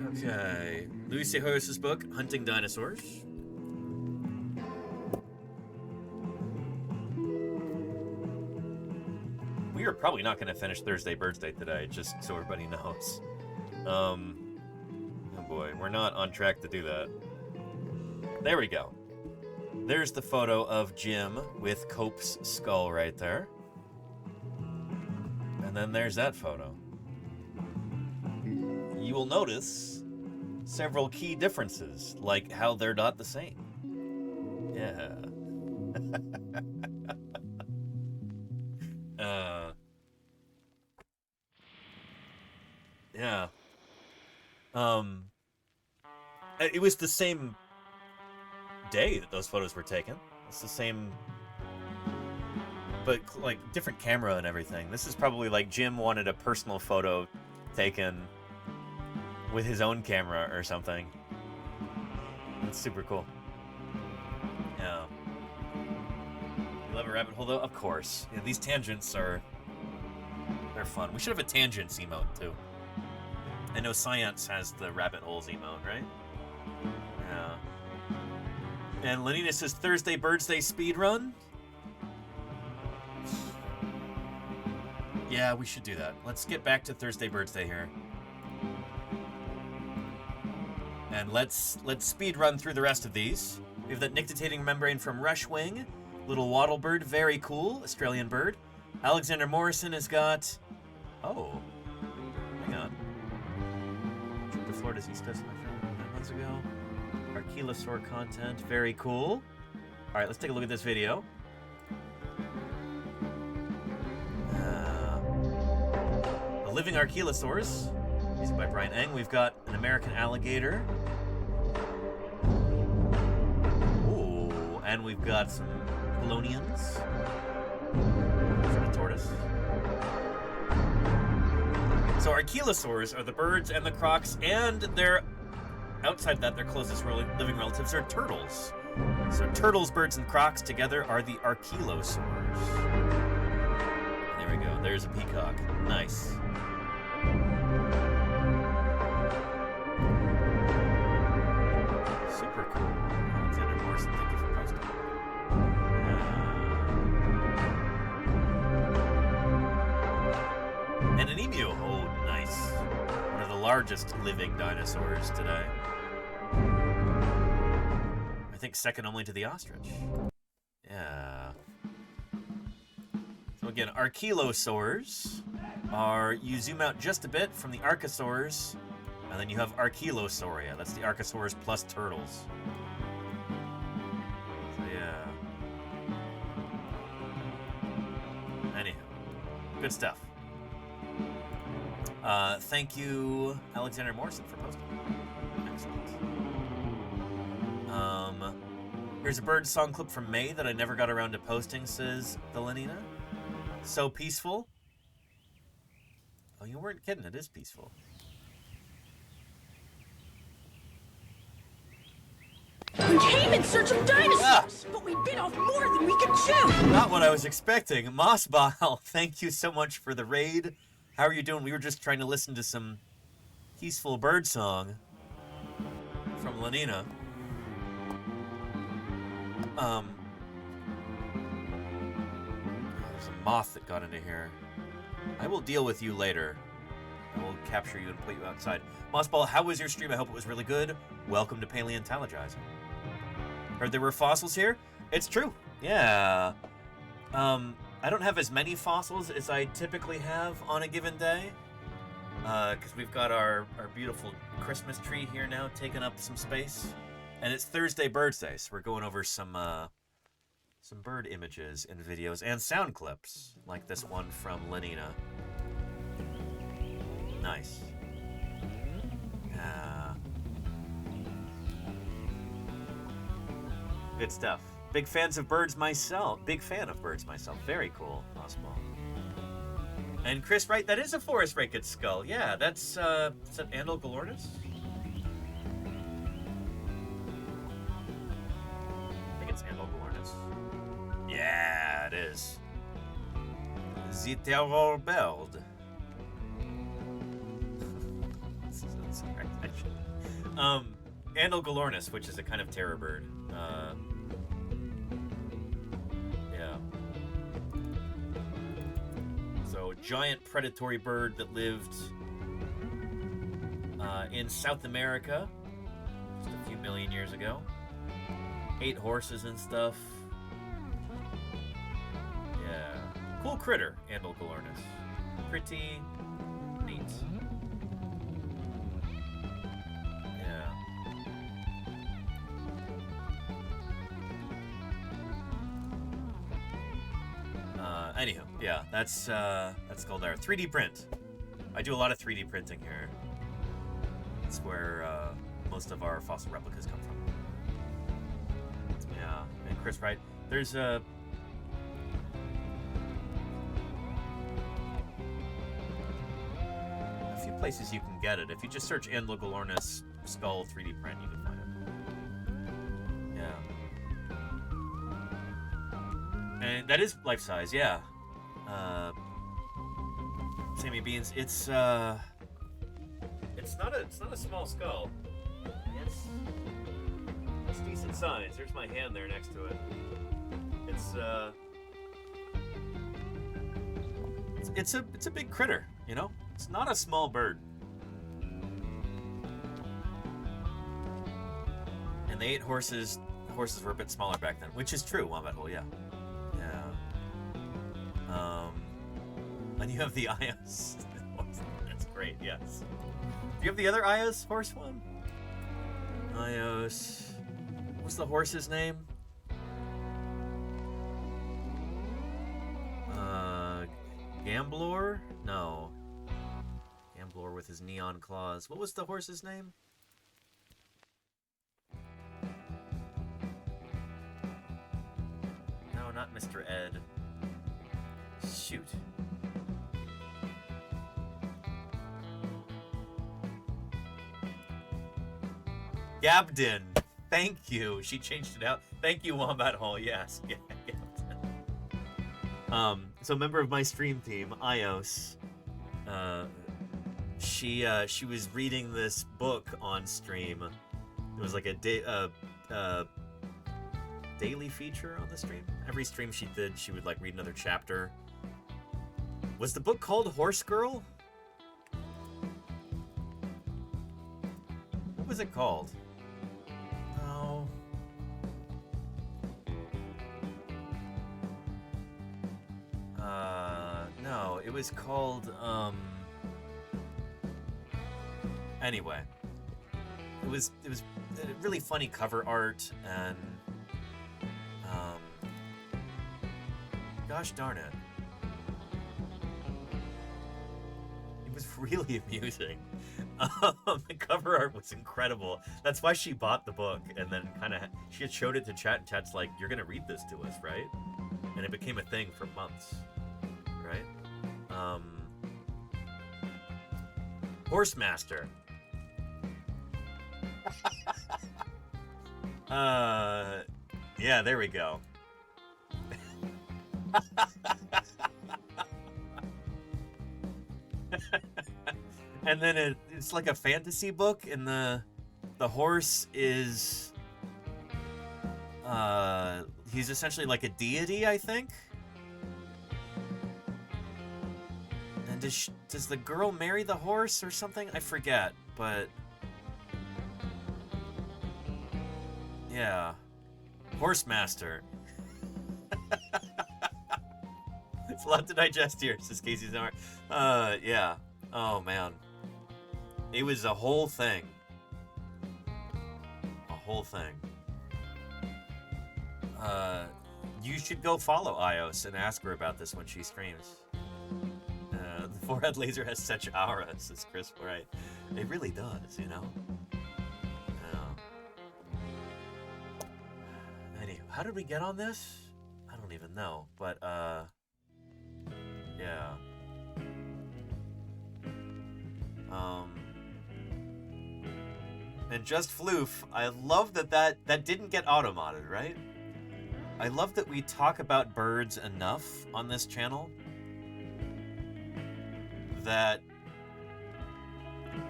Okay, Louis Cihoyes' book, Hunting Dinosaurs. We are probably not going to finish Thursday BIRDSday today, just so everybody knows. Oh boy, we're not on track to do that. There we go. There's the photo of Jim with Cope's skull right there. And then there's that photo. You will notice several key differences, like how they're not the same. Yeah. Yeah. It was the same day that those photos were taken. It's the same, but like different camera and everything. This is probably like Jim wanted a personal photo taken with his own camera or something. It's super cool. Yeah. You love a rabbit hole though? Of course. Yeah, these tangents they're fun. We should have a tangents emote too. I know Science has the rabbit holes emote, right? Yeah. And Lenina says Thursday BIRDSday speedrun. Yeah, we should do that. Let's get back to Thursday BIRDSday here. And let's speed run through the rest of these. We have that nictitating membrane from Rushwing. Little wattle bird, very cool. Australian bird. Alexander Morrison has got... Oh. Hang on. Trip to Florida's East Coast, my friend, 9 months ago. Archelosaur content, very cool. Alright, let's take a look at this video. The Living Archelosaurs, music by Brian Eng. We've got an American alligator. Ooh, and we've got some Polonians. From a tortoise. So Archelosaurs are the birds and the crocs, and they're outside that, their closest living relatives are turtles. So turtles, birds, and crocs together are the Archelosaurs. There we go. There's a peacock. Nice. Super cool. Alexander Morrison, thank you for posting. And an emu. Oh, nice. One of the largest living dinosaurs today. I think second only to the ostrich. Yeah. So again, Archelosaurs are, you zoom out just a bit from the Archosaurs, and then you have Archelosauria. That's the Archosaurs plus turtles. So yeah. Anyhow, good stuff. Thank you, Alexander Morrison, for posting. Excellent. Here's a bird song clip from May that I never got around to posting, says the Lenina. So peaceful. Oh, you weren't kidding. It is peaceful. We came in search of dinosaurs, but we bit off more than we could chew. Not what I was expecting. Mossbile, thank you so much for the raid. How are you doing? We were just trying to listen to some peaceful bird song from Lenina. There's a moth that got into here. I will deal with you later. I will capture you and put you outside. Mossball, how was your stream? I hope it was really good. Welcome to Paleontologizing. Heard there were fossils here? It's true. Yeah. I don't have as many fossils as I typically have on a given day. Because we've got our beautiful Christmas tree here now taking up some space. And it's Thursday BIRDSday, so we're going over some bird images and videos and sound clips, like this one from Lenina. Nice. Good stuff. Big fans of birds myself. Big fan of birds myself. Very cool. Oswald. And Chris, right, that is a forest racket skull. Yeah, that's is that Andal Galornis? I think it's Andal Galornis. Yeah, it is. The terror bird. Andal Galornis, which is a kind of terror bird. Yeah. So, giant predatory bird that lived in South America just a few million years ago. 8 horses and stuff. Yeah. Cool critter, Andal Galornis. Pretty neat. Anywho, yeah, that's called our 3D print. I do a lot of 3D printing here. It's where most of our fossil replicas come from. Yeah, and Chris Wright, there's a few places you can get it. If you just search Andlogornis skull 3D print, you can find it. Yeah. And that is life size, yeah. Sammy Beans, it's not a small skull. It's decent size. There's my hand there next to it. It's a big critter, you know? It's not a small bird. And they ate horses. Horses were a bit smaller back then, which is true, Wombat Hole, yeah. Yeah. And you have the Ios. That's great, yes. Do you have the other Ios horse one? Ios. What's the horse's name? Gamblor? No. Gamblor with his neon claws. What was the horse's name? No, not Mr. Ed. Shoot. Gabden. Thank you. She changed it out. Thank you, Wombat Hall. Yes. So a member of my stream team, Ios, she was reading this book on stream. It was like a daily feature on the stream. Every stream she did, she would like read another chapter. Was the book called Horse Girl? What was it called? No. No, it was called, anyway. It was really funny cover art, and, gosh darn it. It was really amusing. The cover art was incredible. That's why she bought the book, and then she had showed it to chat, and chat's like, "You're gonna read this to us, right?" And it became a thing for months, right? Horsemaster. Yeah, there we go. And then it's like a fantasy book, and the horse is he's essentially like a deity, I think. And does the girl marry the horse or something? I forget, but yeah, Horsemaster. It's a lot to digest here, says Casey's art. Yeah. Oh man, it was a whole thing. A whole thing. You should go follow Ios and ask her about this when she streams. The forehead laser has such aura, says Chris. Right? It really does, you know. Anyway, how did we get on this? I don't even know, but yeah. And just floof, I love that didn't get automodded, right? I love that we talk about birds enough on this channel that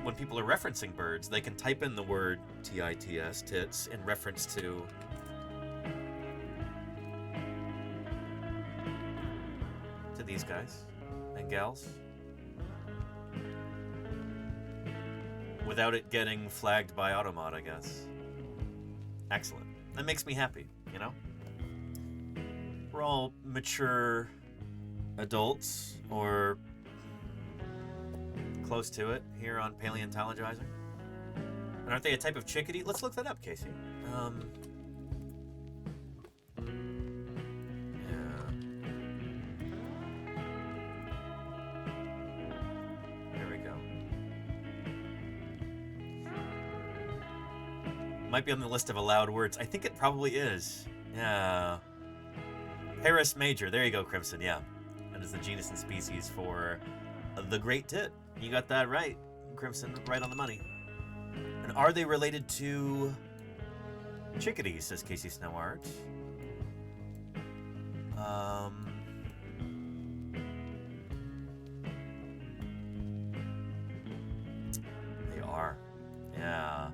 when people are referencing birds, they can type in the word TITS, tits, in reference to these guys and gals, without it getting flagged by Automod, I guess. Excellent. That makes me happy, you know? We're all mature adults, or close to it, here on Paleontologizing. And aren't they a type of chickadee? Let's look that up, Casey. There we Might be on the list of allowed words. I think it probably is. Yeah. Paris major. There you go, Crimson. Yeah. That is the genus and species for the great tit. You got that right, Crimson. Right on the money. And are they related to chickadees, says Casey Snowart. They are. Yeah.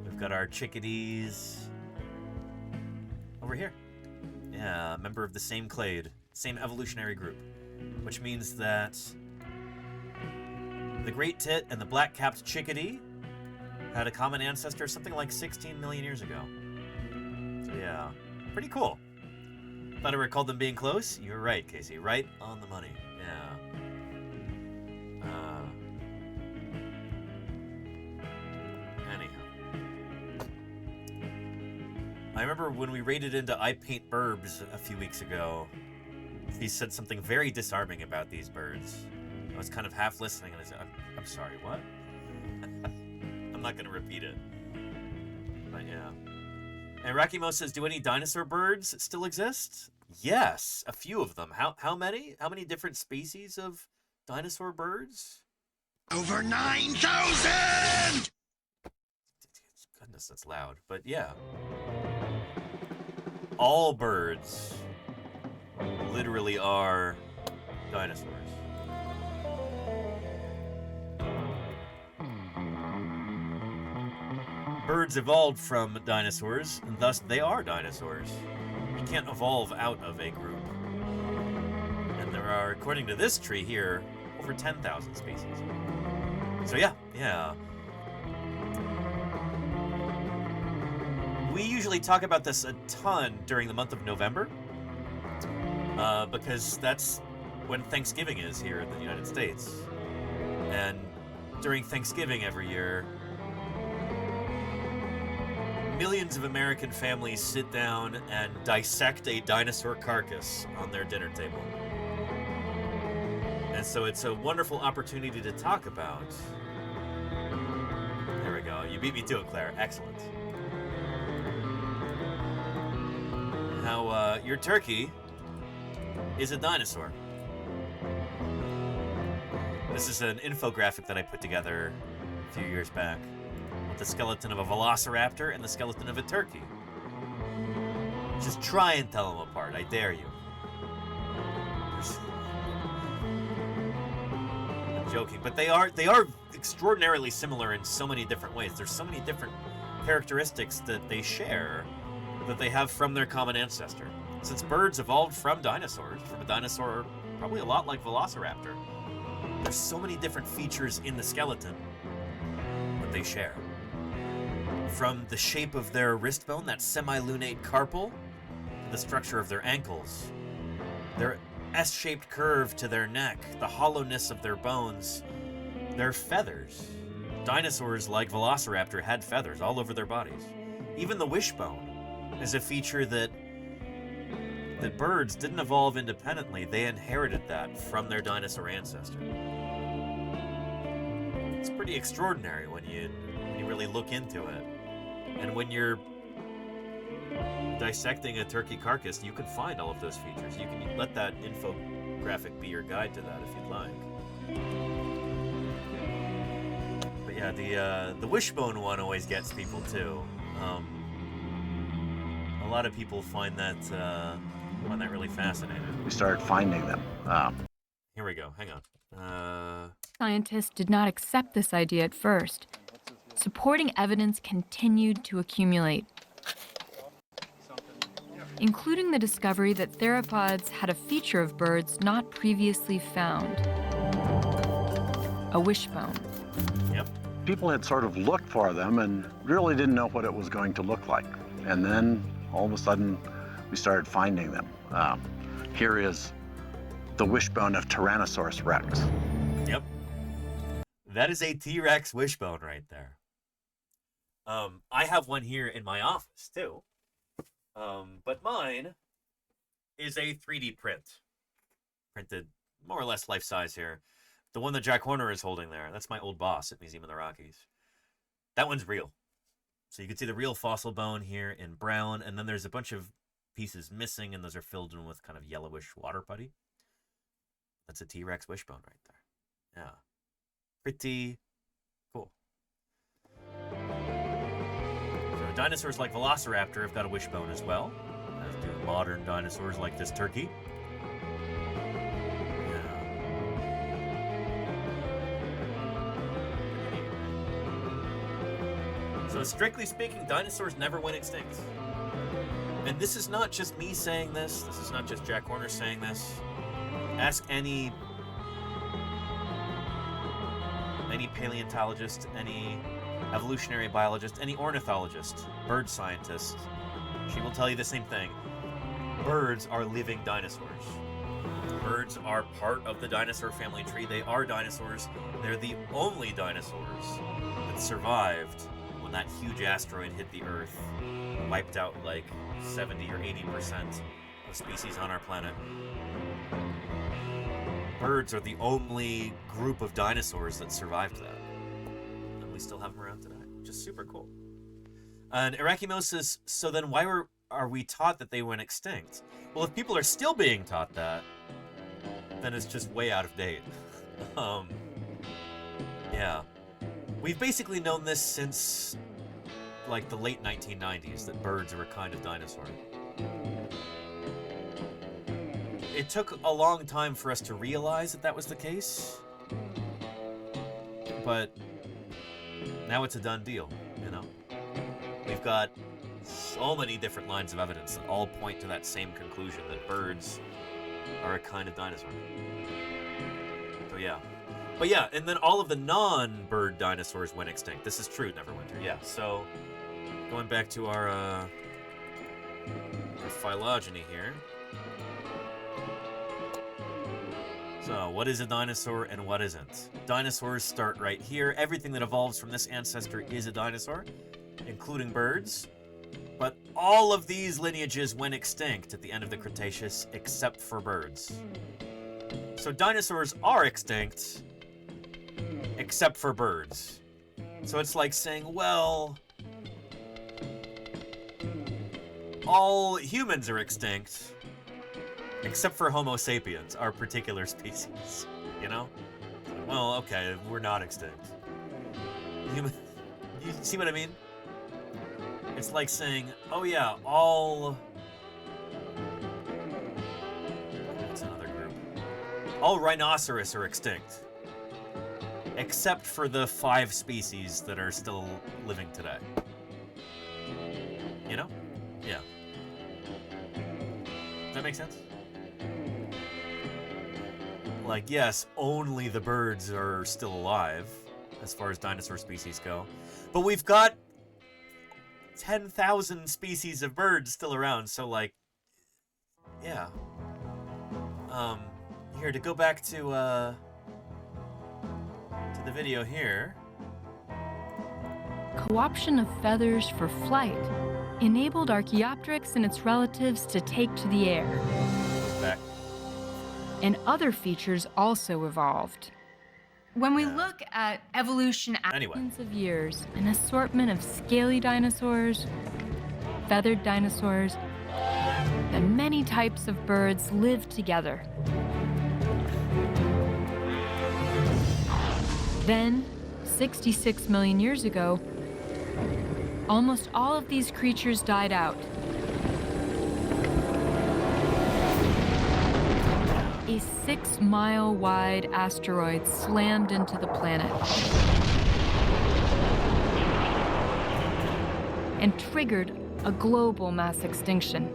We've got our chickadees over here. Yeah, member of the same clade, same evolutionary group, which means that the great tit and the black-capped chickadee had a common ancestor something like 16 million years ago. So yeah, pretty cool. Thought I recalled them being close? You're right, Casey. Right on the money. Yeah. Anyhow. I remember when we raided into I Paint Burbs a few weeks ago, he said something very disarming about these birds. I was kind of half listening and I said, I'm sorry, what? I'm not going to repeat it. But yeah. And Rakimo says, do any dinosaur birds still exist? Yes, a few of them. How many? How many different species of dinosaur birds? Over 9,000! Goodness, that's loud. But yeah. All birds literally are dinosaurs. Birds evolved from dinosaurs, and thus they are dinosaurs. You can't evolve out of a group. And there are, according to this tree here, over 10,000 species. So yeah. We usually talk about this a ton during the month of November, because that's when Thanksgiving is here in the United States. And during Thanksgiving every year, millions of American families sit down and dissect a dinosaur carcass on their dinner table. And so it's a wonderful opportunity to talk about. There we go. You beat me to it, Claire. Excellent. How your turkey is a dinosaur. This is an infographic that I put together a few years back. The skeleton of a velociraptor and the skeleton of a turkey. Just try and tell them apart. I dare you. I'm joking, but they are extraordinarily similar in so many different ways. There's so many different characteristics that they share that they have from their common ancestor. Since birds evolved from dinosaurs, from a dinosaur probably a lot like Velociraptor, there's so many different features in the skeleton that they share. From the shape of their wrist bone, that semilunate carpal, to the structure of their ankles, their S-shaped curve to their neck, the hollowness of their bones, their feathers. Dinosaurs like Velociraptor had feathers all over their bodies. Even the wishbone is a feature that birds didn't evolve independently. They inherited that from their dinosaur ancestor. It's pretty extraordinary when you really look into it. And when you're dissecting a turkey carcass, you can find all of those features. You can let that infographic be your guide to that if you'd like. But yeah, the wishbone one always gets people too. A lot of people find that really fascinating. We started finding them. Here we go. Hang on. Scientists did not accept this idea at first. Supporting evidence continued to accumulate, including the discovery that theropods had a feature of birds not previously found: a wishbone. Yep. People had sort of looked for them and really didn't know what it was going to look like. And then all of a sudden, we started finding them. Here is the wishbone of Tyrannosaurus rex. Yep. That is a T-Rex wishbone right there. I have one here in my office too. But mine is a 3D print. Printed more or less life-size here. The one that Jack Horner is holding there, that's my old boss at Museum of the Rockies. That one's real. So you can see the real fossil bone here in brown, and then there's a bunch of pieces missing, and those are filled in with kind of yellowish water putty. That's a T-Rex wishbone right there. Yeah. Pretty cool. So dinosaurs like Velociraptor have got a wishbone as well, as do modern dinosaurs like this turkey. So strictly speaking, dinosaurs never went extinct. And this is not just me saying this. This is not just Jack Horner saying this. Ask any paleontologist, any evolutionary biologist, any ornithologist, bird scientist. She will tell you the same thing. Birds are living dinosaurs. Birds are part of the dinosaur family tree. They are dinosaurs. They're the only dinosaurs that survived when that huge asteroid hit the Earth, wiped out like 70 or 80% of species on our planet. Birds are the only group of dinosaurs that survived that. And we still have them around today. Just super cool. And Erychimosis, so then why are we taught that they went extinct? Well, if people are still being taught that, then it's just way out of date. Yeah. We've basically known this since like the late 1990s, that birds are a kind of dinosaur. It took a long time for us to realize that that was the case, but now it's a done deal, you know? We've got so many different lines of evidence that all point to that same conclusion, that birds are a kind of dinosaur. So yeah. But yeah, and then all of the non-bird dinosaurs went extinct. This is true, Neverwinter. Yeah, so going back to our phylogeny here. So, what is a dinosaur and what isn't? Dinosaurs start right here. Everything that evolves from this ancestor is a dinosaur, including birds. But all of these lineages went extinct at the end of the Cretaceous, except for birds. So dinosaurs are extinct, except for birds. So it's like saying, well, all humans are extinct, except for Homo sapiens, our particular species, you know? Well, okay, we're not extinct. You see what I mean? It's like saying, oh yeah, all... What's another group? All rhinoceros are extinct, except for the 5 species that are still living today. You know? Yeah. Does that make sense? Like, yes, only the birds are still alive, as far as dinosaur species go. But we've got 10,000 species of birds still around, so, like, yeah. Here, to go back to the video here. Co-option of feathers for flight enabled Archaeopteryx and its relatives to take to the air. Back. And other features also evolved. When we look at evolution millions of years, an assortment of scaly dinosaurs, feathered dinosaurs, and many types of birds lived together. Then, 66 million years ago, almost all of these creatures died out. A 6-mile-wide asteroid slammed into the planet and triggered a global mass extinction.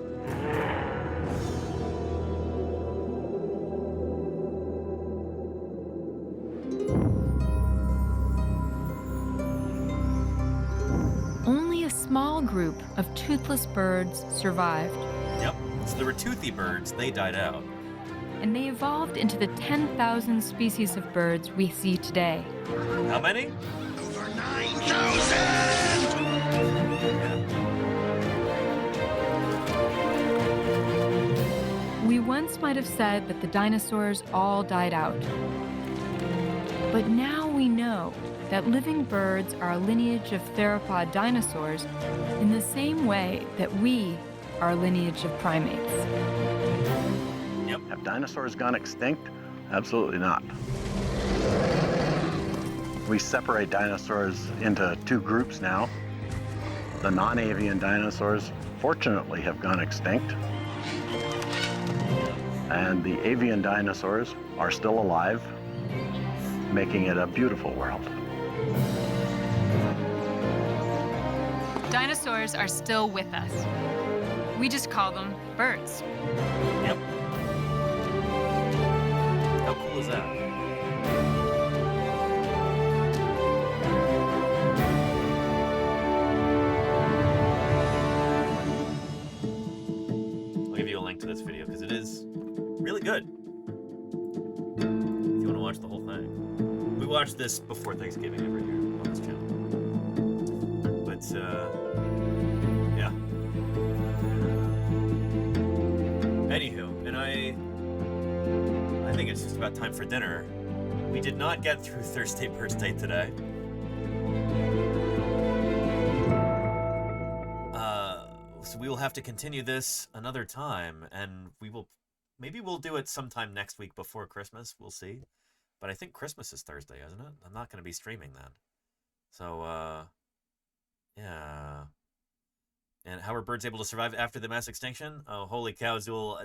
Only a small group of toothless birds survived. Yep, so there were toothy birds, they died out. And they evolved into the 10,000 species of birds we see today. How many? Over 9,000! We once might have said that the dinosaurs all died out. But now we know that living birds are a lineage of theropod dinosaurs in the same way that we are a lineage of primates. Yep. Have dinosaurs gone extinct? Absolutely not. We separate dinosaurs into two groups now. The non-avian dinosaurs, fortunately, have gone extinct. And the avian dinosaurs are still alive, making it a beautiful world. Dinosaurs are still with us. We just call them birds. Yep. How cool is that? I'll give you a link to this video because it is really good. If you want to watch the whole thing. We watch this before Thanksgiving every year on this channel. But, yeah. Anywho, and I think it's just about time for dinner. We did not get through Thursday BIRDSday today. So we will have to continue this another time, and maybe we'll do it sometime next week before Christmas. We'll see. But I think Christmas is Thursday, isn't it? I'm not going to be streaming then. So, yeah. And how are birds able to survive after the mass extinction? Oh, holy cow, Zool.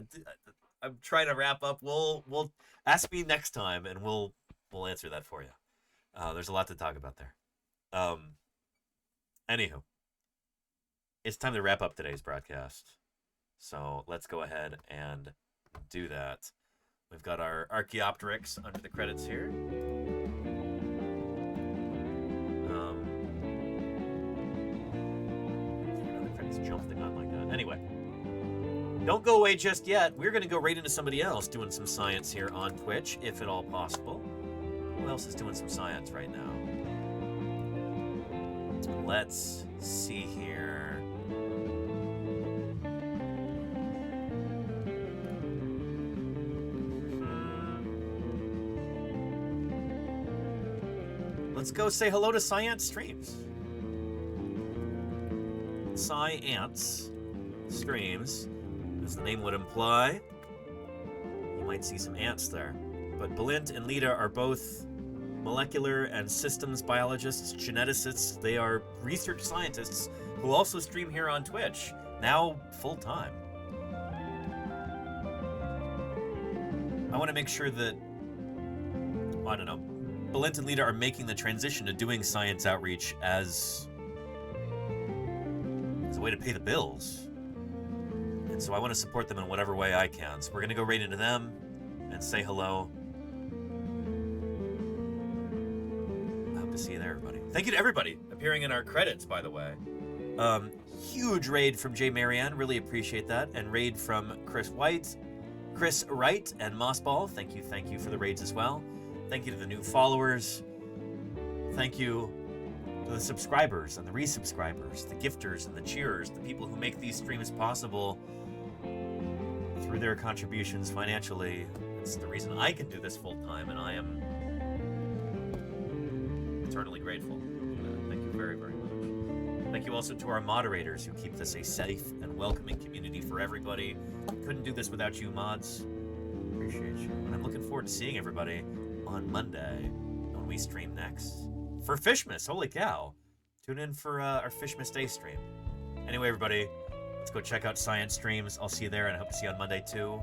I'm trying to wrap up. We'll ask me next time, and we'll answer that for you. There's a lot to talk about there. Anywho, it's time to wrap up today's broadcast. So let's go ahead and do that. We've got our Archaeopteryx under the credits here. Another credits jump thing on like that. Anyway, don't go away just yet. We're going to go right into somebody else doing some science here on Twitch, if at all possible. Who else is doing some science right now? Let's see here. Let's go say hello to Science Streams. Science Streams, as the name would imply. You might see some ants there. But Balint and Lita are both molecular and systems biologists, geneticists. They are research scientists who also stream here on Twitch, now full-time. I want to make sure that, I don't know, Balint and Lita are making the transition to doing science outreach as a way to pay the bills. And so I want to support them in whatever way I can. So we're going to go right into them and say hello. I hope to see you there, everybody. Thank you to everybody appearing in our credits, by the way. Huge raid from Jay Marianne. Really appreciate that. And raid from Chris Wright, and Mossball. Thank you for the raids as well. Thank you to the new followers. Thank you to the subscribers and the resubscribers, the gifters and the cheerers, the people who make these streams possible through their contributions financially. It's the reason I can do this full time, and I am eternally grateful. Thank you very, very much. Thank you also to our moderators who keep this a safe and welcoming community for everybody. Couldn't do this without you, mods. Appreciate you. And I'm looking forward to seeing everybody on Monday when we stream next for Fishmas. Holy cow. Tune in for our Fishmas Day stream. Anyway, everybody, let's go check out Science Streams. I'll see you there, and I hope to see you on Monday too.